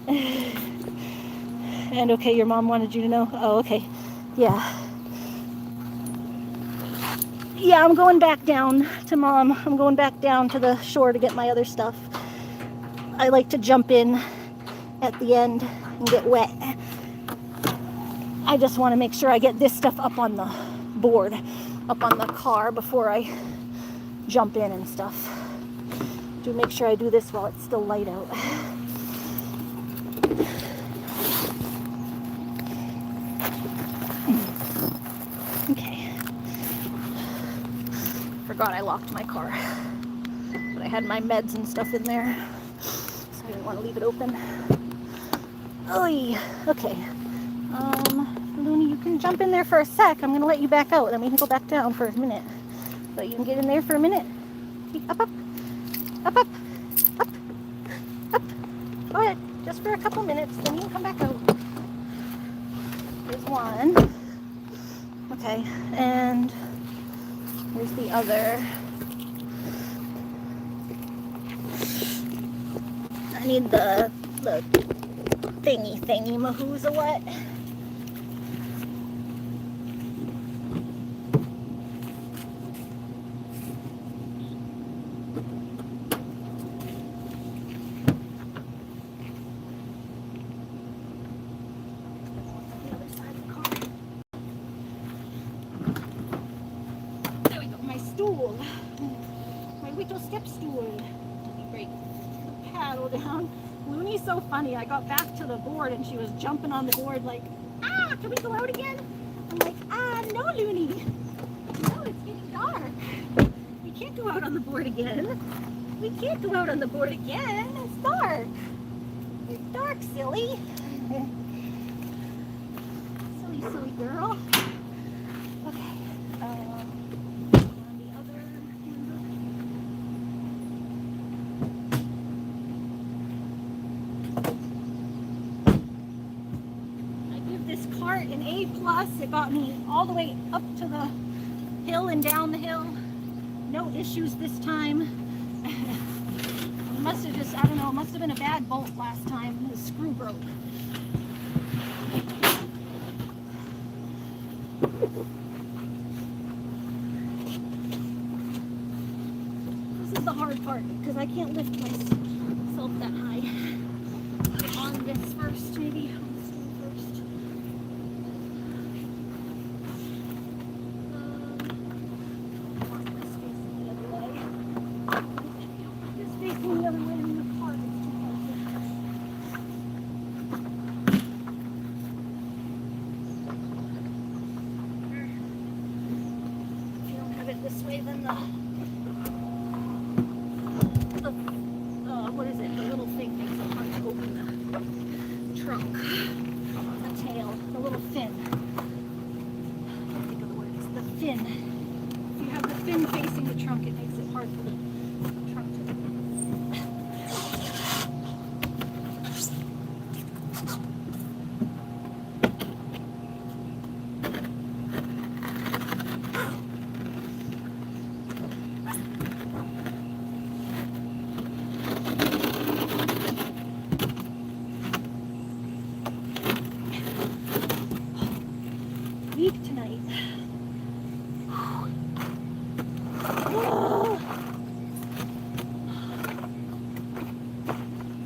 And okay, your mom wanted you to know? Oh, okay. Yeah. Yeah, I'm going back down to Mom. I'm going back down to the shore to get my other stuff. I like to jump in at the end and get wet. I just want to make sure I get this stuff up on the board, up on the car before I jump in and stuff. Do make sure I do this while it's still light out. Okay. Forgot I locked my car, but I had my meds and stuff in there, so I didn't want to leave it open. Oy. Okay. Loony, you can jump in there for a sec. I'm going to let you back out. Then we can go back down for a minute. But you can get in there for a minute. Up, up. Up, up. Up. Up. Go ahead. Just for a couple minutes. Then you can come back out. There's one. Okay. And here's the other. I need the thingy mahooza what? There we go, my stool. My little step stool. Great. Paddle down. Loony's so funny. I got back to the board and she was jumping on the board like, ah, can we go out again? I'm like, no, Loony. No, it's getting dark. We can't go out on the board again. We can't go out on the board again. It's dark. It's dark, silly. Silly, silly girl. Okay. An A+. It got me all the way up to the hill and down the hill. No issues this time. It must have just, I don't know, it must have been a bad bolt last time. The screw broke. This is the hard part because I can't lift myself that high. On this first, maybe. This way than the what is it? The little thing makes it hard to open the trunk, the tail, the little fin. I can't think of the word. It's the fin. If you have the fin facing the trunk, it makes it hard for the trunk to open. week tonight. Oh.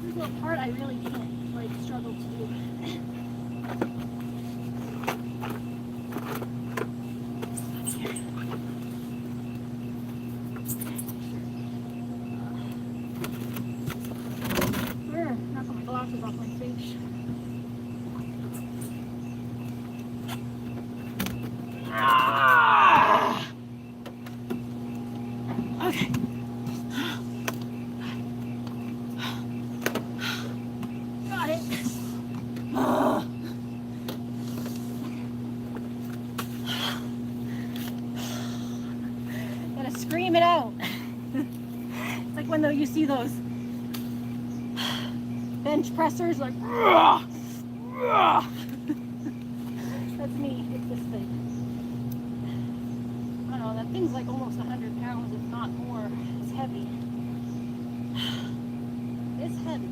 This is the part I really can't, like, struggle to do. Knock my glasses off my face. Okay. Got it. Gotta scream it out. It's like when you see those bench pressers, like, that's me. It's this thing. I don't know, that thing's like almost 100 pounds, if not more. It's heavy. It's heavy.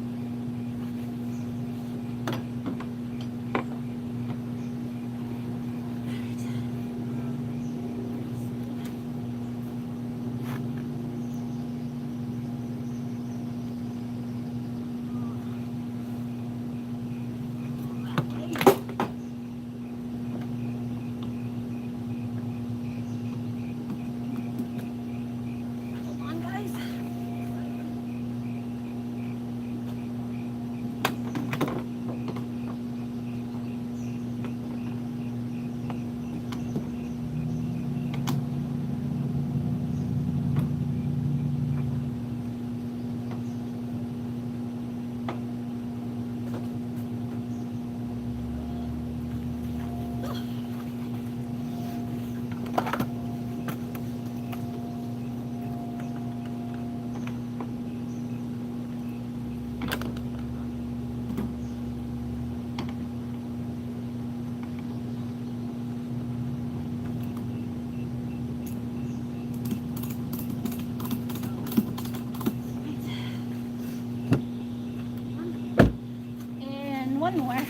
One more,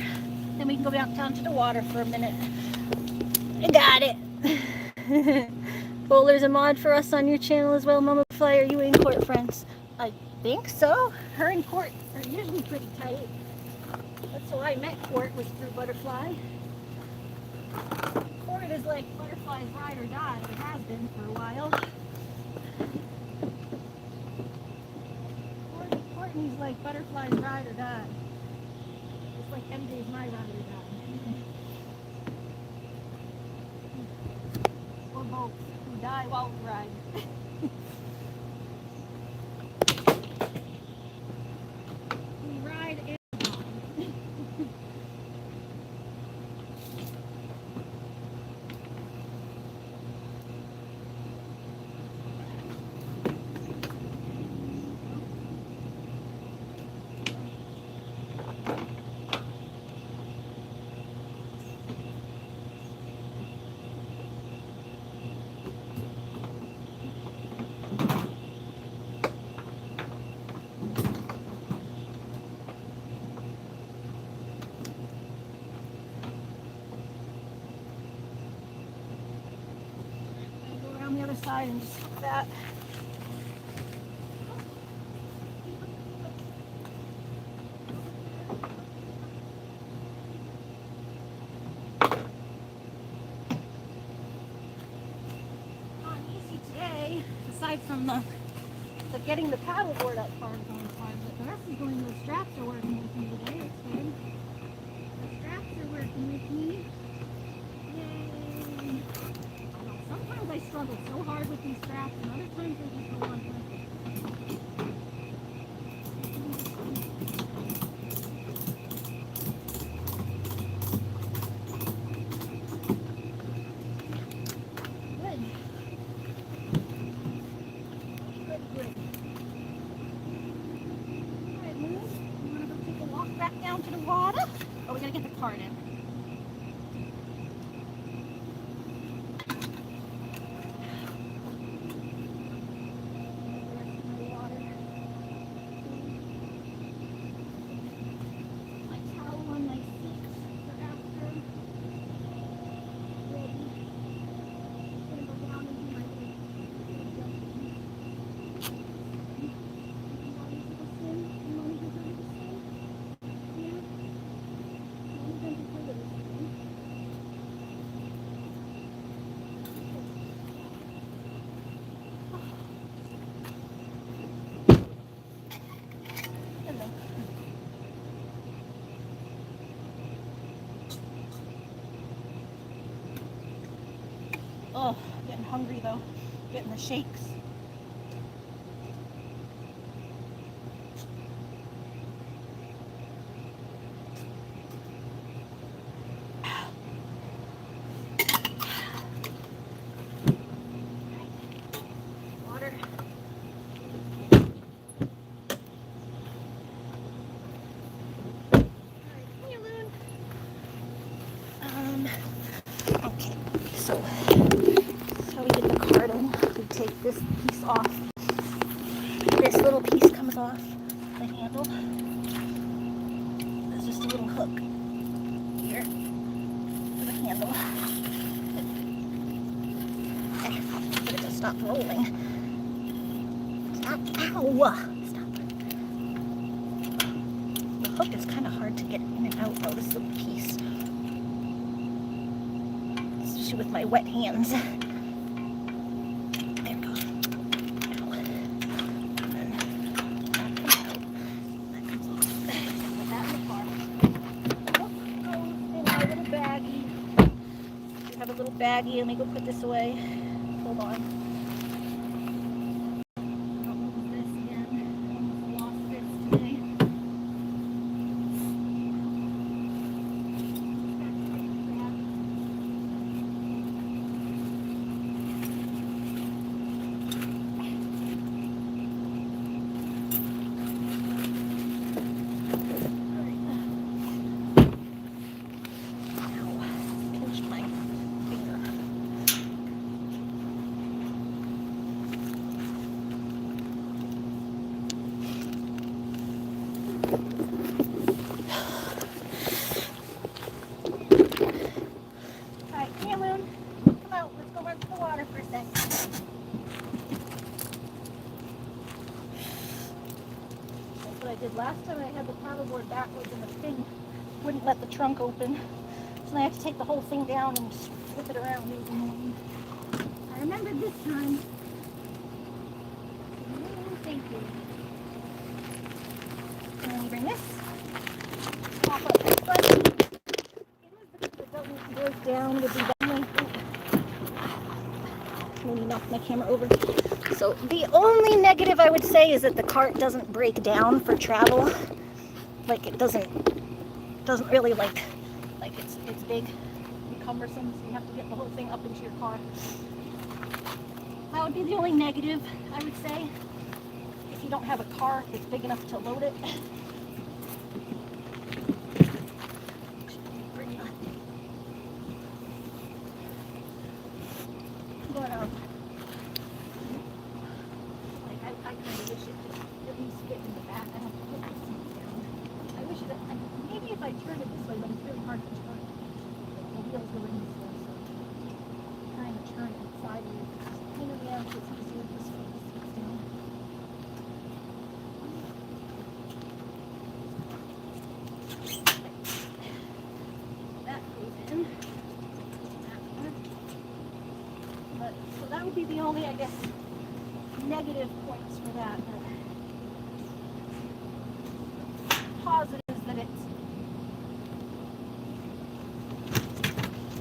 then we can go back down to the water for a minute. I got it. Well, there's a mod for us on your channel as well, Mama Fly. Are you in court, friends? I think so. Her and Court are usually pretty tight. That's how I met Court, was through Butterfly. Court is like Butterfly's ride or die. It has been for a while. Courtney's like Butterfly's ride or die. Like MJ's my ride or die. Or both, who die while we ride. We ride and die. Side and just hook that. Not easy today, aside from the getting the paddleboard up far and far, but the rest is going, those straps are working with me today. It's good. The straps are working with me. Yay! Sometimes I struggle so hard with these straps, and other times they just go on perfect. Good. Good, good. Alright, Loon, you want to go take a walk back down to the water? Oh, we got to get the cart in. Oh, getting hungry though. Getting the shakes. Water. Alright, come here, Loon. Okay, so we get the card in. We take this piece off. This little piece comes off the handle. There's just a little hook here for the handle. Okay, get it to stop rolling. Stop. Ow! Stop. The hook is kind of hard to get in and out of this little piece. Especially with my wet hands. There we go. Ow. And then that comes out. That comes off. Put that in the car. Oh, goes in my little baggie. We have a little baggie. Let me go put this away. Hold on. Don't lose this again. Almost lost this today. Last time I had the paddleboard backwards and the thing wouldn't let the trunk open. So I had to take the whole thing down and just flip it around. It was annoying. I remember this time. Oh, thank you. And then you bring this. Pop up this button. It doesn't break down. It would be down. Maybe knock my camera over. So the only negative I would say is that the cart doesn't break down for travel. Like it doesn't really like it's big and cumbersome, so you have to get the whole thing up into your car. That would be the only negative I would say if you don't have a car that's big enough to load it. But I kind of wish it just at least fit in the back. I have to put the seat down. I wish that maybe if I turn it this way, but it's really hard to turn. The wheels go in this way, so trying to turn it sideways. Pain in the ass, it's easier just to put the seats down. That goes in. That one. But so that would be the only, I guess, negative points for that. Positive is that it's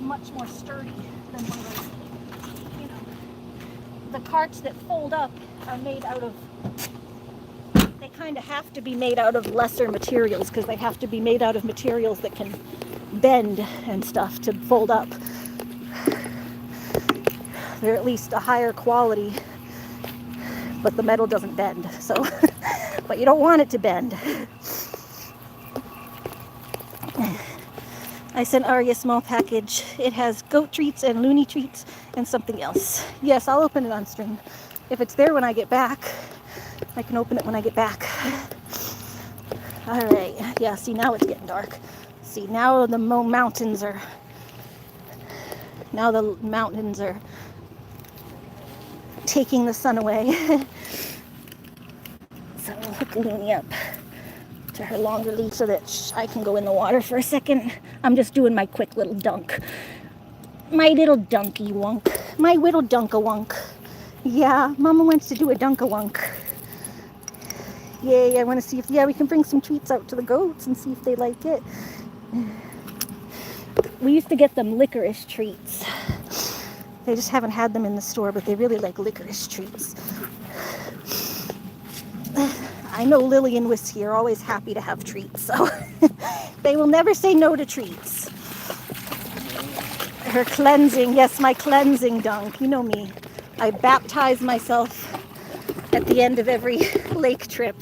much more sturdy than one of those, you know, the carts that fold up are made out of, they kind of have to be made out of lesser materials because they have to be made out of materials that can bend and stuff to fold up. They're at least a higher quality, but the metal doesn't bend, so but you don't want it to bend. I sent Ari a small package. It has goat treats and loony treats and something else. Yes, I'll open it on stream. If it's there when I get back, I can open it when I get back. All right, yeah, see, now it's getting dark. See, now the mountains are taking the sun away. So we'll hook Loony up to her longer lead so that I can go in the water for a second. I'm just doing my quick little dunk. My little dunky wunk. My little dunk-a-wunk. Yeah, Mama wants to do a dunk-a-wunk. Yay, I want to see if, yeah, we can bring some treats out to the goats and see if they like it. We used to get them licorice treats. They just haven't had them in the store, but they really like licorice treats. I know Lily and Whiskey are always happy to have treats, so they will never say no to treats. Her cleansing, yes, my cleansing dunk. You know me. I baptize myself at the end of every lake trip.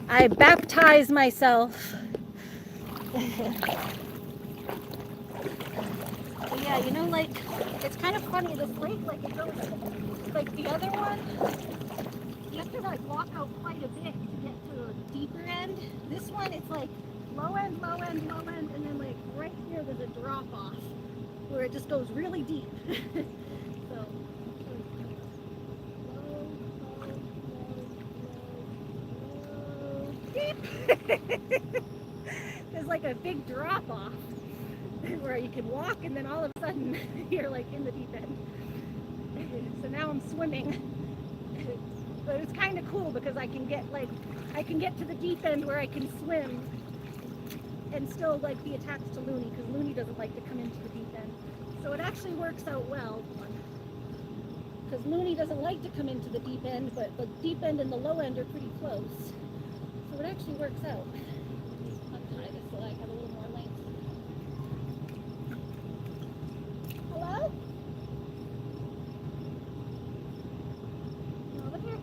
I baptize myself. But yeah, you know, like, it's kind of funny, this lake, like, it goes, like, the other one, you have to, like, walk out quite a bit to get to the deeper end. This one, it's, like, low end, low end, low end, and then, like, right here, there's a drop-off where it just goes really deep. So, deep. There's like a big drop off where you can walk and then all of a sudden you're like in the deep end. So now I'm swimming. But it's kind of cool because I can get to the deep end where I can swim and still like be attached to Loony, because Loony doesn't like to come into the deep end. So it actually works out well. Because Loony doesn't like to come into the deep end, but the deep end and the low end are pretty close. So it actually works out. Untie this so I have a little more length. Hello? Over here.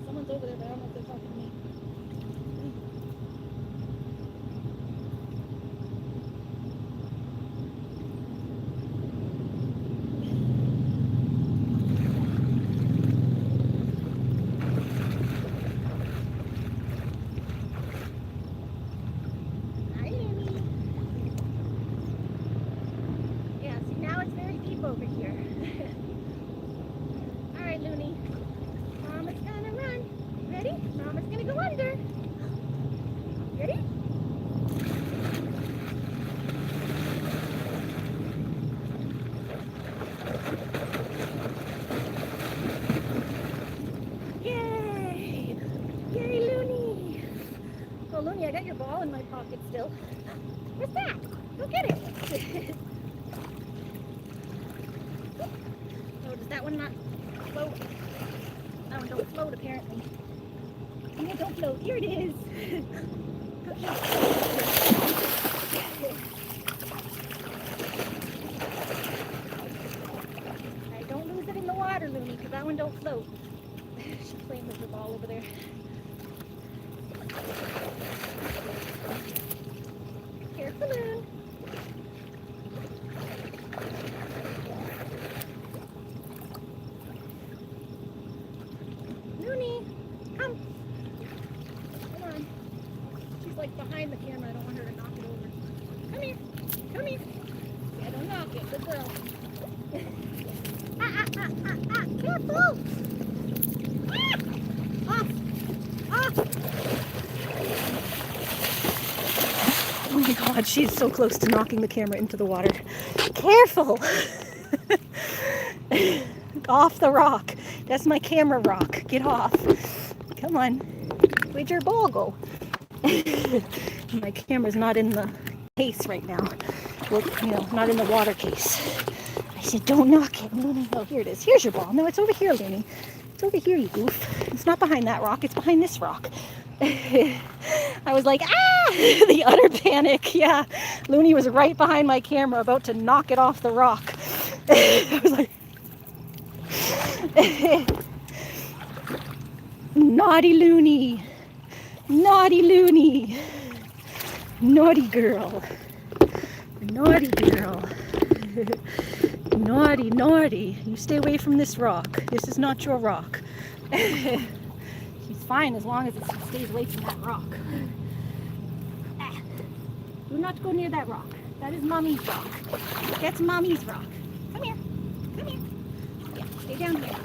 Someone's over there, but I don't know if they're talking to me. Over here. All right, Loony. Mama's gonna run. Ready? Mama's gonna go under. Ready? Yay! Yay, Loony! Oh, Loony, I got your ball in my pocket still. What's that? Go get it. Does that one not float? That one don't float, apparently. And it don't float. Here it is. I don't lose it in the water, Loony, because that one don't float. She's playing with her ball over there. Careful, Loon. Loony, come. Come on. She's like behind the camera. I don't want her to knock it over. Come here. Come here. Yeah, don't knock it. Good girl. Careful. Off. Off. Oh my God, she's so close to knocking the camera into the water. Careful. Off the rock. That's my camera rock. Get off. Come on. Where'd your ball go? My camera's not in the case right now. Well, you know, not in the water case. I said, don't knock it. Oh, here it is. Here's your ball. No, it's over here, Loony. It's over here, you goof. It's not behind that rock. It's behind this rock. I was like, ah! The utter panic. Yeah. Loony was right behind my camera about to knock it off the rock. I was like, naughty Loony. Naughty Loony. Naughty girl. Naughty girl. Naughty, naughty. You stay away from this rock. This is not your rock. She's fine as long as it stays away from that rock. Ah. Do not go near that rock. That is Mommy's rock. That's Mommy's rock. Come here. Come here. Yeah, stay down here.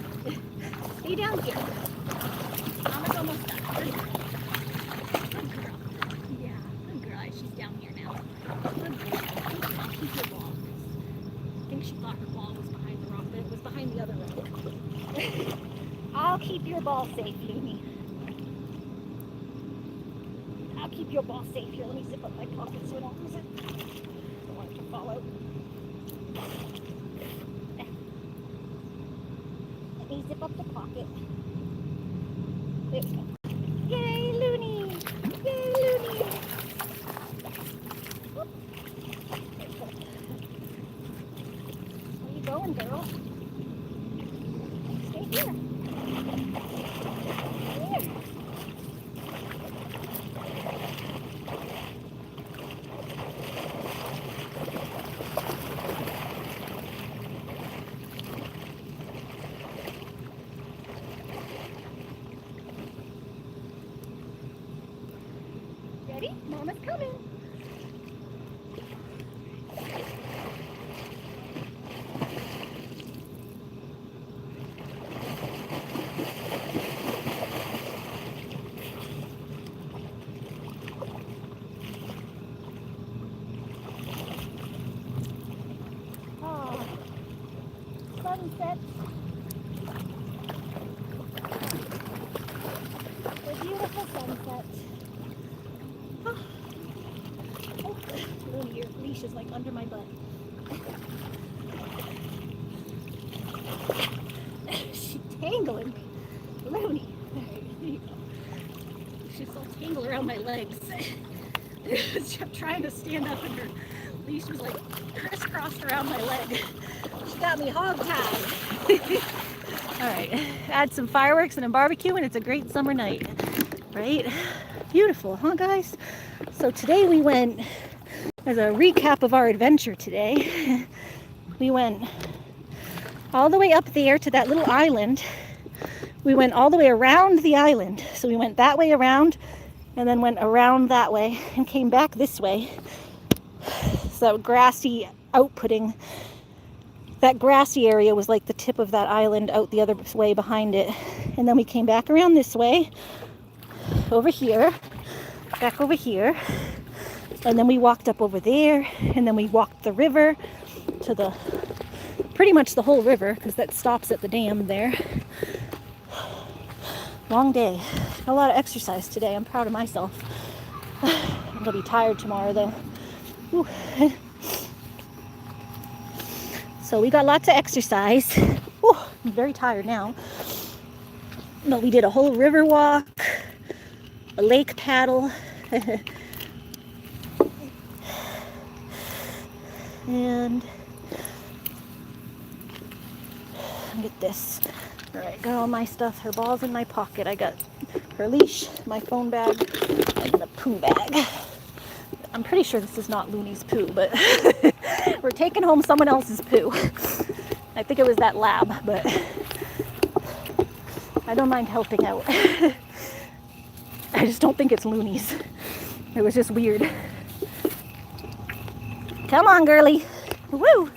Stay down here. Mama's almost done. Good girl. Good girl. Yeah, good girl. She's down here now. Good girl. Keep your ball. I think she thought her ball was behind the rock, but it was behind the other rock. I'll keep your ball safe, Loony. I'll keep your ball safe. Here, let me zip up my pocket so I don't lose it. I don't want it to fall out. Sunset. A beautiful sunset. Oh, Loony, your leash is like under my butt. She's tangling me. Loony. There you go. She's so tangled around my legs. She kept trying to stand up and her leash was like crisscrossed around my leg. She got me hog-tied. All right, add some fireworks and a barbecue and it's a great summer night, right? Beautiful, huh guys? So today we went, as a recap of our adventure today, we went all the way up there to that little island. We went all the way around the island. So we went that way around and then went around that way and came back this way. So grassy outputting. That grassy area was like the tip of that island out the other way behind it. And then we came back around this way, over here, back over here. And then we walked up over there. And then we walked the river to the, pretty much the whole river, because that stops at the dam there. Long day. A lot of exercise today. I'm proud of myself. I'm gonna be tired tomorrow though. Whew. So we got lots of exercise. Whew, I'm very tired now. But we did a whole river walk, a lake paddle, and get this. All right, got all my stuff. Her ball's in my pocket. I got her leash, my phone bag, and the poo bag. I'm pretty sure this is not Loony's poo, but we're taking home someone else's poo. I think it was that lab, but I don't mind helping out. I just don't think it's Loony's. It was just weird. Come on, girly. Woo!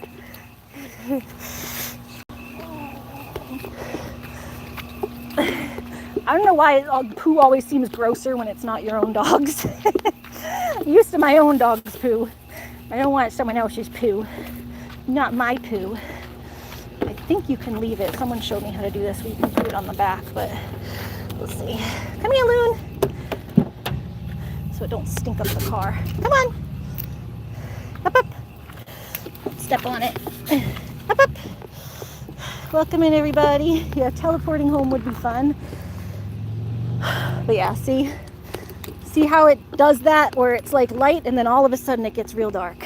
I don't know why poo always seems grosser when it's not your own dog's. I'm used to my own dog's poo. I don't want someone else's poo. Not my poo. I think you can leave it. Someone showed me how to do this. We can put it on the back, but we'll see. Come here, Loon. So it don't stink up the car. Come on. Up, up. Step on it. Up, up. Welcome in, everybody. Yeah, teleporting home would be fun. But yeah, see how it does that, where it's like light and then all of a sudden it gets real dark.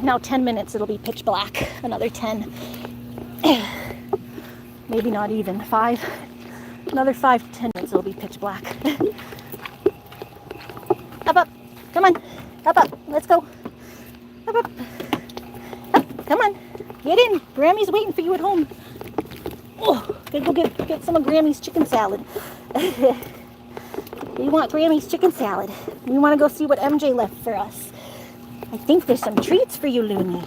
Now 10 minutes it'll be pitch black. Another 10. Maybe not even 5. Another 5 to 10 minutes it'll be pitch black. Up, up. Come on. Up, up. Let's go. Up, up. Up. Come on. Get in. Grammy's waiting for you at home. Oh, gotta go get some of Grammy's chicken salad. We want Grammy's chicken salad. We want to go see what MJ left for us. I think there's some treats for you, Loony.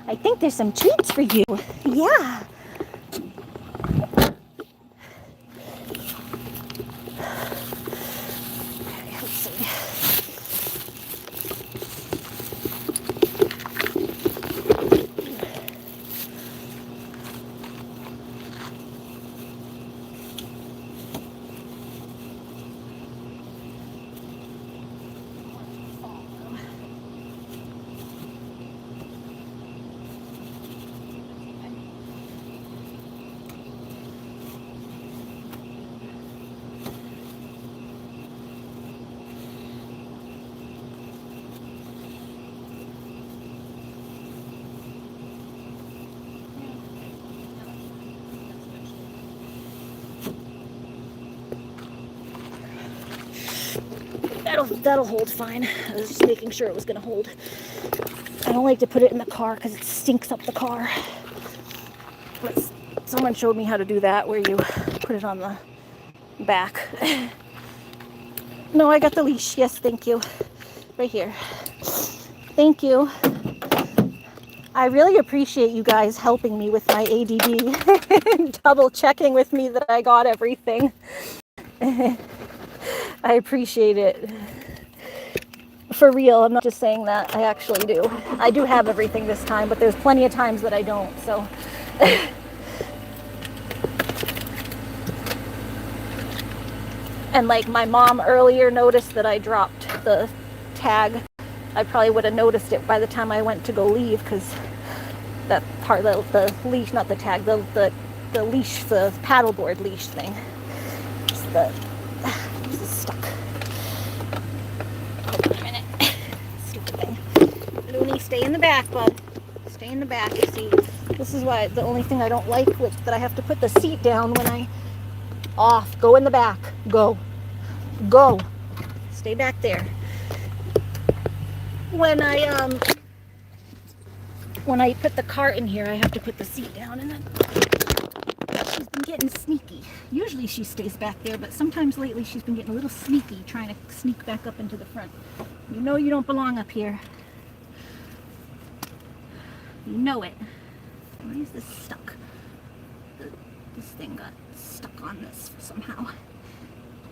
I think there's some treats for you. Yeah. Let's see. That'll hold fine. I was just making sure it was going to hold. I don't like to put it in the car because it stinks up the car. But someone showed me how to do that, where you put it on the back. No, I got the leash. Yes, thank you. Right here. Thank you. I really appreciate you guys helping me with my ADD. Double checking with me that I got everything. I appreciate it. For real, I'm not just saying that. I actually do. I do have everything this time, but there's plenty of times that I don't, so. And like my mom earlier noticed that I dropped the tag. I probably would have noticed it by the time I went to go leave, because that part, the leash, not the tag, the leash, the paddleboard leash thing. This is stuck. Hold on a minute. Stupid thing. Loony, stay in the back, bud. Stay in the back. You see, this is why the only thing I don't like that I have to put the seat down when I off. Go in the back. Go. Go. Stay back there. When I put the cart in here, I have to put the seat down, and then she's been getting sneaky. Usually she stays back there, but sometimes lately she's been getting a little sneaky, trying to sneak back up into the front. You know you don't belong up here. You know it. Why is this stuck? This thing got stuck on this somehow. Hold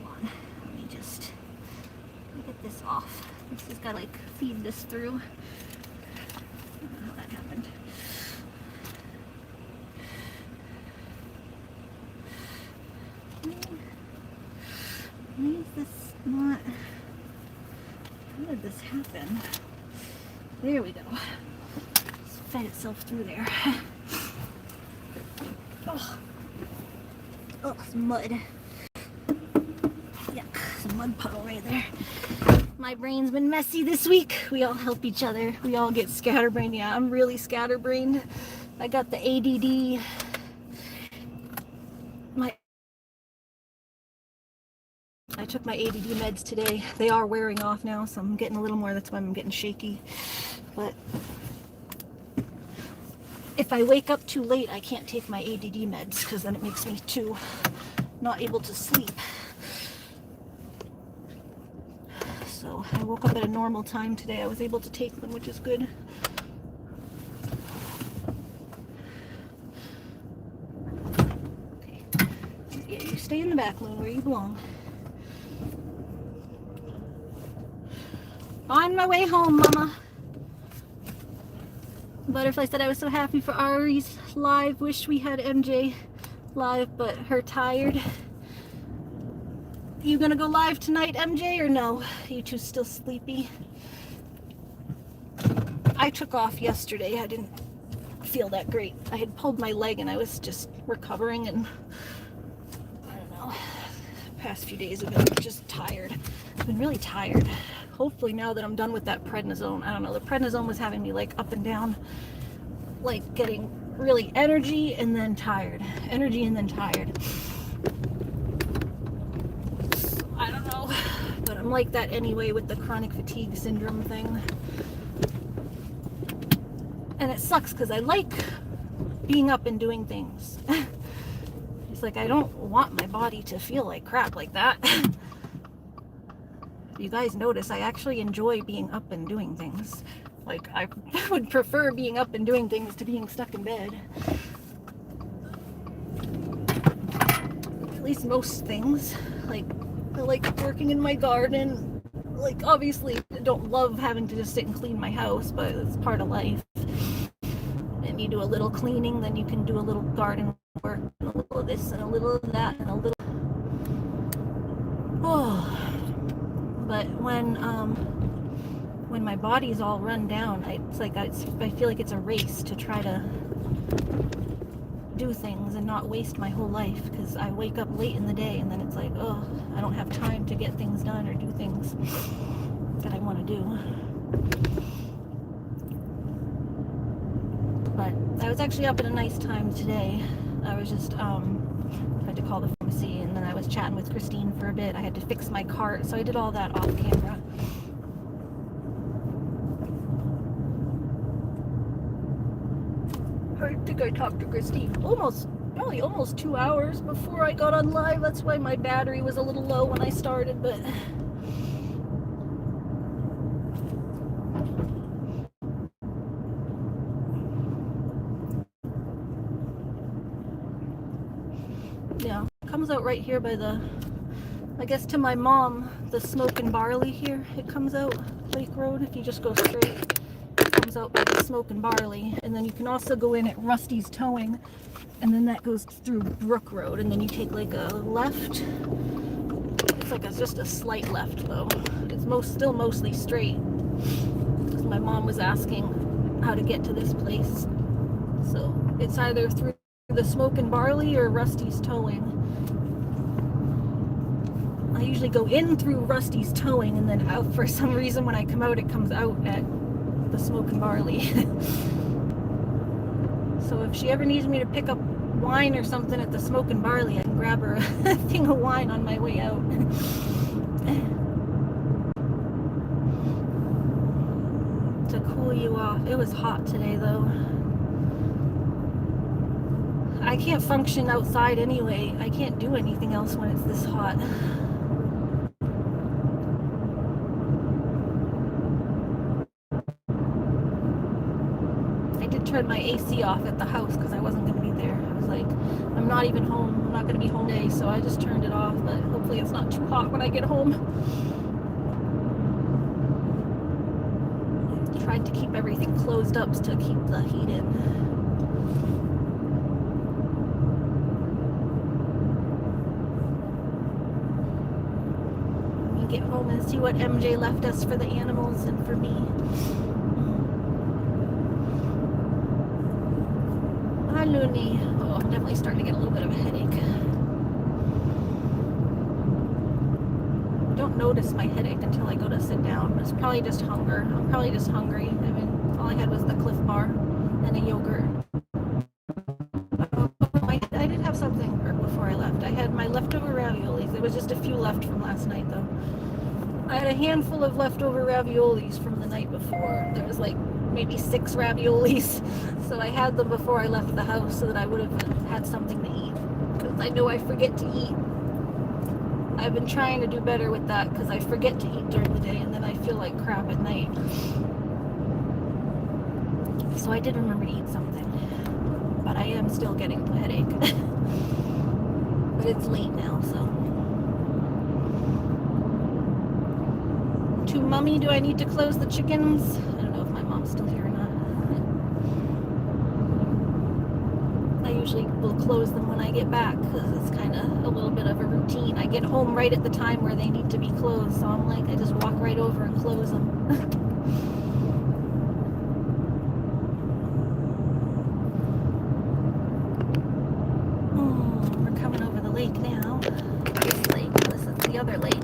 on. Let me just get this off. This has got to like feed this through. I don't know how that happened. Why is this not? How did this happen? There we go. It's fed itself through there. Oh, some mud. Yuck, some mud puddle right there. My brain's been messy this week. We all help each other. We all get scatterbrained. Yeah, I'm really scatterbrained. I got the ADD. I took my ADD meds today. They are wearing off now, so I'm getting a little more. That's why I'm getting shaky. But if I wake up too late, I can't take my ADD meds, because then it makes me too not able to sleep. So I woke up at a normal time today. I was able to take them, which is good. Okay. Yeah, you stay in the back, Loon, where you belong. On my way home, Mama. Butterfly said I was so happy for Ari's live. Wish we had MJ live, but her tired. You gonna go live tonight, MJ, or no? You two still sleepy? I took off yesterday. I didn't feel that great. I had pulled my leg and I was just recovering, and I don't know. The past few days have been just tired. I've been really tired. Hopefully now that I'm done with that prednisone, I don't know, the prednisone was having me like up and down, like getting really energy and then tired. Energy and then tired. I don't know, but I'm like that anyway with the chronic fatigue syndrome thing. And it sucks because I like being up and doing things. It's like I don't want my body to feel like crap like that. You guys notice I actually enjoy being up and doing things. Like, I would prefer being up and doing things to being stuck in bed. At least most things. Like, I like working in my garden. Like, obviously, I don't love having to just sit and clean my house, but it's part of life. And you do a little cleaning, then you can do a little garden work, and a little of this, and a little of that, and a little... Oh... But when my body's all run down, it's like I feel like it's a race to try to do things and not waste my whole life, because I wake up late in the day and then it's like, oh, I don't have time to get things done or do things that I want to do. But I was actually up at a nice time today. I was just had to call the pharmacy, and then I was chatting with Christine for a bit. I had to fix my cart, so I did all that off camera. I think I talked to Christine almost probably almost 2 hours before I got on live. That's why my battery was a little low when I started, but yeah, it comes out right here by the, I guess to my mom, the Smoke and Barley here. It comes out Lake Road. If you just go straight, it comes out by the Smoke and Barley. And then you can also go in at Rusty's Towing, and then that goes through Brook Road, and then you take like a left. It's like just a slight left though. It's still mostly straight. Because my mom was asking how to get to this place. So it's either through the Smoke and Barley or Rusty's Towing. I usually go in through Rusty's Towing and then out. For some reason when I come out, it comes out at the Smoke and Barley. So if she ever needs me to pick up wine or something at the Smoke and Barley, I can grab her a thing of wine on my way out. To cool you off. It was hot today though. I can't function outside anyway. I can't do anything else when it's this hot. I did turn my AC off at the house because I wasn't going to be there. I was like, I'm not even home. I'm not going to be home today, so I just turned it off, but hopefully it's not too hot when I get home. I tried to keep everything closed up to keep the heat in. Get home and see what MJ left us for the animals and for me. Hi, Loony. Oh, I'm definitely starting to get a little bit of a headache. I don't notice my headache until I go to sit down. It's probably just hunger. I'm probably just hungry. I mean, all I had was the Cliff Bar and a yogurt. I did have something before I left. I had my leftover raviolis. There was just a few left from last night, though. I had a handful of leftover raviolis from the night before. There was like maybe 6 raviolis. So I had them before I left the house so that I would have had something to eat. Because I know I forget to eat. I've been trying to do better with that because I forget to eat during the day and then I feel like crap at night. So I did remember to eat something. But I am still getting a headache. But it's late now, so. To Mummy, do I need to close the chickens? I don't know if my mom's still here or not. I usually will close them when I get back because it's kind of a little bit of a routine. I get home right at the time where they need to be closed, so I'm like, I just walk right over and close them. We're coming over the lake now. This lake, this is the other lake.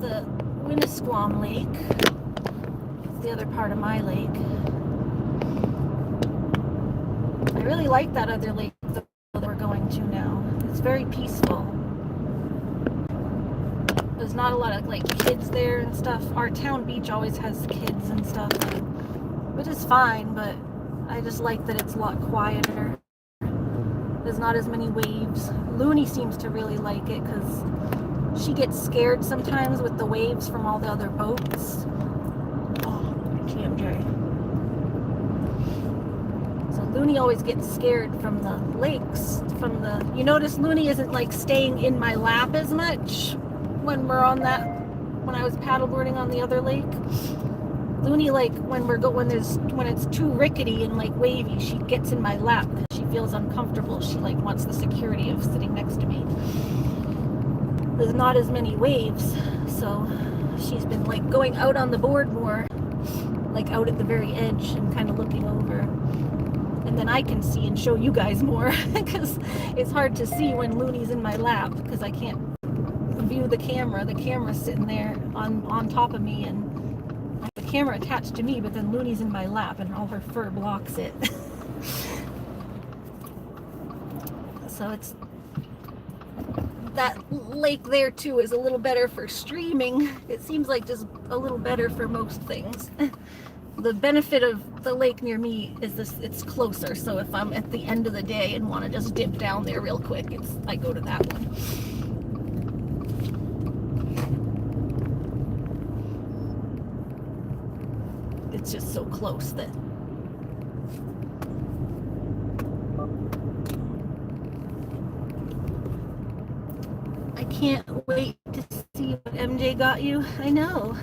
The Winnisquam Lake. It's the other part of my lake. I really like that other lake that we're going to now. It's very peaceful. There's not a lot of like kids there and stuff. Our town beach always has kids and stuff, which is fine, but I just like that it's a lot quieter. There's not as many waves. Loony seems to really like it because she gets scared sometimes with the waves from all the other boats. Oh, TMJ. So Loony always gets scared from the lakes, you notice Loony isn't like staying in my lap as much when we're on that, when I was paddleboarding on the other lake. Loony, like when it's too rickety and like wavy, she gets in my lap because she feels uncomfortable. She like wants the security of sitting next to me. There's not as many waves, so she's been like going out on the board more, like out at the very edge and kind of looking over. And then I can see and show you guys more because it's hard to see when Loony's in my lap because I can't view the camera. The camera's sitting there on top of me and the camera attached to me, but then Loony's in my lap and all her fur blocks it. So it's that lake there too is a little better for streaming. It seems like just a little better for most things. the benefit of the lake near me is this, it's closer. So if I'm at the end of the day and want to just dip down there real quick, I go to that one. It's just so close that I can't wait to see what MJ got you. I know.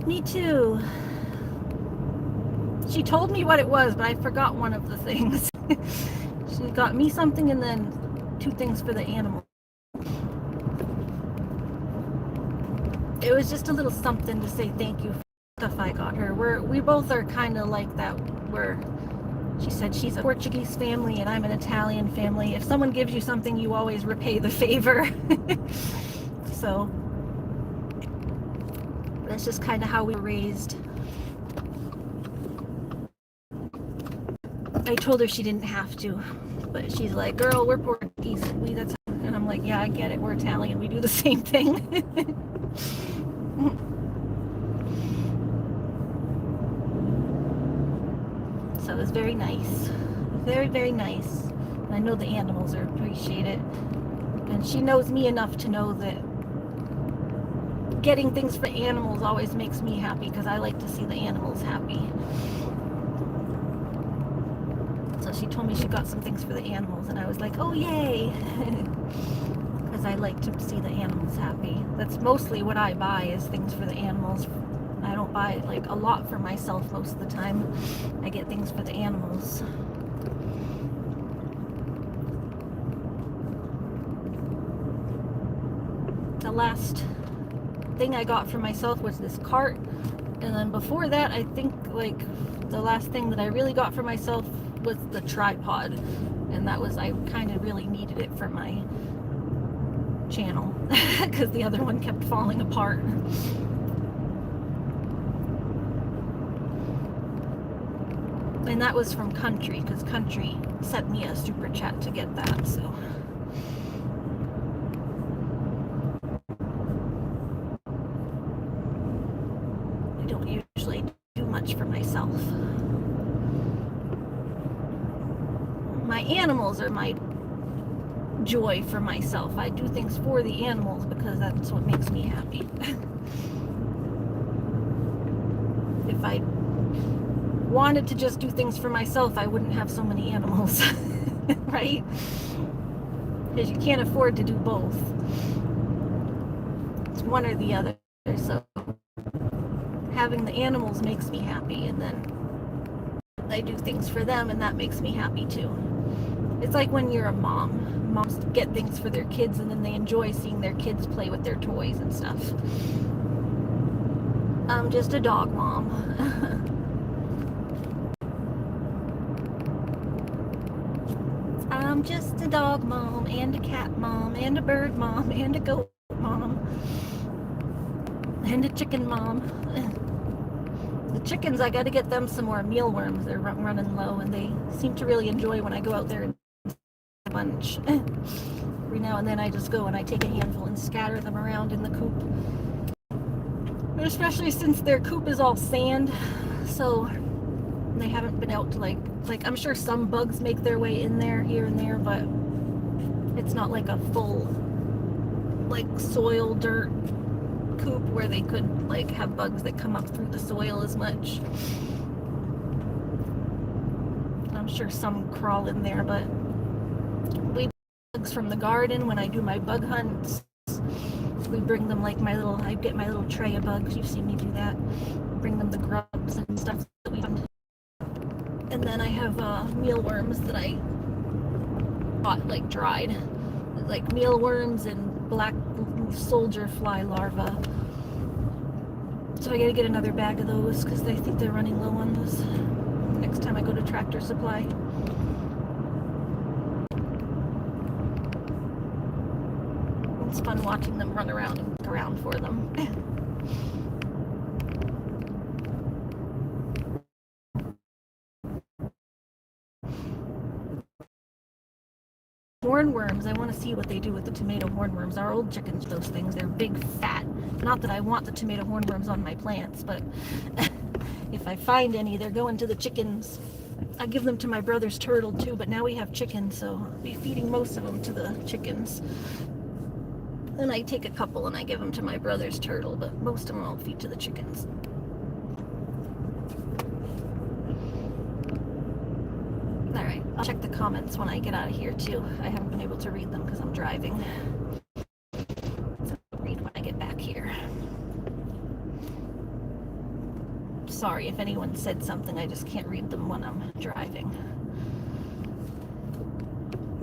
Me too. She told me what it was, but I forgot one of the things. She got me something and then 2 things for the animal. It was just a little something to say thank you for stuff I got her. We both are kind of like that. She said she's a Portuguese family and I'm an Italian family. If someone gives you something, you always repay the favor. So that's just kind of how we were raised. I told her she didn't have to, but she's like, girl, we're Portuguese. And I'm like, yeah, I get it. We're Italian. We do the same thing. So it was very nice. Very, very nice. And I know the animals appreciate it. And she knows me enough to know that getting things for animals always makes me happy because I like to see the animals happy. So she told me she got some things for the animals and I was like, oh yay! Because I like to see the animals happy. That's mostly what I buy is things for the animals. I don't buy like a lot for myself most of the time. I get things for the animals. The last thing I got for myself was this cart, and then before that I think like the last thing that I really got for myself was the tripod, and that was, I kind of really needed it for my channel because the other one kept falling apart. And that was from Country, because Country sent me a super chat to get that, so. I don't usually do much for myself. My animals are my joy for myself. I do things for the animals because that's what makes me happy. If I wanted to just do things for myself, I wouldn't have so many animals, right? Because you can't afford to do both. It's one or the other. So having the animals makes me happy, and then I do things for them, and that makes me happy too. It's like when you're a mom. Moms get things for their kids, and then they enjoy seeing their kids play with their toys and stuff. I'm just a dog mom. I'm just a dog mom, and a cat mom, and a bird mom, and a goat mom, and a chicken mom. The chickens, I gotta get them some more mealworms. They're running low, and they seem to really enjoy when I go out there and bunch. Every now and then I just go and I take a handful and scatter them around in the coop. But especially since their coop is all sand, so they haven't been out to like I'm sure some bugs make their way in there here and there, but it's not like a full like soil dirt coop where they could like have bugs that come up through the soil as much. I'm sure some crawl in there, but we bugs from the garden when I do my bug hunts. We bring them like I get my little tray of bugs. You've seen me do that. Bring them the grubs and stuff that we hunt. And then I have mealworms that I bought like dried, like mealworms and black soldier fly larvae. So I gotta get another bag of those because I think they're running low on those next time I go to Tractor Supply. It's fun watching them run around and look around for them. Hornworms, I want to see what they do with the tomato hornworms. Our old chickens, those things, they're big, fat. Not that I want the tomato hornworms on my plants, but if I find any, they're going to the chickens. I give them to my brother's turtle too, but now we have chickens, so I'll be feeding most of them to the chickens. Then I take a couple and I give them to my brother's turtle, but most of them I'll feed to the chickens. Alright, I'll check the comments when I get out of here too. I haven't been able to read them because I'm driving. So I'll read when I get back here. Sorry if anyone said something, I just can't read them when I'm driving.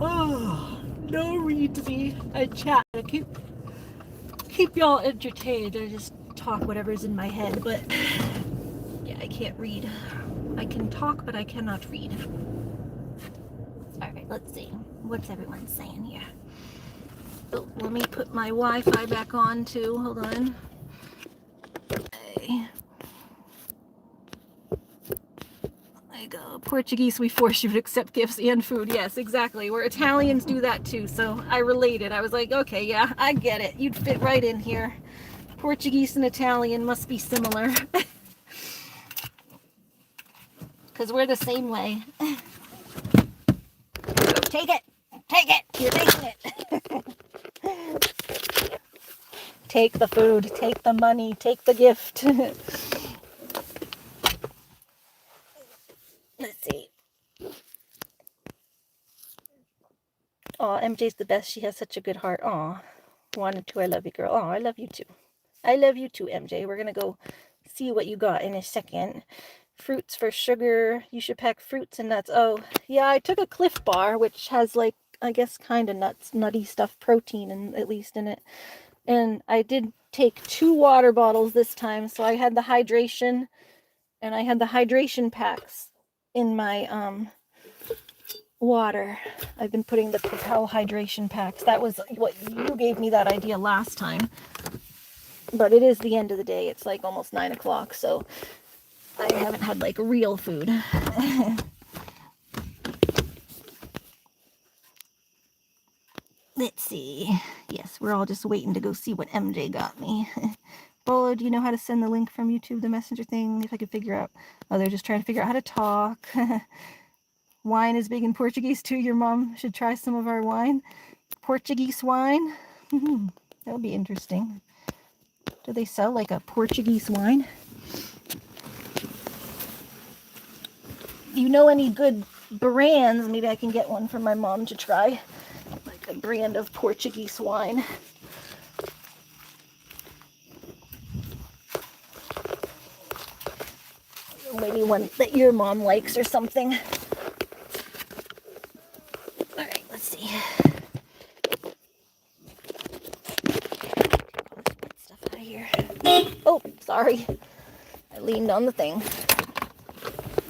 Oh, no read to me. I chat. I keep y'all entertained. I just talk whatever's in my head, but yeah, I can't read. I can talk, but I cannot read. Alright, let's see. What's everyone saying here? Oh, let me put my Wi-Fi back on too. Hold on. Okay. Portuguese, we force you to accept gifts and food. Yes, exactly. Where Italians do that too. So I related. I was like, okay, yeah, I get it. You'd fit right in here. Portuguese and Italian must be similar. Because we're the same way. Take it. Take it. You're taking it. Take the food. Take the money. Take the gift. Let's see. Oh, MJ's the best. She has such a good heart. Oh, 1 and 2, I love you, girl. Oh, I love you too. I love you too, MJ. We're going to go see what you got in a second. Fruits for sugar. You should pack fruits and nuts. Oh, yeah, I took a Cliff Bar, which has like, I guess, kind of nutty stuff, protein and at least in it. And I did take 2 water bottles this time. So I had the hydration and I had the hydration packs in my water. I've been putting the Propel hydration packs. That was what you gave me that idea last time. But it is the end of the day. It's like almost 9 o'clock, so I haven't had like real food. Let's see. Yes, we're all just waiting to go see what MJ got me. Bolo, do you know how to send the link from YouTube, the messenger thing? If I could figure out. Oh, they're just trying to figure out how to talk. Wine is big in Portuguese too. Your mom should try some of our wine. Portuguese wine. That would be interesting. Do they sell like a Portuguese wine? You know any good brands? Maybe I can get one for my mom to try. Like a brand of Portuguese wine. Maybe one that your mom likes or something. Alright, let's see. Stuff out of here. Oh, sorry. I leaned on the thing.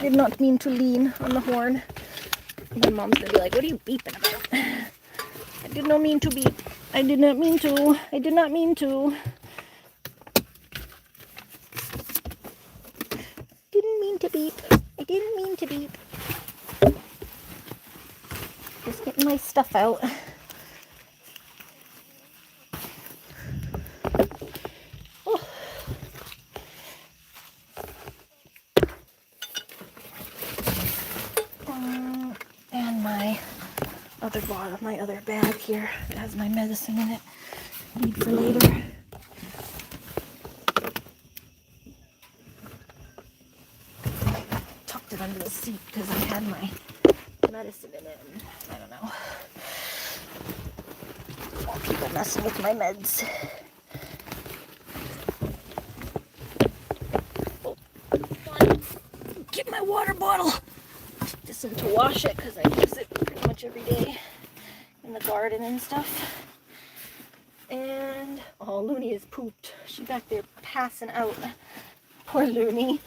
Did not mean to lean on the horn. My mom's gonna be like, what are you beeping about? I did not mean to beep. I did not mean to. I did not mean to. Didn't mean to beep. I didn't mean to beep. Just getting my stuff out. Oh. And my other bottle, my other bag here. It has my medicine in it. Need for later. Tucked it under the seat because I had my medicine in it. And I don't know. More people messing with my meds. Oh, get my water bottle. Take this in to wash it because I use it pretty much every day in the garden and stuff. And oh, Loony is pooped. She's back there passing out. Poor Loony.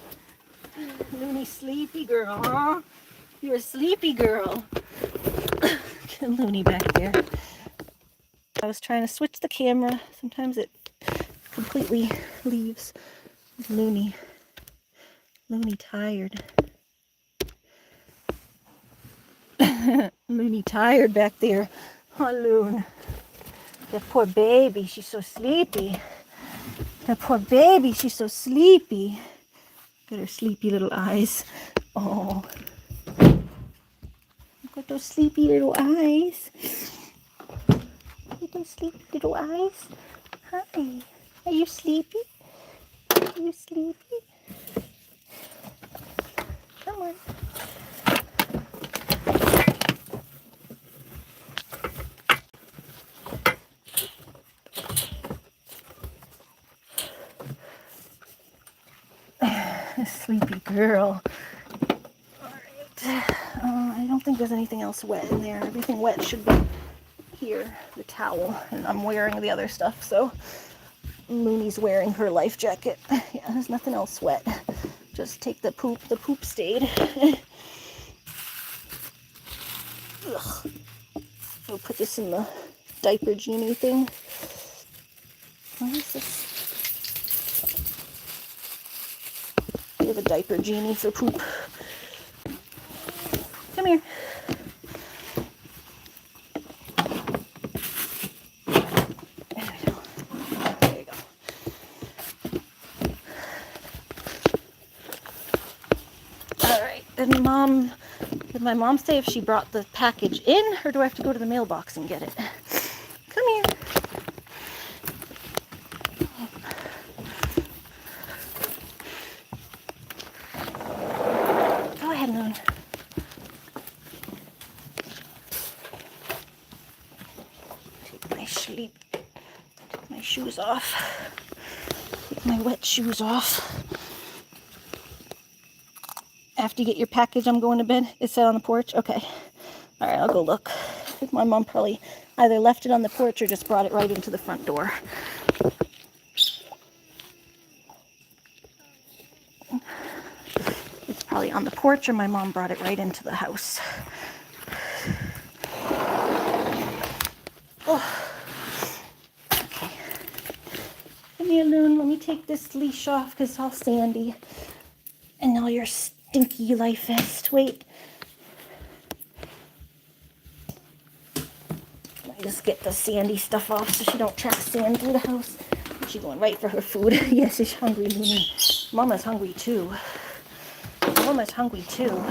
Loony, sleepy girl, huh? You're a sleepy girl. Get Loony back there. I was trying to switch the camera. Sometimes it completely leaves. Loony. Loony tired. Loony tired back there. Oh, Loon. That poor baby, she's so sleepy. That poor baby, she's so sleepy. Got her sleepy little eyes. Oh. Look at those sleepy little eyes. Look at those sleepy little eyes. Hi. Are you sleepy? Are you sleepy? Come on. Sleepy girl. Alright. I don't think there's anything else wet in there. Everything wet should be here. The towel. And I'm wearing the other stuff, so Loony's wearing her life jacket. Yeah, there's nothing else wet. Just take the poop. The poop stayed. Ugh. I'll put this in the diaper genie thing. What is this? We have a diaper genie for poop. Come here. There we go. There you go. Alright, did my mom say if she brought the package in, or do I have to go to the mailbox and get it? Come here. Go ahead, Loon. Take my shoes off. Take my wet shoes off. After you get your package, I'm going to bed. It's out on the porch? Okay. Alright, I'll go look. I think my mom probably either left it on the porch or just brought it right into the front door. It's probably on the porch or my mom brought it right into the house. Oh. Okay. Come here, Loon. Let me take this leash off because it's all sandy. And all your stinky life vest. Wait. Let me just get the sandy stuff off so she don't track sand through the house. She's going right for her food. Yes, she's hungry, Loony. Mama's hungry too. Mama's hungry too.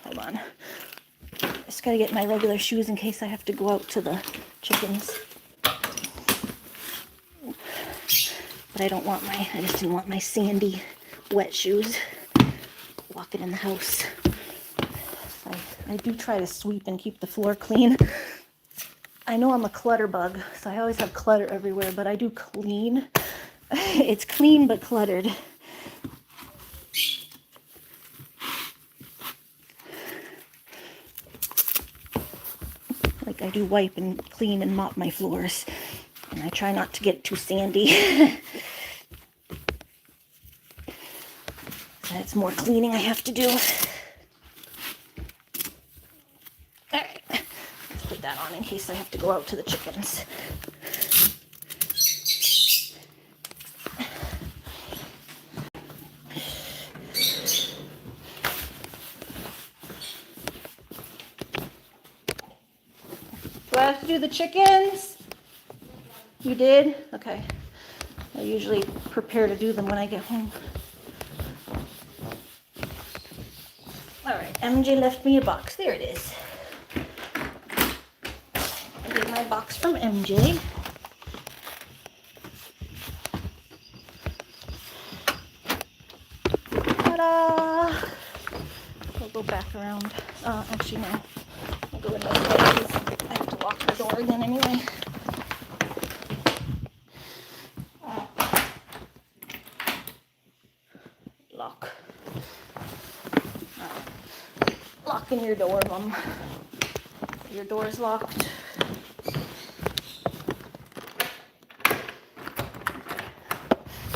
Hold on. Just gotta get my regular shoes in case I have to go out to the chickens. But I just didn't want my sandy, wet shoes walking in the house. I do try to sweep and keep the floor clean. I know I'm a clutter bug, so I always have clutter everywhere, but I do clean. It's clean but cluttered. Like I do wipe and clean and mop my floors. And I try not to get too sandy. That's more cleaning I have to do. Alright, let's put that on in case I have to go out to the chickens. Do I have to do the chickens? You did? Okay. I usually prepare to do them when I get home. Alright, MJ left me a box. There it is. I get my box from MJ. Ta-da! I'll go back around. Actually, no. I'll go in this way because I have to lock the door again anyway. Lock. Locking your door, Mom. Your door is locked.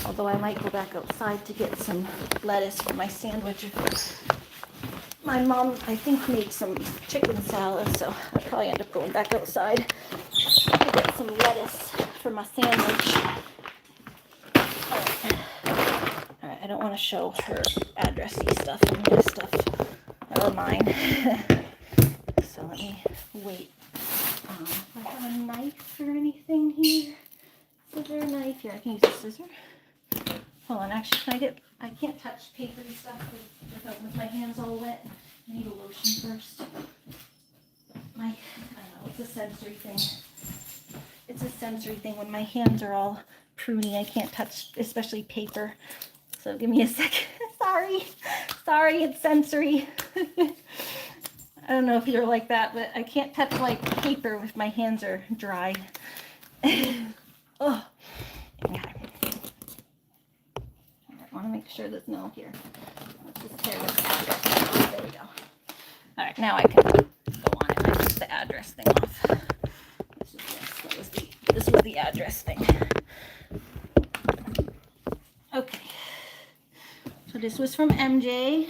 Although I might go back outside to get some lettuce for my sandwich My mom, I think, made some chicken salad, so I'll probably end up going back outside to get some lettuce for my sandwich. Alright, I don't want to show her addressy stuff and this stuff, or mine. So let me wait. Do I have a knife or anything here? Is there a knife here? I can use a scissor. Hold on, actually, I can't touch papery stuff with my hands all wet. I need a lotion first. I don't know, it's a sensory thing. It's a sensory thing. When my hands are all pruny, I can't touch, especially paper. So give me a second. Sorry, it's sensory. I don't know if you're like that, but I can't touch like paper if my hands are dry. Oh, yeah. I want to make sure there's no here. Let's just tear this address. There we go. All right, now I can go on and I took the address thing off. This was the address thing. Okay. So this was from MJ.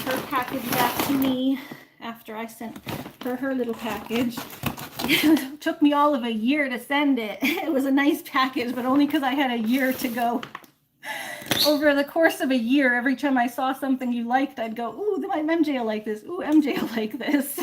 Her package back to me after I sent her little package. It took me all of a year to send it. It was a nice package, but only because I had a year to go. Over the course of a year, every time I saw something you liked, I'd go, ooh, MJ will like this. Ooh, MJ will like this.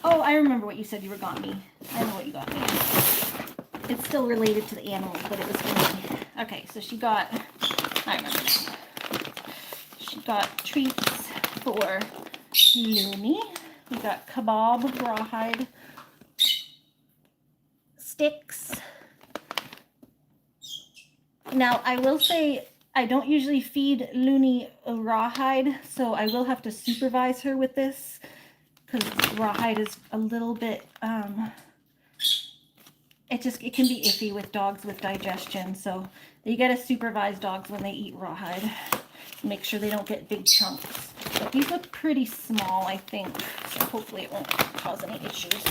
Oh, I remember what you said you got me. I know what you got me. It's still related to the animals, but it was for me. Okay, so she got, I remember now. She got treats for Loony. We got kebab, rawhide, sticks. Now, I will say, I don't usually feed Loony a rawhide, so I will have to supervise her with this. Because rawhide is a little bit, it can be iffy with dogs with digestion. So you got to supervise dogs when they eat rawhide. Make sure they don't get big chunks. But these look pretty small, I think. So hopefully it won't cause any issues.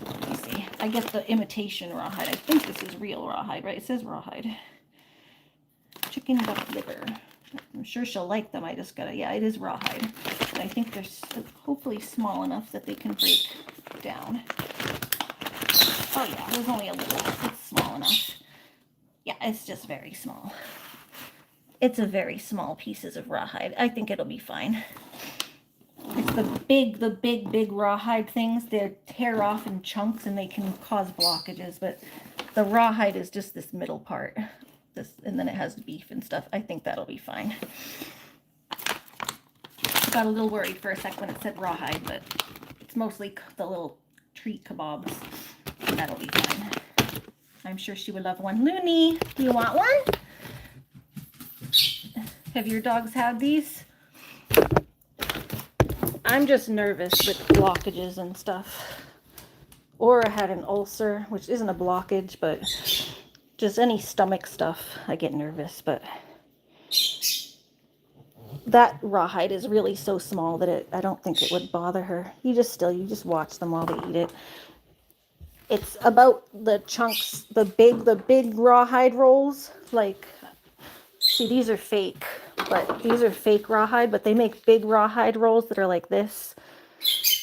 Let me see. I get the imitation rawhide. I think this is real rawhide, right? It says rawhide. Chicken duck liver. I'm sure she'll like them. I just gotta, yeah, it is rawhide. But I think they're hopefully small enough that they can break down. Oh yeah, there's only a little. It's small enough. Yeah, it's just very small. It's a very small pieces of rawhide. I think it'll be fine. It's the big rawhide things. They tear off in chunks and they can cause blockages. But the rawhide is just this middle part. This, and then it has beef and stuff. I think that'll be fine. Got a little worried for a sec when it said rawhide, but it's mostly the little treat kebabs. That'll be fine. I'm sure she would love one. Loony, do you want one? Have your dogs had these? I'm just nervous with blockages and stuff. Or I had an ulcer, which isn't a blockage, but just any stomach stuff, I get nervous. But that rawhide is really so small that I don't think it would bother her. You just watch them while they eat it. It's about the chunks, the big rawhide rolls. Like, see, these are fake, but these are fake rawhide, but they make big rawhide rolls that are like this.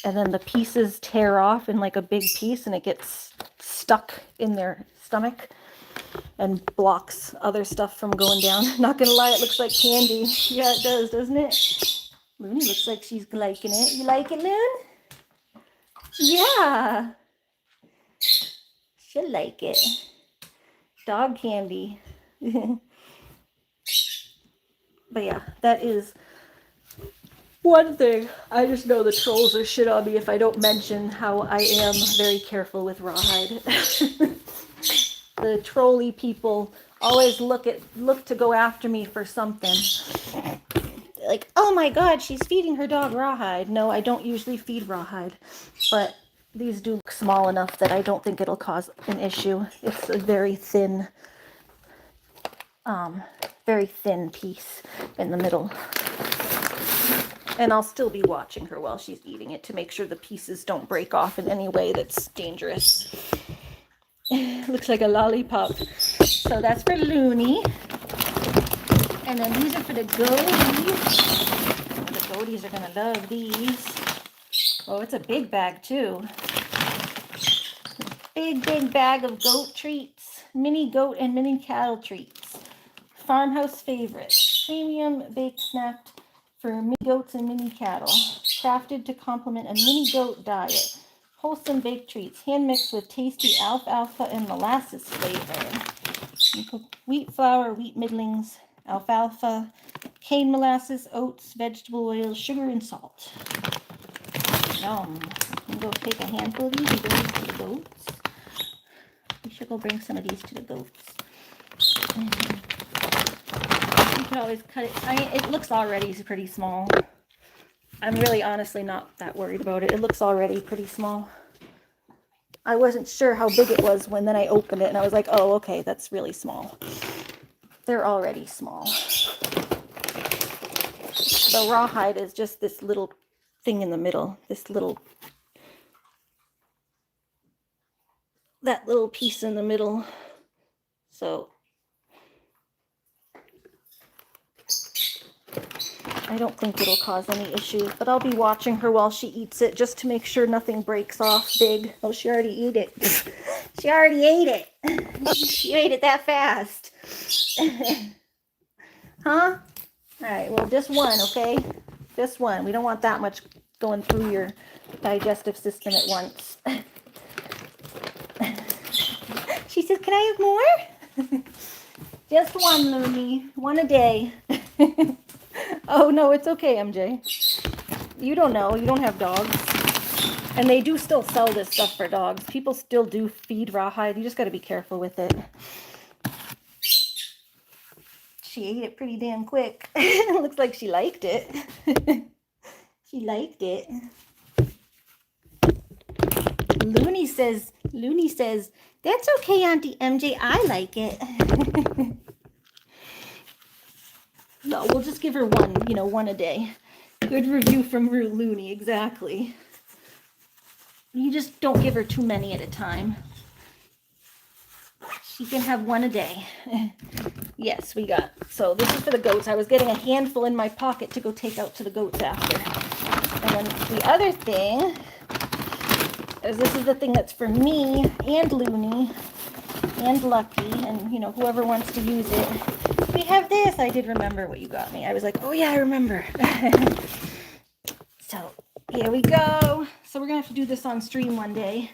And then the pieces tear off in like a big piece and it gets stuck in their stomach and blocks other stuff from going down. Not gonna lie, it looks like candy. Yeah, it does, doesn't it? Loony looks like she's liking it. You like it, Loon? Yeah. She'll like it. Dog candy. But yeah, that is one thing. I just know the trolls are shit on me if I don't mention how I am very careful with rawhide. The trolly people always look to go after me for something. like, oh my God, she's feeding her dog rawhide. No, I don't usually feed rawhide, but these do look small enough that I don't think it'll cause an issue. It's a very thin piece in the middle. And I'll still be watching her while she's eating it to make sure the pieces don't break off in any way that's dangerous. Looks like a lollipop. So that's for Loony. And then these are for the goaties. The goaties are gonna love these. Oh, it's a big bag too. Big bag of goat treats. Mini goat and mini cattle treats. Farmhouse favorites. Premium baked snack for mini goats and mini cattle. Crafted to complement a mini goat diet. Wholesome baked treats. Hand mixed with tasty alfalfa and molasses flavor. You put wheat flour, wheat middlings, alfalfa, cane molasses, oats, vegetable oils, sugar, and salt. Yum. I'm going to go take a handful of these and bring these to the goats. We should go bring some of these to the goats. You can always cut it. I mean, it looks already pretty small. I'm really honestly not that worried about it. It looks already pretty small. I wasn't sure how big it was when then I opened it and I was like, oh, okay, that's really small. They're already small. The rawhide is just this little thing in the middle. That little piece in the middle. So I don't think it'll cause any issues, but I'll be watching her while she eats it just to make sure nothing breaks off big. Oh, she already ate it. She already ate it. She ate it that fast. Huh? All right, well, just one, okay? Just one. We don't want that much going through your digestive system at once. She says, can I have more? Just one, Loony. One a day. Oh, no, it's okay, MJ. You don't know. You don't have dogs. And they do still sell this stuff for dogs. People still do feed rawhide. You just got to be careful with it. She ate it pretty damn quick. Looks like she liked it. She liked it. Loony says, that's okay, Auntie MJ. I like it. No, we'll just give her one, one a day. Good review from Loony, exactly. You just don't give her too many at a time. She can have one a day. Yes, we got. So this is for the goats. I was getting a handful in my pocket to go take out to the goats after. And then the other thing is this is the thing that's for me and Loony and Lucky and, whoever wants to use it. We have this. I did remember what you got me. I was like, oh yeah, I remember. So here we go. So we're going to have to do this on stream one day.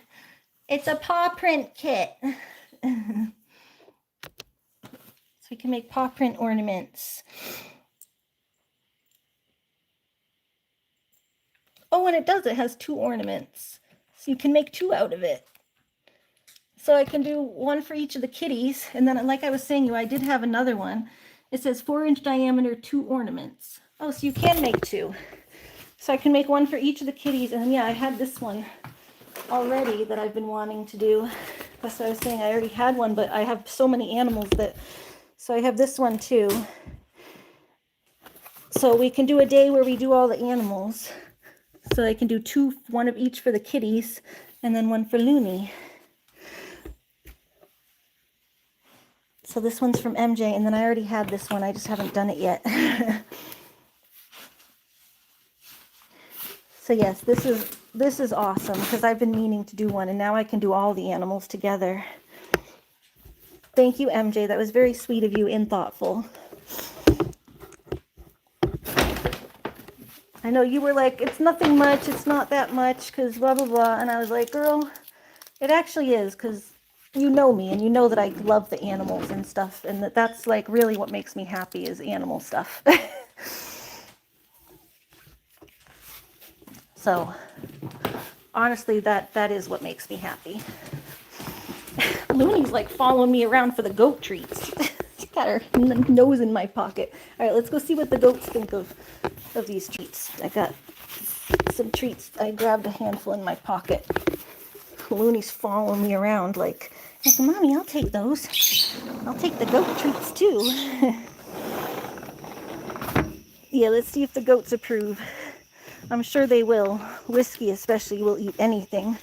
It's a paw print kit. So we can make paw print ornaments. Oh, and it does. It has 2 ornaments. So you can make 2 out of it. So I can do one for each of the kitties. And then, like I was saying, I did have another one. It says 4-inch diameter, 2 ornaments. Oh, so you can make 2. So I can make one for each of the kitties. And then, yeah, I had this one already that I've been wanting to do. That's what I was saying. I already had one, but I have so many animals that... So I have this one too. So we can do a day where we do all the animals. So I can do 2, one of each for the kitties, and then one for Loony. So this one's from MJ, and then I already had this one. I just haven't done it yet. So yes, this is awesome because I've been meaning to do one, and now I can do all the animals together. Thank you, MJ. That was very sweet of you and thoughtful. I know you were like, it's nothing much, it's not that much, because blah, blah, blah. And I was like, girl, it actually is, because you know me, and you know that I love the animals and stuff, and that's like really what makes me happy is animal stuff. So, honestly, that is what makes me happy. Loony's like following me around for the goat treats. Got her nose in my pocket. All right, let's go see what the goats think of these treats. I got some treats. I grabbed a handful in my pocket. Loony's following me around like, Mommy, I'll take those. I'll take the goat treats too. Yeah, let's see if the goats approve. I'm sure they will. Whiskey especially will eat anything.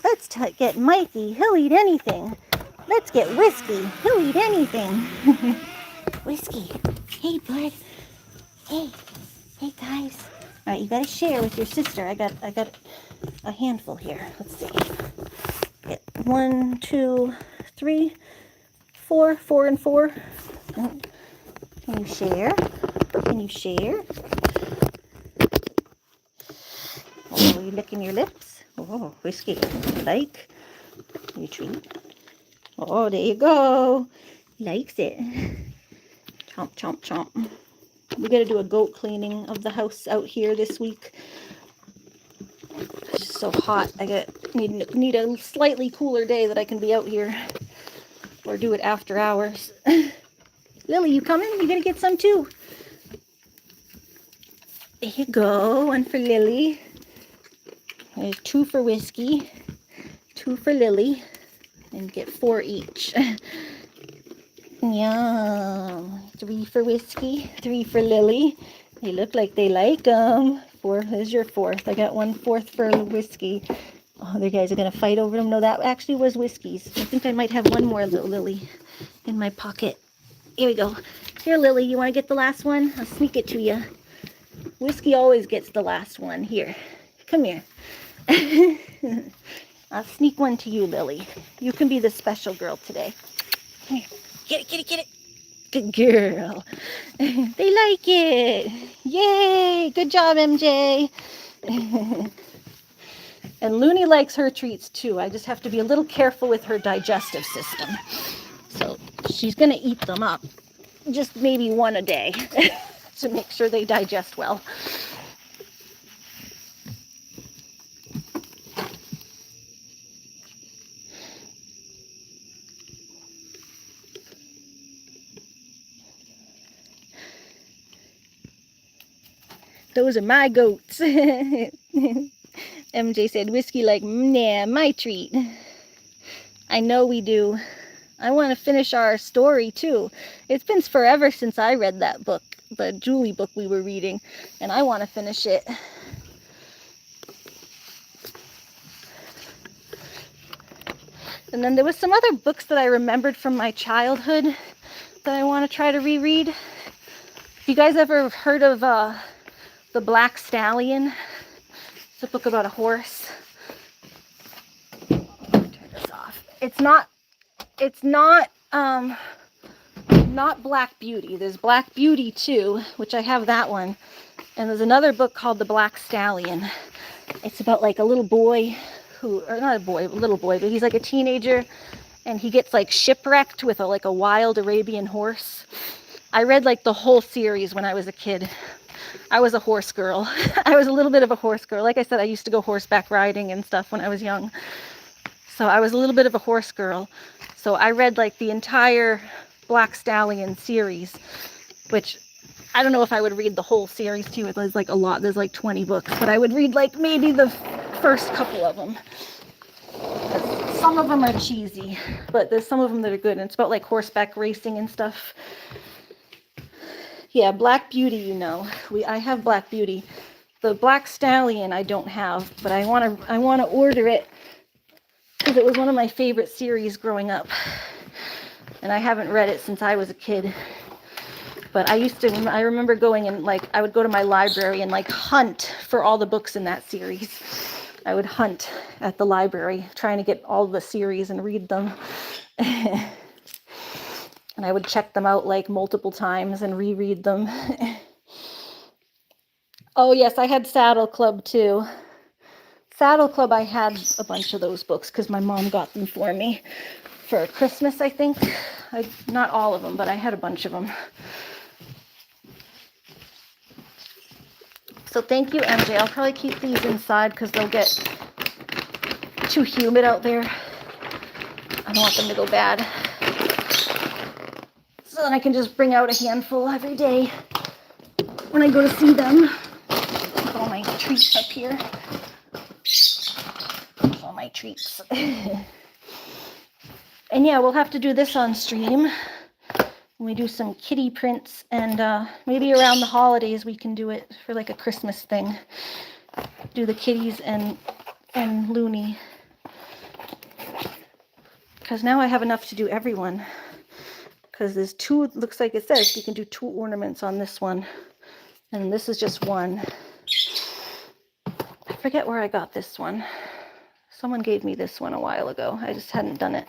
Let's get Mikey. He'll eat anything. Let's get Whiskey. He'll eat anything. Whiskey. Hey, bud. Hey. Hey, guys. All right, you gotta share with your sister. I got a handful here. Let's see. Get 1, 2, 3, 4. 4 and 4. Can you share? Can you share? Oh, are you licking your lips? Oh, Whiskey. Like? You treat? Oh, there you go. Likes it. Chomp, chomp, chomp. We gotta do a goat cleaning of the house out here this week. It's just so hot. I need a slightly cooler day that I can be out here. Or do it after hours. Lily, you coming? You gonna get some too? There you go. 1 for Lily. There's 2 for Whiskey. 2 for Lily. And get 4 each. Yum. 3 for Whiskey. 3 for Lily. They look like they like them. 4. There's your 4th. I got 1/4 for Whiskey. Oh, the guys are gonna fight over them. No, that actually was Whiskey's. I think I might have one more little Lily in my pocket. Here we go. Here, Lily, you want to get the last one? I'll sneak it to you. Whiskey always gets the last one. Here, come here. I'll sneak one to you, Lily. You can be the special girl today. Here, get it, get it, get it. Good girl. They like it. Yay! Good job, MJ. And Loony likes her treats too. I just have to be a little careful with her digestive system. So she's going to eat them up. Just maybe 1 a day to make sure they digest well. Those are my goats. MJ said, Whiskey like, nah, my treat. I know we do. I want to finish our story too. It's been forever since I read that book, the Julie book we were reading, and I want to finish it. And then there was some other books that I remembered from my childhood that I want to try to reread. You guys ever heard of The Black Stallion? It's a book about a horse. Turn this off. It's not Black Beauty. There's Black Beauty too, which I have that one. And there's another book called The Black Stallion. It's about like a little boy who, or not a boy, a little boy, but he's like a teenager and he gets like shipwrecked with a wild Arabian horse. I read like the whole series when I was a kid. I was a horse girl. I was a little bit of a horse girl. Like I said, I used to go horseback riding and stuff when I was young. So I was a little bit of a horse girl. So I read like the entire Black Stallion series, which I don't know if I would read the whole series too. There's like a lot. There's like 20 books, but I would read like maybe the first couple of them. Some of them are cheesy, but there's some of them that are good. And it's about like horseback racing and stuff. Yeah, Black Beauty, you know. I have Black Beauty. The Black Stallion I don't have, but I want to order it because it was one of my favorite series growing up. And I haven't read it since I was a kid. But I remember going and like I would go to my library and like hunt for all the books in that series. I would hunt at the library trying to get all the series and read them. And I would check them out like multiple times and reread them. Oh yes, I had Saddle Club too. Saddle Club, I had a bunch of those books because my mom got them for me for Christmas, I think. Not all of them, but I had a bunch of them. So thank you, MJ. I'll probably keep these inside because they'll get too humid out there. I don't want them to go bad. So then I can just bring out a handful every day when I go to see them. With all my treats up here. All my treats. And yeah, we'll have to do this on stream. We do some kitty prints, and maybe around the holidays we can do it for like a Christmas thing. Do the kitties and Loony. Because now I have enough to do everyone. Because there's two, looks like it says you can do 2 ornaments on this one. And this is just one. I forget where I got this one. Someone gave me this one a while ago. I just hadn't done it.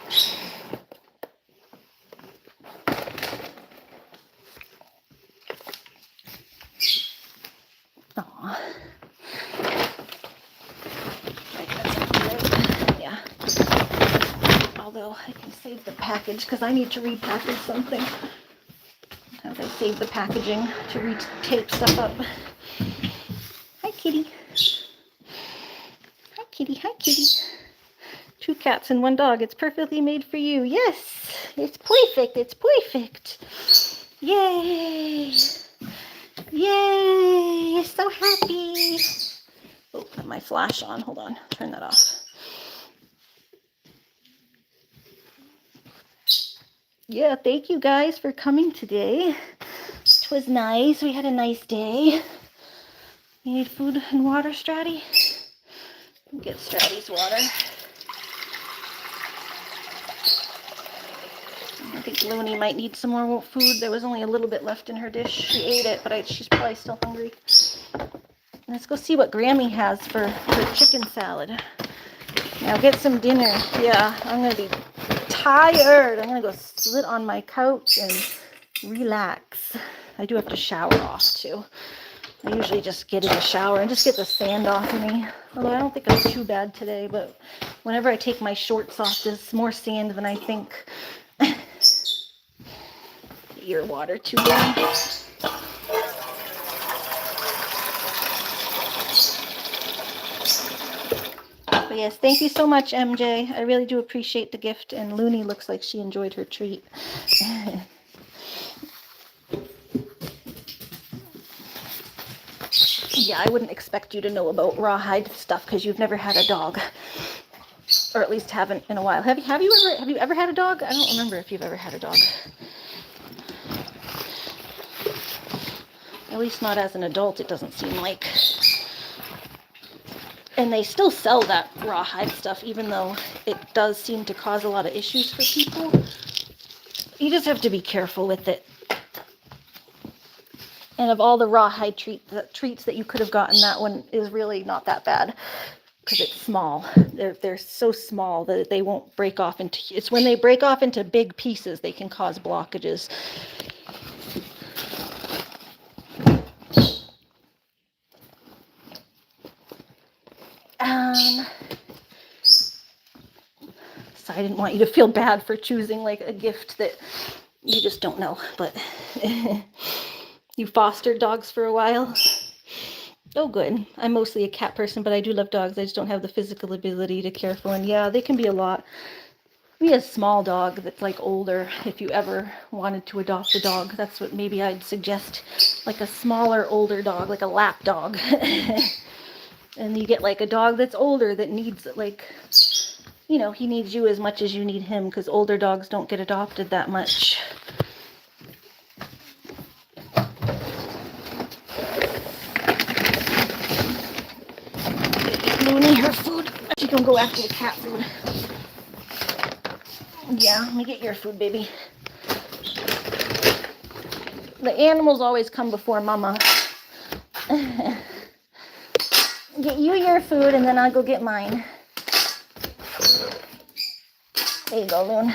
Aww. Yeah. Although I can save the package because I need to repackage something. As I save the packaging to re-tape stuff up. Hi, kitty. Hi, kitty. Hi, kitty. 2 cats and 1 dog. It's perfectly made for you. Yes, it's perfect. It's perfect. Yay. Yay. So happy. Oh, put my flash on. Hold on. Turn that off. Yeah, thank you guys for coming today. It was nice. We had a nice day. You need food and water, Stratty? Get Stratty's water. I think Loony might need some more food. There was only a little bit left in her dish. She ate it, but she's probably still hungry. Let's go see what Grammy has for her chicken salad. Now get some dinner. Yeah, I'm going to be tired. I'm going to go sit on my couch and relax. I do have to shower off too. I usually just get in the shower and just get the sand off of me. Although I don't think I'm too bad today, but whenever I take my shorts off, there's more sand than I think. Your water too big. But yes, thank you so much, MJ. I really do appreciate the gift, and Loony looks like she enjoyed her treat. Yeah, I wouldn't expect you to know about rawhide stuff because you've never had a dog, or at least haven't in a while. Have you ever had a dog? I don't remember if you've ever had a dog. At least not as an adult, it doesn't seem like. And they still sell that rawhide stuff, even though it does seem to cause a lot of issues for people. You just have to be careful with it. And of all the rawhide treats that you could have gotten, that one is really not that bad because it's small. They're so small that they won't break off into. It's when they break off into big pieces they can cause blockages. So I didn't want you to feel bad for choosing like a gift that you just don't know, but you fostered dogs for a while. Oh, good. I'm mostly a cat person, but I do love dogs. I just don't have the physical ability to care for one. Yeah, they can be a lot. Be a small dog that's like older. If you ever wanted to adopt a dog, that's what maybe I'd suggest, like a smaller, older dog, like a lap dog. And you get like a dog that's older that needs like, you know, he needs you as much as you need him, because older dogs don't get adopted that much. Loony her food. She can go after the cat food. Yeah, let me get your food, baby. The animals always come before mama. Get you your food and then I'll go get mine. There you go, Loon.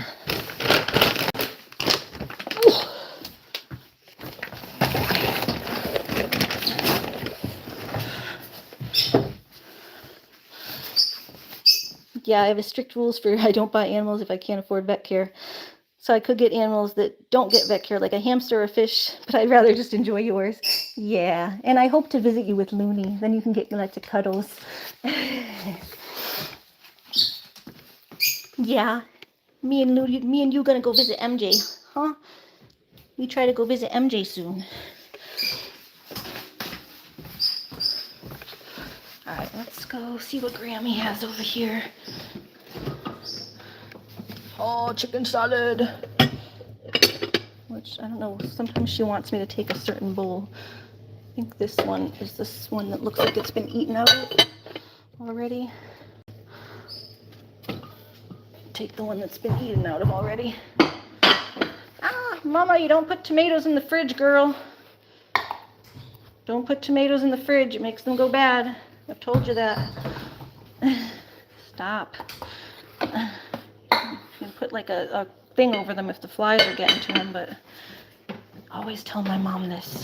Yeah, I have strict rules for I don't buy animals if I can't afford vet care. So I could get animals that don't get vet care, like a hamster or a fish, but I'd rather just enjoy yours. Yeah, and I hope to visit you with Loony. Then you can get lots of cuddles. Yeah, me and you gonna go visit MJ, huh? we try to go visit MJ soon. All right, let's go see what Grammy has over here. Oh, chicken salad. Which, I don't know, sometimes she wants me to take a certain bowl. I think this one is this one that looks like it's been eaten out already. Take the one that's been eaten out of already. Ah, Mama, you don't put tomatoes in the fridge, girl. Don't put tomatoes in the fridge. It makes them go bad. I've told you that. Stop. You put like a thing over them if the flies are getting to them, but I always tell my mom this.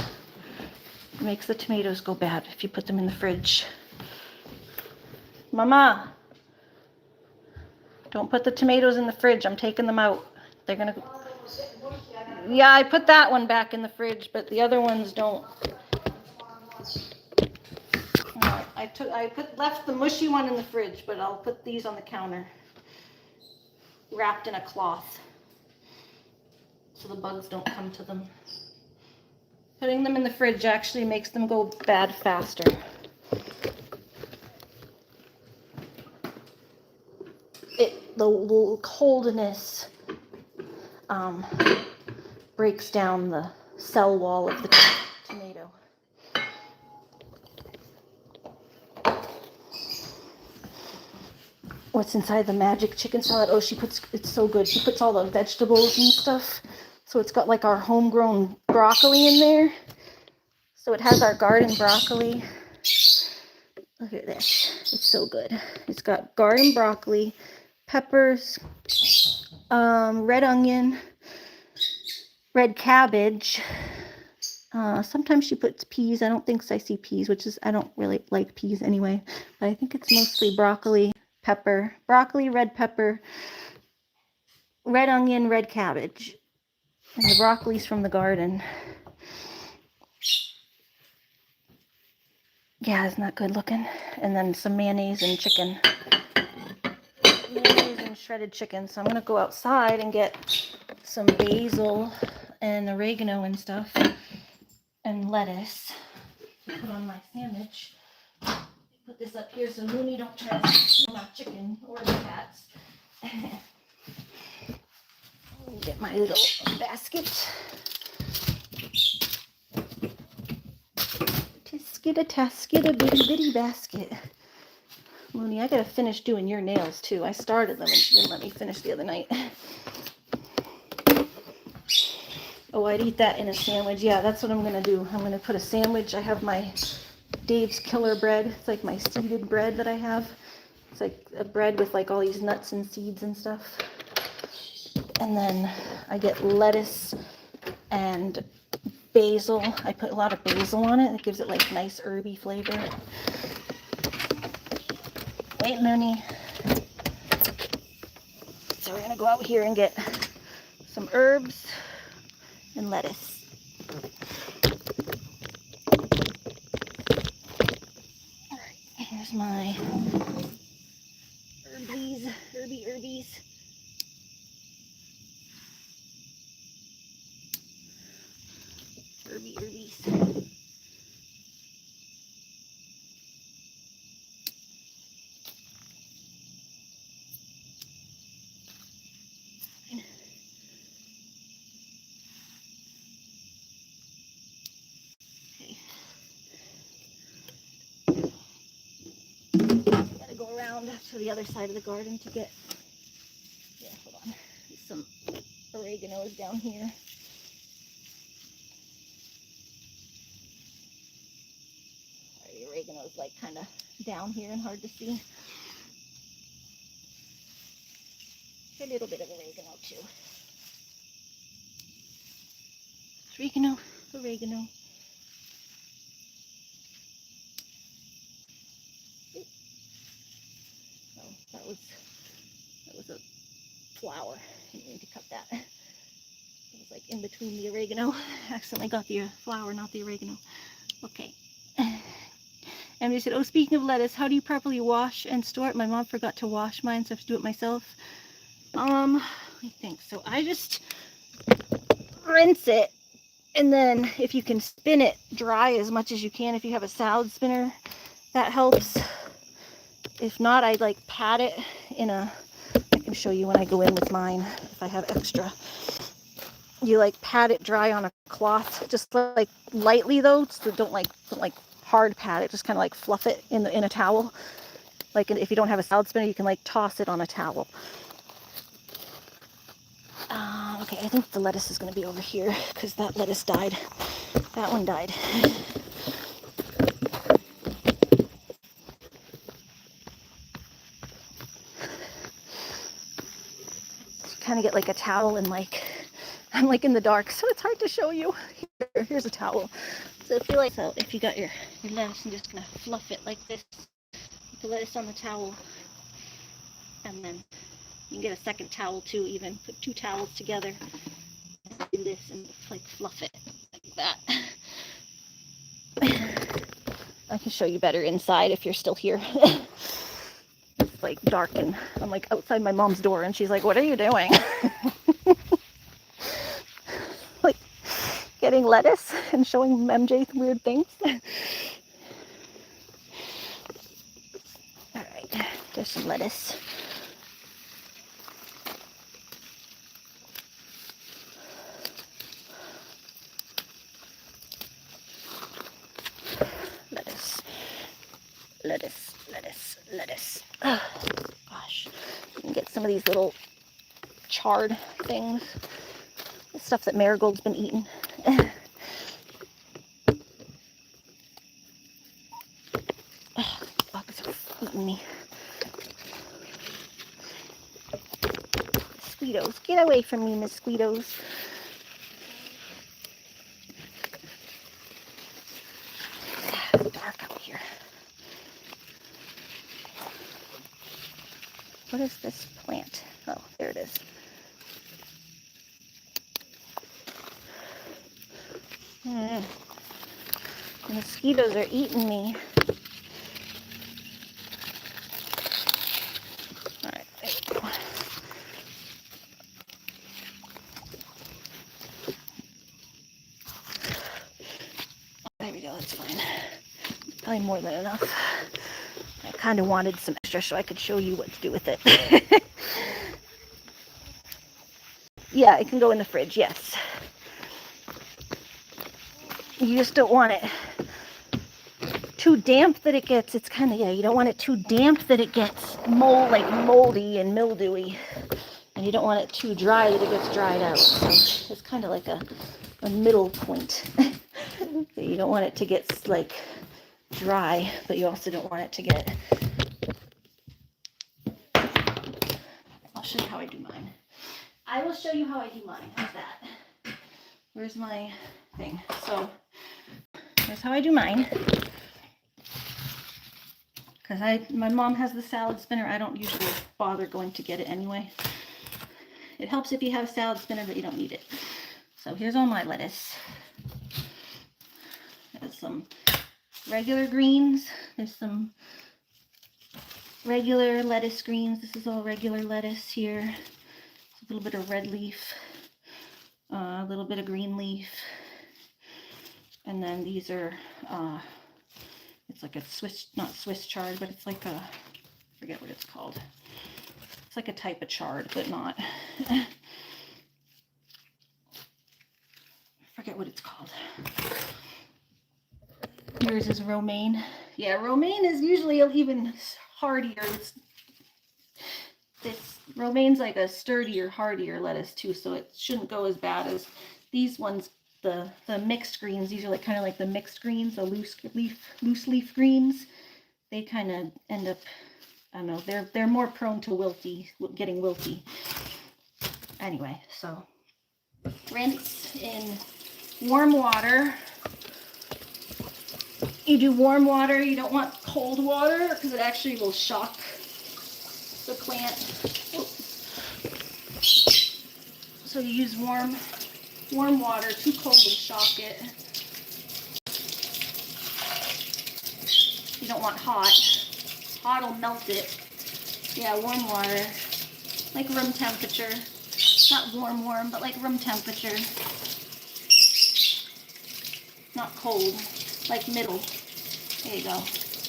It makes the tomatoes go bad if you put them in the fridge. Mama, don't put the tomatoes in the fridge. I'm taking them out. They're gonna go. Yeah, I put that one back in the fridge, but the other ones don't. I left the mushy one in the fridge, but I'll put these on the counter, wrapped in a cloth, so the bugs don't come to them. Putting them in the fridge actually makes them go bad faster. The coldness breaks down the cell wall of the tomato. What's inside the magic chicken salad? Oh, it's so good. She puts all the vegetables and stuff. So it's got like our homegrown broccoli in there. So it has our garden broccoli. Look at this. It's so good. It's got garden broccoli, peppers, red onion, red cabbage. Sometimes she puts peas. I don't think I see peas, I don't really like peas anyway. But I think it's mostly broccoli, pepper, broccoli, red pepper, red onion, red cabbage. And the broccoli's from the garden. Yeah, isn't that good looking? And then some mayonnaise and chicken. Mayonnaise and shredded chicken. So I'm going to go outside and get some basil and oregano and stuff. And lettuce to put on my sandwich. Put this up here so Loony don't try to steal my chicken or the cats. Get my little basket. Tisket a bitty bitty basket. Loony, I gotta finish doing your nails too. I started them and she didn't let me finish the other night. Oh, I'd eat that in a sandwich. Yeah, that's what I'm gonna do. I'm gonna put a sandwich. I have my Dave's Killer bread. It's like my seeded bread that I have. It's like a bread with like all these nuts and seeds and stuff. And then I get lettuce and basil. I put a lot of basil on it. It gives it like nice herby flavor. Wait, Loony. So we're gonna go out here and get some herbs and lettuce. All right, here's my herbies. Gotta go around to the other side of the garden to get, hold on, some oregano's down here. The oregano's like kind of down here and hard to see. A little bit of oregano too. Oregano. Oh, that was a flower. I didn't mean to cut that. It was like in between the oregano. Accidentally got the flower, not the oregano. Okay. And they said, oh, speaking of lettuce, how do you properly wash and store it? My mom forgot to wash mine, so I have to do it myself. I think so. I just rinse it And then if you can spin it dry as much as you can, if you have a salad spinner, that helps. If not, I'd like pat it in a, I can show you when I go in with mine if I have extra. You like pat it dry on a cloth, just like lightly though, so don't like hard pat it, just kind of like fluff it in a towel. Like if you don't have a salad spinner, you can like toss it on a towel. Okay, I think the lettuce is going to be over here because that lettuce died. That one died. Kind of get like a towel and like, I'm like in the dark, so it's hard to show you. Here's a towel. So if you like, so if you got your lettuce, I'm just going to fluff it like this. Put the lettuce on the towel. And then you can get a second towel too, even. Put 2 towels together. Do this and like fluff it like that. I can show you better inside if you're still here. It's like dark and I'm like outside my mom's door and she's like, what are you doing? Like getting lettuce and showing MJ weird things. All right, there's some lettuce. Lettuce. Oh, gosh. You can get some of these little charred things. The stuff that Marigold's been eating. Oh, bugs are eating me. Mosquitoes. Get away from me, mosquitoes. It's dark out here. What is this plant? Oh, there it is. The mosquitoes are eating me. All right, there we go. There we go, that's fine. Probably more than enough. I kind of wanted some extra so I could show you what to do with it. Yeah, it can go in the fridge, yes. You just don't want it too damp that it gets, it's kind of, yeah, you don't want it too damp that it gets moldy and mildewy. And you don't want it too dry that it gets dried out. So it's kind of like a middle point. So you don't want it to get like dry, but you also don't want it to get... I'll show you how I do mine. I will show you how I do mine. How's that? Where's my thing? So here's how I do mine. Because my mom has the salad spinner. I don't usually bother going to get it anyway. It helps if you have a salad spinner, but you don't need it. So here's all my lettuce. There's some regular greens. There's some regular lettuce greens. This is all regular lettuce here. A little bit of red leaf, a little bit of green leaf, and then these are, it's like a Swiss, not Swiss chard, but it's like a, I forget what it's called. It's like a type of chard, but not, I forget what it's called. Yours is romaine. Yeah, romaine is usually even hardier. Romaine's like a sturdier, hardier lettuce too, so it shouldn't go as bad as these ones. The mixed greens, these are like kind of like the mixed greens, the loose leaf greens. They kind of end up, I don't know, they're more prone to getting wilty. Anyway, so rinse in warm water. You do warm water, you don't want cold water because it actually will shock the plant. So you use warm water. Too cold will shock it. You don't want hot. Hot will melt it. Yeah, warm water, like room temperature. Not warm, but like room temperature. not cold, like middle. There you go.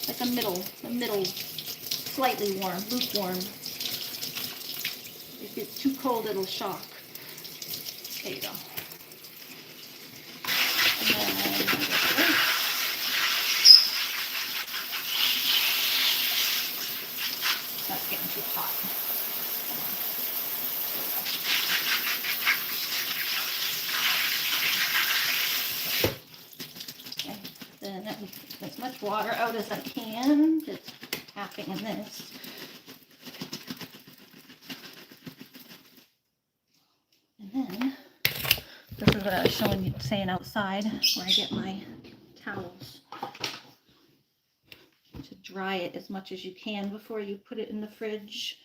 Like the middle, slightly warm, lukewarm. If it's too cold, it'll shock. There you go. And then that's getting too hot. Okay. Then as much water out as I can, just tapping in this. And then this is what I was saying outside, where I get my towels to dry it as much as you can before you put it in the fridge,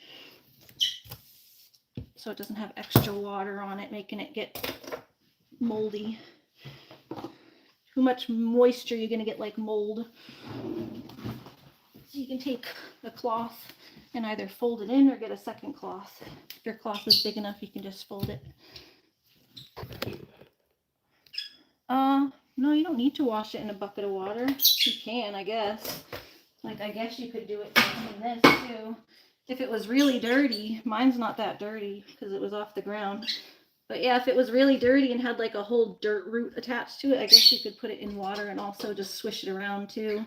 so it doesn't have extra water on it, making it get moldy. Too much moisture, you're gonna get like mold. So you can take a cloth and either fold it in or get a second cloth. If your cloth is big enough, you can just fold it. No, you don't need to wash it in a bucket of water. You can, I guess. Like, I guess you could do it in this too. If it was really dirty, mine's not that dirty because it was off the ground. But yeah, if it was really dirty and had like a whole dirt root attached to it, I guess you could put it in water and also just swish it around too.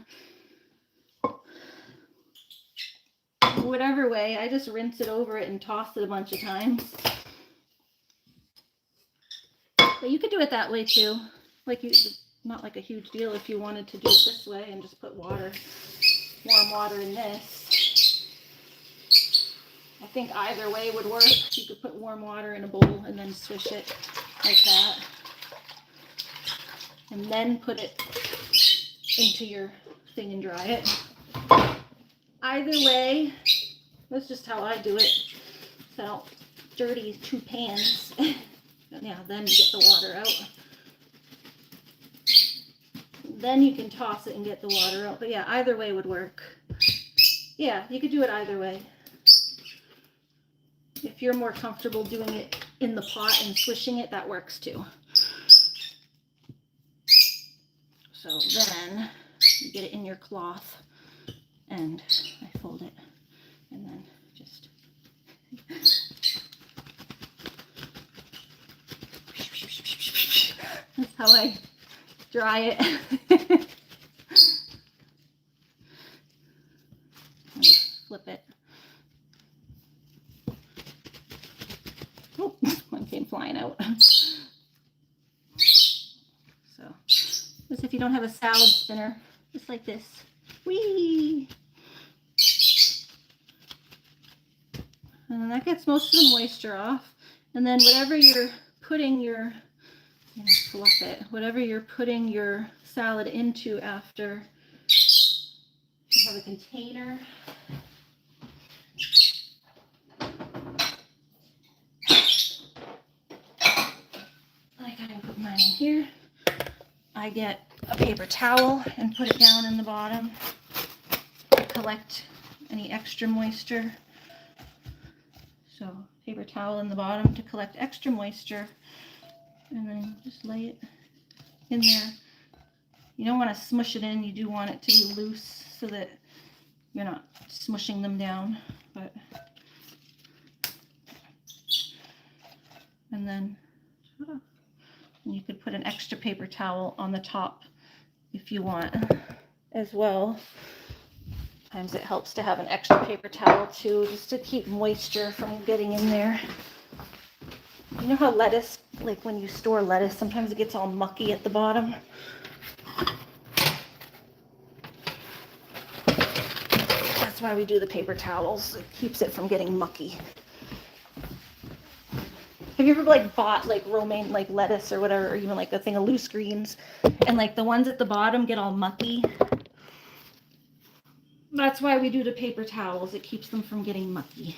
Whatever way, I just rinse it over it and toss it a bunch of times. But you could do it that way too. Like, not like a huge deal if you wanted to do it this way and just put water, warm water in this. I think either way would work. You could put warm water in a bowl and then swish it like that. And then put it into your thing and dry it. Either way, that's just how I do it. So I don't dirty 2 pans. Yeah, then you get the water out. Then you can toss it and get the water out. But yeah, either way would work. Yeah, you could do it either way. If you're more comfortable doing it in the pot and swishing it, that works too. So then you get it in your cloth and I fold it and then just that's how I dry it. Flip it. Oh, one came flying out. So, as if you don't have a salad spinner, just like this. Whee! And then that gets most of the moisture off. And then whatever you're putting your, fluff it, whatever you're putting your salad into after, you have a container. Like I put mine in here. I get a paper towel and put it down in the bottom to collect any extra moisture. So paper towel in the bottom to collect extra moisture, and then just lay it in there. You don't want to smush it in, you do want it to be loose so that you're not smushing them down. But and then you could put an extra paper towel on the top if you want as well. Sometimes it helps to have an extra paper towel too, just to keep moisture from getting in there. You know how lettuce, like when you store lettuce, sometimes it gets all mucky at the bottom. That's why we do the paper towels. It keeps it from getting mucky. Have you ever like bought like romaine, like lettuce or whatever, or even like a thing of loose greens, and like the ones at the bottom get all mucky? That's why we do the paper towels. It keeps them from getting mucky.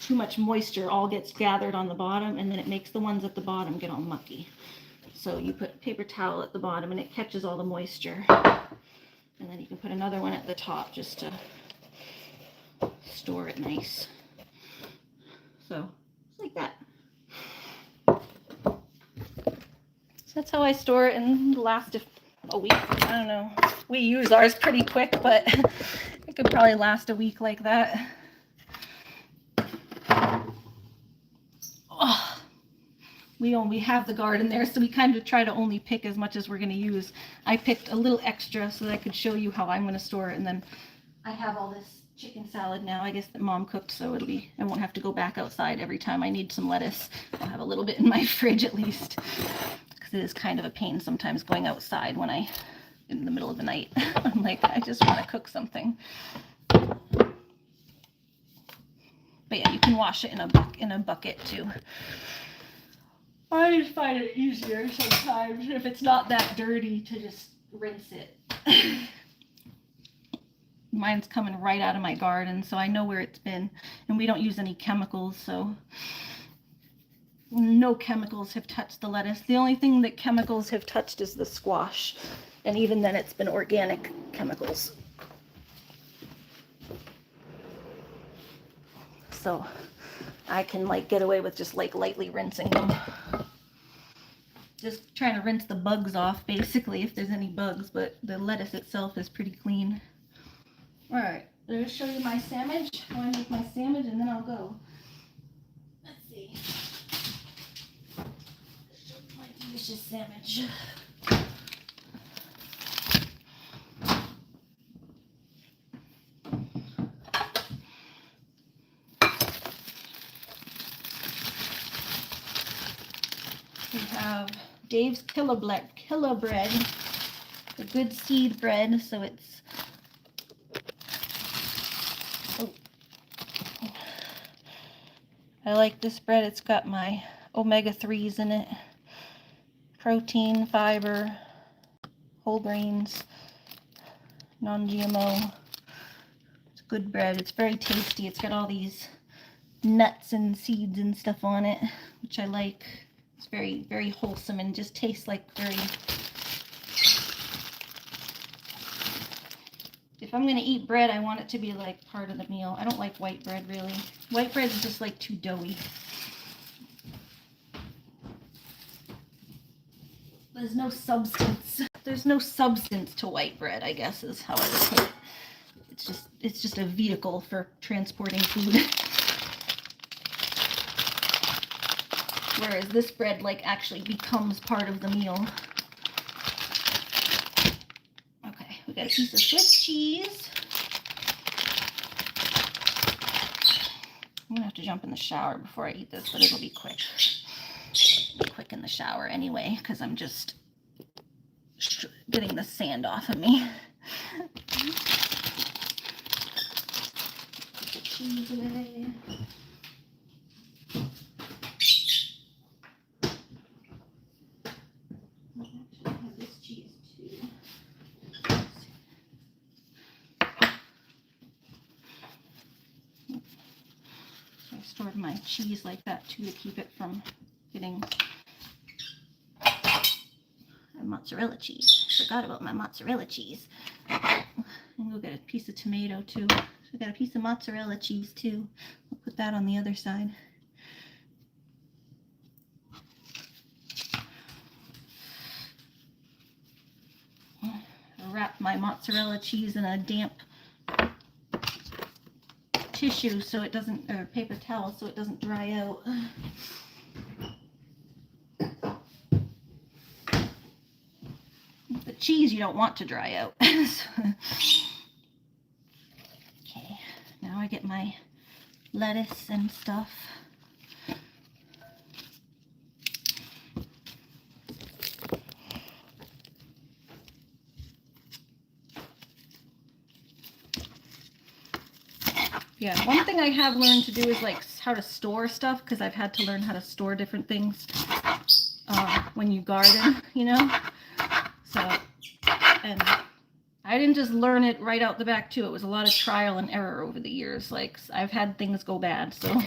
Too much moisture all gets gathered on the bottom, and then it makes the ones at the bottom get all mucky. So you put paper towel at the bottom and it catches all the moisture. And then you can put another one at the top just to store it nice. So like that. So That's how I store it and last a week. I don't know. We use ours pretty quick, but it could probably last a week like that. Oh, we have the garden there, so we kind of try to only pick as much as we're going to use. I picked a little extra so that I could show you how I'm going to store it, and then I have all this chicken salad now, I guess, that Mom cooked, so I won't have to go back outside every time I need some lettuce. I'll have a little bit in my fridge at least, because it is kind of a pain sometimes going outside when in the middle of the night. I'm like, I just want to cook something. But yeah, you can wash it in a bucket too. I just find it easier sometimes if it's not that dirty to just rinse it. Mine's coming right out of my garden, so I know where it's been, and we don't use any chemicals, so no chemicals have touched the lettuce. The only thing that chemicals have touched is the squash, and even then it's been organic chemicals. So I can like get away with just like lightly rinsing them. Just trying to rinse the bugs off basically if there's any bugs, but the lettuce itself is pretty clean. All right, let me show you my sandwich. I want to make my sandwich and then I'll go. Let's see. Show you my delicious sandwich. We have Dave's Killer Bread, the good seed bread, so it's I like this bread. It's got my omega-3s in it. Protein, fiber, whole grains, non-GMO. It's good bread. It's very tasty. It's got all these nuts and seeds and stuff on it, which I like. It's very, very wholesome and just tastes like very... If I'm going to eat bread, I want it to be like part of the meal. I don't like white bread really. White bread is just like too doughy. There's no substance. There's no substance to white bread, I guess is how I would put it. It's just a vehicle for transporting food. Whereas this bread like actually becomes part of the meal. We got a piece of Swiss cheese. I'm gonna have to jump in the shower before I eat this, but it'll be quick. It'll be quick in the shower anyway, because I'm just getting the sand off of me. Put the cheese away. I have this cheese too. I stored my cheese like that too to keep it from getting mozzarella cheese. Forgot about my mozzarella cheese. And we'll get a piece of tomato too. So I got a piece of mozzarella cheese too. I'll put that on the other side. I'll wrap my mozzarella cheese in a damp tissue so it doesn't, or paper towel so it doesn't dry out. The cheese you don't want to dry out. Okay, now I get my lettuce and stuff. Yeah, one thing I have learned to do is like how to store stuff, because I've had to learn how to store different things when you garden, you know. So, and I didn't just learn it right out the back too. It was a lot of trial and error over the years. Like I've had things go bad, so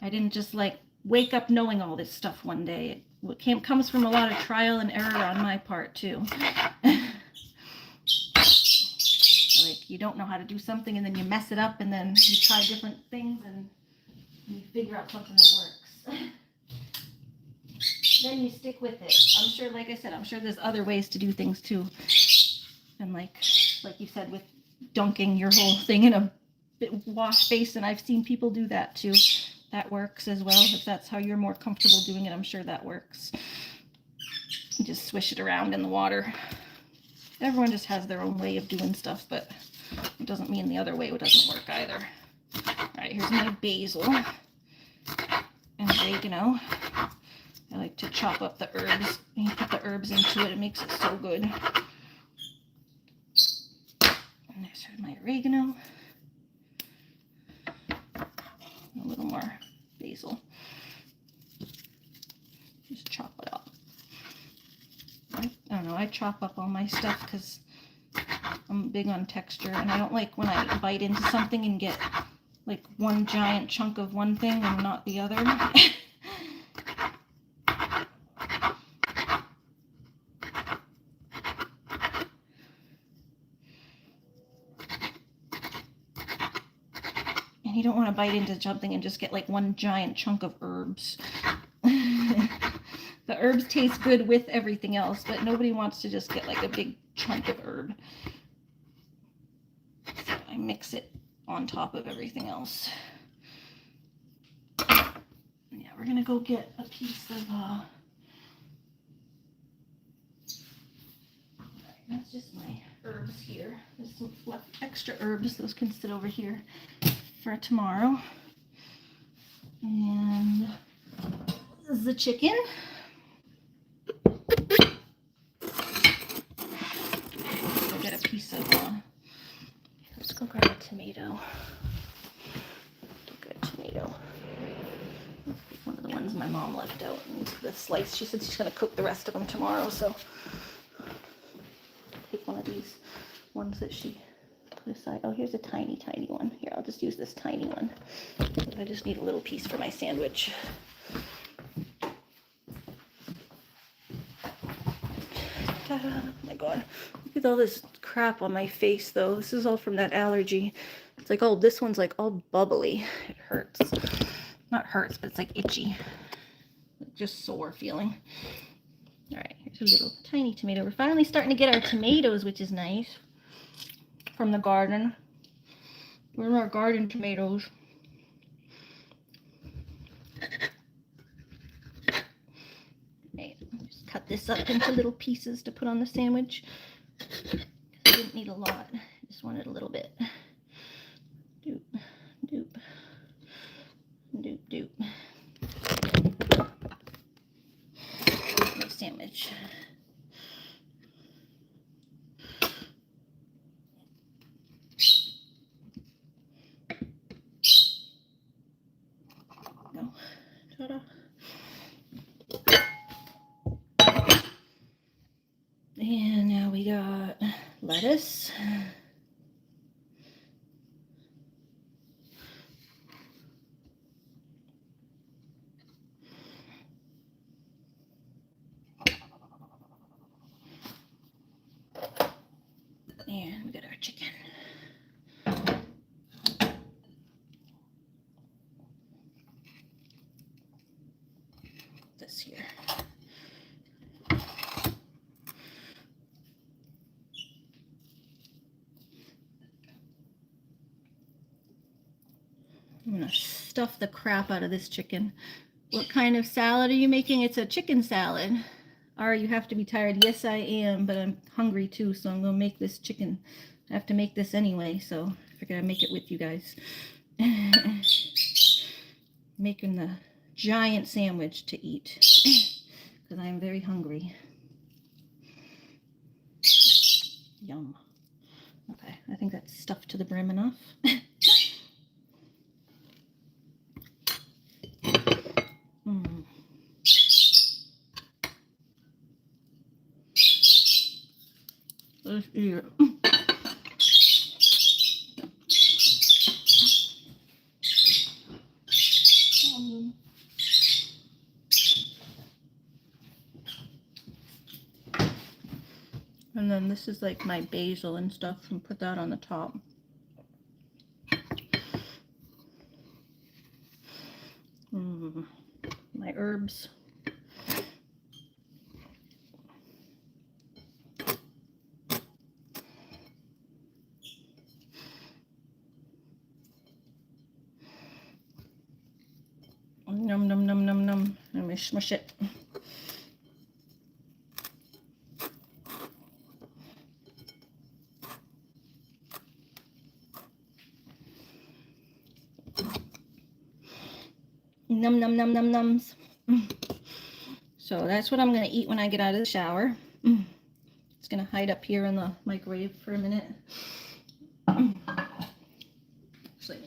I didn't just like wake up knowing all this stuff one day. It comes from a lot of trial and error on my part too. Like you don't know how to do something and then you mess it up and then you try different things and you figure out something that works. then you stick with it. I'm sure, like I said, I'm sure there's other ways to do things too. And like you said, with dunking your whole thing in a wash basin, I've seen people do that too. That works as well. If that's how you're more comfortable doing it, I'm sure that works. You just swish it around in the water. Everyone just has their own way of doing stuff, but it doesn't mean the other way doesn't work either. All right, here's my basil and oregano. I like to chop up the herbs. When you put the herbs into it, it makes it so good. And there's my oregano. A little more basil. Just chop it up. I don't know, I chop up all my stuff because I'm big on texture, and I don't like when I bite into something and get like one giant chunk of one thing and not the other. And you don't want to bite into something and just get like one giant chunk of herbs. The herbs taste good with everything else, but nobody wants to just get like a big chunk of herb. So I mix it on top of everything else. Yeah, we're gonna go get a piece of that's just my herbs here. There's some extra herbs. Those can sit over here for tomorrow. And this is the chicken. Let's go get a piece of, let's go grab a tomato. Get a tomato. One of the ones my mom left out in the slice. She said she's going to cook the rest of them tomorrow, so take one of these ones that she put aside. Oh, here's a tiny, tiny one. Here, I'll just use this tiny one. I just need a little piece for my sandwich. Ta-da. Oh my god, look at all this crap on my face though. This is all from that allergy. It's like, oh, this one's like all bubbly. It hurts. Not hurts, but it's like itchy. Just sore feeling. All right, here's a little tiny tomato. We're finally starting to get our tomatoes, which is nice, from the garden. Where are our garden tomatoes? Right, just cut this up into little pieces to put on the sandwich. I didn't need a lot. I just wanted a little bit. Doop, doop, doop, doop. Sandwich. Go. Ta-da. And now we got lettuce. And we got our chicken. This here. I'm gonna stuff the crap out of this chicken. What kind of salad are you making? It's a chicken salad. Ari, you have to be tired. Yes, I am, but I'm hungry too, so I'm gonna make this chicken. I have to make this anyway, so I figured I'd make it with you guys. Making the giant sandwich to eat because I'm very hungry. Yum. Okay, I think that's stuffed to the brim enough. Let's eat it. And then this is like my basil and stuff, and put that on the top. My herbs. Num, num, num, num, num. Let me smush it. Num, num, num, num, nums. So that's what I'm going to eat when I get out of the shower. It's going to hide up here in the microwave for a minute. Actually,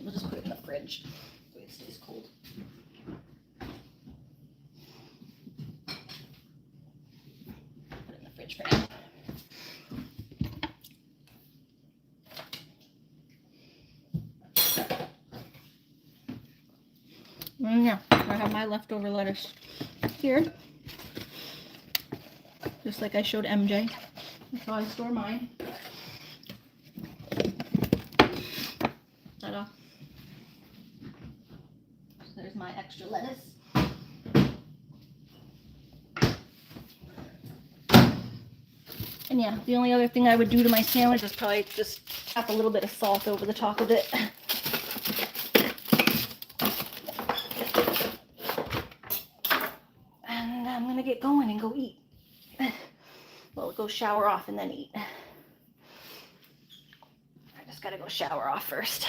we'll just put it in the fridge so it stays cold. Put it in the fridge for now. And yeah, I have my leftover lettuce here. Just like I showed MJ. That's how I store mine. Ta-da. So there's my extra lettuce. And yeah, the only other thing I would do to my sandwich is probably just tap a little bit of salt over the top of it. And I'm gonna get going and go eat. Well, go shower off and then eat. I just gotta go shower off first.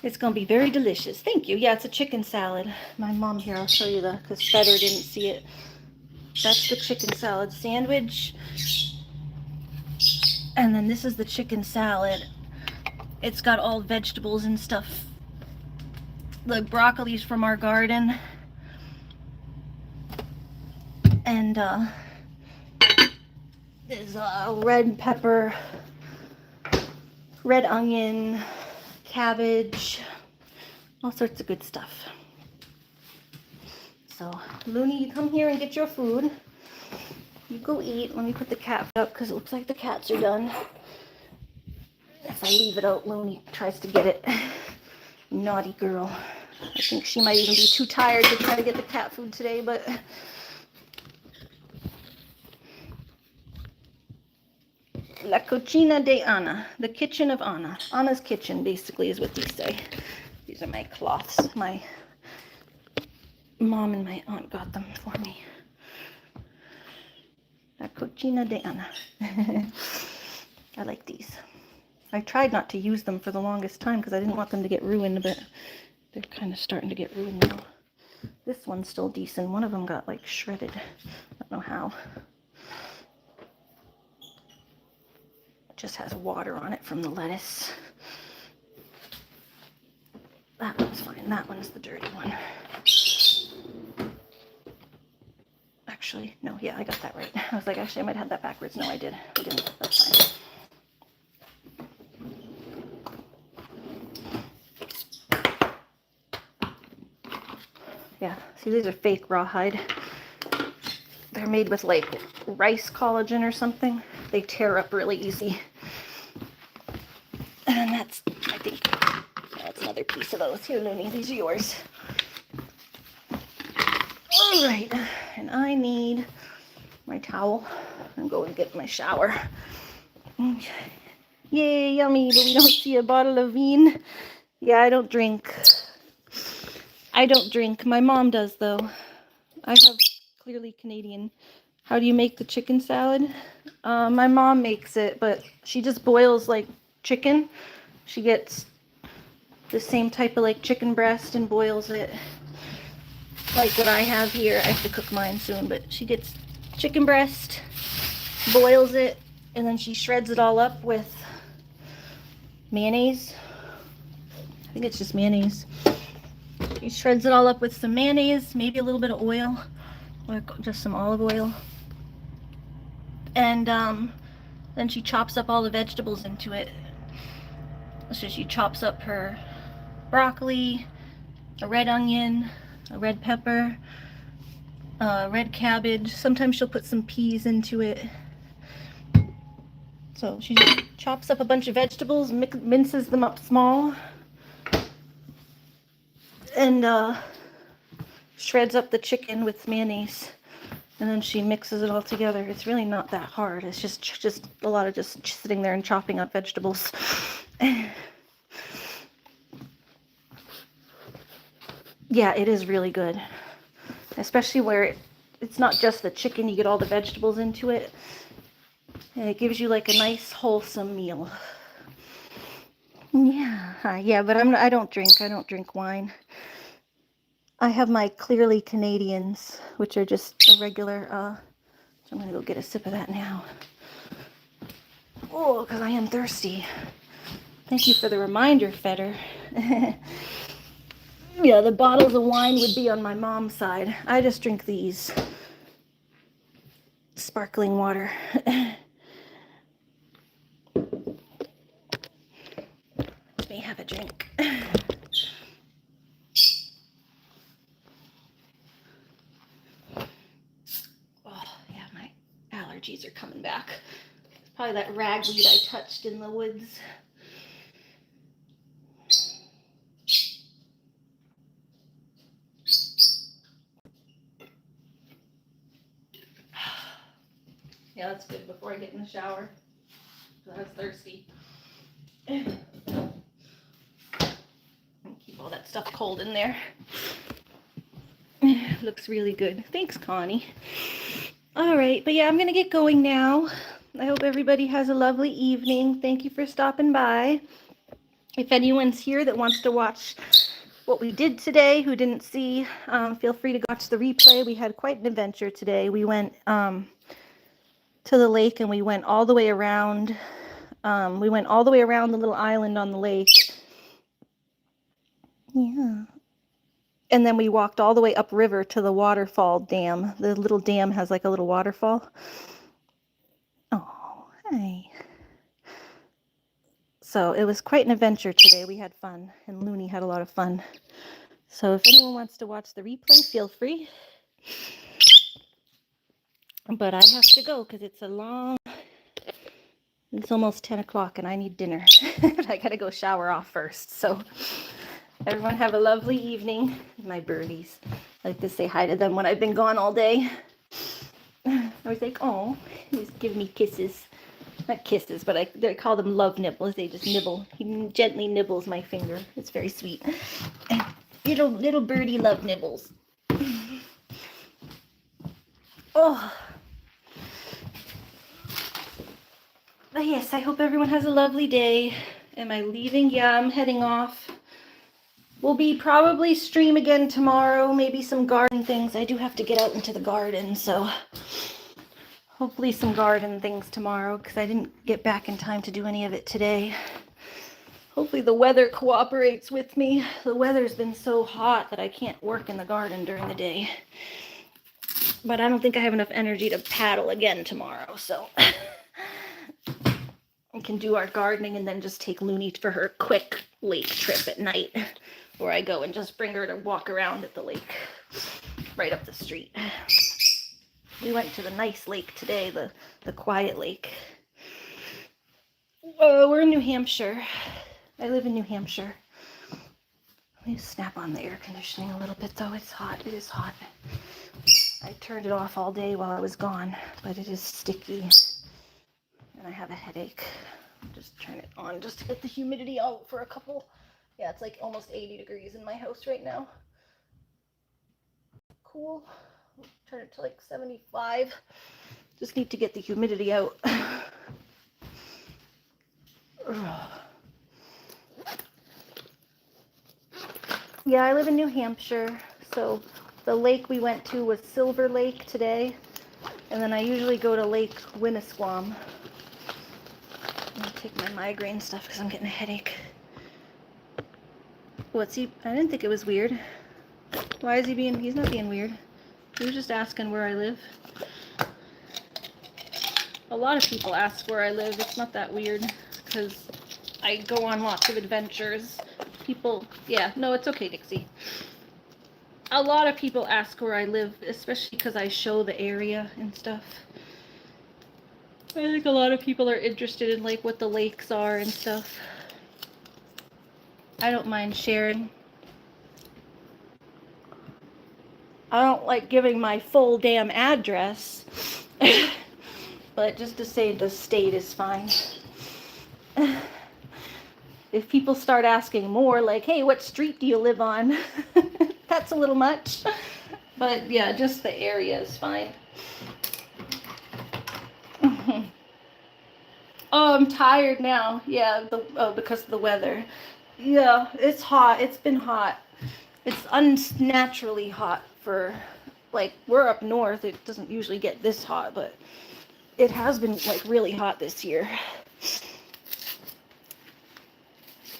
It's gonna be very delicious. Thank you. Yeah, it's a chicken salad. My mom here, I'll show you because Feder didn't see it. That's the chicken salad sandwich. And then this is the chicken salad. It's got all vegetables and stuff. The broccoli's from our garden. And there's red pepper, red onion, cabbage, all sorts of good stuff. So, Loony, you come here and get your food. You go eat. Let me put the cat up because it looks like the cats are done. If I leave it out, Loony tries to get it. Naughty girl. I think she might even be too tired to try to get the cat food today, but... La Cocina de Ana, the kitchen of Ana. Ana's kitchen, basically, is what these say. These are my cloths. My mom and my aunt got them for me. La Cocina de Ana. I like these. I tried not to use them for the longest time because I didn't want them to get ruined, but they're kind of starting to get ruined now. This one's still decent. One of them got, like, shredded. I don't know how. Just has water on it from the lettuce. That one's fine. That one's the dirty one. Actually, no, yeah, I got that right. I was like, actually, I might have that backwards. No, I did. I didn't. That's fine. Yeah, see, these are fake rawhide. They're made with, like, rice collagen or something. They tear up really easy. And that's, I think, that's another piece of those. Here, Loony, these are yours. All right, and I need my towel and go and get my shower. Okay. Yay, yummy, but we don't see a bottle of vin. Yeah, I don't drink. I don't drink. My mom does, though. I have clearly Canadian. How do you make the chicken salad? My mom makes it, but she just boils like chicken. She gets the same type of like chicken breast and boils it like what I have here. I have to cook mine soon, but she gets chicken breast, boils it, and then she shreds it all up with mayonnaise. I think it's just mayonnaise. She shreds it all up with some mayonnaise, maybe a little bit of oil, or just some olive oil. And then she chops up all the vegetables into it. So she chops up her broccoli, a red onion, a red pepper, red cabbage. Sometimes she'll put some peas into it. So she just chops up a bunch of vegetables, minces them up small, and shreds up the chicken with mayonnaise. And then she mixes it all together. It's really not that hard. It's just a lot of just sitting there and chopping up vegetables. Yeah, it is really good. Especially where it's not just the chicken, you get all the vegetables into it. And it gives you like a nice wholesome meal. Yeah, but I don't drink wine. I have my Clearly Canadians, which are just a regular, so I'm gonna go get a sip of that now. Oh, because I am thirsty. Thank you for the reminder, Feder. Yeah, the bottles of wine would be on my mom's side. I just drink these. Sparkling water. Let me have a drink. Oh, yeah, my allergies are coming back. It's probably that ragweed I touched in the woods. Yeah, that's good before I get in the shower. I was thirsty. Keep all that stuff cold in there. Looks really good. Thanks, Connie. All right, but yeah, I'm gonna get going now. I hope everybody has a lovely evening. Thank you for stopping by. If anyone's here that wants to watch what we did today, who didn't see, feel free to watch the replay. We had quite an adventure today. We went to the lake and we went all the way around. We went all the way around the little island on the lake. Yeah. And then we walked all the way upriver to the waterfall dam. The little dam has like a little waterfall. Oh, hey. So it was quite an adventure today. We had fun, and Loony had a lot of fun. So if anyone wants to watch the replay, feel free. But I have to go because it's almost 10 o'clock and I need dinner. I gotta go shower off first. So everyone have a lovely evening. My birdies. I like to say hi to them when I've been gone all day. I was like, oh, just give me kisses. Not kisses, but I call them love nibbles. They just nibble. He gently nibbles my finger. It's very sweet. Little birdie love nibbles. Oh. But yes, I hope everyone has a lovely day. Am I leaving? Yeah, I'm heading off. We'll be probably stream again tomorrow. Maybe some garden things. I do have to get out into the garden, so hopefully some garden things tomorrow because I didn't get back in time to do any of it today. Hopefully the weather cooperates with me. The weather's been so hot that I can't work in the garden during the day. But I don't think I have enough energy to paddle again tomorrow, so we can do our gardening and then just take Loony for her quick lake trip at night, where I go and just bring her to walk around at the lake right up the street. We went to the nice lake today, the quiet lake. We're in New Hampshire. I live in New Hampshire. Let me snap on the air conditioning a little bit though. It's hot. It is hot. I turned it off all day while I was gone, but it is sticky. And I have a headache. Just turn it on just to get the humidity out for a couple. Yeah, it's like almost 80 degrees in my house right now. Cool. Turn it to like 75. Just need to get the humidity out. Yeah, I live in New Hampshire, so the lake we went to was Silver Lake today, and then I usually go to Lake Winnisquam. I'm gonna take my migraine stuff because I'm getting a headache. What's he? I didn't think it was weird. Why is he being? He's not being weird. He was just asking where I live. A lot of people ask where I live. It's not that weird because I go on lots of adventures. People, yeah, no, it's okay, Dixie. A lot of people ask where I live, especially because I show the area and stuff. I think a lot of people are interested in like what the lakes are and stuff. I don't mind sharing. I don't like giving my full damn address, but just to say the state is fine. If people start asking more, like, hey, what street do you live on? That's a little much. But yeah, just the area is fine. Oh, I'm tired now. Yeah, because of the weather. Yeah, it's hot. It's been hot. It's unnaturally hot for, like, we're up north. It doesn't usually get this hot, but it has been, like, really hot this year.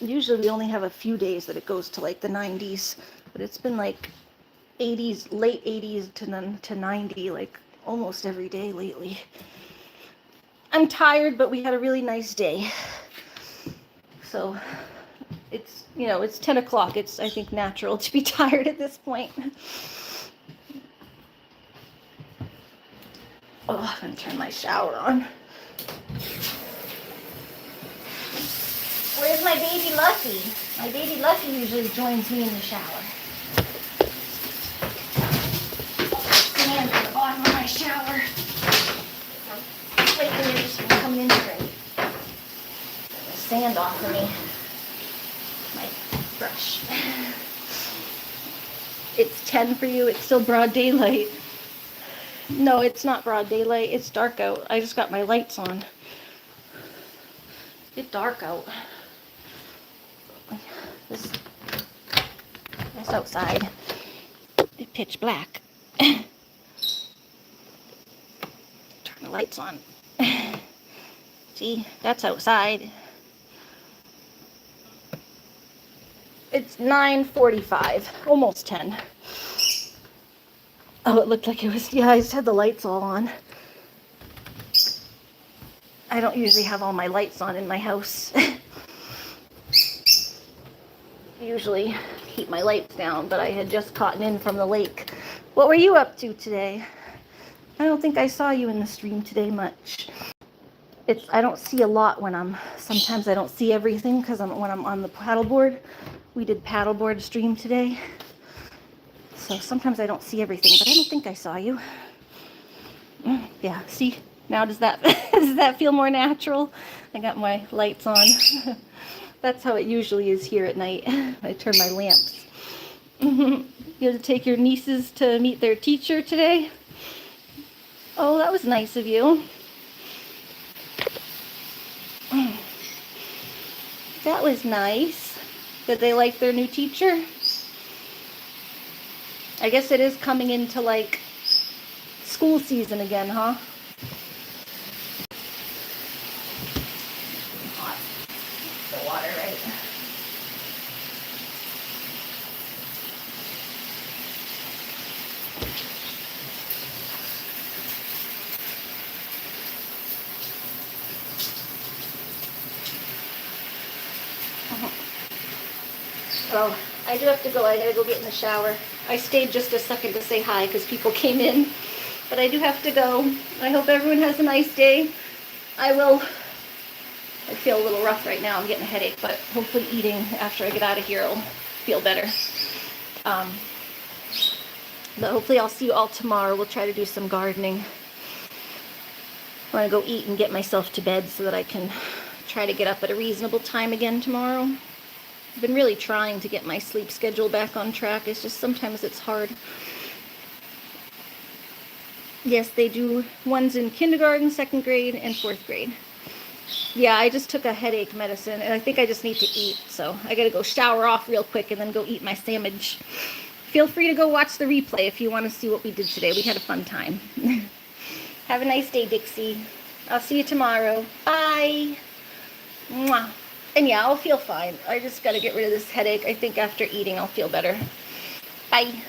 Usually we only have a few days that it goes to, like, the 90s, but it's been, like, 80s, late 80s to 90, like, almost every day lately. I'm tired, but we had a really nice day. So it's, you know, it's 10 o'clock. It's, I think, natural to be tired at this point. Oh, I'm going to turn my shower on. Where's my baby Lucky? My baby Lucky usually joins me in the shower. Stand at the bottom of my shower. Wait there just for coming in here and the sand off of me. My brush. It's 10 for you. It's still broad daylight. No, it's not broad daylight. It's dark out. I just got my lights on. It's dark out. This outside. It's pitch black. Turn the lights on. See, that's outside. It's 9:45, almost 10. Oh, it looked like it was, yeah, I just had the lights all on. I don't usually have all my lights on in my house. Usually keep my lights down, but I had just gotten in from the lake. What were you up to today? I don't think I saw you in the stream today much. I don't see a lot sometimes I don't see everything because when I'm on the paddleboard. We did paddleboard stream today. So sometimes I don't see everything, but I don't think I saw you. Yeah, see? Now does that feel more natural? I got my lights on. That's how it usually is here at night. I turn my lamps. You had to take your nieces to meet their teacher today? Oh, that was nice of you. That was nice. Did they like their new teacher? I guess it is coming into, like, school season again, huh? Hot. The water, right? Oh, I do have to go. I gotta go get in the shower. I stayed just a second to say hi because people came in, but I do have to go. I hope everyone has a nice day. I feel a little rough right now. I'm getting a headache, but hopefully eating after I get out of here will feel better. But hopefully I'll see you all tomorrow. We'll try to do some gardening. I want to go eat and get myself to bed so that I can try to get up at a reasonable time again tomorrow. I've been really trying to get my sleep schedule back on track. It's just sometimes it's hard. Yes, they do ones in kindergarten, 2nd grade, and 4th grade. Yeah, I just took a headache medicine, and I think I just need to eat. So I gotta go shower off real quick and then go eat my sandwich. Feel free to go watch the replay if you want to see what we did today. We had a fun time. Have a nice day, Dixie. I'll see you tomorrow. Bye. Mwah. And yeah, I'll feel fine. I just got to get rid of this headache. I think after eating, I'll feel better. Bye.